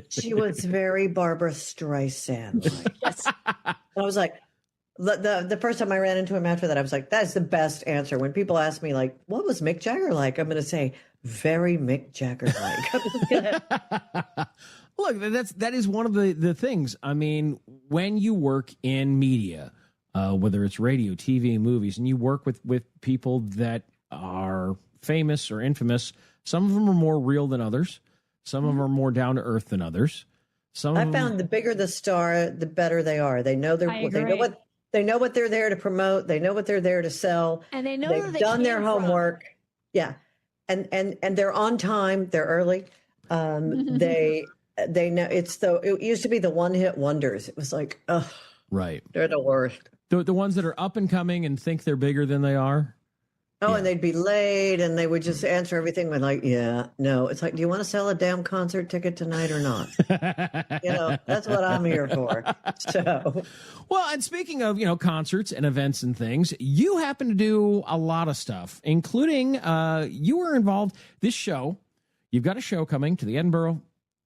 Speaker 18: She was very Barbra Streisand. Yes. And I was like, the first time I ran into him after that, I was like, that's the best answer. When people ask me, like, what was Mick Jagger like? I'm going to say, very Mick Jagger like.
Speaker 32: Look, that is one of the things. I mean, when you work in media, whether it's radio, TV, movies, and you work with people that are famous or infamous, some of them are more real than others. Some of them are more down to earth than others.
Speaker 18: I found the bigger the star, the better they are. They know they know what they're there to promote. They know what they're there to sell.
Speaker 11: And they know
Speaker 18: they've done their homework. Yeah. And they're on time. They're early. They know it used to be the one-hit wonders. It was like, ugh.
Speaker 32: Right.
Speaker 18: They're the worst.
Speaker 32: The ones that are up and coming and think they're bigger than they are.
Speaker 18: Oh, yeah. And they'd be late and they would just answer everything with like, yeah, no. It's like, do you want to sell a damn concert ticket tonight or not? That's what I'm here for. So,
Speaker 32: well, and speaking of, concerts and events and things, you happen to do a lot of stuff, including you were involved this show. You've got a show coming to the Edinburgh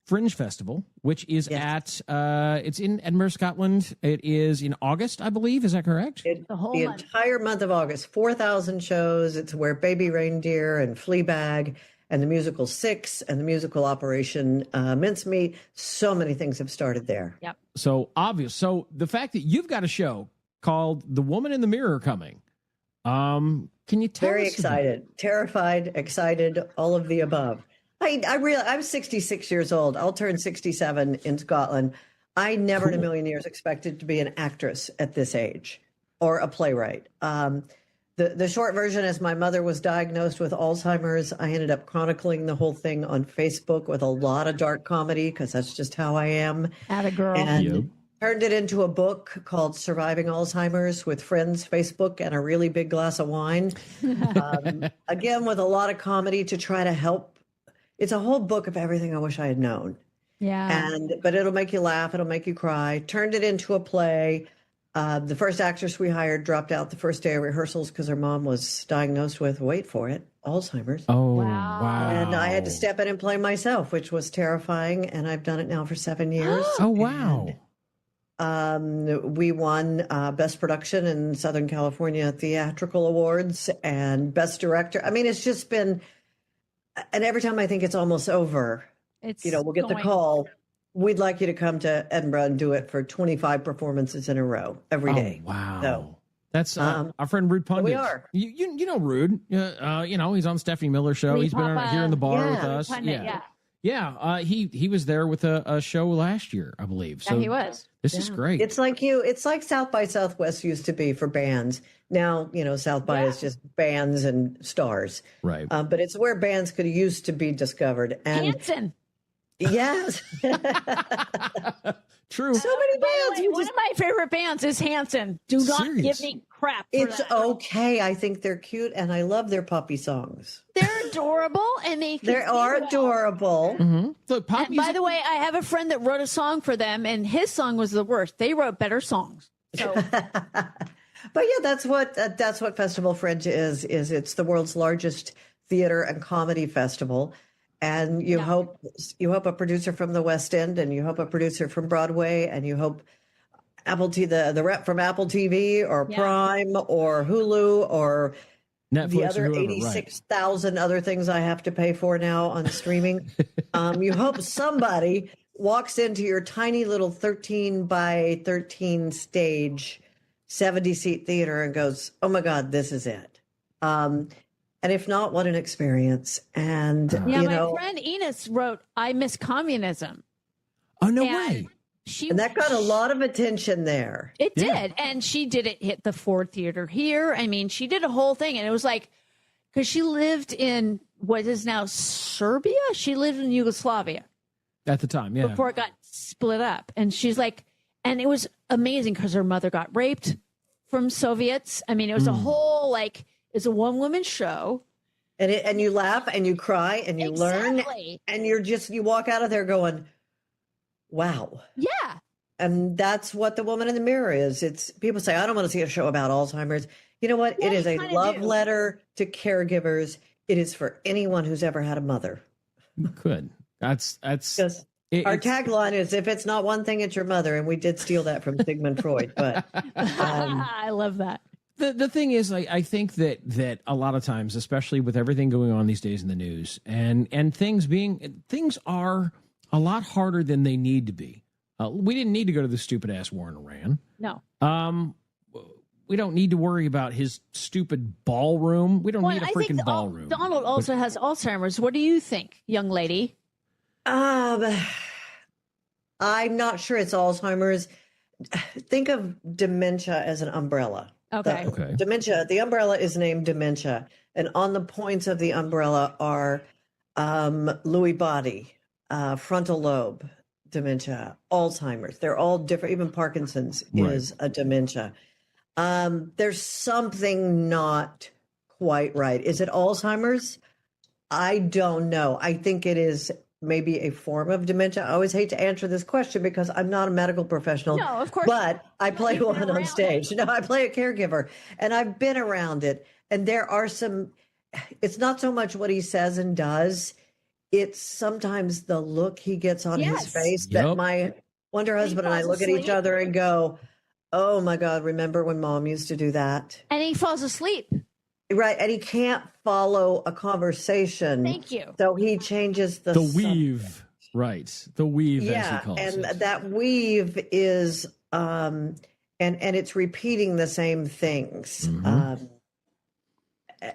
Speaker 32: Fringe Festival, which is it's in Edinburgh, Scotland. It is in August, I believe. Is that correct?
Speaker 18: The entire month of August, 4,000 shows. It's where Baby Reindeer and Fleabag and the musical Six and the musical Operation Mincemeat. So many things have started there.
Speaker 11: Yep.
Speaker 32: So obvious. So the fact that you've got a show called The Woman in the Mirror coming. Can you tell us?
Speaker 18: Very excited, terrified, excited, all of the above. I'm 66 years old. I'll turn 67 in Scotland. I never in a million years expected to be an actress at this age or a playwright. The short version is my mother was diagnosed with Alzheimer's. I ended up chronicling the whole thing on Facebook with a lot of dark comedy because that's just how I am.
Speaker 11: Atta girl.
Speaker 18: And turned it into a book called Surviving Alzheimer's with Friends Facebook and a really big glass of wine. Again, with a lot of comedy to try to help. It's a whole book of everything I wish I had known.
Speaker 11: Yeah.
Speaker 18: But it'll make you laugh. It'll make you cry. Turned it into a play. The first actress we hired dropped out the first day of rehearsals because her mom was diagnosed with, wait for it, Alzheimer's.
Speaker 32: Oh, wow.
Speaker 18: And I had to step in and play myself, which was terrifying. And I've done it now for 7 years.
Speaker 32: Oh, wow.
Speaker 18: We won Best Production in Southern California Theatrical Awards and Best Director. I mean, it's just been, and every time I think it's almost over, we'll get the call. We'd like you to come to Edinburgh and do it for 25 performances in a row every day.
Speaker 32: Wow.
Speaker 18: So,
Speaker 32: that's our friend Rude Pundit.
Speaker 18: We are.
Speaker 32: You know Rude. He's on Stephanie Miller's show. He's been here in the bar with us.
Speaker 11: Pundit,
Speaker 32: yeah. He was there with a show last year, I believe. So
Speaker 11: yeah, he was.
Speaker 32: This is great.
Speaker 18: It's like South by Southwest used to be for bands. Now, South by is just bands and stars.
Speaker 32: Right.
Speaker 18: But it's where bands could used to be discovered. And
Speaker 11: Hanson.
Speaker 18: Yes.
Speaker 32: True.
Speaker 18: So many bands.
Speaker 11: One of my favorite bands is Hanson. Do not give me crap.
Speaker 18: It's okay. I think they're cute, and I love their puppy songs.
Speaker 11: They're adorable, and they
Speaker 18: are adorable.
Speaker 32: Mm-hmm.
Speaker 11: And by the way, I have a friend that wrote a song for them, and his song was the worst. They wrote better songs. So.
Speaker 18: But yeah, that's what Festival Fringe is. It's the world's largest theater and comedy festival. And you hope a producer from the West End, and you hope a producer from Broadway, and you hope the rep from Apple TV or Prime or Hulu or
Speaker 32: Netflix,
Speaker 18: the other
Speaker 32: whoever,
Speaker 18: 86,000 other things I have to pay for now on streaming. You hope somebody walks into your tiny little 13 by 13 stage, 70-seat theater and goes, "Oh my God, this is it." And if not, what an experience. And,
Speaker 11: my friend Enos wrote, "I Miss Communism."
Speaker 32: Oh, no way.
Speaker 18: And that got a lot of attention there.
Speaker 11: It did. And she did it hit the Ford Theater here. I mean, she did a whole thing. And it was like, because she lived in what is now Serbia. She lived in Yugoslavia.
Speaker 32: At the time, yeah.
Speaker 11: Before it got split up. And she's like, and it was amazing because her mother got raped from Soviets. I mean, it was a whole, it's a one-woman show.
Speaker 18: And you laugh and you cry and you learn. And you walk out of there going, wow.
Speaker 11: Yeah.
Speaker 18: And that's what The Woman in the Mirror is. It's people say, I don't want to see a show about Alzheimer's. You know what? It is a love letter to caregivers. It is for anyone who's ever had a mother.
Speaker 32: Good. That's
Speaker 18: our tagline is, if it's not one thing, it's your mother. And we did steal that from Sigmund Freud. But
Speaker 11: I love that.
Speaker 32: The thing is, I think that a lot of times, especially with everything going on these days in the news, and things are a lot harder than they need to be. We didn't need to go to the stupid ass war in Iran.
Speaker 11: No.
Speaker 32: We don't need to worry about his stupid ballroom. We don't need a freaking ballroom.
Speaker 11: Donald also has Alzheimer's. What do you think, young lady?
Speaker 18: I'm not sure it's Alzheimer's. Think of dementia as an umbrella.
Speaker 11: Okay.
Speaker 18: Dementia. The umbrella is named dementia, and on the points of the umbrella are Lewy body, frontal lobe dementia, Alzheimer's. They're all different. Even Parkinson's is a dementia. There's something not quite right. Is it Alzheimer's? I don't know. I think it is maybe a form of dementia. I always hate to answer this question because I'm not a medical professional.
Speaker 11: No, of course.
Speaker 18: But I play one on stage. No, I play a caregiver, and I've been around it. And there are it's not so much what he says and does. It's sometimes the look he gets on his face that my wonder husband and I look at each other and go, "Oh my God, remember when Mom used to do that?"
Speaker 11: And he falls asleep.
Speaker 18: Right. And he can't follow a conversation.
Speaker 11: Thank you.
Speaker 18: So he changes the
Speaker 32: weave.
Speaker 18: subject.
Speaker 32: Right. The weave, as he calls it.
Speaker 18: And that weave is, and it's repeating the same things.
Speaker 32: Mm-hmm.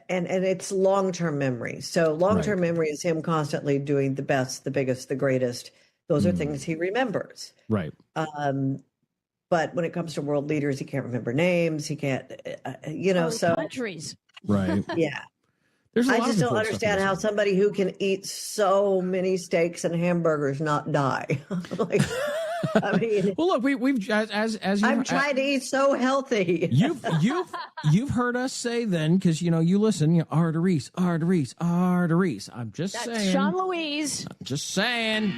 Speaker 18: And it's long-term memory. So long-term memory is him constantly doing the best, the biggest, the greatest. Those are things he remembers.
Speaker 32: Right.
Speaker 18: But when it comes to world leaders, he can't remember names. He can't,
Speaker 11: countries.
Speaker 32: Right.
Speaker 18: Yeah.
Speaker 32: I
Speaker 18: just don't understand how somebody who can eat so many steaks and hamburgers not die. I mean,
Speaker 32: well, look, we've as
Speaker 18: I'm trying to eat so healthy.
Speaker 32: You've heard us say then, because you listen, arteries. I'm just saying.
Speaker 11: Sean Louise.
Speaker 32: I'm just saying.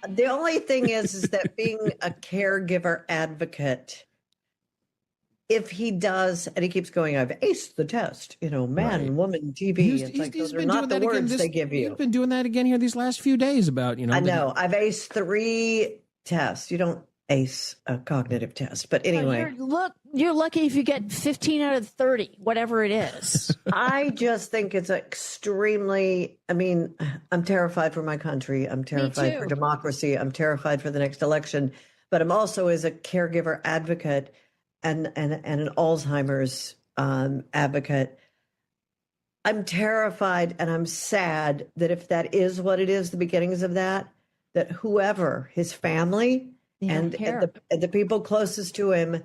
Speaker 18: The only thing is that being a caregiver advocate if he does, and he keeps going, I've aced the test, man, woman, TV. Those are not the words they give you.
Speaker 32: He's been doing that again here these last few days about,
Speaker 18: I know. I've aced 3 tests. You don't ace a cognitive test. But anyway.
Speaker 11: You're lucky if you get 15 out of 30, whatever it is.
Speaker 18: I just think it's extremely, I'm terrified for my country. I'm terrified for democracy. I'm terrified for the next election. But I'm also, as a caregiver advocate, and an Alzheimer's advocate, I'm terrified and I'm sad that if that is what it is, the beginnings of that whoever, his family and the people closest to him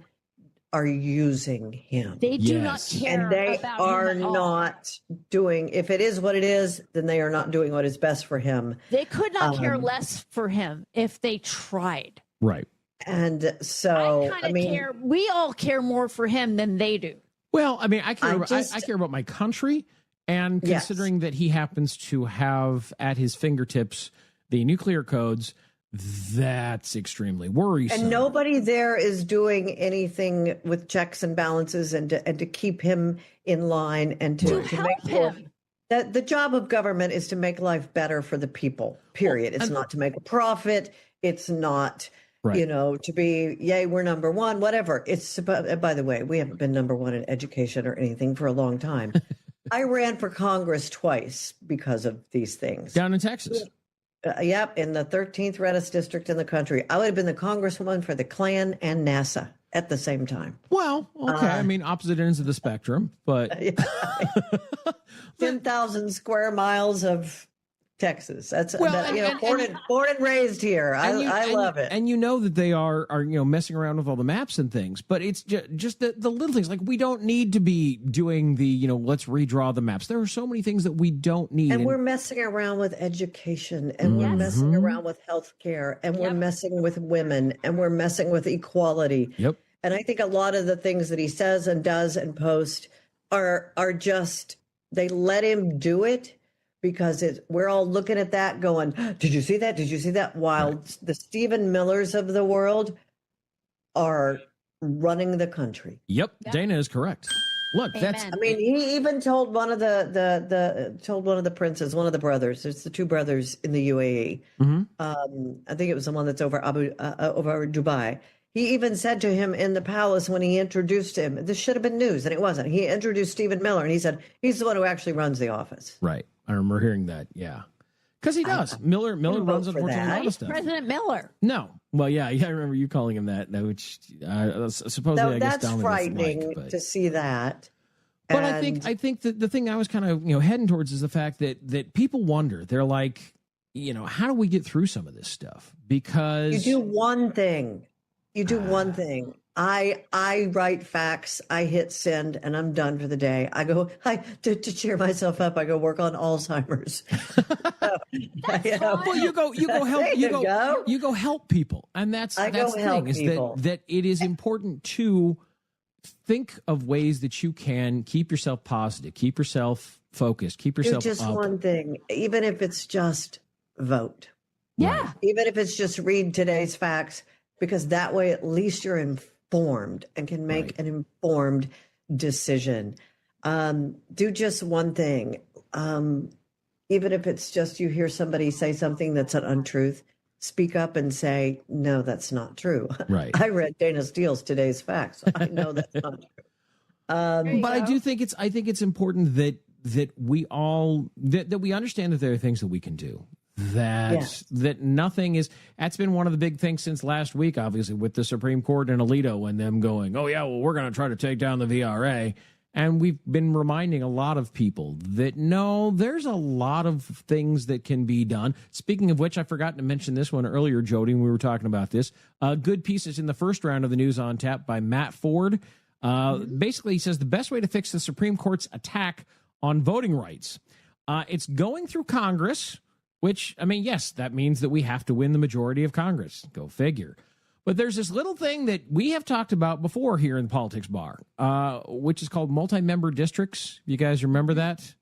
Speaker 18: are using him.
Speaker 11: They do not care.
Speaker 18: And they
Speaker 11: about
Speaker 18: are
Speaker 11: him at all.
Speaker 18: not doing, if it is what it is, then they are not doing what is best for him.
Speaker 11: They could not care less for him if they tried.
Speaker 32: Right.
Speaker 18: And so,
Speaker 11: care. We all care more for him than they do.
Speaker 32: Well, I care about my country, and considering that he happens to have at his fingertips the nuclear codes, that's extremely worrisome.
Speaker 18: And nobody there is doing anything with checks and balances and to keep him in line and to make him. That the job of government is to make life better for the people. Period. It's not to make a profit. It's not. Right. To be, yay, we're number one, whatever. It's about, by the way, we haven't been number one in education or anything for a long time. I ran for Congress twice because of these things.
Speaker 32: Down in Texas.
Speaker 18: Yep, in the 13th reddest district in the country. I would have been the congresswoman for the Klan and NASA at the same time.
Speaker 32: Well, okay. Opposite ends of the spectrum, but
Speaker 18: 10,000 square miles of Texas. That's born and raised here. I love it.
Speaker 32: And that they are messing around with all the maps and things, but it's just the little things. Like, we don't need to be doing the let's redraw the maps. There are so many things that we don't need.
Speaker 18: And we're messing around with education, and we're messing around with healthcare, and we're messing with women, and we're messing with equality.
Speaker 32: Yep.
Speaker 18: And I think a lot of the things that he says and does and posts are just, they let him do it. Because we're all looking at that going, did you see that? Did you see that? While the Stephen Millers of the world are running the country.
Speaker 32: Yep, Dana is correct. Look, that's.
Speaker 18: He even told one of the princes, one of the brothers. There's the 2 brothers in the UAE.
Speaker 32: Mm-hmm.
Speaker 18: I think it was the one that's over Dubai. He even said to him in the palace when he introduced him, this should have been news, and it wasn't. He introduced Stephen Miller, and he said he's the one who actually runs the office.
Speaker 32: Right. I remember hearing that. Yeah. Because he does. Miller runs, unfortunately, a lot of stuff.
Speaker 11: President Miller.
Speaker 32: No. Well, yeah, I remember you calling him that, which supposedly, I guess,
Speaker 18: that's frightening to see that.
Speaker 32: But I think that the thing I was kind of heading towards is the fact that people wonder. They're like, how do we get through some of this stuff? Because
Speaker 18: you do one thing. I write facts, I hit send, and I'm done for the day. I go, to cheer myself up, I go work on Alzheimer's.
Speaker 32: Well, you go help people, and that's the thing is that it is important to think of ways that you can keep yourself positive, keep yourself focused, keep yourself
Speaker 18: do just
Speaker 32: up.
Speaker 18: One thing, even if it's just vote.
Speaker 11: Yeah.
Speaker 18: Even if it's just read today's facts, because that way at least you're informed and can make an informed decision. Do just one thing. Even if it's just you hear somebody say something that's an untruth, speak up and say, no, that's not true.
Speaker 32: Right.
Speaker 18: I read Dana Steele's Today's Facts. So I know that's not true.
Speaker 32: But I do think it's important that we all that we understand that there are things that we can do. That nothing is. That's been one of the big things since last week, obviously, with the Supreme Court and Alito and them going, oh yeah, well, we're going to try to take down the VRA. And we've been reminding a lot of people that no, there's a lot of things that can be done. Speaking of which, I forgot to mention this one earlier, Jody, when we were talking about this. Good pieces in the first round of the News on Tap by Matt Ford. Basically, he says the best way to fix the Supreme Court's attack on voting rights, it's going through Congress. Which, yes, that means that we have to win the majority of Congress. Go figure. But there's this little thing that we have talked about before here in the Politics Bar, which is called multi-member districts. You guys remember that?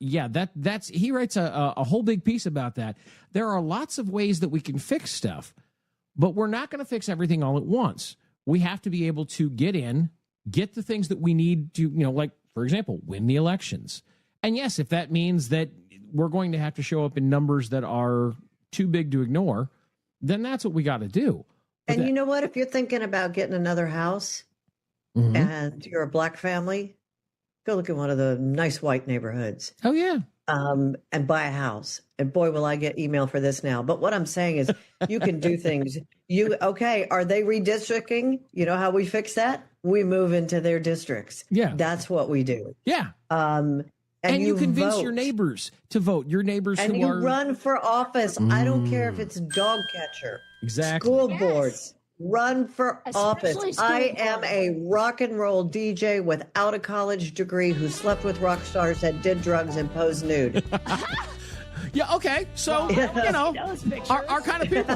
Speaker 32: Yeah, that's he writes a whole big piece about that. There are lots of ways that we can fix stuff, but we're not going to fix everything all at once. We have to be able to get in get the things that we need to, like, for example, win the elections. And yes, if that means that we're going to have to show up in numbers that are too big to ignore, then that's what we got to do. But
Speaker 18: and you know what? If you're thinking about getting another house and you're a black family, go look at one of the nice white neighborhoods.
Speaker 32: Oh, yeah.
Speaker 18: And buy a house. And boy, will I get email for this now. But what I'm saying is you can do things. Are they redistricting? You know how we fix that? We move into their districts.
Speaker 32: Yeah.
Speaker 18: That's what we do.
Speaker 32: Yeah.
Speaker 18: And
Speaker 32: you convince
Speaker 18: vote.
Speaker 32: your neighbors to vote. Your neighbors
Speaker 18: and
Speaker 32: who
Speaker 18: you
Speaker 32: are...
Speaker 18: run for office. I don't care if it's dog catcher.
Speaker 32: Exactly.
Speaker 18: School boards. Run for office. I am a rock and roll DJ without a college degree who slept with rock stars that did drugs and posed nude.
Speaker 32: Yeah, okay. So, our kind of people.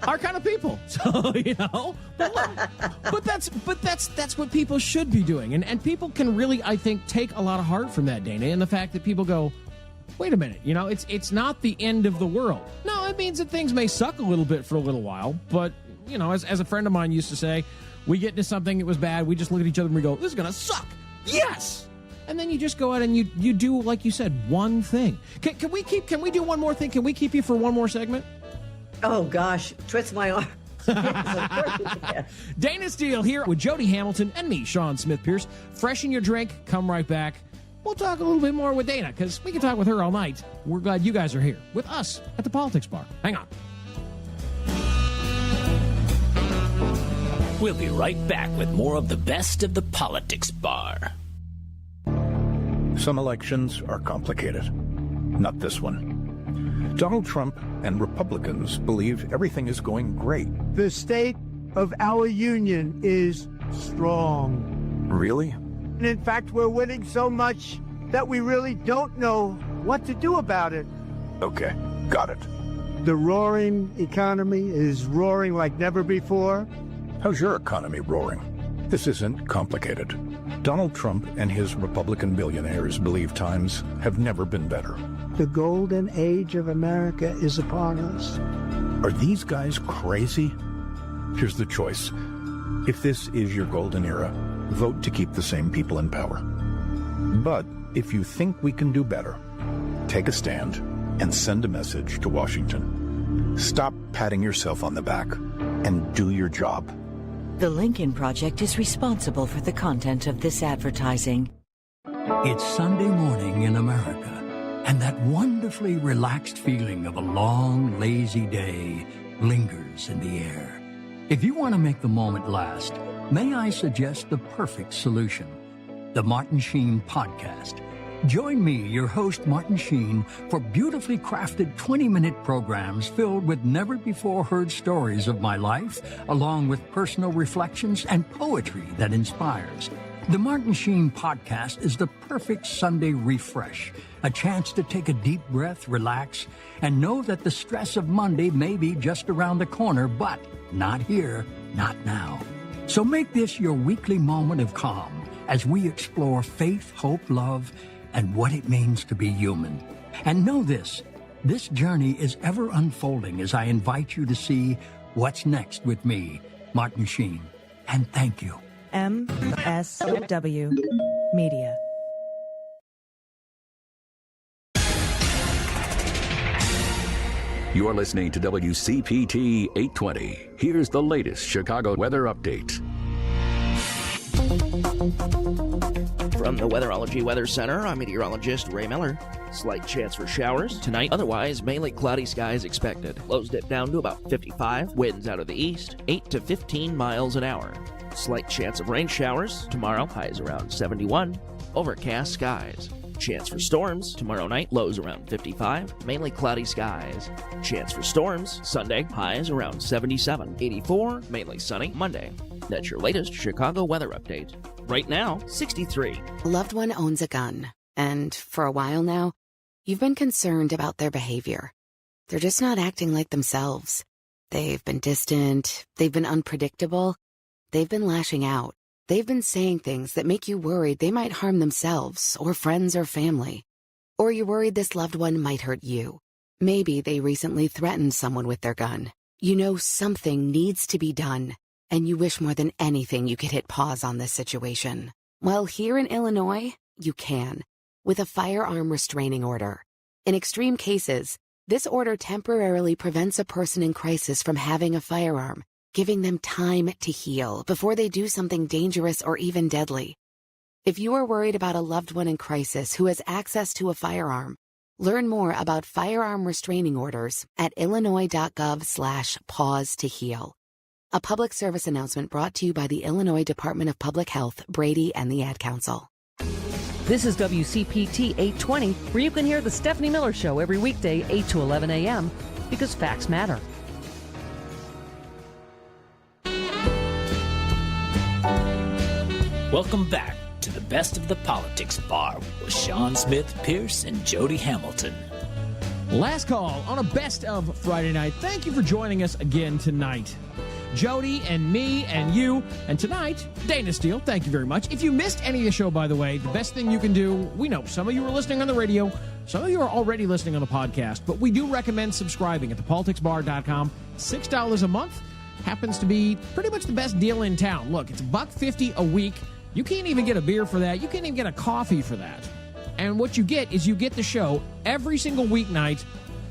Speaker 32: Our kind of people. So, but that's what people should be doing. And people can really, I think, take a lot of heart from that, Dana, and the fact that people go, wait a minute, it's not the end of the world. No, it means that things may suck a little bit for a little while, but as a friend of mine used to say, we get into something that was bad, we just look at each other and we go, this is going to suck. Yes! And then you just go out and you do, like you said, one thing. Can we do one more thing? Can we keep you for one more segment?
Speaker 18: Oh, gosh. Twist my arm.
Speaker 32: Dana Steele here with Jody Hamilton and me, Sean Smith Pierce. Freshen your drink. Come right back. We'll talk a little bit more with Dana because we can talk with her all night. We're glad you guys are here with us at the Politics Bar. Hang on.
Speaker 19: We'll be right back with more of the best of the Politics Bar.
Speaker 1: Some elections are complicated. Not this one. Donald Trump and Republicans believe everything is going great.
Speaker 4: The state of our union is strong.
Speaker 1: Really?
Speaker 4: And in fact, we're winning so much that we really don't know what to do about it.
Speaker 1: Okay, got it.
Speaker 4: The roaring economy is roaring like never before.
Speaker 1: How's your economy roaring? This isn't complicated. Donald Trump and his Republican billionaires believe times have never been better.
Speaker 4: The golden age of America is upon us.
Speaker 1: Are these guys crazy? Here's the choice. If this is your golden era, vote to keep the same people in power. But if you think we can do better, take a stand and send a message to Washington. Stop patting yourself on the back and do your job.
Speaker 14: The Lincoln Project is responsible for the content of this advertising.
Speaker 23: It's Sunday morning in America, and that wonderfully relaxed feeling of a long, lazy day lingers in the air. If you want to make the moment last, may I suggest the perfect solution, the Martin Sheen Podcast. Join me, your host, Martin Sheen, for beautifully crafted 20-minute programs filled with never-before-heard stories of my life, along with personal reflections and poetry that inspires. The Martin Sheen Podcast is the perfect Sunday refresh, a chance to take a deep breath, relax, and know that the stress of Monday may be just around the corner, but not here, not now. So make this your weekly moment of calm as we explore faith, hope, love, and what it means to be human. And know this journey is ever unfolding as I invite you to see what's next with me, Martin Sheen. And thank you.
Speaker 24: MSW Media.
Speaker 10: You're listening to WCPT 820. Here's the latest Chicago weather update.
Speaker 25: From the Weatherology Weather Center, I'm meteorologist Ray Miller. Slight chance for showers tonight, otherwise mainly cloudy skies expected. Lows dip down to about 55, winds out of the east, 8 to 15 miles an hour. Slight chance of rain showers tomorrow, highs around 71, overcast skies. Chance for storms tomorrow night, lows around 55, mainly cloudy skies. Chance for storms Sunday, highs around 77, 84, mainly sunny Monday. That's your latest Chicago weather update. Right now, 63.
Speaker 26: A loved one owns a gun, and for a while now, you've been concerned about their behavior. They're just not acting like themselves. They've been distant, they've been unpredictable, they've been lashing out. They've been saying things that make you worried they might harm themselves or friends or family. Or you're worried this loved one might hurt you. Maybe they recently threatened someone with their gun. You know something needs to be done, and you wish more than anything you could hit pause on this situation. Well, here in Illinois, you can, with a firearm restraining order. In extreme cases, this order temporarily prevents a person in crisis from having a firearm, giving them time to heal before they do something dangerous or even deadly. If you are worried about a loved one in crisis who has access to a firearm, learn more about firearm restraining orders at illinois.gov/pause to heal. A public service announcement brought to you by the Illinois Department of Public Health, Brady, and the Ad Council.
Speaker 2: This is WCPT 820, where you can hear the Stephanie Miller Show every weekday, 8 to 11 a.m., because facts matter.
Speaker 19: Welcome back to the Best of the Politics Bar with Sean Smith, Pierce, and Jody Hamilton.
Speaker 32: Last call on a Best of Friday night. Thank you for joining us again tonight. Jody and me and you, and tonight, Dana Steele, thank you very much. If you missed any of the show, by the way, the best thing you can do, we know some of you are listening on the radio, some of you are already listening on the podcast, but we do recommend subscribing at thepoliticsbar.com. $6 a month happens to be pretty much the best deal in town. Look, it's $1.50 a week. You can't even get a beer for that. You can't even get a coffee for that. And what you get is you get the show every single weeknight.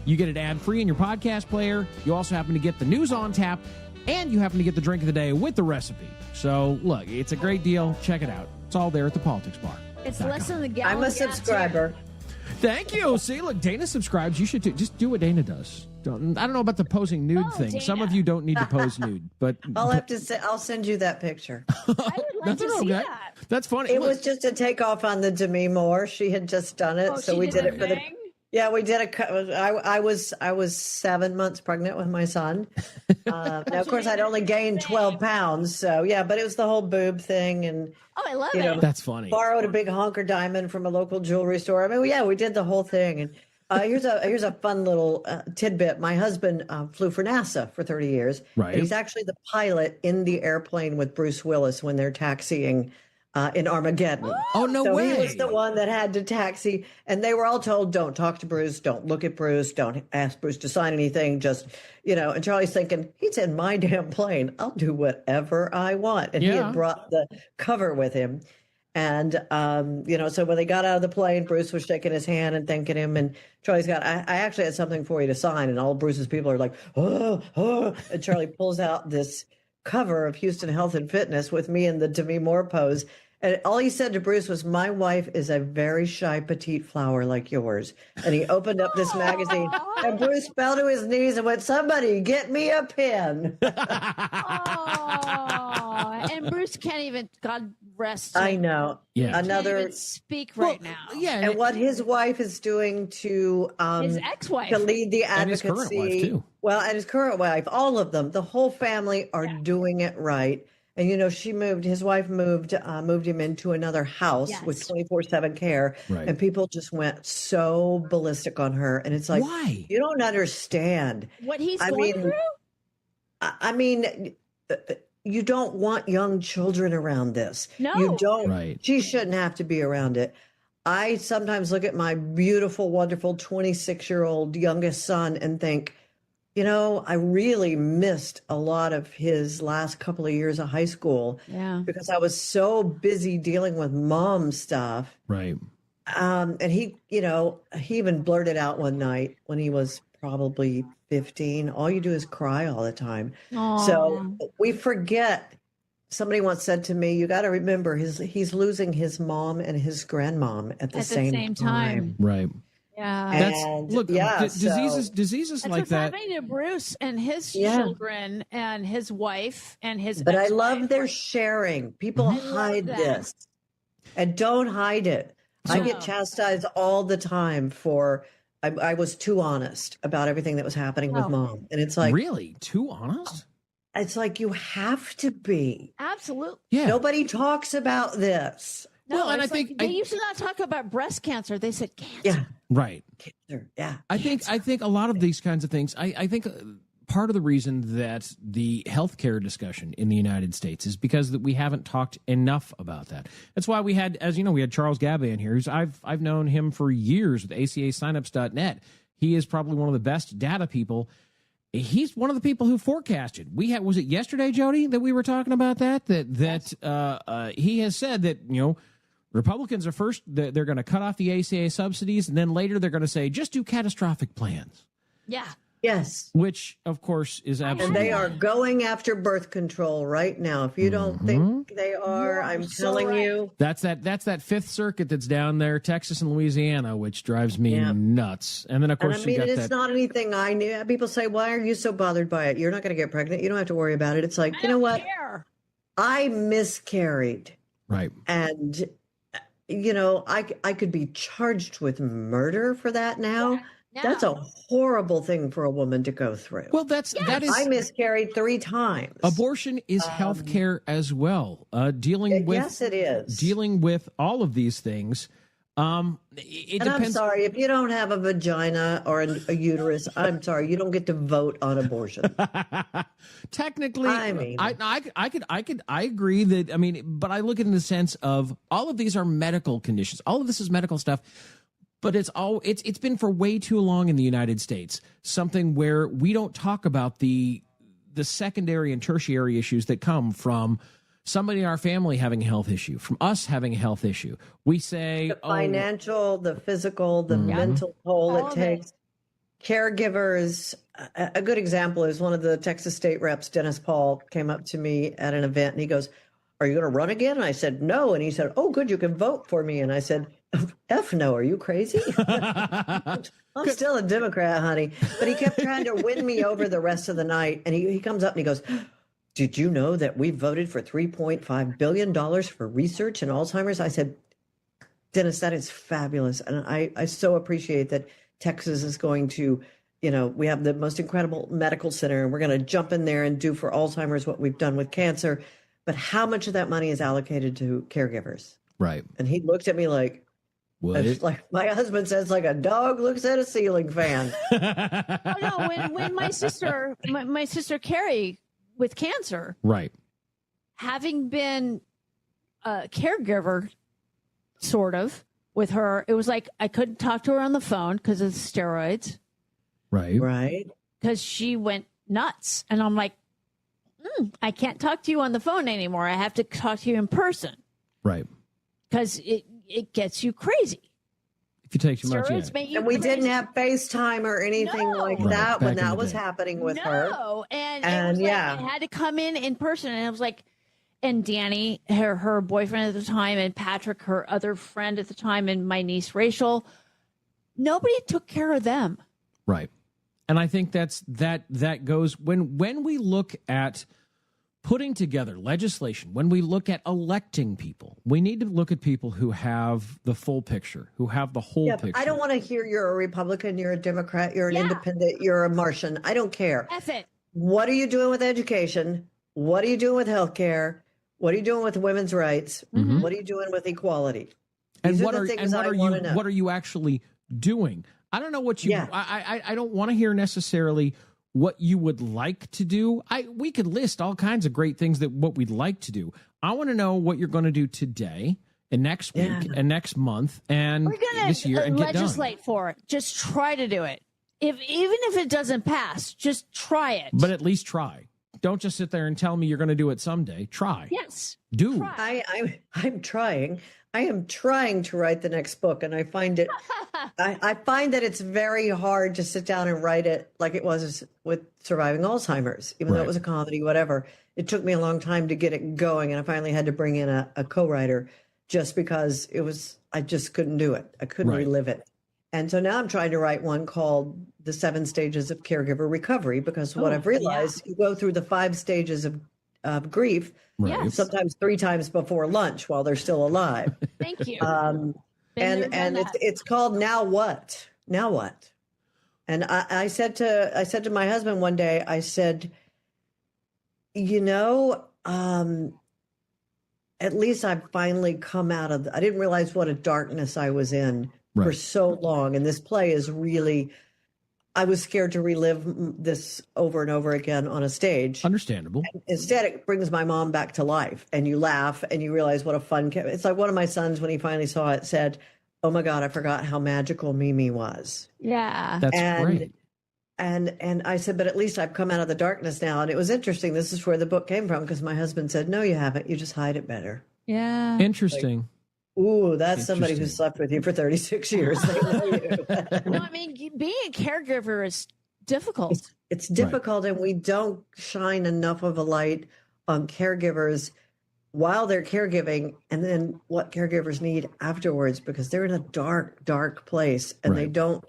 Speaker 32: You get it ad-free in your podcast player. You also happen to get the news on tap, and you happen to get the drink of the day with the recipe. So, look, it's a great deal. Check it out. It's all there at the Politics Bar.
Speaker 11: It's less than the gallon.
Speaker 18: I'm a subscriber.
Speaker 32: Thank you. See, look, Dana subscribes. You should just do what Dana does. I don't know about the posing nude thing.
Speaker 11: Dana.
Speaker 32: Some of you don't need to pose nude, but
Speaker 18: I'll send you that picture.
Speaker 11: I would like to see that.
Speaker 32: That's funny.
Speaker 18: It was just a takeoff on the Demi Moore. She had just done it, so we did it for the. Yeah, we did I was 7 months pregnant with my son. Now, of course, I'd only gained 12 pounds, so yeah. But it was the whole boob thing, and
Speaker 11: I love it.
Speaker 32: That's funny.
Speaker 18: Borrowed a big honker diamond from a local jewelry store. I mean, yeah, we did the whole thing. And here's a fun little tidbit. My husband flew for NASA for 30 years.
Speaker 32: Right.
Speaker 18: And he's actually the pilot in the airplane with Bruce Willis when they're taxiing in Armageddon.
Speaker 32: Oh, no way.
Speaker 18: He was the one that had to taxi, and they were all told, don't talk to Bruce, don't look at Bruce, don't ask Bruce to sign anything, just, and Charlie's thinking, he's in my damn plane. I'll do whatever I want. And he had brought the cover with him. And, so when they got out of the plane, Bruce was shaking his hand and thanking him. And Charlie's got, I actually had something for you to sign. And all Bruce's people are like, oh. And Charlie pulls out this cover of Houston Health and Fitness with me in the Demi Moore pose. And all he said to Bruce was, my wife is a very shy, petite flower like yours. And he opened up this magazine, and Bruce fell to his knees and went, somebody get me a pen.
Speaker 11: And Bruce can't even, God rest him.
Speaker 18: I know.
Speaker 32: Yeah.
Speaker 11: Can't even speak right now.
Speaker 32: Yeah.
Speaker 18: And what his wife is doing to
Speaker 11: his ex-wife
Speaker 18: to lead the
Speaker 32: And his
Speaker 18: advocacy.
Speaker 32: current wife, too.
Speaker 18: Well, and his current wife, all of them, the whole family are doing it right. And his wife moved him into another house with 24/7 care.
Speaker 32: Right.
Speaker 18: And people just went so ballistic on her. And it's like,
Speaker 32: why?
Speaker 18: You don't understand
Speaker 11: what he's going through.
Speaker 18: I mean, you don't want young children around this.
Speaker 11: No.
Speaker 18: You don't.
Speaker 32: Right.
Speaker 18: She shouldn't have to be around it. I sometimes look at my beautiful, wonderful 26-year-old youngest son and think, I really missed a lot of his last couple of years of high school because I was so busy dealing with mom stuff.
Speaker 32: Right.
Speaker 18: And he even blurted out one night when he was probably 15, all you do is cry all the time.
Speaker 11: Aww.
Speaker 18: So we forget. Somebody once said to me, you got to remember he's losing his mom and his grandmom at the same time.
Speaker 32: Right.
Speaker 11: Yeah.
Speaker 32: Diseases like
Speaker 11: what's
Speaker 32: that.
Speaker 11: happening to Bruce and his children and his wife and his.
Speaker 18: But I love their sharing. People hide this, and don't hide it. I get chastised all the time for. I was too honest about everything that was happening with mom, and it's like
Speaker 32: really too honest.
Speaker 18: It's like you have to be.
Speaker 11: Absolutely.
Speaker 32: Yeah.
Speaker 18: Nobody talks about this.
Speaker 11: No,
Speaker 32: well, and I
Speaker 11: it's
Speaker 32: think
Speaker 11: like they used to not talk about breast cancer. They said cancer.
Speaker 18: Yeah.
Speaker 32: Right.
Speaker 18: Cancer. Yeah.
Speaker 32: I think a lot of these kinds of things. I think part of the reason that the healthcare discussion in the United States is because that we haven't talked enough about that. That's why we had, as you know, we had Charles Gabay in here. I've known him for years with ACAsignups.net. He is probably one of the best data people. he's one of the people who forecasted. Was it yesterday, Jody, that we were talking about that? He has said that, Republicans are first, they're going to cut off the ACA subsidies, and then later they're going to say, just do catastrophic plans.
Speaker 11: Yeah.
Speaker 18: Yes.
Speaker 32: Which, of course, is absolutely...
Speaker 18: And they are going after birth control right now. If you don't think they are, I'm telling you.
Speaker 32: That's that Fifth Circuit that's down there, Texas and Louisiana, which drives me nuts. And then, of course,
Speaker 18: it's not anything I knew. People say, why are you so bothered by it? You're not going to get pregnant. You don't have to worry about it. It's like, you know what?
Speaker 11: Care.
Speaker 18: I miscarried.
Speaker 32: Right.
Speaker 18: And, I could be charged with murder for that now.
Speaker 11: No.
Speaker 18: That's a horrible thing for a woman to go through.
Speaker 32: Well, that is.
Speaker 18: I miscarried 3 times.
Speaker 32: Abortion is health care as well.
Speaker 18: Yes, it is.
Speaker 32: Dealing with all of these things. It depends.
Speaker 18: I'm sorry, if you don't have a vagina or a uterus, I'm sorry, you don't get to vote on abortion.
Speaker 32: Technically,
Speaker 18: I mean,
Speaker 32: I agree that. But I look at it in the sense of all of these are medical conditions. All of this is medical stuff. But it's been for way too long in the United States, something where we don't talk about the secondary and tertiary issues that come from somebody in our family having a health issue, from us having a health issue. We say
Speaker 18: the financial, the physical, the mental toll it takes. Caregivers. A good example is one of the Texas state reps, Dennis Paul, came up to me at an event and he goes, "Are you going to run again?" And I said, "No." And he said, "Oh, good, you can vote for me." And I said, F no, are you crazy? I'm still a Democrat, honey. But he kept trying to win me over the rest of the night. And he comes up and he goes, "Did you know that we voted for $3.5 billion for research in Alzheimer's?" I said, "Dennis, that is fabulous." And I so appreciate that Texas is going to, we have the most incredible medical center and we're going to jump in there and do for Alzheimer's what we've done with cancer. But how much of that money is allocated to caregivers?
Speaker 32: Right.
Speaker 18: And he looked at me like, it's like my husband says, like a dog looks at a ceiling fan.
Speaker 11: Oh, no, when my sister Carrie with cancer,
Speaker 32: right,
Speaker 11: having been a caregiver, sort of with her, it was like I couldn't talk to her on the phone because of the steroids,
Speaker 18: right,
Speaker 11: because she went nuts, and I'm like, I can't talk to you on the phone anymore. I have to talk to you in person,
Speaker 32: right,
Speaker 11: because it gets you crazy.
Speaker 32: If you take too much,
Speaker 18: and we didn't have FaceTime or anything like that when that was happening with her.
Speaker 11: No, and it was like, I had to come in person, and it was like, and Danny, her boyfriend at the time, and Patrick, her other friend at the time, and my niece Rachel, nobody took care of them.
Speaker 32: Right, and I think that goes when we look at putting together legislation, when we look at electing people, we need to look at people who have the full picture, who have the whole picture.
Speaker 18: I don't want to hear you're a Republican, you're a Democrat, you're an independent, you're a Martian. I don't care.
Speaker 11: F it.
Speaker 18: What are you doing with education? What are you doing with healthcare? What are you doing with women's rights?
Speaker 32: Mm-hmm.
Speaker 18: What are you doing with equality?
Speaker 32: And what are you actually doing? I don't know what you. I don't want to hear necessarily what you would like to do. We could list all kinds of great things what we'd like to do. I want to know what you're going to do today and next week and next month and this year and get done.
Speaker 11: Legislate for it. Just try to do it. Even if it doesn't pass, just try it.
Speaker 32: But at least try. Don't just sit there and tell me you're going to do it someday. Try.
Speaker 11: Yes.
Speaker 32: Do.
Speaker 11: Try.
Speaker 18: I'm trying. I am trying to write the next book, and I find it. I find that it's very hard to sit down and write it like it was with Surviving Alzheimer's, even though it was a comedy, whatever. It took me a long time to get it going, and I finally had to bring in a co-writer just because I just couldn't do it. I couldn't relive it. And so now I'm trying to write one called The 7 Stages of Caregiver Recovery, because what I've realized, you go through the 5 stages of grief, sometimes 3 times before lunch while they're still alive.
Speaker 11: Thank you.
Speaker 18: And it's called Now What? Now What? And I said to my husband one day, I said, at least I've finally come out of I didn't realize what a darkness I was in for so long. And this play is really, I was scared to relive this over and over again on a stage.
Speaker 32: Understandable.
Speaker 18: And instead, it brings my mom back to life, and you laugh and you realize what a fun. It's like one of my sons, when he finally saw it, said, "Oh my God, I forgot how magical Mimi was."
Speaker 11: Yeah,
Speaker 32: that's great.
Speaker 18: And I said, but at least I've come out of the darkness now. And it was interesting. This is where the book came from, because my husband said, no, you haven't. You just hide it better.
Speaker 11: Yeah.
Speaker 32: Interesting.
Speaker 18: Ooh, that's somebody who slept with you for 36 years. They know you.
Speaker 11: No, I mean, being a caregiver is difficult.
Speaker 18: It's difficult, and we don't shine enough of a light on caregivers while they're caregiving, and then what caregivers need afterwards, because they're in a dark, dark place, and they don't.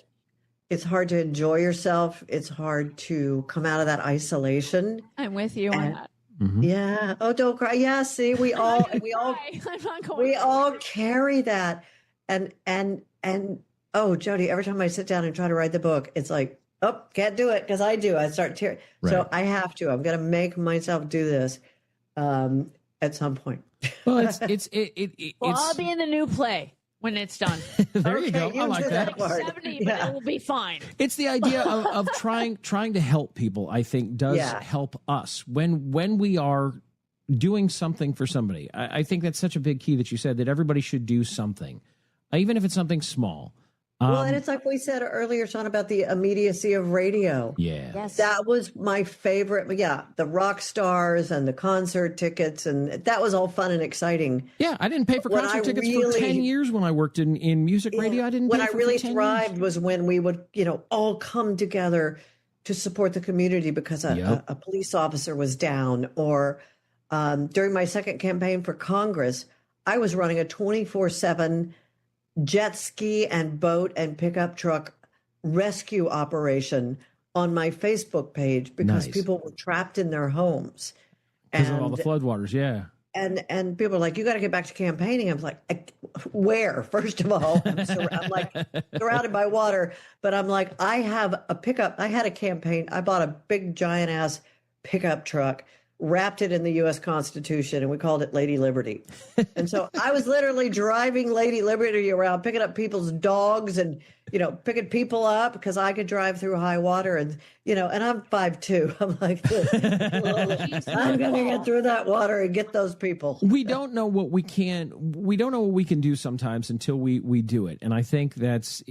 Speaker 18: It's hard to enjoy yourself. It's hard to come out of that isolation.
Speaker 11: I'm with you on that.
Speaker 18: Yeah. Oh, don't cry. Yeah. See, we all
Speaker 11: I'm not going
Speaker 18: we
Speaker 11: to
Speaker 18: all
Speaker 11: cry.
Speaker 18: carry that. And oh, Jody, every time I sit down and try to write the book, it's like, oh, can't do it, because I do. I start tearing. So I have to. I'm going to make myself do this at some point.
Speaker 32: Well, it's
Speaker 11: I'll be in the new play when it's done.
Speaker 32: There you go. I like that.
Speaker 11: Like 70, but it will be fine.
Speaker 32: It's the idea of trying to help people, I think, does help us when we are doing something for somebody. I think that's such a big key that you said, that everybody should do something, even if it's something small.
Speaker 18: Well, and it's like we said earlier, Sean, about the immediacy of radio.
Speaker 32: Yeah.
Speaker 11: Yes.
Speaker 18: That was my favorite. Yeah, the rock stars and the concert tickets, and that was all fun and exciting.
Speaker 32: Yeah, I didn't pay for concert tickets for 10 years when I worked in music radio. I didn't
Speaker 18: When
Speaker 32: pay
Speaker 18: I
Speaker 32: for
Speaker 18: really
Speaker 32: 10
Speaker 18: thrived
Speaker 32: years.
Speaker 18: was when we would, all come together to support the community because a police officer was down. Or during my second campaign for Congress, I was running a 24/7 jet ski and boat and pickup truck rescue operation on my Facebook page because people were trapped in their homes.
Speaker 32: Because of all the floodwaters, yeah.
Speaker 18: And people are like, you got to get back to campaigning. I'm like, where? First of all, I'm like surrounded by water, but I'm like, I have a pickup. I had a campaign. I bought a big giant ass pickup truck, wrapped it in the U.S. Constitution, and we called it Lady Liberty. And so I was literally driving Lady Liberty around, picking up people's dogs and, picking people up because I could drive through high water. And, and I'm 5'2". I'm like, I'm going to get through that water and get those people.
Speaker 32: We don't know what we can do sometimes until we do it. And I think it's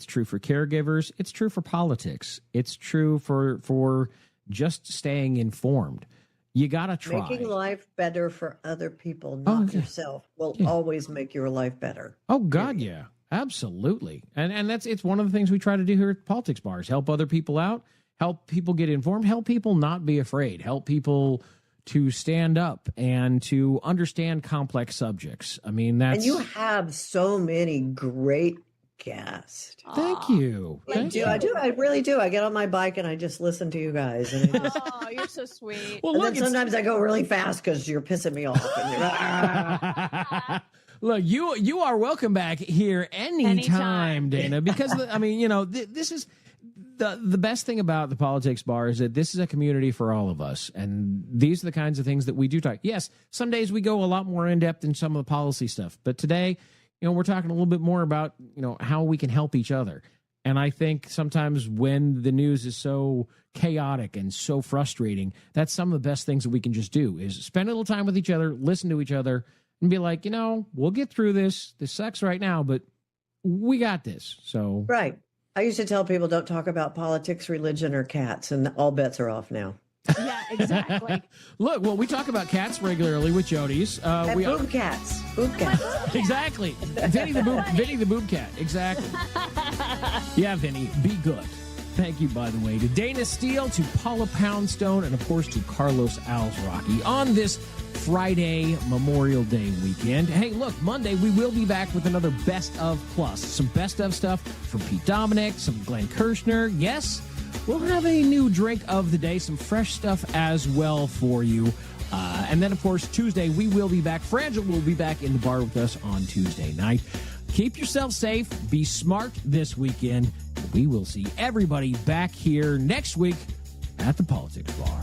Speaker 32: true for caregivers. It's true for politics. It's true for just staying informed. You got to try.
Speaker 18: Making life better for other people, not yourself, will always make your life better.
Speaker 32: Oh, God, yeah. Absolutely. And it's one of the things we try to do here at Politics Bars. Help other people out, help people get informed, help people not be afraid, help people to stand up and to understand complex subjects. I mean, that's...
Speaker 18: And you have so many great guests.
Speaker 32: Thank you.
Speaker 18: I do. I really do. I get on my bike and I just listen to you guys. And
Speaker 11: oh, you're so sweet.
Speaker 18: Well, then sometimes I go really fast because you're pissing me off. And
Speaker 32: Look, you are welcome back here anytime, Dana, because, this is the best thing about the Politics Bar is that this is a community for all of us. And these are the kinds of things that we do talk. Yes, some days we go a lot more in depth in some of the policy stuff. But today, we're talking a little bit more about, how we can help each other. And I think sometimes when the news is so chaotic and so frustrating, that's some of the best things that we can just do is spend a little time with each other, listen to each other, and be like, we'll get through this. This sucks right now, but we got this. So
Speaker 18: right. I used to tell people don't talk about politics, religion, or cats, and all bets are off now.
Speaker 11: Yeah, exactly.
Speaker 32: Look, well, we talk about cats regularly with Jody's.
Speaker 18: And boob cats. Boob cats.
Speaker 32: Exactly. Vinny the boob cat. Exactly. Yeah, Vinny, be good. Thank you, by the way, to Dana Steele, to Paula Poundstone, and, of course, to Carlos Alzraki on this Friday Memorial Day weekend. Hey, look, Monday we will be back with another Best of Plus. Some Best of stuff from Pete Dominic, some Glenn Kirshner. Yes, we'll have a new drink of the day, some fresh stuff as well for you. And then, of course, Tuesday we will be back. Frangel will be back in the bar with us on Tuesday night. Keep yourself safe. Be smart this weekend. We will see everybody back here next week at the Politics Bar.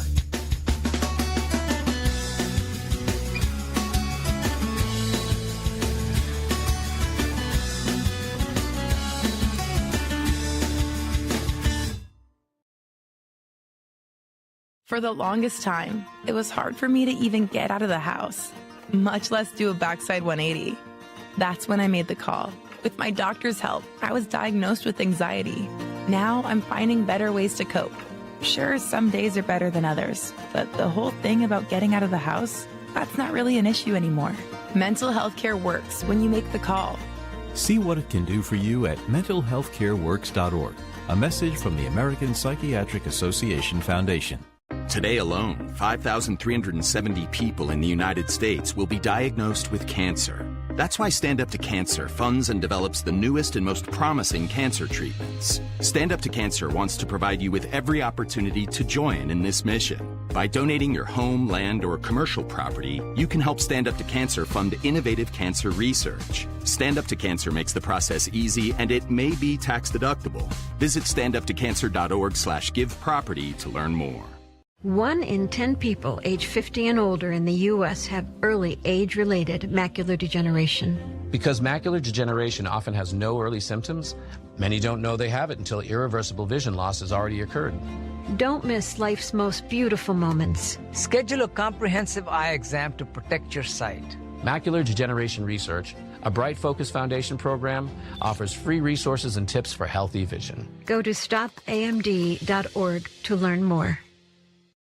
Speaker 3: For the longest time, it was hard for me to even get out of the house, much less do a backside 180. That's when I made the call. With my doctor's help, I was diagnosed with anxiety. Now I'm finding better ways to cope. Sure, some days are better than others, but the whole thing about getting out of the house, that's not really an issue anymore. Mental health care works when you make the call.
Speaker 5: See what it can do for you at mentalhealthcareworks.org. A message from the American Psychiatric Association Foundation.
Speaker 6: Today alone, 5,370 people in the United States will be diagnosed with cancer. That's why Stand Up to Cancer funds and develops the newest and most promising cancer treatments. Stand Up to Cancer wants to provide you with every opportunity to join in this mission. By donating your home, land, or commercial property, you can help Stand Up to Cancer fund innovative cancer research. Stand Up to Cancer makes the process easy, and it may be tax deductible. Visit standuptocancer.org/giveproperty to learn more.
Speaker 7: 1 in 10 people age 50 and older in the U.S. have early age-related macular degeneration.
Speaker 8: Because macular degeneration often has no early symptoms, many don't know they have it until irreversible vision loss has already occurred.
Speaker 7: Don't miss life's most beautiful moments.
Speaker 9: Schedule a comprehensive eye exam to protect your sight.
Speaker 8: Macular Degeneration Research, a Bright Focus Foundation program, offers free resources and tips for healthy vision.
Speaker 7: Go to stopamd.org to learn more.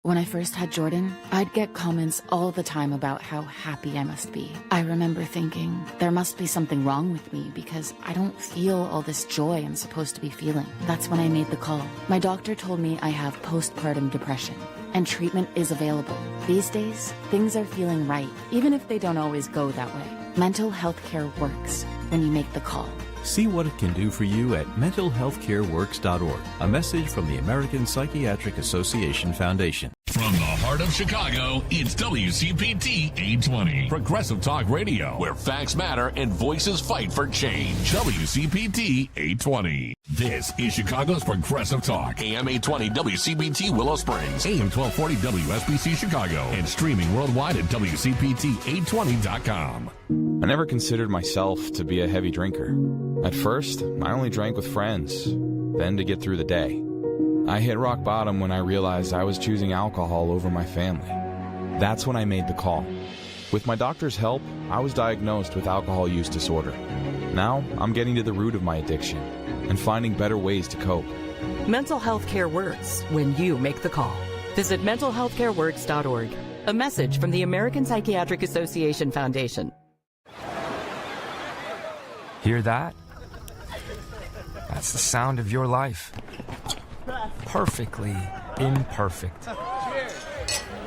Speaker 26: When I first had Jordan, I'd get comments all the time about how happy I must be. I remember thinking, there must be something wrong with me because I don't feel all this joy I'm supposed to be feeling. That's when I made the call. My doctor told me I have postpartum depression, and treatment is available. These days, things are feeling right, even if they don't always go that way. Mental health care works when you make the call.
Speaker 5: See what it can do for you at mentalhealthcareworks.org. A message from the American Psychiatric Association Foundation.
Speaker 13: From the heart of Chicago, it's WCPT 820. Progressive Talk Radio, where facts matter and voices fight for change. WCPT 820. This is Chicago's Progressive Talk. AM 820 WCPT Willow Springs. AM 1240 WSBC Chicago. And streaming worldwide at WCPT820.com.
Speaker 24: I never considered myself to be a heavy drinker. At first, I only drank with friends, then to get through the day. I hit rock bottom when I realized I was choosing alcohol over my family. That's when I made the call. With my doctor's help, I was diagnosed with alcohol use disorder. Now, I'm getting to the root of my addiction and finding better ways to cope.
Speaker 27: Mental health care works when you make the call. Visit mentalhealthcareworks.org. A message from the American Psychiatric Association Foundation.
Speaker 28: Hear that? That's the sound of your life. Perfectly imperfect.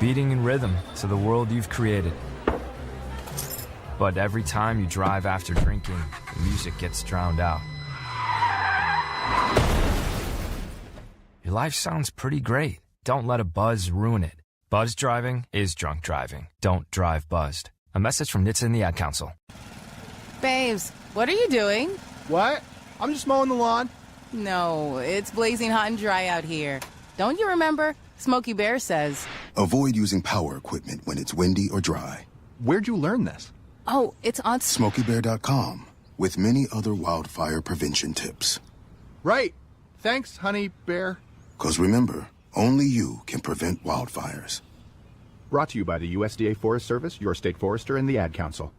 Speaker 28: Beating in rhythm to the world you've created. But every time you drive after drinking, the music gets drowned out. Your life sounds pretty great. Don't let a buzz ruin it. Buzz driving is drunk driving. Don't drive buzzed. A message from NHTSA and the Ad Council.
Speaker 29: Babes, what are you doing?
Speaker 30: What? I'm just mowing the lawn.
Speaker 29: No, it's blazing hot and dry out here. Don't you remember? Smokey Bear says.
Speaker 21: Avoid using power equipment when it's windy or dry.
Speaker 30: Where'd you learn this?
Speaker 29: Oh, it's on
Speaker 21: SmokeyBear.com with many other wildfire prevention tips.
Speaker 30: Right. Thanks, honey bear.
Speaker 21: 'Cause remember, only you can prevent wildfires.
Speaker 30: Brought to you by the USDA Forest Service, your state forester, and the Ad Council.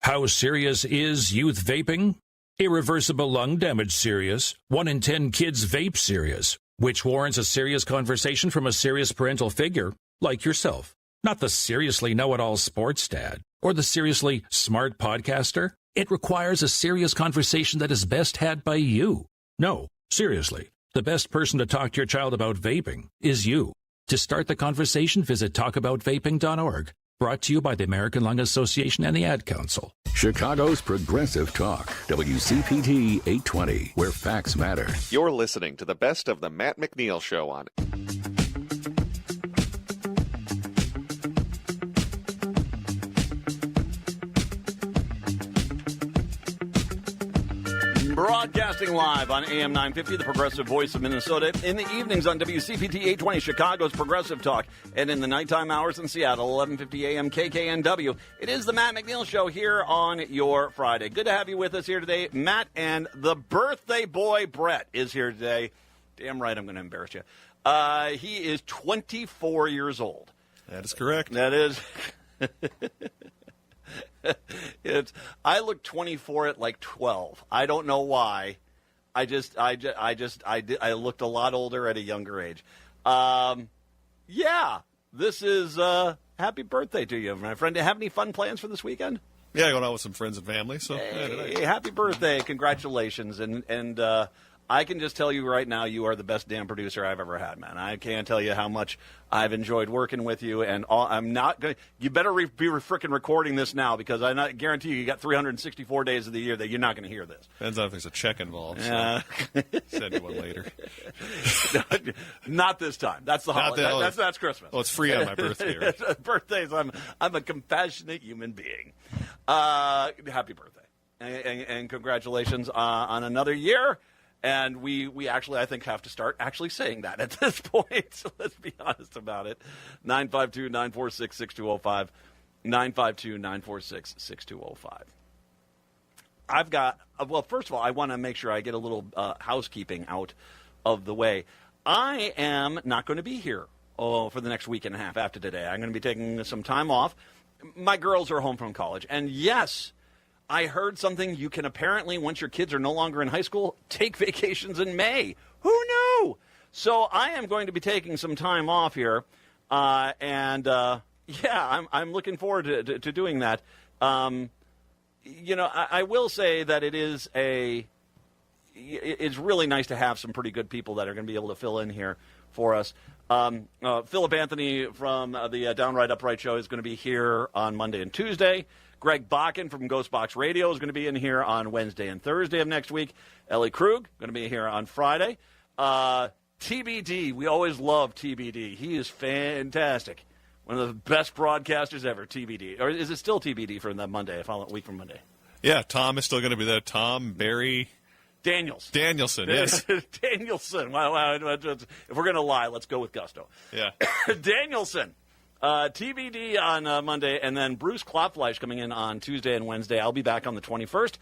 Speaker 31: How serious is youth vaping? Irreversible lung damage serious. 1 in 10 kids vape serious, which warrants a serious conversation from a serious parental figure like yourself. Not the seriously know-it-all sports dad or the seriously smart podcaster. It requires a serious conversation that is best had by you. No, seriously, the best person to talk to your child about vaping is you. To start the conversation, visit talkaboutvaping.org. Brought to you by the American Lung Association and the Ad Council.
Speaker 10: Chicago's Progressive Talk, WCPT 820, where facts matter.
Speaker 33: You're listening to the best of the Matt McNeil Show on
Speaker 34: Broadcasting live on AM 950, the Progressive Voice of Minnesota. In the evenings on WCPT 820, Chicago's Progressive Talk. And in the nighttime hours in Seattle, 1150 AM KKNW. It is the Matt McNeil Show here on your Friday. Good to have you with us here today. Matt and the birthday boy, Brett, is here today. Damn right I'm going to embarrass you. He is 24 years old.
Speaker 35: That is correct.
Speaker 34: That is... I look 24 at like 12. I don't know why. I looked a lot older at a younger age. Yeah, this is happy birthday to you, my friend. Do you have any fun plans for this weekend?
Speaker 1: Yeah, going out with some friends and family. So,
Speaker 34: hey, happy birthday. Congratulations. And I can just tell you right now, you are the best damn producer I've ever had, man. I can't tell you how much I've enjoyed working with you. And I'm not going to – you better be freaking recording this now, because I guarantee you got 364 days of the year that you're not going to hear this.
Speaker 1: Depends on if there's a check involved. So send you one later.
Speaker 34: Not this time. That's the holiday. That's Christmas.
Speaker 1: Well, it's free on my birthday, right?
Speaker 34: Birthdays, I'm a compassionate human being. Happy birthday. And congratulations on another year. And we actually, I think, have to start actually saying that at this point. So let's be honest about it. 952-946-6205. 952-946-6205. I've got, well, first of all, I want to make sure I get a little housekeeping out of the way. I am not going to be here for the next week and a half after today. I'm going to be taking some time off. My girls are home from college. And yes, I heard something. You can apparently, once your kids are no longer in high school, take vacations in May. Who knew? So I am going to be taking some time off here. Yeah, I'm looking forward to doing that. I will say that it's really nice to have some pretty good people that are going to be able to fill in here for us. Philip Anthony from the Downright Upright Show is going to be here on Monday and Tuesday. Greg Bakken from Ghostbox Radio is going to be in here on Wednesday and Thursday of next week. Ellie Krug going to be here on Friday. TBD, we always love TBD. He is fantastic. One of the best broadcasters ever, TBD. Or is it still TBD for the Monday, week from Monday?
Speaker 1: Yeah, Tom is still going to be there. Tom, Barry. Danielson, yes.
Speaker 34: Danielson. Wow. If we're going to lie, let's go with gusto.
Speaker 1: Yeah.
Speaker 34: Danielson. TBD on Monday, and then Bruce Klopfleisch coming in on Tuesday and Wednesday. I'll be back on the 21st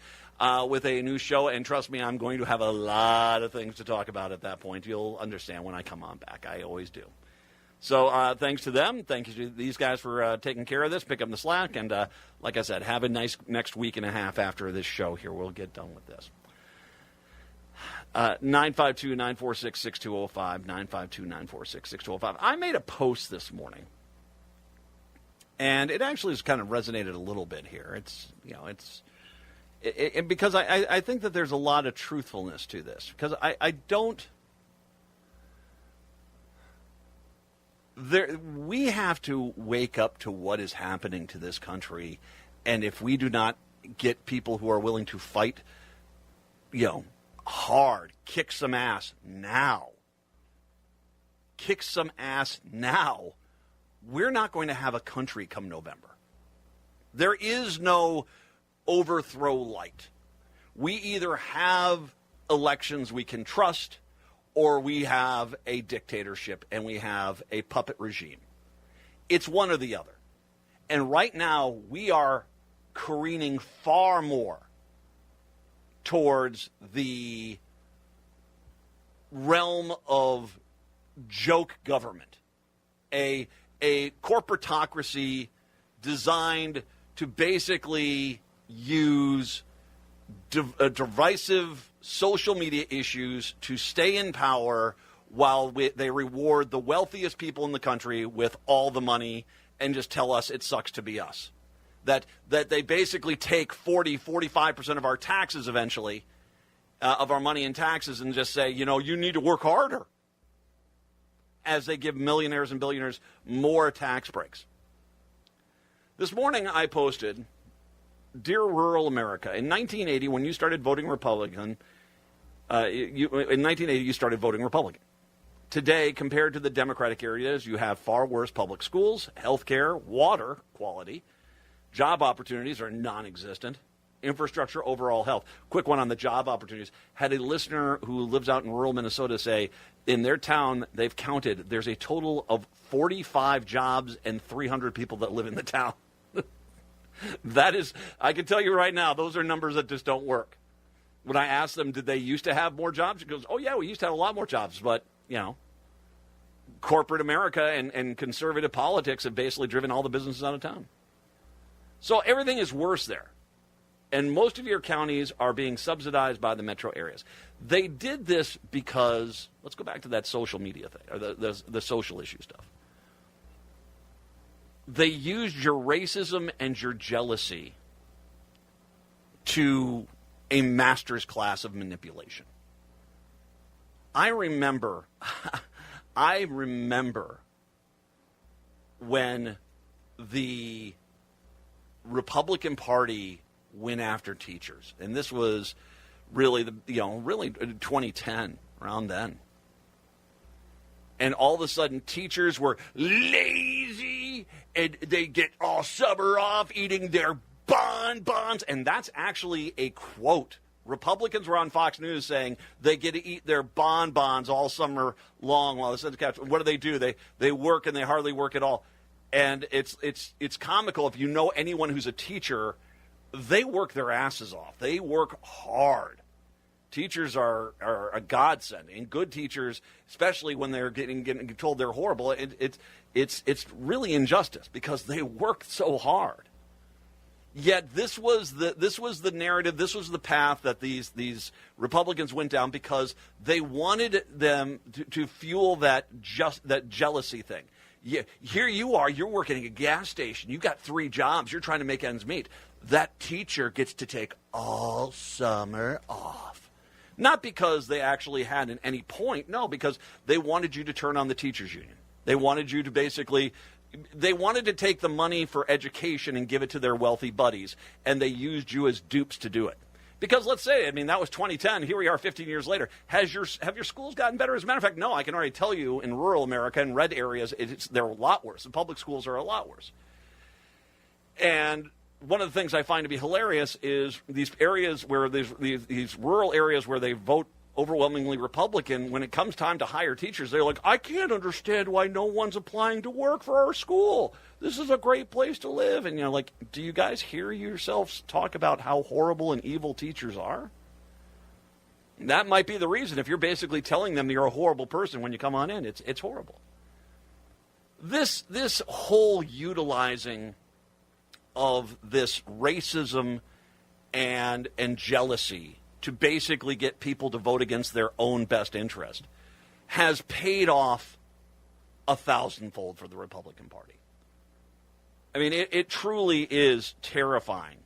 Speaker 34: with a new show, and trust me, I'm going to have a lot of things to talk about at that point. You'll understand when I come on back. I always do. So thanks to them. Thank you to these guys for taking care of this, pick up the slack, and like I said, have a nice next week and a half after this show here. We'll get done with this. 952-946-6205, 952-946-6205. I made a post this morning. And it actually has kind of resonated a little bit here. Because I think that there's a lot of truthfulness to this. Because we have to wake up to what is happening to this country. And if we do not get people who are willing to fight, hard, kick some ass now, we're not going to have a country come November. There is no overthrow light. We either have elections we can trust, or we have a dictatorship and we have a puppet regime. It's one or the other. And right now, we are careening far more towards the realm of joke government, a corporatocracy designed to basically use divisive social media issues to stay in power while they reward the wealthiest people in the country with all the money and just tell us it sucks to be us. That they basically take 45% of our taxes eventually, of our money in taxes, and just say, you need to work harder, as they give millionaires and billionaires more tax breaks. This morning I posted, Dear Rural America, in 1980, when you started voting Republican, in 1980 you started voting Republican. Today, compared to the Democratic areas, you have far worse public schools, health care, water quality, job opportunities are non-existent, infrastructure, overall health. Quick one on the job opportunities. Had a listener who lives out in rural Minnesota say, in their town, they've counted, there's a total of 45 jobs and 300 people that live in the town. That is, I can tell you right now, those are numbers that just don't work. When I asked them, did they used to have more jobs? He goes, oh yeah, we used to have a lot more jobs, but, corporate America and conservative politics have basically driven all the businesses out of town. So everything is worse there. And most of your counties are being subsidized by the metro areas. They did this because, let's go back to that social media thing, or the social issue stuff. They used your racism and your jealousy to a master's class of manipulation. I remember when the Republican Party went after teachers, and this was really 2010, around then. And all of a sudden, teachers were lazy, and they get all summer off eating their bonbons. And that's actually a quote. Republicans were on Fox News saying they get to eat their bonbons all summer long while the Senate catch. What do? They work, and they hardly work at all. And it's comical. If you know anyone who's a teacher, they work their asses off. They work hard. Teachers are a godsend, and good teachers, especially when they're getting told they're horrible, it's really injustice because they work so hard. Yet this was the narrative, this was the path that these Republicans went down because they wanted them to fuel that jealousy thing. Yeah, here you are, you're working at a gas station, you got 3 jobs, you're trying to make ends meet. That teacher gets to take all summer off. Not because they actually had any point, no, because they wanted you to turn on the teachers union. They wanted you to they wanted to take the money for education and give it to their wealthy buddies, and they used you as dupes to do it. Because let's say, that was 2010, here we are 15 years later. Have your schools gotten better? As a matter of fact, no, I can already tell you in rural America, in red areas, they're a lot worse. The public schools are a lot worse. And one of the things I find to be hilarious is these areas where these rural areas where they vote overwhelmingly Republican, when it comes time to hire teachers, they're like, I can't understand why no one's applying to work for our school. This is a great place to live. And like, do you guys hear yourselves talk about how horrible and evil teachers are? That might be the reason. If you're basically telling them you're a horrible person when you come on in, it's horrible. This whole utilizing of this racism and jealousy to basically get people to vote against their own best interest has paid off 1,000-fold for the Republican Party. It truly is terrifying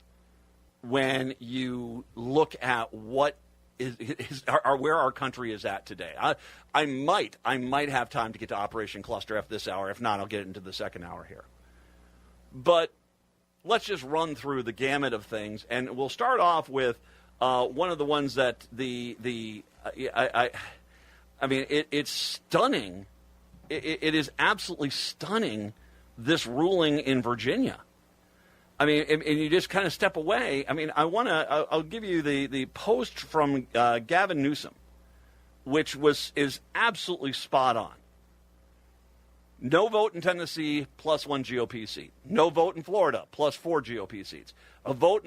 Speaker 34: when you look at what where our country is at today. I might have time to get to Operation Cluster F this hour. If not, I'll get it into the second hour here. But let's just run through the gamut of things, and we'll start off with one of the ones that it's stunning. It is absolutely stunning, this ruling in Virginia. And you just kind of step away. I'll give you the post from Gavin Newsom, which is absolutely spot on. No vote in Tennessee, plus 1 GOP seat. No vote in Florida, plus 4 GOP seats. No vote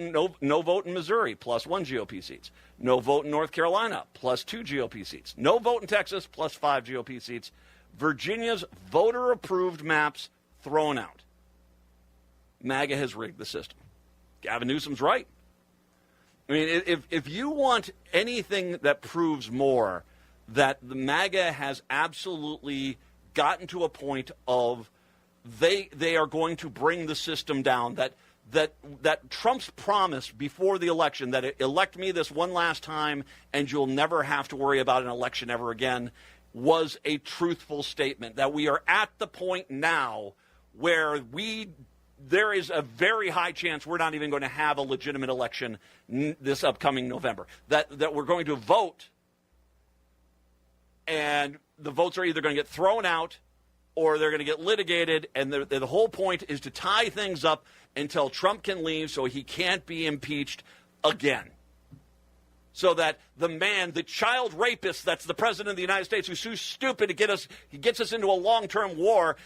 Speaker 34: in Missouri, plus 1 GOP seats. No vote in North Carolina, plus 2 GOP seats. No vote in Texas, plus 5 GOP seats. Virginia's voter-approved maps thrown out. MAGA has rigged the system. Gavin Newsom's right. If you want anything that proves more that the MAGA has absolutely gotten to a point of they are going to bring the system down, that Trump's promise before the election that elect me this one last time and you'll never have to worry about an election ever again, was a truthful statement. That we are at the point now where there is a very high chance we're not even going to have a legitimate election this upcoming November. That we're going to vote, and the votes are either going to get thrown out or they're going to get litigated, and the whole point is to tie things up until Trump can leave so he can't be impeached again. So that the child rapist that's the president of the United States, who's so stupid he gets us into a long-term war,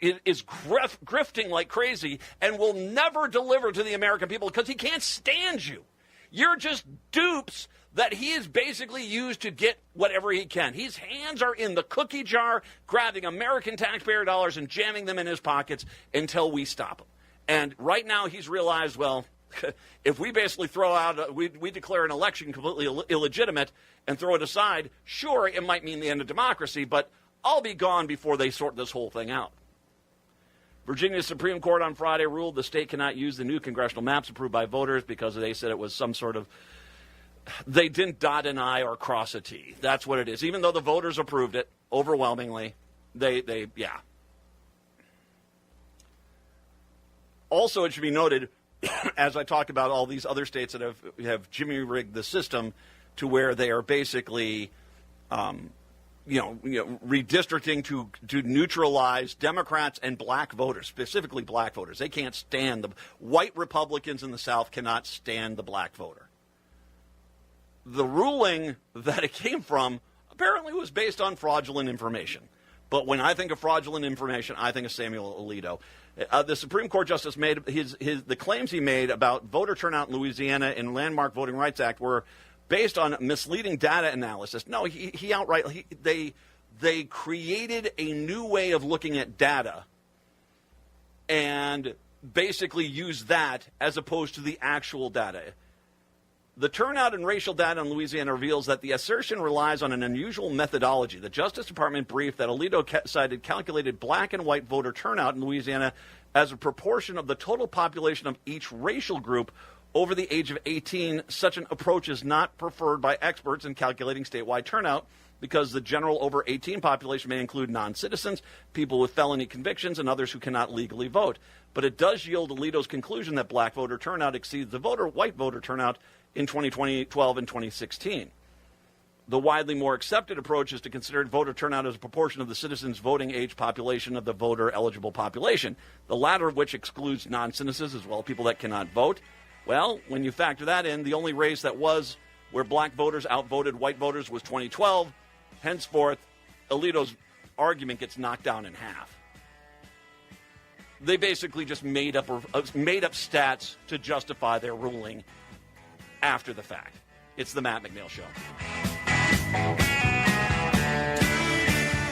Speaker 34: is grifting like crazy and will never deliver to the American people because he can't stand you. You're just dupes that he is basically used to get whatever he can. His hands are in the cookie jar, grabbing American taxpayer dollars and jamming them in his pockets until we stop him. And right now he's realized, well, If we basically throw out, we declare an election completely illegitimate and throw it aside, sure, it might mean the end of democracy, but I'll be gone before they sort this whole thing out. Virginia's Supreme Court on Friday ruled the state cannot use the new congressional maps approved by voters because they said it was some sort of, they didn't dot an I or cross a T. That's what it is. Even though the voters approved it overwhelmingly, yeah. Also, it should be noted, as I talk about all these other states that have jimmy-rigged the system to where they are basically, redistricting to neutralize Democrats and black voters, specifically black voters. They can't stand the white Republicans in the South cannot stand the black voter. The ruling that it came from apparently was based on fraudulent information. But when I think of fraudulent information, I think of Samuel Alito. The Supreme Court justice made the claims he made about voter turnout in Louisiana and Landmark Voting Rights Act were based on misleading data analysis. No, he outright they created a new way of looking at data and basically used that as opposed to the actual data. The turnout and racial data in Louisiana reveals that the assertion relies on an unusual methodology. The Justice Department briefed that Alito cited calculated black and white voter turnout in Louisiana as a proportion of the total population of each racial group over the age of 18. Such an approach is not preferred by experts in calculating statewide turnout because the general over 18 population may include non-citizens, people with felony convictions, and others who cannot legally vote. But it does yield Alito's conclusion that black voter turnout exceeds the white voter turnout in 2012 and 2016. The widely more accepted approach is to consider voter turnout as a proportion of the citizens' voting age population of the voter-eligible population, the latter of which excludes non-citizens as well as people that cannot vote. Well, when you factor that in, the only race that was where black voters outvoted white voters was 2012. Henceforth, Alito's argument gets knocked down in half. They basically just made up stats to justify their ruling after the fact. It's the Matt McNeil Show.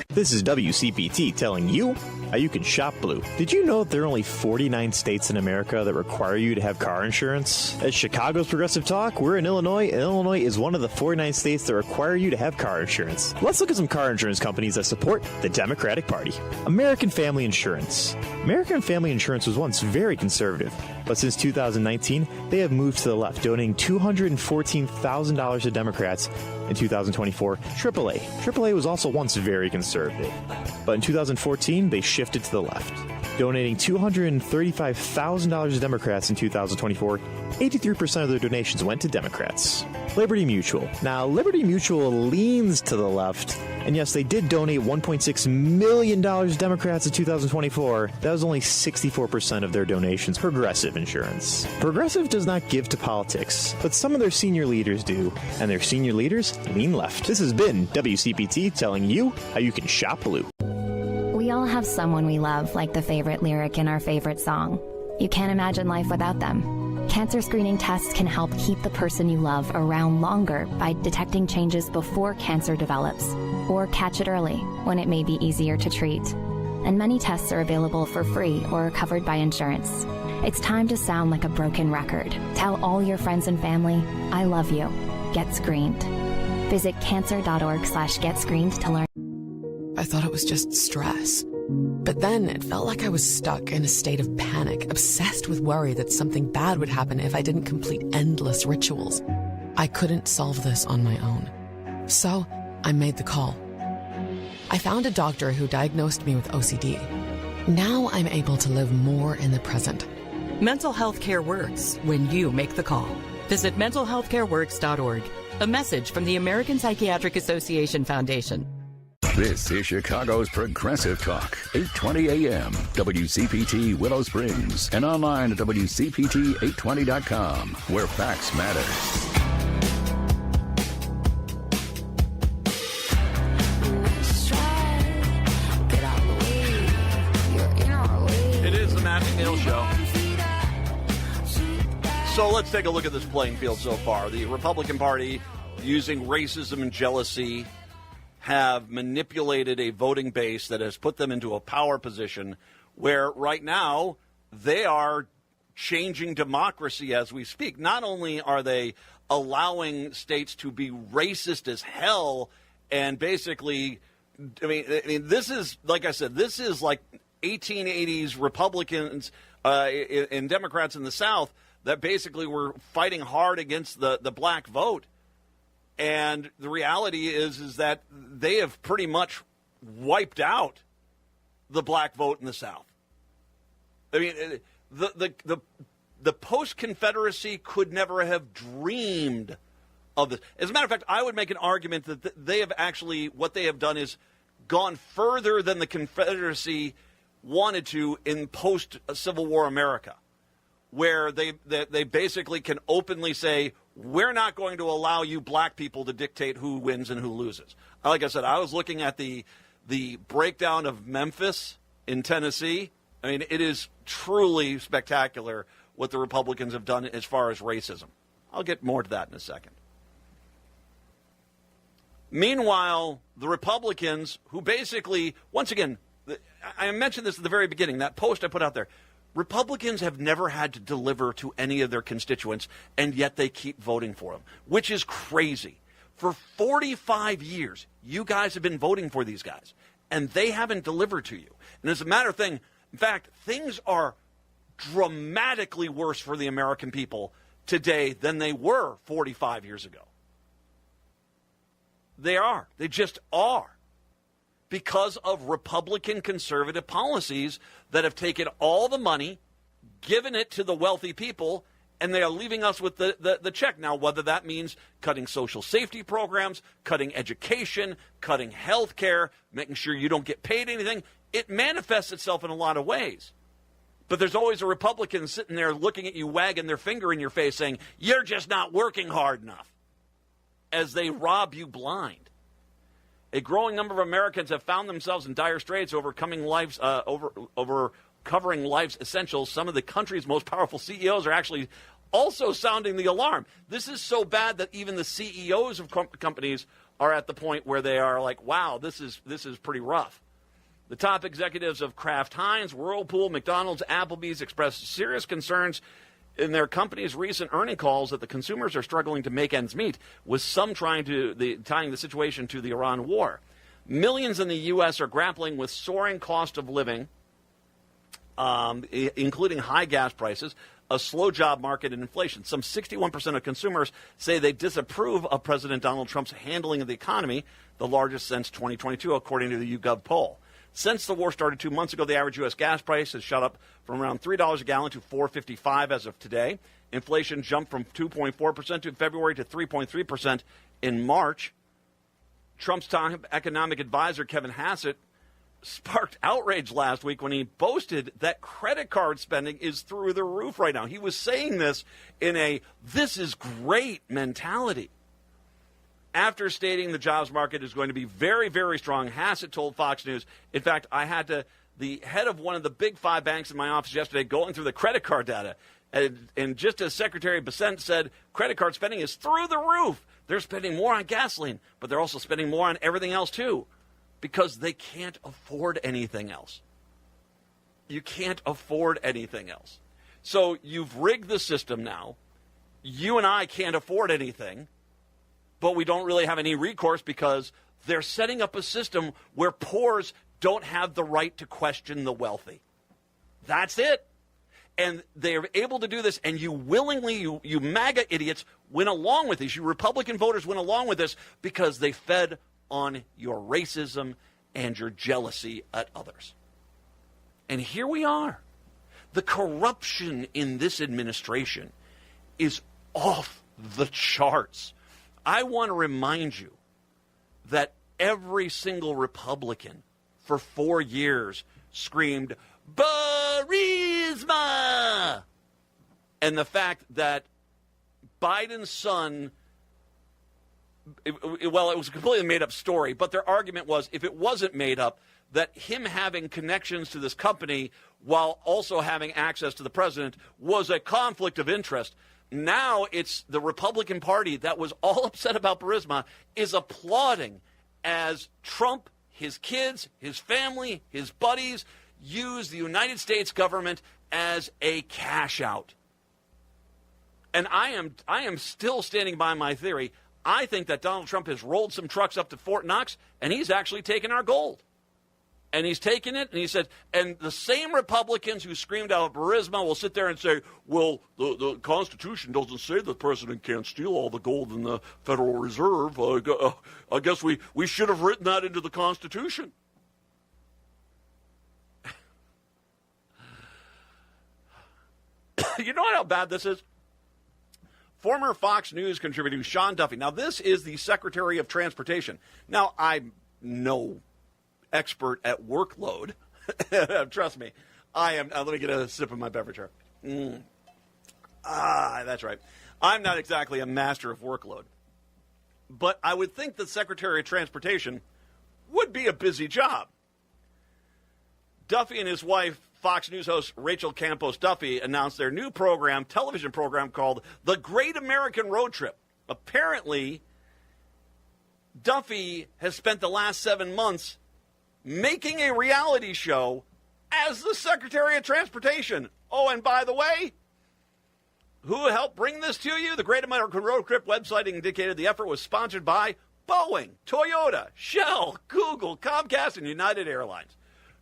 Speaker 2: This is WCPT telling you how you can shop blue. Did you know that there are only 49 states in America that require you to have car insurance? At Chicago's Progressive Talk, we're in Illinois, and Illinois is one of the 49 states that require you to have car insurance. Let's look at some car insurance companies that support the Democratic Party. American Family Insurance. American Family Insurance was once very conservative, but since 2019, they have moved to the left, donating $214,000 to Democrats. In 2024, AAA was also once very conservative, but in 2014, they shifted to the left, donating $235,000 to Democrats in 2024. 83% of their donations went to Democrats. Liberty Mutual. Now, Liberty Mutual leans to the left, and yes, they did donate $1.6 million to Democrats in 2024. That was only 64% of their donations. Progressive Insurance. Progressive does not give to politics, but some of their senior leaders do, and their senior leaders lean left. This has been WCPT telling you how you can shop blue.
Speaker 4: We all have someone we love, like the favorite lyric in our favorite song. You can't imagine life without them. Cancer screening tests can help keep the person you love around longer by detecting changes before cancer develops, or catch it early when it may be easier to treat. And many tests are available for free or covered by insurance. It's time to sound like a broken record. Tell all your friends and family, I love you. Get screened. Visit cancer.org/getscreened to learn.
Speaker 11: I thought it was just stress. But then it felt like I was stuck in a state of panic, obsessed with worry that something bad would happen if I didn't complete endless rituals. I couldn't solve this on my own. So I made the call. I found a doctor who diagnosed me with OCD. Now I'm able to live more in the present.
Speaker 27: Mental health care works when you make the call. Visit mentalhealthcareworks.org. A message from the American Psychiatric Association Foundation.
Speaker 10: This is Chicago's Progressive Talk, 820 AM, WCPT Willow Springs, and online at WCPT820.com, where facts matter.
Speaker 34: It is the Matt McNeil Show. So let's take a look at this playing field so far. The Republican Party, using racism and jealousy, have manipulated a voting base that has put them into a power position where right now they are changing democracy as we speak. Not only are they allowing states to be racist as hell and basically, I mean, this is, like I said, this is like 1880s Republicans and Democrats in the South that basically were fighting hard against the black vote. And the reality is that they have pretty much wiped out the black vote in the South. I mean, the post-Confederacy could never have dreamed of this. As a matter of fact, I would make an argument that they have actually, what they have done is gone further than the Confederacy wanted to in post-Civil War America, where they basically can openly say, we're not going to allow you black people to dictate who wins and who loses. Like I said, I was looking at the breakdown of Memphis in Tennessee. I mean, it is truly spectacular what the Republicans have done as far as racism. I'll get more to that in a second. Meanwhile, the Republicans, who basically, once again, I mentioned this at the very beginning, that post I put out there, Republicans have never had to deliver to any of their constituents, and yet they keep voting for them, which is crazy. For 45 years, you guys have been voting for these guys, and they haven't delivered to you. And as a matter of fact, things are dramatically worse for the American people today than they were 45 years ago. They are. They just are. Because of Republican conservative policies that have taken all the money, given it to the wealthy people, and they are leaving us with the check. Now, whether that means cutting social safety programs, cutting education, cutting health care, making sure you don't get paid anything, it manifests itself in a lot of ways. But there's always a Republican sitting there looking at you, wagging their finger in your face, saying, you're just not working hard enough, as they rob you blind. A growing number of Americans have found themselves in dire straits overcovering life's essentials. Some of the country's most powerful CEOs are actually also sounding the alarm. This is so bad that even the CEOs of companies are at the point where they are like, wow, this is pretty rough. The top executives of Kraft Heinz, Whirlpool, McDonald's, Applebee's expressed serious concerns in their company's recent earning calls that the consumers are struggling to make ends meet, with some tying the situation to the Iran war. Millions in the U.S. are grappling with soaring cost of living, including high gas prices, a slow job market, and inflation. Some 61% of consumers say they disapprove of President Donald Trump's handling of the economy, the largest since 2022, according to the YouGov poll. Since the war started 2 months ago, the average U.S. gas price has shot up from around $3 a gallon to $4.55 as of today. Inflation jumped from 2.4% in February to 3.3% in March. Trump's top economic advisor, Kevin Hassett, sparked outrage last week when he boasted that credit card spending is through the roof right now. He was saying this in a "this is great" mentality. After stating the jobs market is going to be very, very strong, Hassett told Fox News, in fact, I had the head of one of the big 5 banks in my office yesterday going through the credit card data. And just as Secretary Bessent said, credit card spending is through the roof. They're spending more on gasoline, but they're also spending more on everything else too, because they can't afford anything else. You can't afford anything else. So you've rigged the system now. You and I can't afford anything. But we don't really have any recourse because they're setting up a system where poors don't have the right to question the wealthy. That's it. And they're able to do this, and you willingly, you MAGA idiots, went along with this. You Republican voters went along with this because they fed on your racism and your jealousy at others. And here we are. The corruption in this administration is off the charts. I want to remind you that every single Republican for 4 years screamed, Burisma! And the fact that Biden's son, it was a completely made-up story, but their argument was, if it wasn't made up, that him having connections to this company while also having access to the president was a conflict of interest. Now it's the Republican Party that was all upset about Burisma is applauding as Trump, his kids, his family, his buddies use the United States government as a cash out. And I am still standing by my theory. I think that Donald Trump has rolled some trucks up to Fort Knox, and he's actually taken our gold. And he's taken it, and he said, and the same Republicans who screamed out Burisma will sit there and say, well, the Constitution doesn't say the president can't steal all the gold in the Federal Reserve. I guess we should have written that into the Constitution. You know how bad this is? Former Fox News contributor Sean Duffy. Now, this is the Secretary of Transportation. Now, I'm no expert at workload. Trust me. I am. Let me get a sip of my beverage here. That's right. I'm not exactly a master of workload. But I would think the Secretary of Transportation would be a busy job. Duffy and his wife, Fox News host Rachel Campos Duffy, announced their new television program called The Great American Road Trip. Apparently, Duffy has spent the last 7 months making a reality show as the Secretary of Transportation. Oh, and by the way, who helped bring this to you? The Great American Road Trip website indicated the effort was sponsored by Boeing, Toyota, Shell, Google, Comcast, and United Airlines.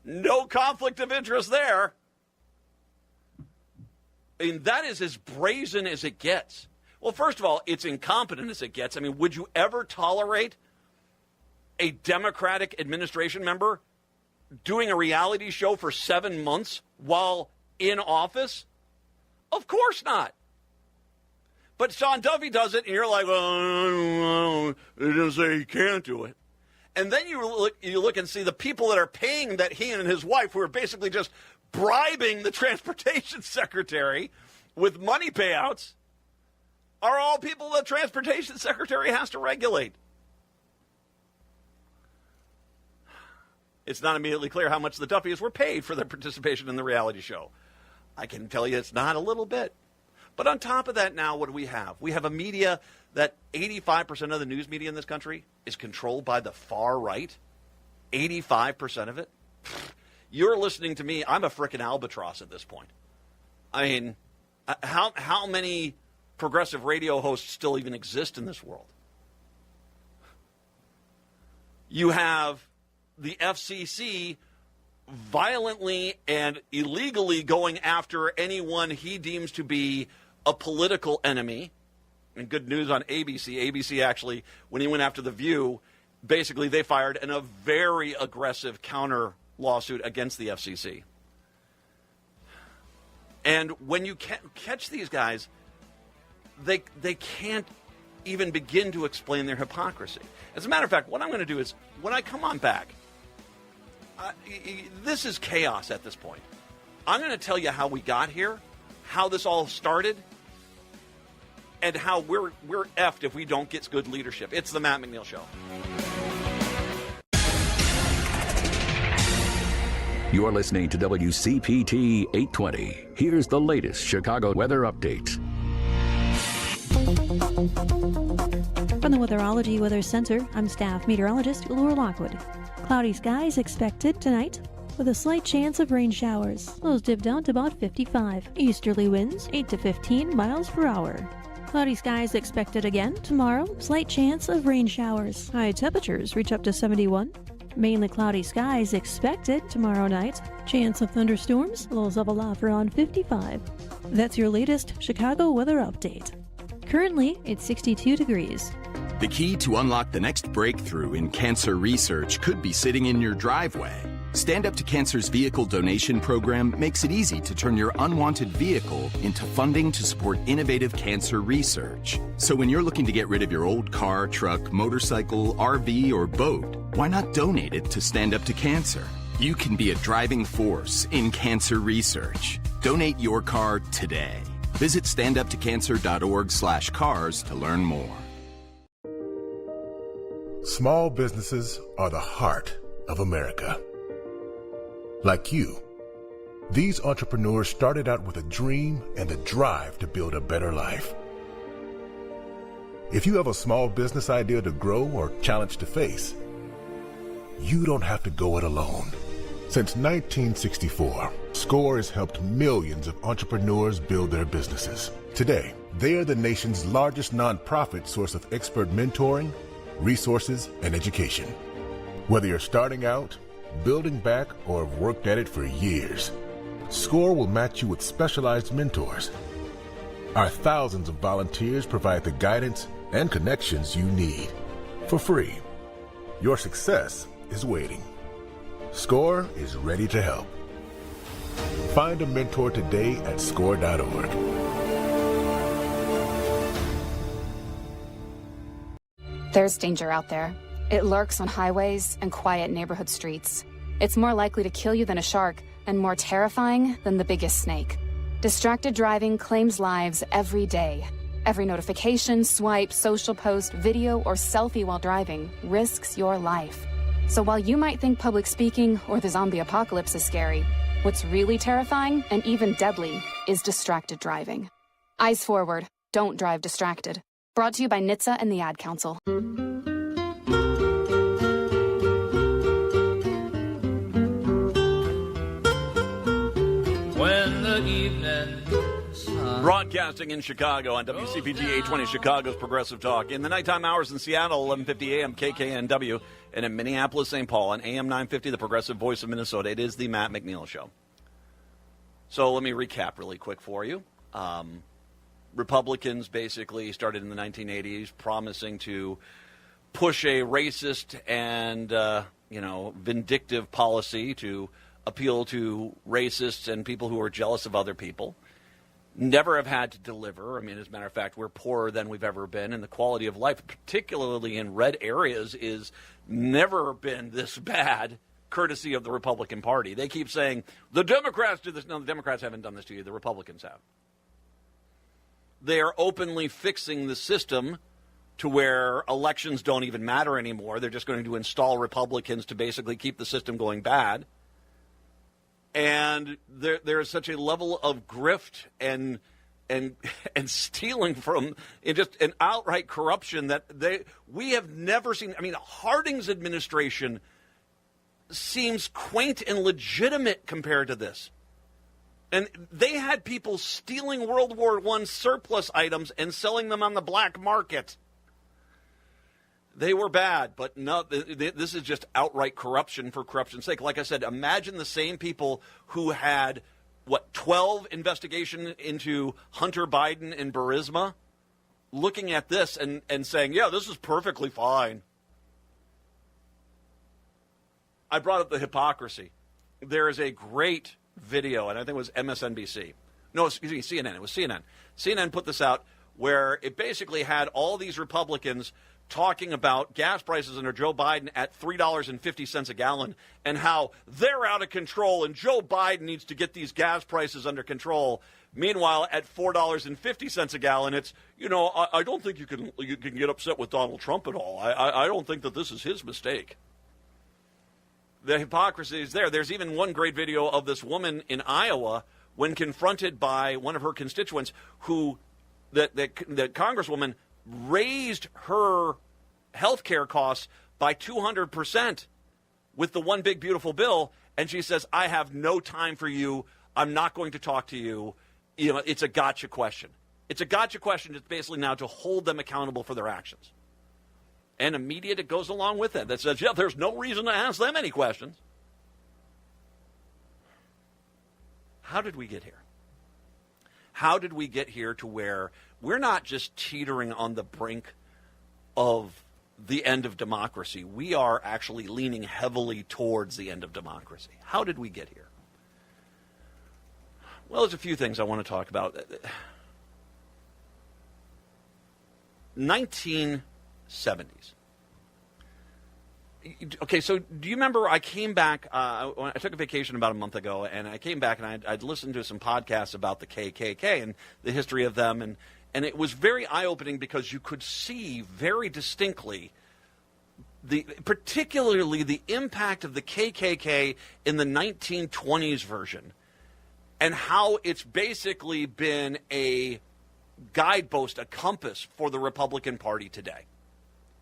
Speaker 34: No conflict of interest there. And that is as brazen as it gets. Well, first of all, it's incompetent as it gets. I mean, would you ever tolerate a Democratic administration member doing a reality show for 7 months while in office? Of course not. But Sean Duffy does it, and you're like, well, they didn't say he can't do it. And then you look and see the people that are paying that he and his wife, who are basically just bribing the transportation secretary with money payouts, are all people the transportation secretary has to regulate. It's not immediately clear how much the Duffys were paid for their participation in the reality show. I can tell you it's not a little bit. But on top of that now, what do we have? We have a media that 85% of the news media in this country is controlled by the far right. 85% of it. You're listening to me. I'm a frickin' albatross at this point. I mean, how many progressive radio hosts still even exist in this world? You have the FCC violently and illegally going after anyone he deems to be a political enemy. And good news on ABC. ABC actually, when he went after The View, basically they fired a very aggressive counter lawsuit against the FCC. And when you catch these guys, they can't even begin to explain their hypocrisy. As a matter of fact, what I'm going to do is, when I come on back, this is chaos at this point. I'm going to tell you how we got here, how this all started, and how we're effed if we don't get good leadership. It's the Matt McNeil Show.
Speaker 10: You're listening to WCPT 820. Here's the latest Chicago weather update.
Speaker 3: From the Weatherology Weather Center, I'm staff meteorologist Laura Lockwood. Cloudy skies expected tonight, with a slight chance of rain showers. Lows dip down to about 55. Easterly winds 8 to 15 miles per hour. Cloudy skies expected again tomorrow. Slight chance of rain showers. High temperatures reach up to 71. Mainly cloudy skies expected tomorrow night. Chance of thunderstorms. Lows of a low around 55. That's your latest Chicago weather update. Currently, it's 62 degrees.
Speaker 6: The key to unlock the next breakthrough in cancer research could be sitting in your driveway. Stand Up to Cancer's vehicle donation program makes it easy to turn your unwanted vehicle into funding to support innovative cancer research. So when you're looking to get rid of your old car, truck, motorcycle, RV, or boat, why not donate it to Stand Up to Cancer? You can be a driving force in cancer research. Donate your car today. Visit standuptocancer.org/cars to learn more.
Speaker 12: Small businesses are the heart of America. Like you, these entrepreneurs started out with a dream and the drive to build a better life. If you have a small business idea to grow or challenge to face, you don't have to go it alone. Since 1964, SCORE has helped millions of entrepreneurs build their businesses. Today, they are the nation's largest nonprofit source of expert mentoring, resources, and education. Whether you're starting out, building back, or have worked at it for years, SCORE will match you with specialized mentors. Our thousands of volunteers provide the guidance and connections you need for free. Your success is waiting. SCORE is ready to help. Find a mentor today at SCORE.org.
Speaker 7: There's danger out there. It lurks on highways and quiet neighborhood streets. It's more likely to kill you than a shark and more terrifying than the biggest snake. Distracted driving claims lives every day. Every notification, swipe, social post, video, or selfie while driving risks your life. So while you might think public speaking or the zombie apocalypse is scary, what's really terrifying and even deadly is distracted driving. Eyes forward, don't drive distracted. Brought to you by NHTSA and the Ad Council.
Speaker 8: When the evening
Speaker 34: Broadcasting in Chicago on WCPT 820, Chicago's Progressive Talk. In the nighttime hours in Seattle, 1150 AM, KKNW. And in Minneapolis, St. Paul, on AM 950, the Progressive Voice of Minnesota. It is the Matt McNeil Show. So let me recap really quick for you. Republicans basically started in the 1980s promising to push a racist and, vindictive policy to appeal to racists and people who are jealous of other people. Never have had to deliver. I mean, as a matter of fact, we're poorer than we've ever been, and the quality of life, particularly in red areas, is never been this bad, courtesy of the Republican Party. They keep saying, the Democrats do this. No, the Democrats haven't done this to you. The Republicans have. They are openly fixing the system to where elections don't even matter anymore. They're just going to install Republicans to basically keep the system going bad. And there is such a level of grift and stealing from just an outright corruption that we have never seen. I mean, Harding's administration seems quaint and legitimate compared to this. And they had people stealing World War I surplus items and selling them on the black market. They were bad, but no, this is just outright corruption for corruption's sake. Like I said, imagine the same people who had, 12 investigation into Hunter Biden and Burisma, looking at this and saying, yeah, this is perfectly fine. I brought up the hypocrisy. There is a great video, and I think it was MSNBC. No, excuse me, CNN. It was CNN. CNN put this out where it basically had all these Republicans talking about gas prices under Joe Biden at $3.50 a gallon and how they're out of control and Joe Biden needs to get these gas prices under control. Meanwhile, at $4.50 a gallon, it's, I don't think you can get upset with Donald Trump at all. I don't think that this is his mistake. The hypocrisy is there. There's even one great video of this woman in Iowa when confronted by one of her constituents who, that congresswoman raised her health care costs by 200% with the one big beautiful bill, and she says, I have no time for you. I'm not going to talk to you. It's a gotcha question. It's a gotcha question. It's basically now to hold them accountable for their actions. And immediate it goes along with it that says, yeah, there's no reason to ask them any questions. How did we get here? How did we get here to where we're not just teetering on the brink of the end of democracy? We are actually leaning heavily towards the end of democracy. How did we get here? Well, there's a few things I want to talk about. 1970s. Okay, so do you remember I came back, I took a vacation about a month ago, and I came back and I'd listened to some podcasts about the KKK and the history of them, and it was very eye-opening because you could see very distinctly particularly the impact of the KKK in the 1920s version and how it's basically been a guidepost, a compass for the Republican Party today.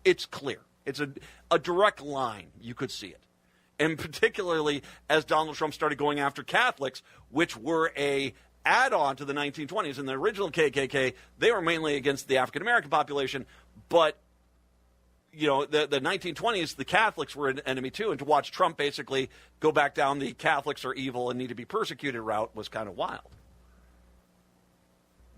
Speaker 34: It's clear. It's a direct line. You could see it. And particularly as Donald Trump started going after Catholics, which were a add-on to the 1920s. In the original KKK, they were mainly against the African-American population, but the 1920s, the Catholics were an enemy too, and to watch Trump basically go back down the Catholics are evil and need to be persecuted route was kind of wild.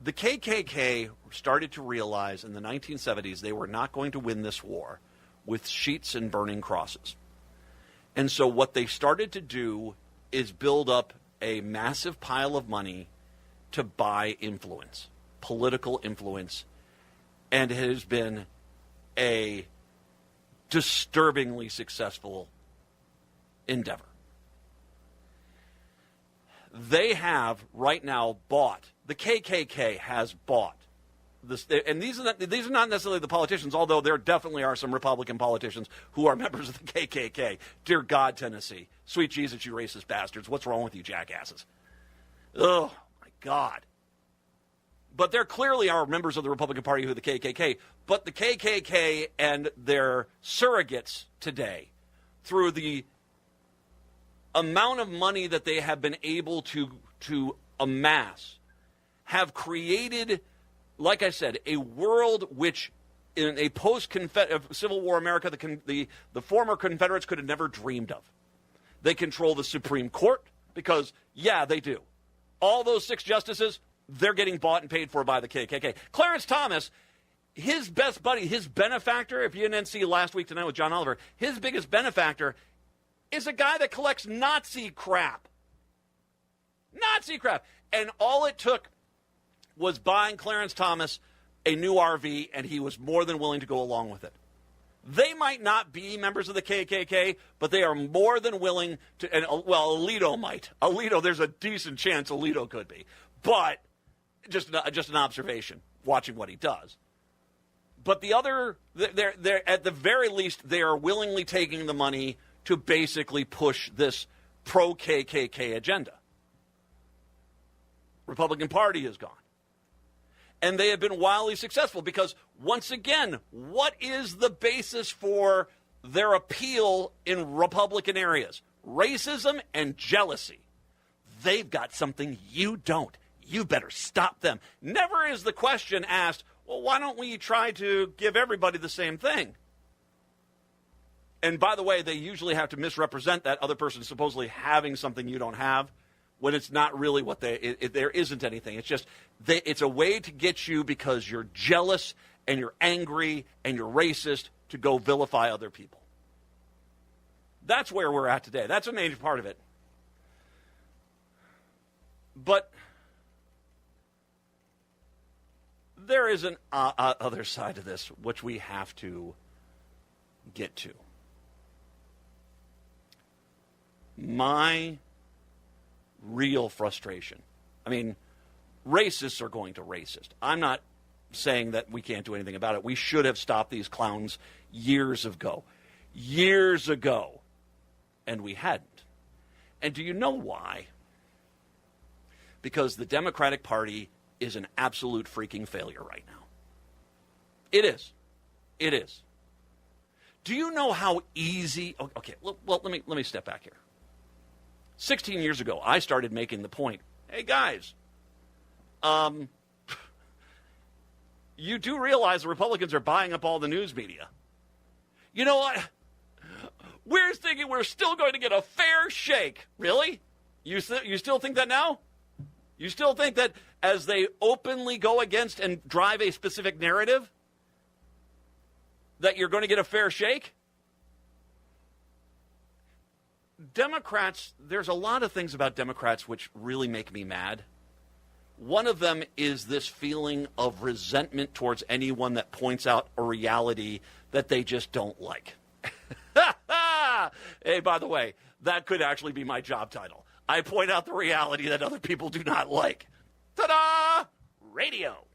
Speaker 34: The KKK started to realize in the 1970s they were not going to win this war with sheets and burning crosses. And so what they started to do is build up a massive pile of money to buy influence, political influence, and it has been a disturbingly successful endeavor. They have right now bought, the KKK has bought this, and these are not necessarily the politicians, although there definitely are some Republican politicians who are members of the KKK. Dear God, Tennessee, sweet Jesus, you racist bastards, what's wrong with you jackasses? Oh my God. But there clearly are members of the Republican Party who are the KKK. But the KKK and their surrogates today, through the amount of money that they have been able to amass, have created, like I said, a world which, in a post-Civil War America, the former Confederates could have never dreamed of. They control the Supreme Court because, yeah, they do. All those 6 justices, they're getting bought and paid for by the KKK. Clarence Thomas, his best buddy, his benefactor, if you didn't see Last Week Tonight with John Oliver, his biggest benefactor is a guy that collects Nazi crap. Nazi crap. And all it took was buying Clarence Thomas a new RV, and he was more than willing to go along with it. They might not be members of the KKK, but they are more than willing to, and well, Alito might. Alito, there's a decent chance Alito could be. But just an observation, watching what he does. But the other, they're at the very least, they are willingly taking the money to basically push this pro-KKK agenda. Republican Party is gone. And they have been wildly successful because, once again, what is the basis for their appeal in Republican areas? Racism and jealousy. They've got something you don't. You better stop them. Never is the question asked, well, why don't we try to give everybody the same thing? And by the way, they usually have to misrepresent that other person supposedly having something you don't have, when it's not really what there isn't anything. It's just, it's a way to get you because you're jealous and you're angry and you're racist to go vilify other people. That's where we're at today. That's a major part of it. But there is an other side of this which we have to get to. My real frustration. I mean, racists are going to racist. I'm not saying that we can't do anything about it. We should have stopped these clowns years ago. Years ago. And we hadn't. And do you know why? Because the Democratic Party is an absolute freaking failure right now. It is. It is. Do you know how easy... Okay, well, let me step back here. 16 years ago, I started making the point, hey, guys, you do realize the Republicans are buying up all the news media. You know what? We're thinking we're still going to get a fair shake. Really? You still think that now? You still think that as they openly go against and drive a specific narrative, that you're going to get a fair shake? Democrats, there's a lot of things about Democrats which really make me mad. One of them is this feeling of resentment towards anyone that points out a reality that they just don't like. Hey, by the way, that could actually be my job title. I point out the reality that other people do not like. Ta-da! Radio.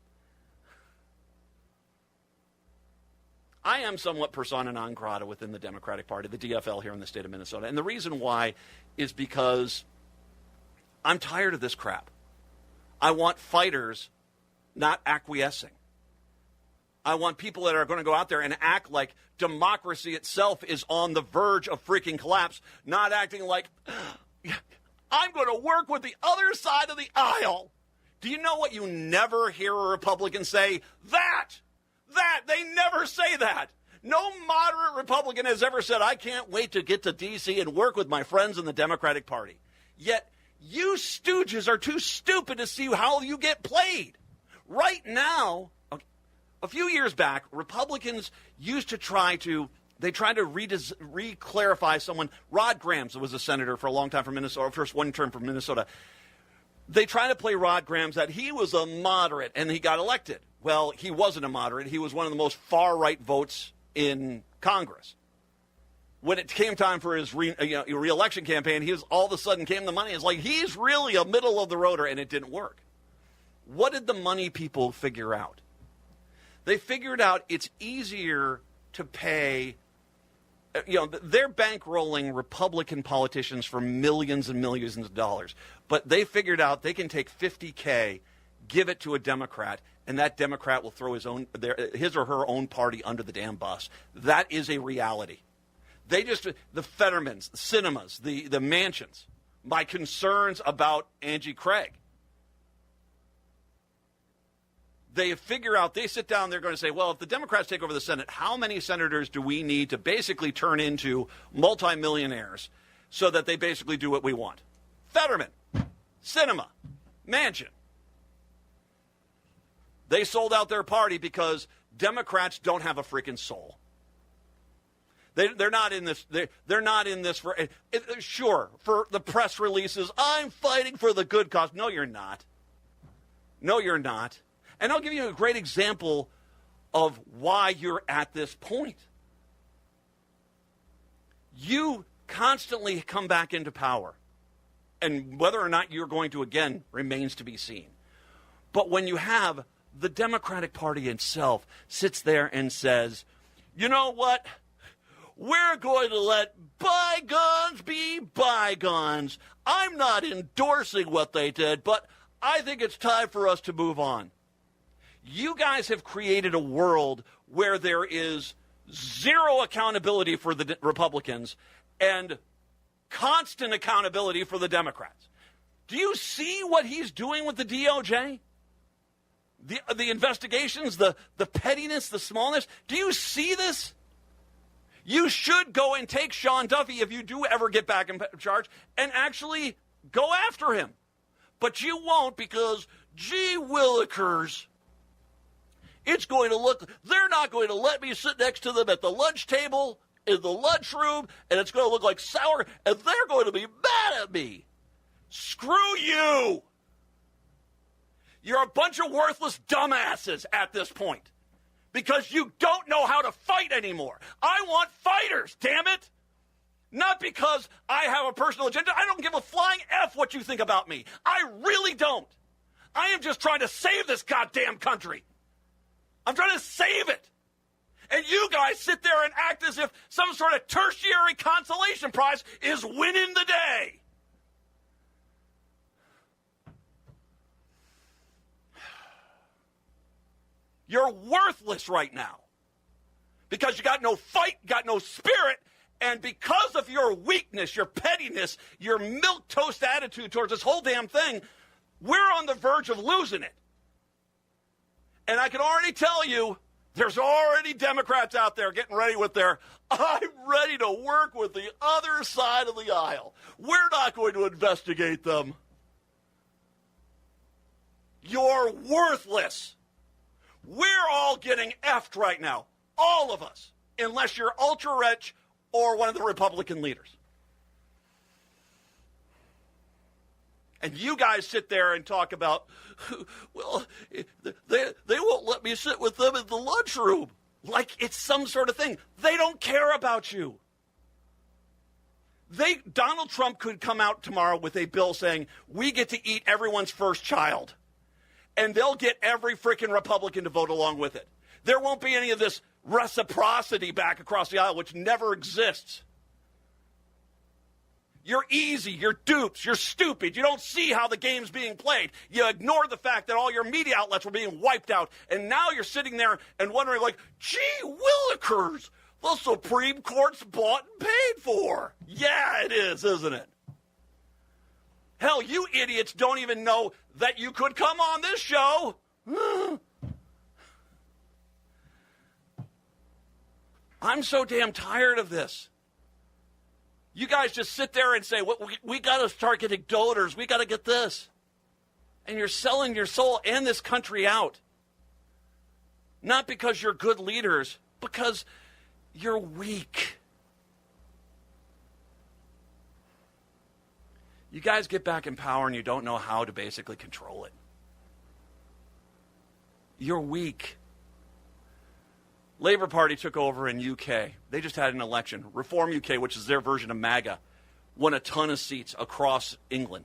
Speaker 34: I am somewhat persona non grata within the Democratic Party, the DFL here in the state of Minnesota. And the reason why is because I'm tired of this crap. I want fighters, not acquiescing. I want people that are going to go out there and act like democracy itself is on the verge of freaking collapse, not acting like, I'm going to work with the other side of the aisle. Do you know what you never hear a Republican say? That. They never say that. No moderate Republican has ever said, I can't wait to get to D.C. and work with my friends in the Democratic Party. Yet, you stooges are too stupid to see how you get played. Right now, a few years back, Republicans used to try to re-clarify someone. Rod Grams was a senator for a long time from Minnesota, first one term from Minnesota. They tried to play Rod Grams that he was a moderate, and he got elected. Well, he wasn't a moderate. He was one of the most far-right votes in Congress. When it came time for his re-election campaign, he was all of a sudden came the money. It's like he's really a middle-of-the-roader, and it didn't work. What did the money people figure out? They figured out it's easier to pay, they're bankrolling Republican politicians for millions and millions of dollars. But they figured out they can take $50K, give it to a Democrat, and that Democrat will throw his or her own party under the damn bus. That is a reality. The Fettermans, the cinemas, the mansions, my concerns about Angie Craig. They figure out, they sit down, they're going to say, well, if the Democrats take over the Senate, how many senators do we need to basically turn into multimillionaires so that they basically do what we want? Fetterman, cinema, mansion. They sold out their party because Democrats don't have a freaking soul. They're not in this. They're not in this for for the press releases. I'm fighting for the good cause. No, you're not. No, you're not. And I'll give you a great example of why you're at this point. You constantly come back into power. And whether or not you're going to, again, remains to be seen. But when you have the Democratic Party itself sits there and says, you know what? We're going to let bygones be bygones. I'm not endorsing what they did, but I think it's time for us to move on. You guys have created a world where there is zero accountability for the Republicans and constant accountability for the Democrats. Do you see what he's doing with the DOJ? The investigations, the pettiness, the smallness. Do you see this? You should go and take Sean Duffy, if you do ever get back in charge, and actually go after him. But you won't because, gee willikers, it's going to look, they're not going to let me sit next to them at the lunch table, in the lunchroom, and it's going to look like sour, and they're going to be mad at me. Screw you. You're a bunch of worthless dumbasses at this point because you don't know how to fight anymore. I want fighters, damn it. Not because I have a personal agenda. I don't give a flying F what you think about me. I really don't. I am just trying to save this goddamn country. I'm trying to save it. And you guys sit there and act as if some sort of tertiary consolation prize is winning the day. You're worthless right now because you got no fight, got no spirit, and because of your weakness, your pettiness, your milquetoast attitude towards this whole damn thing, we're on the verge of losing it. And I can already tell you, there's already Democrats out there getting ready with their, I'm ready to work with the other side of the aisle. We're not going to investigate them. You're worthless. We're all getting effed right now. All of us. Unless you're ultra-rich or one of the Republican leaders. And you guys sit there and talk about, well, they won't let me sit with them in the lunchroom. Like it's some sort of thing. They don't care about you. Donald Trump could come out tomorrow with a bill saying, we get to eat everyone's first child. And they'll get every freaking Republican to vote along with it. There won't be any of this reciprocity back across the aisle, which never exists. You're easy, you're dupes, you're stupid, you don't see how the game's being played. You ignore the fact that all your media outlets were being wiped out, and now you're sitting there and wondering, like, gee willikers, the Supreme Court's bought and paid for. Yeah, it is, isn't it? Hell, you idiots don't even know that you could come on this show. I'm so damn tired of this. You guys just sit there and say, we got to start getting donors. We got to get this. And you're selling your soul and this country out. Not because you're good leaders, because you're weak. You guys get back in power and you don't know how to basically control it. You're weak. Labour Party took over in UK. They just had an election. Reform UK, which is their version of MAGA, won a ton of seats across England.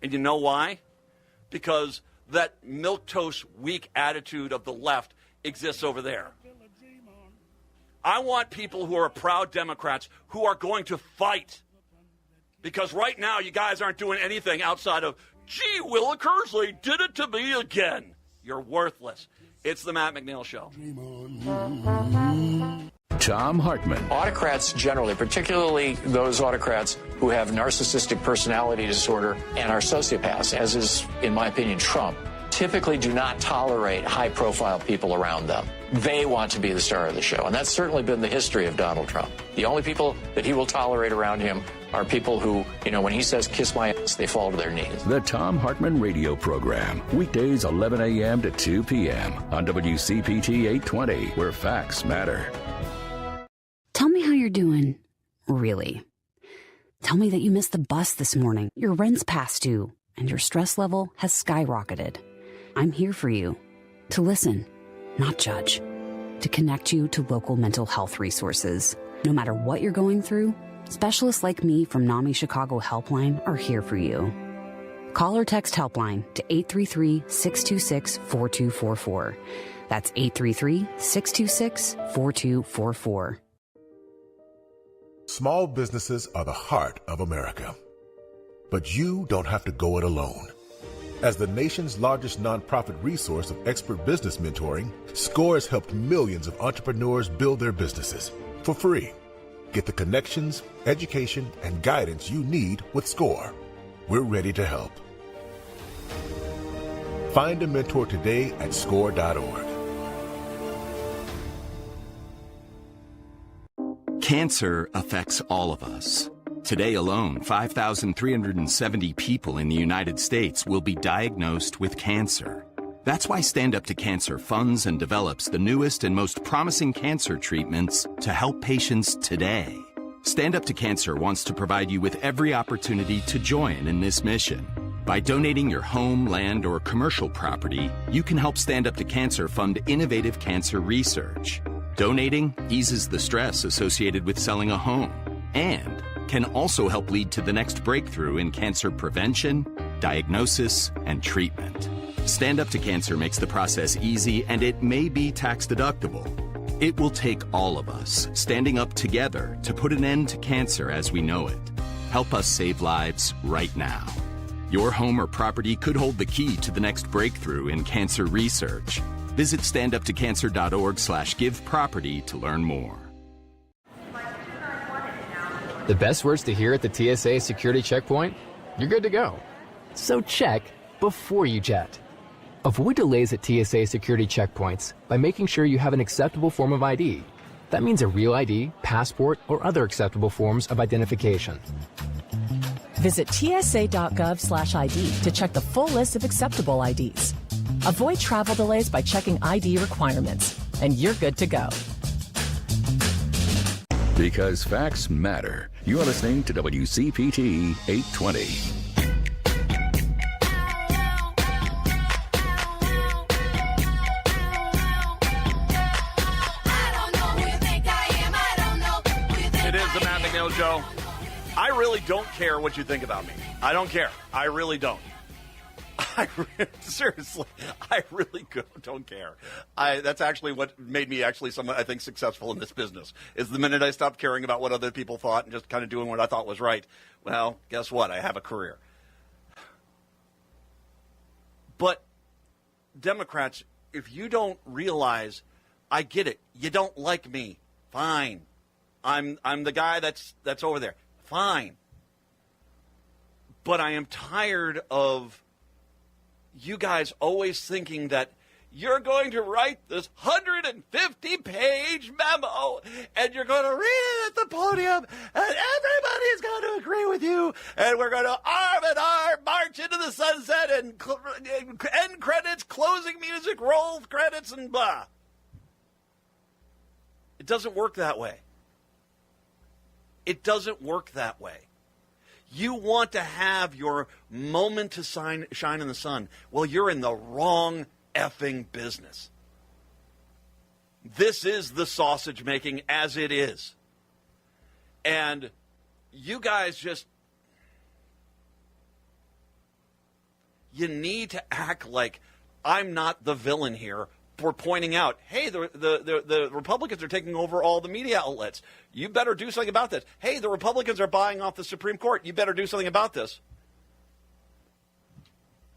Speaker 34: And you know why? Because that milquetoast, weak attitude of the left exists over there. I want people who are proud Democrats who are going to fight. Because right now you guys aren't doing anything outside of, gee willikers, they did it to me again. You're worthless. It's the Matt McNeil Show.
Speaker 10: Tom Hartman.
Speaker 8: Autocrats generally, particularly those autocrats who have narcissistic personality disorder and are sociopaths, as is, in my opinion, Trump, typically do not tolerate high-profile people around them. They want to be the star of the show, and that's certainly been the history of Donald Trump. The only people that he will tolerate around him are people who, when he says, kiss my ass, they fall to their knees.
Speaker 10: The Tom Hartman Radio Program. Weekdays 11 a.m. to 2 p.m. on WCPT 820, where facts matter.
Speaker 9: Tell me how you're doing, really. Tell me that you missed the bus this morning, your rent's past due, and your stress level has skyrocketed. I'm here for you. To listen, not judge. To connect you to local mental health resources. No matter what you're going through, specialists like me from NAMI Chicago Helpline are here for you. Call or text Helpline to 833-626-4244. That's 833-626-4244.
Speaker 12: Small businesses are the heart of America. But you don't have to go it alone. As the nation's largest nonprofit resource of expert business mentoring, SCORE has helped millions of entrepreneurs build their businesses for free. Get the connections, education, and guidance you need with SCORE. We're ready to help. Find a mentor today at score.org.
Speaker 6: Cancer affects all of us. Today alone, 5,370 people in the United States will be diagnosed with cancer. That's why Stand Up to Cancer funds and develops the newest and most promising cancer treatments to help patients today. Stand Up to Cancer wants to provide you with every opportunity to join in this mission. By donating your home, land, or commercial property, you can help Stand Up to Cancer fund innovative cancer research. Donating eases the stress associated with selling a home and can also help lead to the next breakthrough in cancer prevention, diagnosis, and treatment. Stand Up to Cancer makes the process easy, and it may be tax deductible. It will take all of us standing up together to put an end to cancer as we know it. Help us save lives right now. Your home or property could hold the key to the next breakthrough in cancer research. Visit standuptocancer.org/giveproperty to learn more.
Speaker 14: The best words to hear at the TSA security checkpoint? You're good to go. So check before you jet. Avoid delays at TSA security checkpoints by making sure you have an acceptable form of ID. That means a real ID, passport, or other acceptable forms of identification.
Speaker 15: Visit tsa.gov/ID to check the full list of acceptable IDs. Avoid travel delays by checking ID requirements, and you're good to go.
Speaker 10: Because facts matter. You're listening to WCPT 820.
Speaker 34: It is the Matt McNeil Show. I really don't care what you think about me. I don't care. I really don't. Seriously, I really don't care. That's actually what made me somewhat, I think, successful in this business, is the minute I stopped caring about what other people thought and just kind of doing what I thought was right. Well, guess what? I have a career. But Democrats, if you don't realize, I get it. You don't like me. Fine. I'm the guy that's over there. Fine. But I am tired of you guys always thinking that you're going to write this 150-page memo and you're going to read it at the podium and everybody's going to agree with you and we're going to arm in arm march into the sunset and end credits, closing music, roll credits, and blah. It doesn't work that way. It doesn't work that way. You want to have your moment to shine in the sun. Well, you're in the wrong effing business. This is the sausage making as it is. And you guys you need to act like I'm not the villain here for pointing out, hey, the Republicans are taking over all the media outlets. You better do something about this. Hey, the Republicans are buying off the Supreme Court. You better do something about this.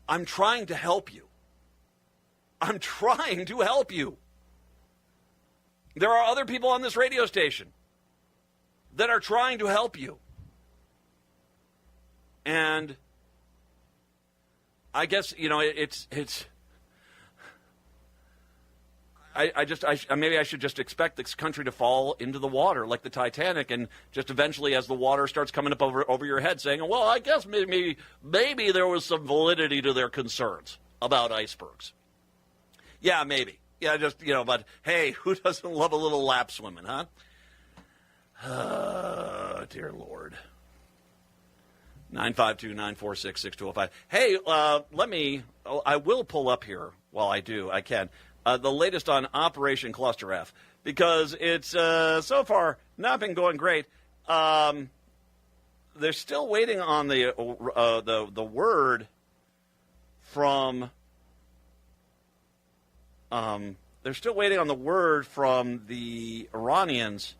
Speaker 34: I'm trying to help you. I'm trying to help you. There are other people on this radio station that are trying to help you. And I guess, it's maybe I should just expect this country to fall into the water like the Titanic, and just eventually, as the water starts coming up over your head, saying, "Well, I guess maybe there was some validity to their concerns about icebergs." Yeah, maybe. Yeah, just but hey, who doesn't love a little lap swimming, huh? Dear Lord. 952-946-6205. Hey, I will pull up here while I do. I can. The latest on Operation Cluster F, because it's so far not been going great. They're still waiting on the word from. They're still waiting on the word from the Iranians.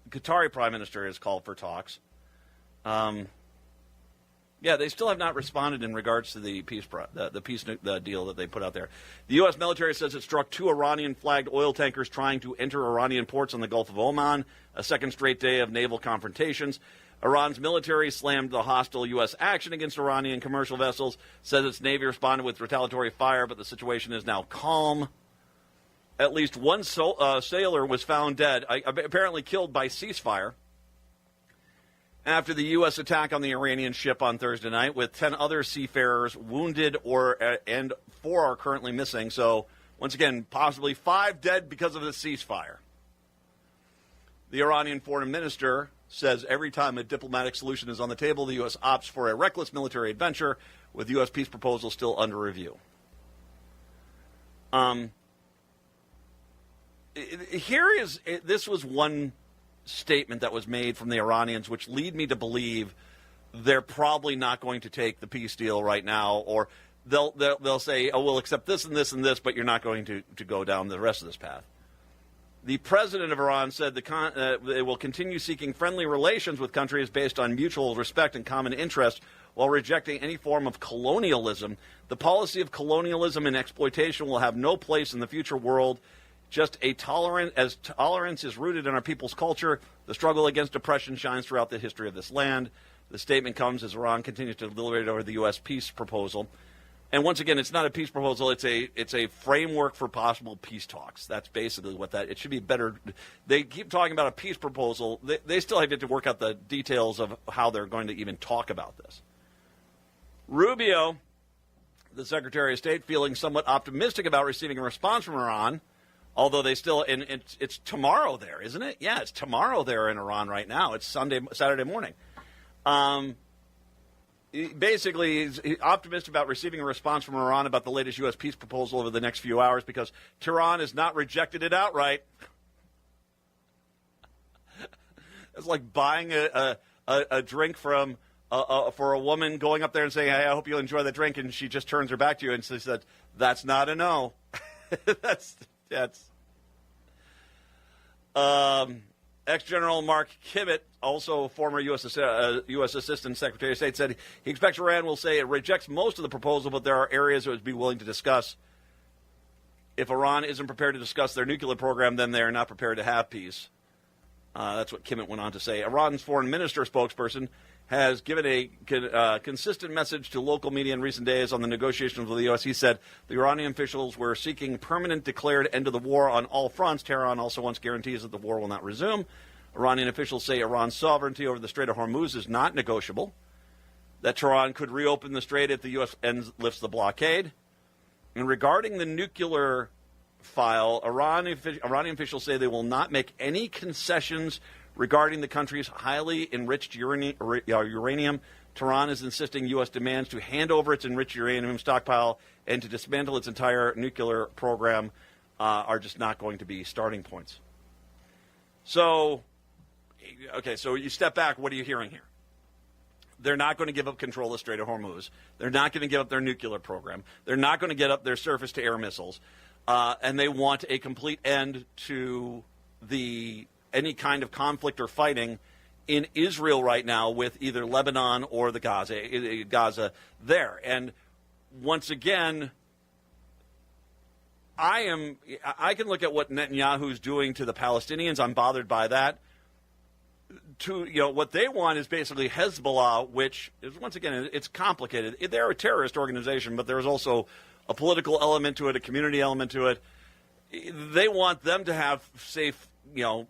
Speaker 34: Qatari Prime Minister has called for talks. Yeah, they still have not responded in regards to the peace deal that they put out there. The U.S. military says it struck 2 Iranian-flagged oil tankers trying to enter Iranian ports on the Gulf of Oman, a second straight day of naval confrontations. Iran's military slammed the hostile U.S. action against Iranian commercial vessels, says its Navy responded with retaliatory fire, but the situation is now calm. At least one sailor was found dead, apparently killed by ceasefire, after the U.S. attack on the Iranian ship on Thursday night, with 10 other seafarers wounded and 4 are currently missing. So, once again, possibly 5 dead because of the ceasefire. The Iranian foreign minister says every time a diplomatic solution is on the table, the U.S. opts for a reckless military adventure, with U.S. peace proposal still under review. This was one statement that was made from the Iranians, which lead me to believe they're probably not going to take the peace deal right now, or they'll say, oh, we'll accept this and this and this, but you're not going to go down the rest of this path. The president of Iran said they will continue seeking friendly relations with countries based on mutual respect and common interest, while rejecting any form of colonialism. The policy of colonialism and exploitation will have no place in the future world. Just as tolerance is rooted in our people's culture, the struggle against oppression shines throughout the history of this land. The statement comes as Iran continues to deliberate over the U.S. peace proposal. And once again, it's not a peace proposal, it's a framework for possible peace talks. That's basically what it should be better. They keep talking about a peace proposal. They still have to work out the details of how they're going to even talk about this. Rubio, the Secretary of State, feeling somewhat optimistic about receiving a response from Iran, although they still, and it's tomorrow there, isn't it? Yeah, it's tomorrow there in Iran right now. It's Saturday morning. Basically, he's optimistic about receiving a response from Iran about the latest U.S. peace proposal over the next few hours, because Tehran has not rejected it outright. It's like buying a a drink from for a woman going up there and saying, "Hey, I hope you'll enjoy the drink," and she just turns her back to you and says, "That's not a no." that's. Ex-General Mark Kibbett, also former U.S. Assistant Secretary of State, said he expects Iran will say it rejects most of the proposal, but there are areas it would be willing to discuss. If Iran isn't prepared to discuss their nuclear program, then they are not prepared to have peace. That's what Kimmett went on to say. Iran's foreign minister spokesperson has given a consistent message to local media in recent days on the negotiations with the U.S. He said the Iranian officials were seeking permanent declared end of the war on all fronts. Tehran also wants guarantees that the war will not resume. Iranian officials say Iran's sovereignty over the Strait of Hormuz is not negotiable, that Tehran could reopen the strait if the U.S. lifts the blockade. And regarding the nuclear file, Iranian officials say they will not make any concessions regarding the country's highly enriched uranium. Tehran is insisting U.S. demands to hand over its enriched uranium stockpile and to dismantle its entire nuclear program are just not going to be starting points. So you step back. What are you hearing here? They're not going to give up control of the Strait of Hormuz. They're not going to give up their nuclear program. They're not going to give up their surface-to-air missiles. And they want a complete end to any kind of conflict or fighting in Israel right now with either Lebanon or the Gaza there. And once again, I can look at what Netanyahu's doing to the Palestinians. I'm bothered by that. What they want is basically Hezbollah, which is, once again, it's complicated. They're a terrorist organization, but there's also a political element to it, a community element to it. They want them to have safe,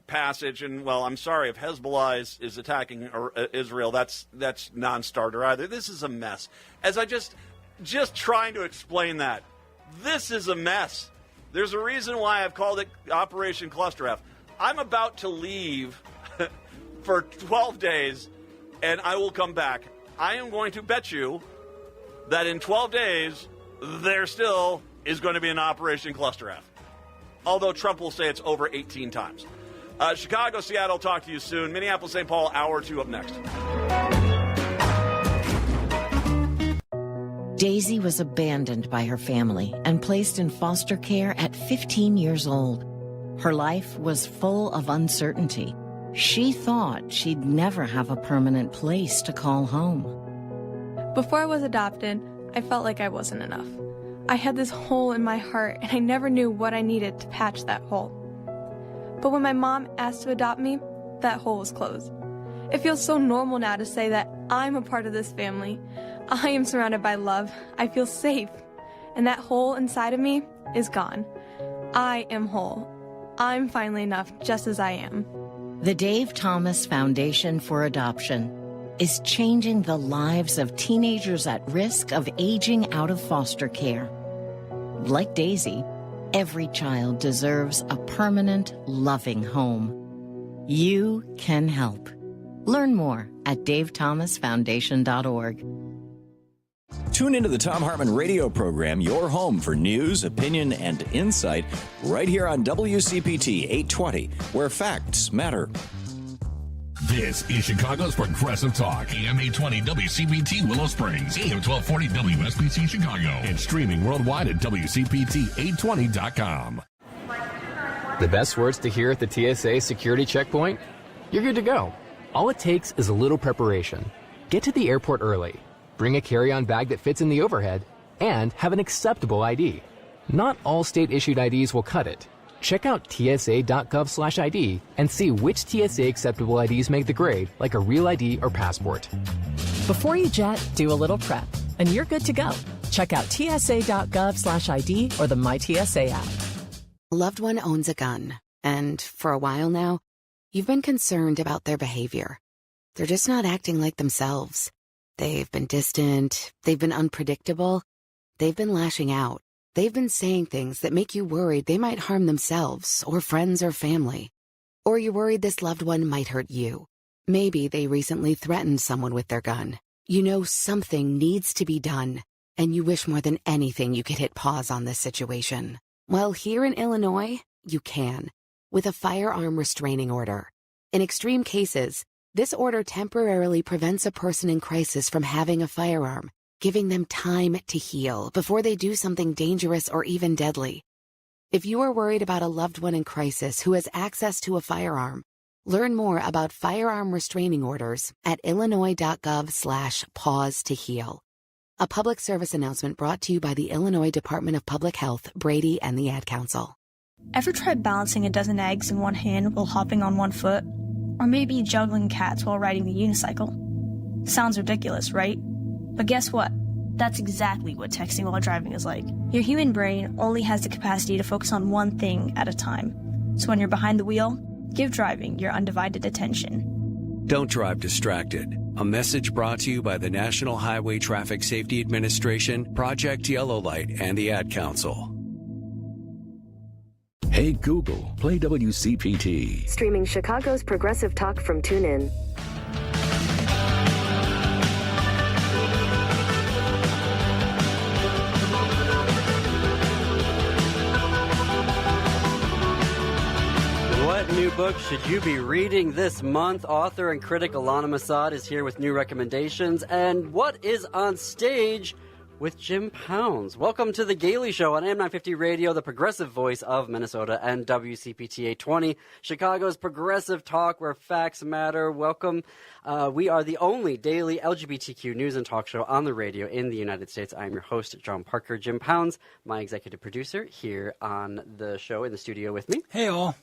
Speaker 34: passage. And, well, I'm sorry, if Hezbollah is attacking Israel, that's non-starter either. This is a mess. As I just trying to explain that, this is a mess. There's a reason why I've called it Operation Cluster F. I'm about to leave for 12 days, and I will come back. I am going to bet you that in 12 days, there still is going to be an Operation Cluster F. Although Trump will say it's over 18 times. Chicago, Seattle, talk to you soon. Minneapolis, St. Paul, hour 2 up next.
Speaker 5: Daisy was abandoned by her family and placed in foster care at 15 years old. Her life was full of uncertainty. She thought she'd never have a permanent place to call home.
Speaker 13: Before I was adopted, I felt like I wasn't enough. I had this hole in my heart, and I never knew what I needed to patch that hole. But when my mom asked to adopt me, that hole was closed. It feels so normal now to say that I'm a part of this family. I am surrounded by love. I feel safe. And that hole inside of me is gone. I am whole. I'm finally enough just as I am.
Speaker 5: The Dave Thomas Foundation for Adoption is changing the lives of teenagers at risk of aging out of foster care. Like Daisy, every child deserves a permanent, loving home. You can help. Learn more at davethomasfoundation.org.
Speaker 16: Tune into the Thom Hartmann radio program, your home for news, opinion, and insight, right here on WCPT 820, where facts matter.
Speaker 17: This is Chicago's Progressive Talk, AM 820 WCPT Willow Springs, AM 1240 WSBC Chicago, and streaming worldwide at WCPT820.com.
Speaker 14: The best words to hear at the TSA security checkpoint? You're good to go. All it takes is a little preparation. Get to the airport early. Bring a carry-on bag that fits in the overhead, and have an acceptable ID. Not all state-issued IDs will cut it. Check out tsa.gov/ID and see which TSA acceptable IDs make the grade, like a real ID or passport.
Speaker 15: Before you jet, do a little prep, and you're good to go. Check out tsa.gov/ID or the MyTSA app.
Speaker 18: A loved one owns a gun, and for a while now, you've been concerned about their behavior. They're just not acting like themselves. They've been distant, they've been unpredictable, they've been lashing out. They've been saying things that make you worried they might harm themselves or friends or family. Or you're worried this loved one might hurt you. Maybe they recently threatened someone with their gun. You know something needs to be done, and you wish more than anything you could hit pause on this situation. Well, here in Illinois, you can, with a firearm restraining order. In extreme cases, This order temporarily prevents a person in crisis from having a firearm, giving them time to heal before they do something dangerous or even deadly. If you are worried about a loved one in crisis who has access to a firearm, learn more about firearm restraining orders at illinois.gov/pause to heal. A public service announcement brought to you by the Illinois Department of Public Health, Brady, and the Ad Council.
Speaker 19: Ever tried balancing a dozen eggs in one hand while hopping on one foot? Or maybe juggling cats while riding the unicycle? Sounds ridiculous, right? But guess what? That's exactly what texting while driving is like. Your human brain only has the capacity to focus on one thing at a time. So when you're behind the wheel, give driving your undivided attention.
Speaker 20: Don't drive distracted. A message brought to you by the National Highway Traffic Safety Administration, Project Yellow Light, and the Ad Council.
Speaker 10: Hey Google, play WCPT.
Speaker 21: Streaming Chicago's progressive talk from TuneIn.
Speaker 22: What new book should you be reading this month? Author and critic Alana Masad is here with new recommendations. And what is on stage with Jim Pounds? Welcome to The Gailey Show on AM 950 Radio, the progressive voice of Minnesota, and WCPT 820, Chicago's progressive talk where facts matter. Welcome. We are the only daily LGBTQ news and talk show on the radio in the United States. I am your host, John Parker. Jim Pounds, my executive producer, here on the show in the studio with me.
Speaker 23: Hey, all.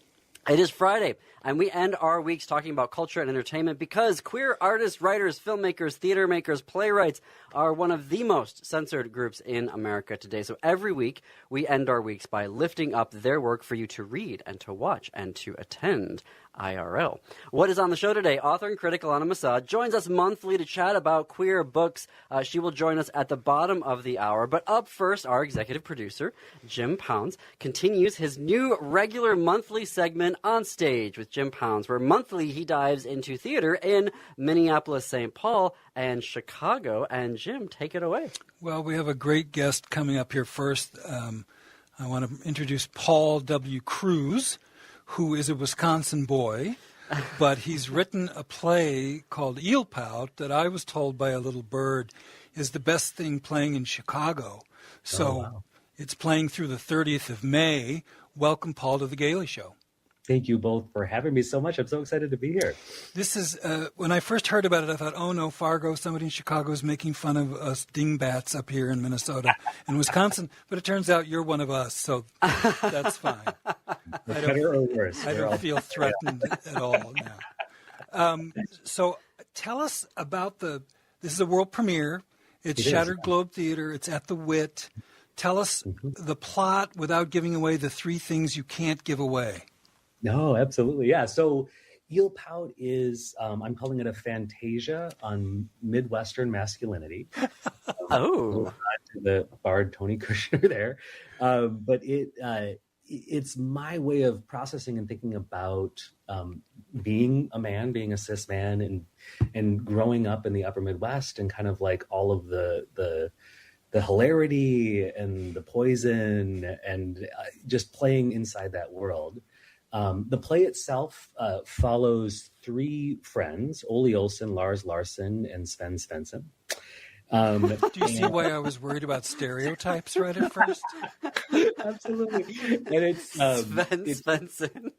Speaker 22: It is Friday, and we end our weeks talking about culture and entertainment because queer artists, writers, filmmakers, theater makers, playwrights are one of the most censored groups in America today. So every week, we end our weeks by lifting up their work for you to read and to watch and to attend IRL. What is on the show today? Author and critic Alana Masad joins us monthly to chat about queer books. She will join us at the bottom of the hour. But up first, our executive producer, Jim Pounds, continues his new regular monthly segment On Stage with Jim Pounds, where monthly he dives into theater in Minneapolis, St. Paul, and Chicago. And Jim, take it away.
Speaker 23: Well, we have a great guest coming up here first. I want to introduce Paul W. Cruz, who is a Wisconsin boy, but he's written a play called Eel Pout that I was told by a little bird is the best thing playing in Chicago. So It's playing through the 30th of May. Welcome, Paul, to The Gailey Show.
Speaker 24: Thank you both for having me so much. I'm so excited to be here.
Speaker 23: This is, when I first heard about it, I thought, oh no, Fargo, somebody in Chicago is making fun of us dingbats up here in Minnesota and Wisconsin. But it turns out you're one of us, so that's fine.
Speaker 24: Better or worse.
Speaker 23: I don't feel threatened at all now. So tell us about this is a world premiere. It's Shattered Globe Theater. It's at the Wit. Tell us the plot without giving away the three things you can't give away.
Speaker 24: No, absolutely. Yeah. So Eel Pout is, I'm calling it a fantasia on Midwestern masculinity. To the bard Tony Kushner there. But it's my way of processing and thinking about being a man, being a cis man, and growing up in the upper Midwest and kind of like all of the hilarity and the poison and just playing inside that world. The play itself follows three friends, Ole Olsen, Lars Larson, and Sven Svensson.
Speaker 23: Do you see why I was worried about stereotypes right at first?
Speaker 24: Absolutely. And it's
Speaker 22: Sven Svensson.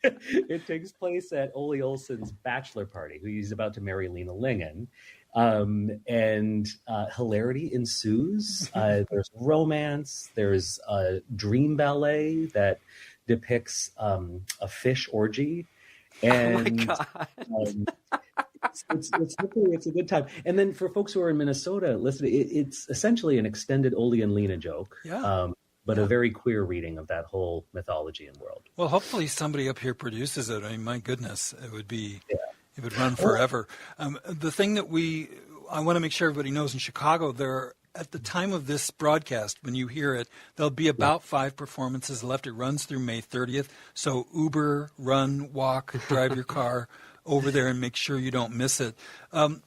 Speaker 24: It takes place at Ole Olsen's bachelor party, who he's about to marry Lena Lingen. And hilarity ensues. There's romance. There's a dream ballet that depicts a fish orgy. And it's a good time. And then for folks who are in Minnesota, listen, it's essentially an extended Ole and Lena joke.
Speaker 23: Yeah.
Speaker 24: But a very queer reading of that whole mythology and world.
Speaker 23: Well, hopefully somebody up here produces it. I mean, my goodness, it would run forever. The thing that I want to make sure everybody knows in Chicago, at the time of this broadcast, when you hear it, there'll be about 5 performances left. It runs through May 30th. So Uber, run, walk, drive your car over there and make sure you don't miss it.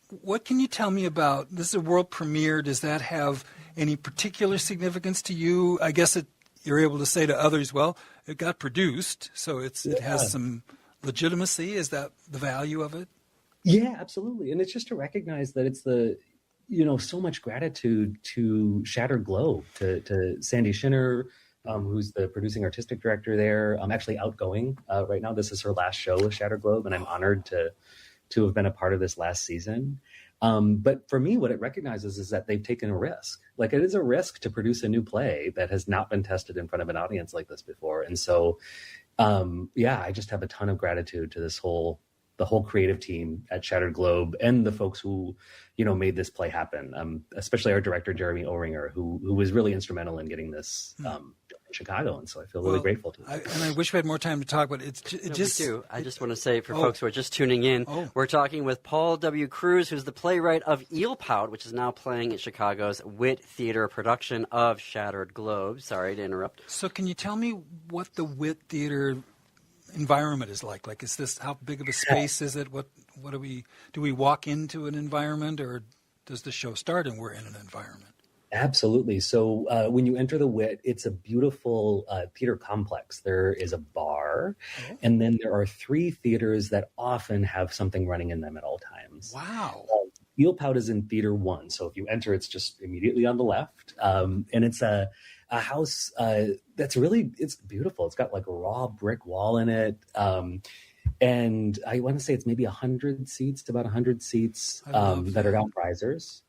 Speaker 23: What can you tell me about, this is a world premiere, does that have any particular significance to you? I guess you're able to say to others, well, it got produced, so it has some legitimacy. Is that the value of it?
Speaker 24: Yeah, absolutely. And it's just to recognize that it's so much gratitude to Shattered Globe, to Sandy Shinner, who's the producing artistic director there. I'm actually outgoing right now. This is her last show with Shattered Globe, and I'm honored to have been a part of this last season. But for me, what it recognizes is that they've taken a risk. Like, it is a risk to produce a new play that has not been tested in front of an audience like this before. And so, I just have a ton of gratitude to the whole creative team at Shattered Globe and the folks who, made this play happen. Especially our director, Jeremy Oringer, who was really instrumental in getting this in Chicago. And so I feel really grateful to him.
Speaker 23: And I wish we had more time to talk, but it's just...
Speaker 22: Me too. I just want to say for folks who are just tuning in, we're talking with Paul W. Cruz, who's the playwright of Eel Pout, which is now playing at Chicago's Wit Theater production of Shattered Globe. Sorry to interrupt.
Speaker 23: So can you tell me what the Wit Theater environment is like? Like, is this, how big of a space is it? What do we walk into an environment, or does the show start and we're in an environment?
Speaker 24: Absolutely. So when you enter the Wit, it's a beautiful theater complex. There is a bar, and then there are 3 theaters that often have something running in them at all times.
Speaker 23: Wow.
Speaker 24: Eel Pout is in Theater 1. So if you enter, it's just immediately on the left. And it's a house that's it's beautiful. It's got like a raw brick wall in it. And I want to say it's maybe 100 seats, about 100 seats that are outrisers.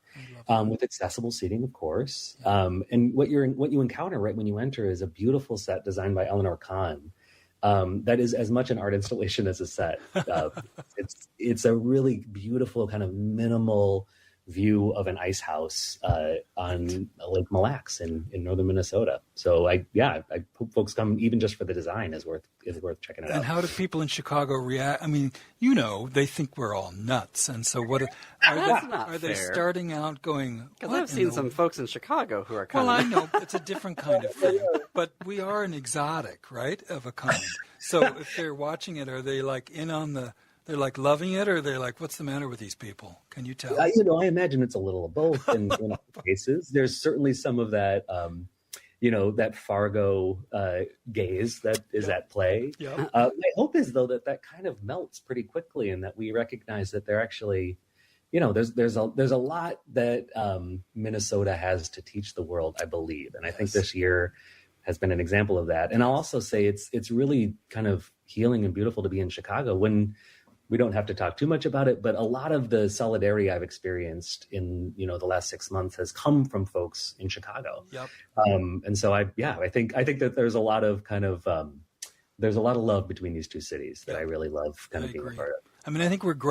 Speaker 24: With accessible seating, of course. And what you encounter right when you enter is a beautiful set designed by Eleanor Kahn. That is as much an art installation as a set. It's a really beautiful kind of minimal view of an ice house on Lake Mille Lacs in northern Minnesota. So I hope folks come even just for the design is worth checking it out.
Speaker 23: And how do people in Chicago react? I mean, they think we're all nuts, and so what are they starting out going?
Speaker 22: Because I've seen some folks in Chicago who are kind
Speaker 23: of...
Speaker 22: Well,
Speaker 23: I know it's a different kind of thing, but we are an exotic, right, of a kind. So if they're watching it, are they like in on the? They're like loving it, or they're like, what's the matter with these people? Can you tell?
Speaker 24: I imagine it's a little of both in cases. There's certainly some of that, that Fargo gaze that is at play.
Speaker 23: Yep.
Speaker 24: My hope is, though, that kind of melts pretty quickly, and that we recognize that they're actually, there's a lot that Minnesota has to teach the world, I believe. And I think this year has been an example of that. And I'll also say it's really kind of healing and beautiful to be in Chicago when we don't have to talk too much about it, but a lot of the solidarity I've experienced in, the last 6 months has come from folks in Chicago.
Speaker 23: Yep.
Speaker 24: And so I think that there's a lot of there's a lot of love between these two cities that I really love kind of being a part of.
Speaker 23: I mean, I think we're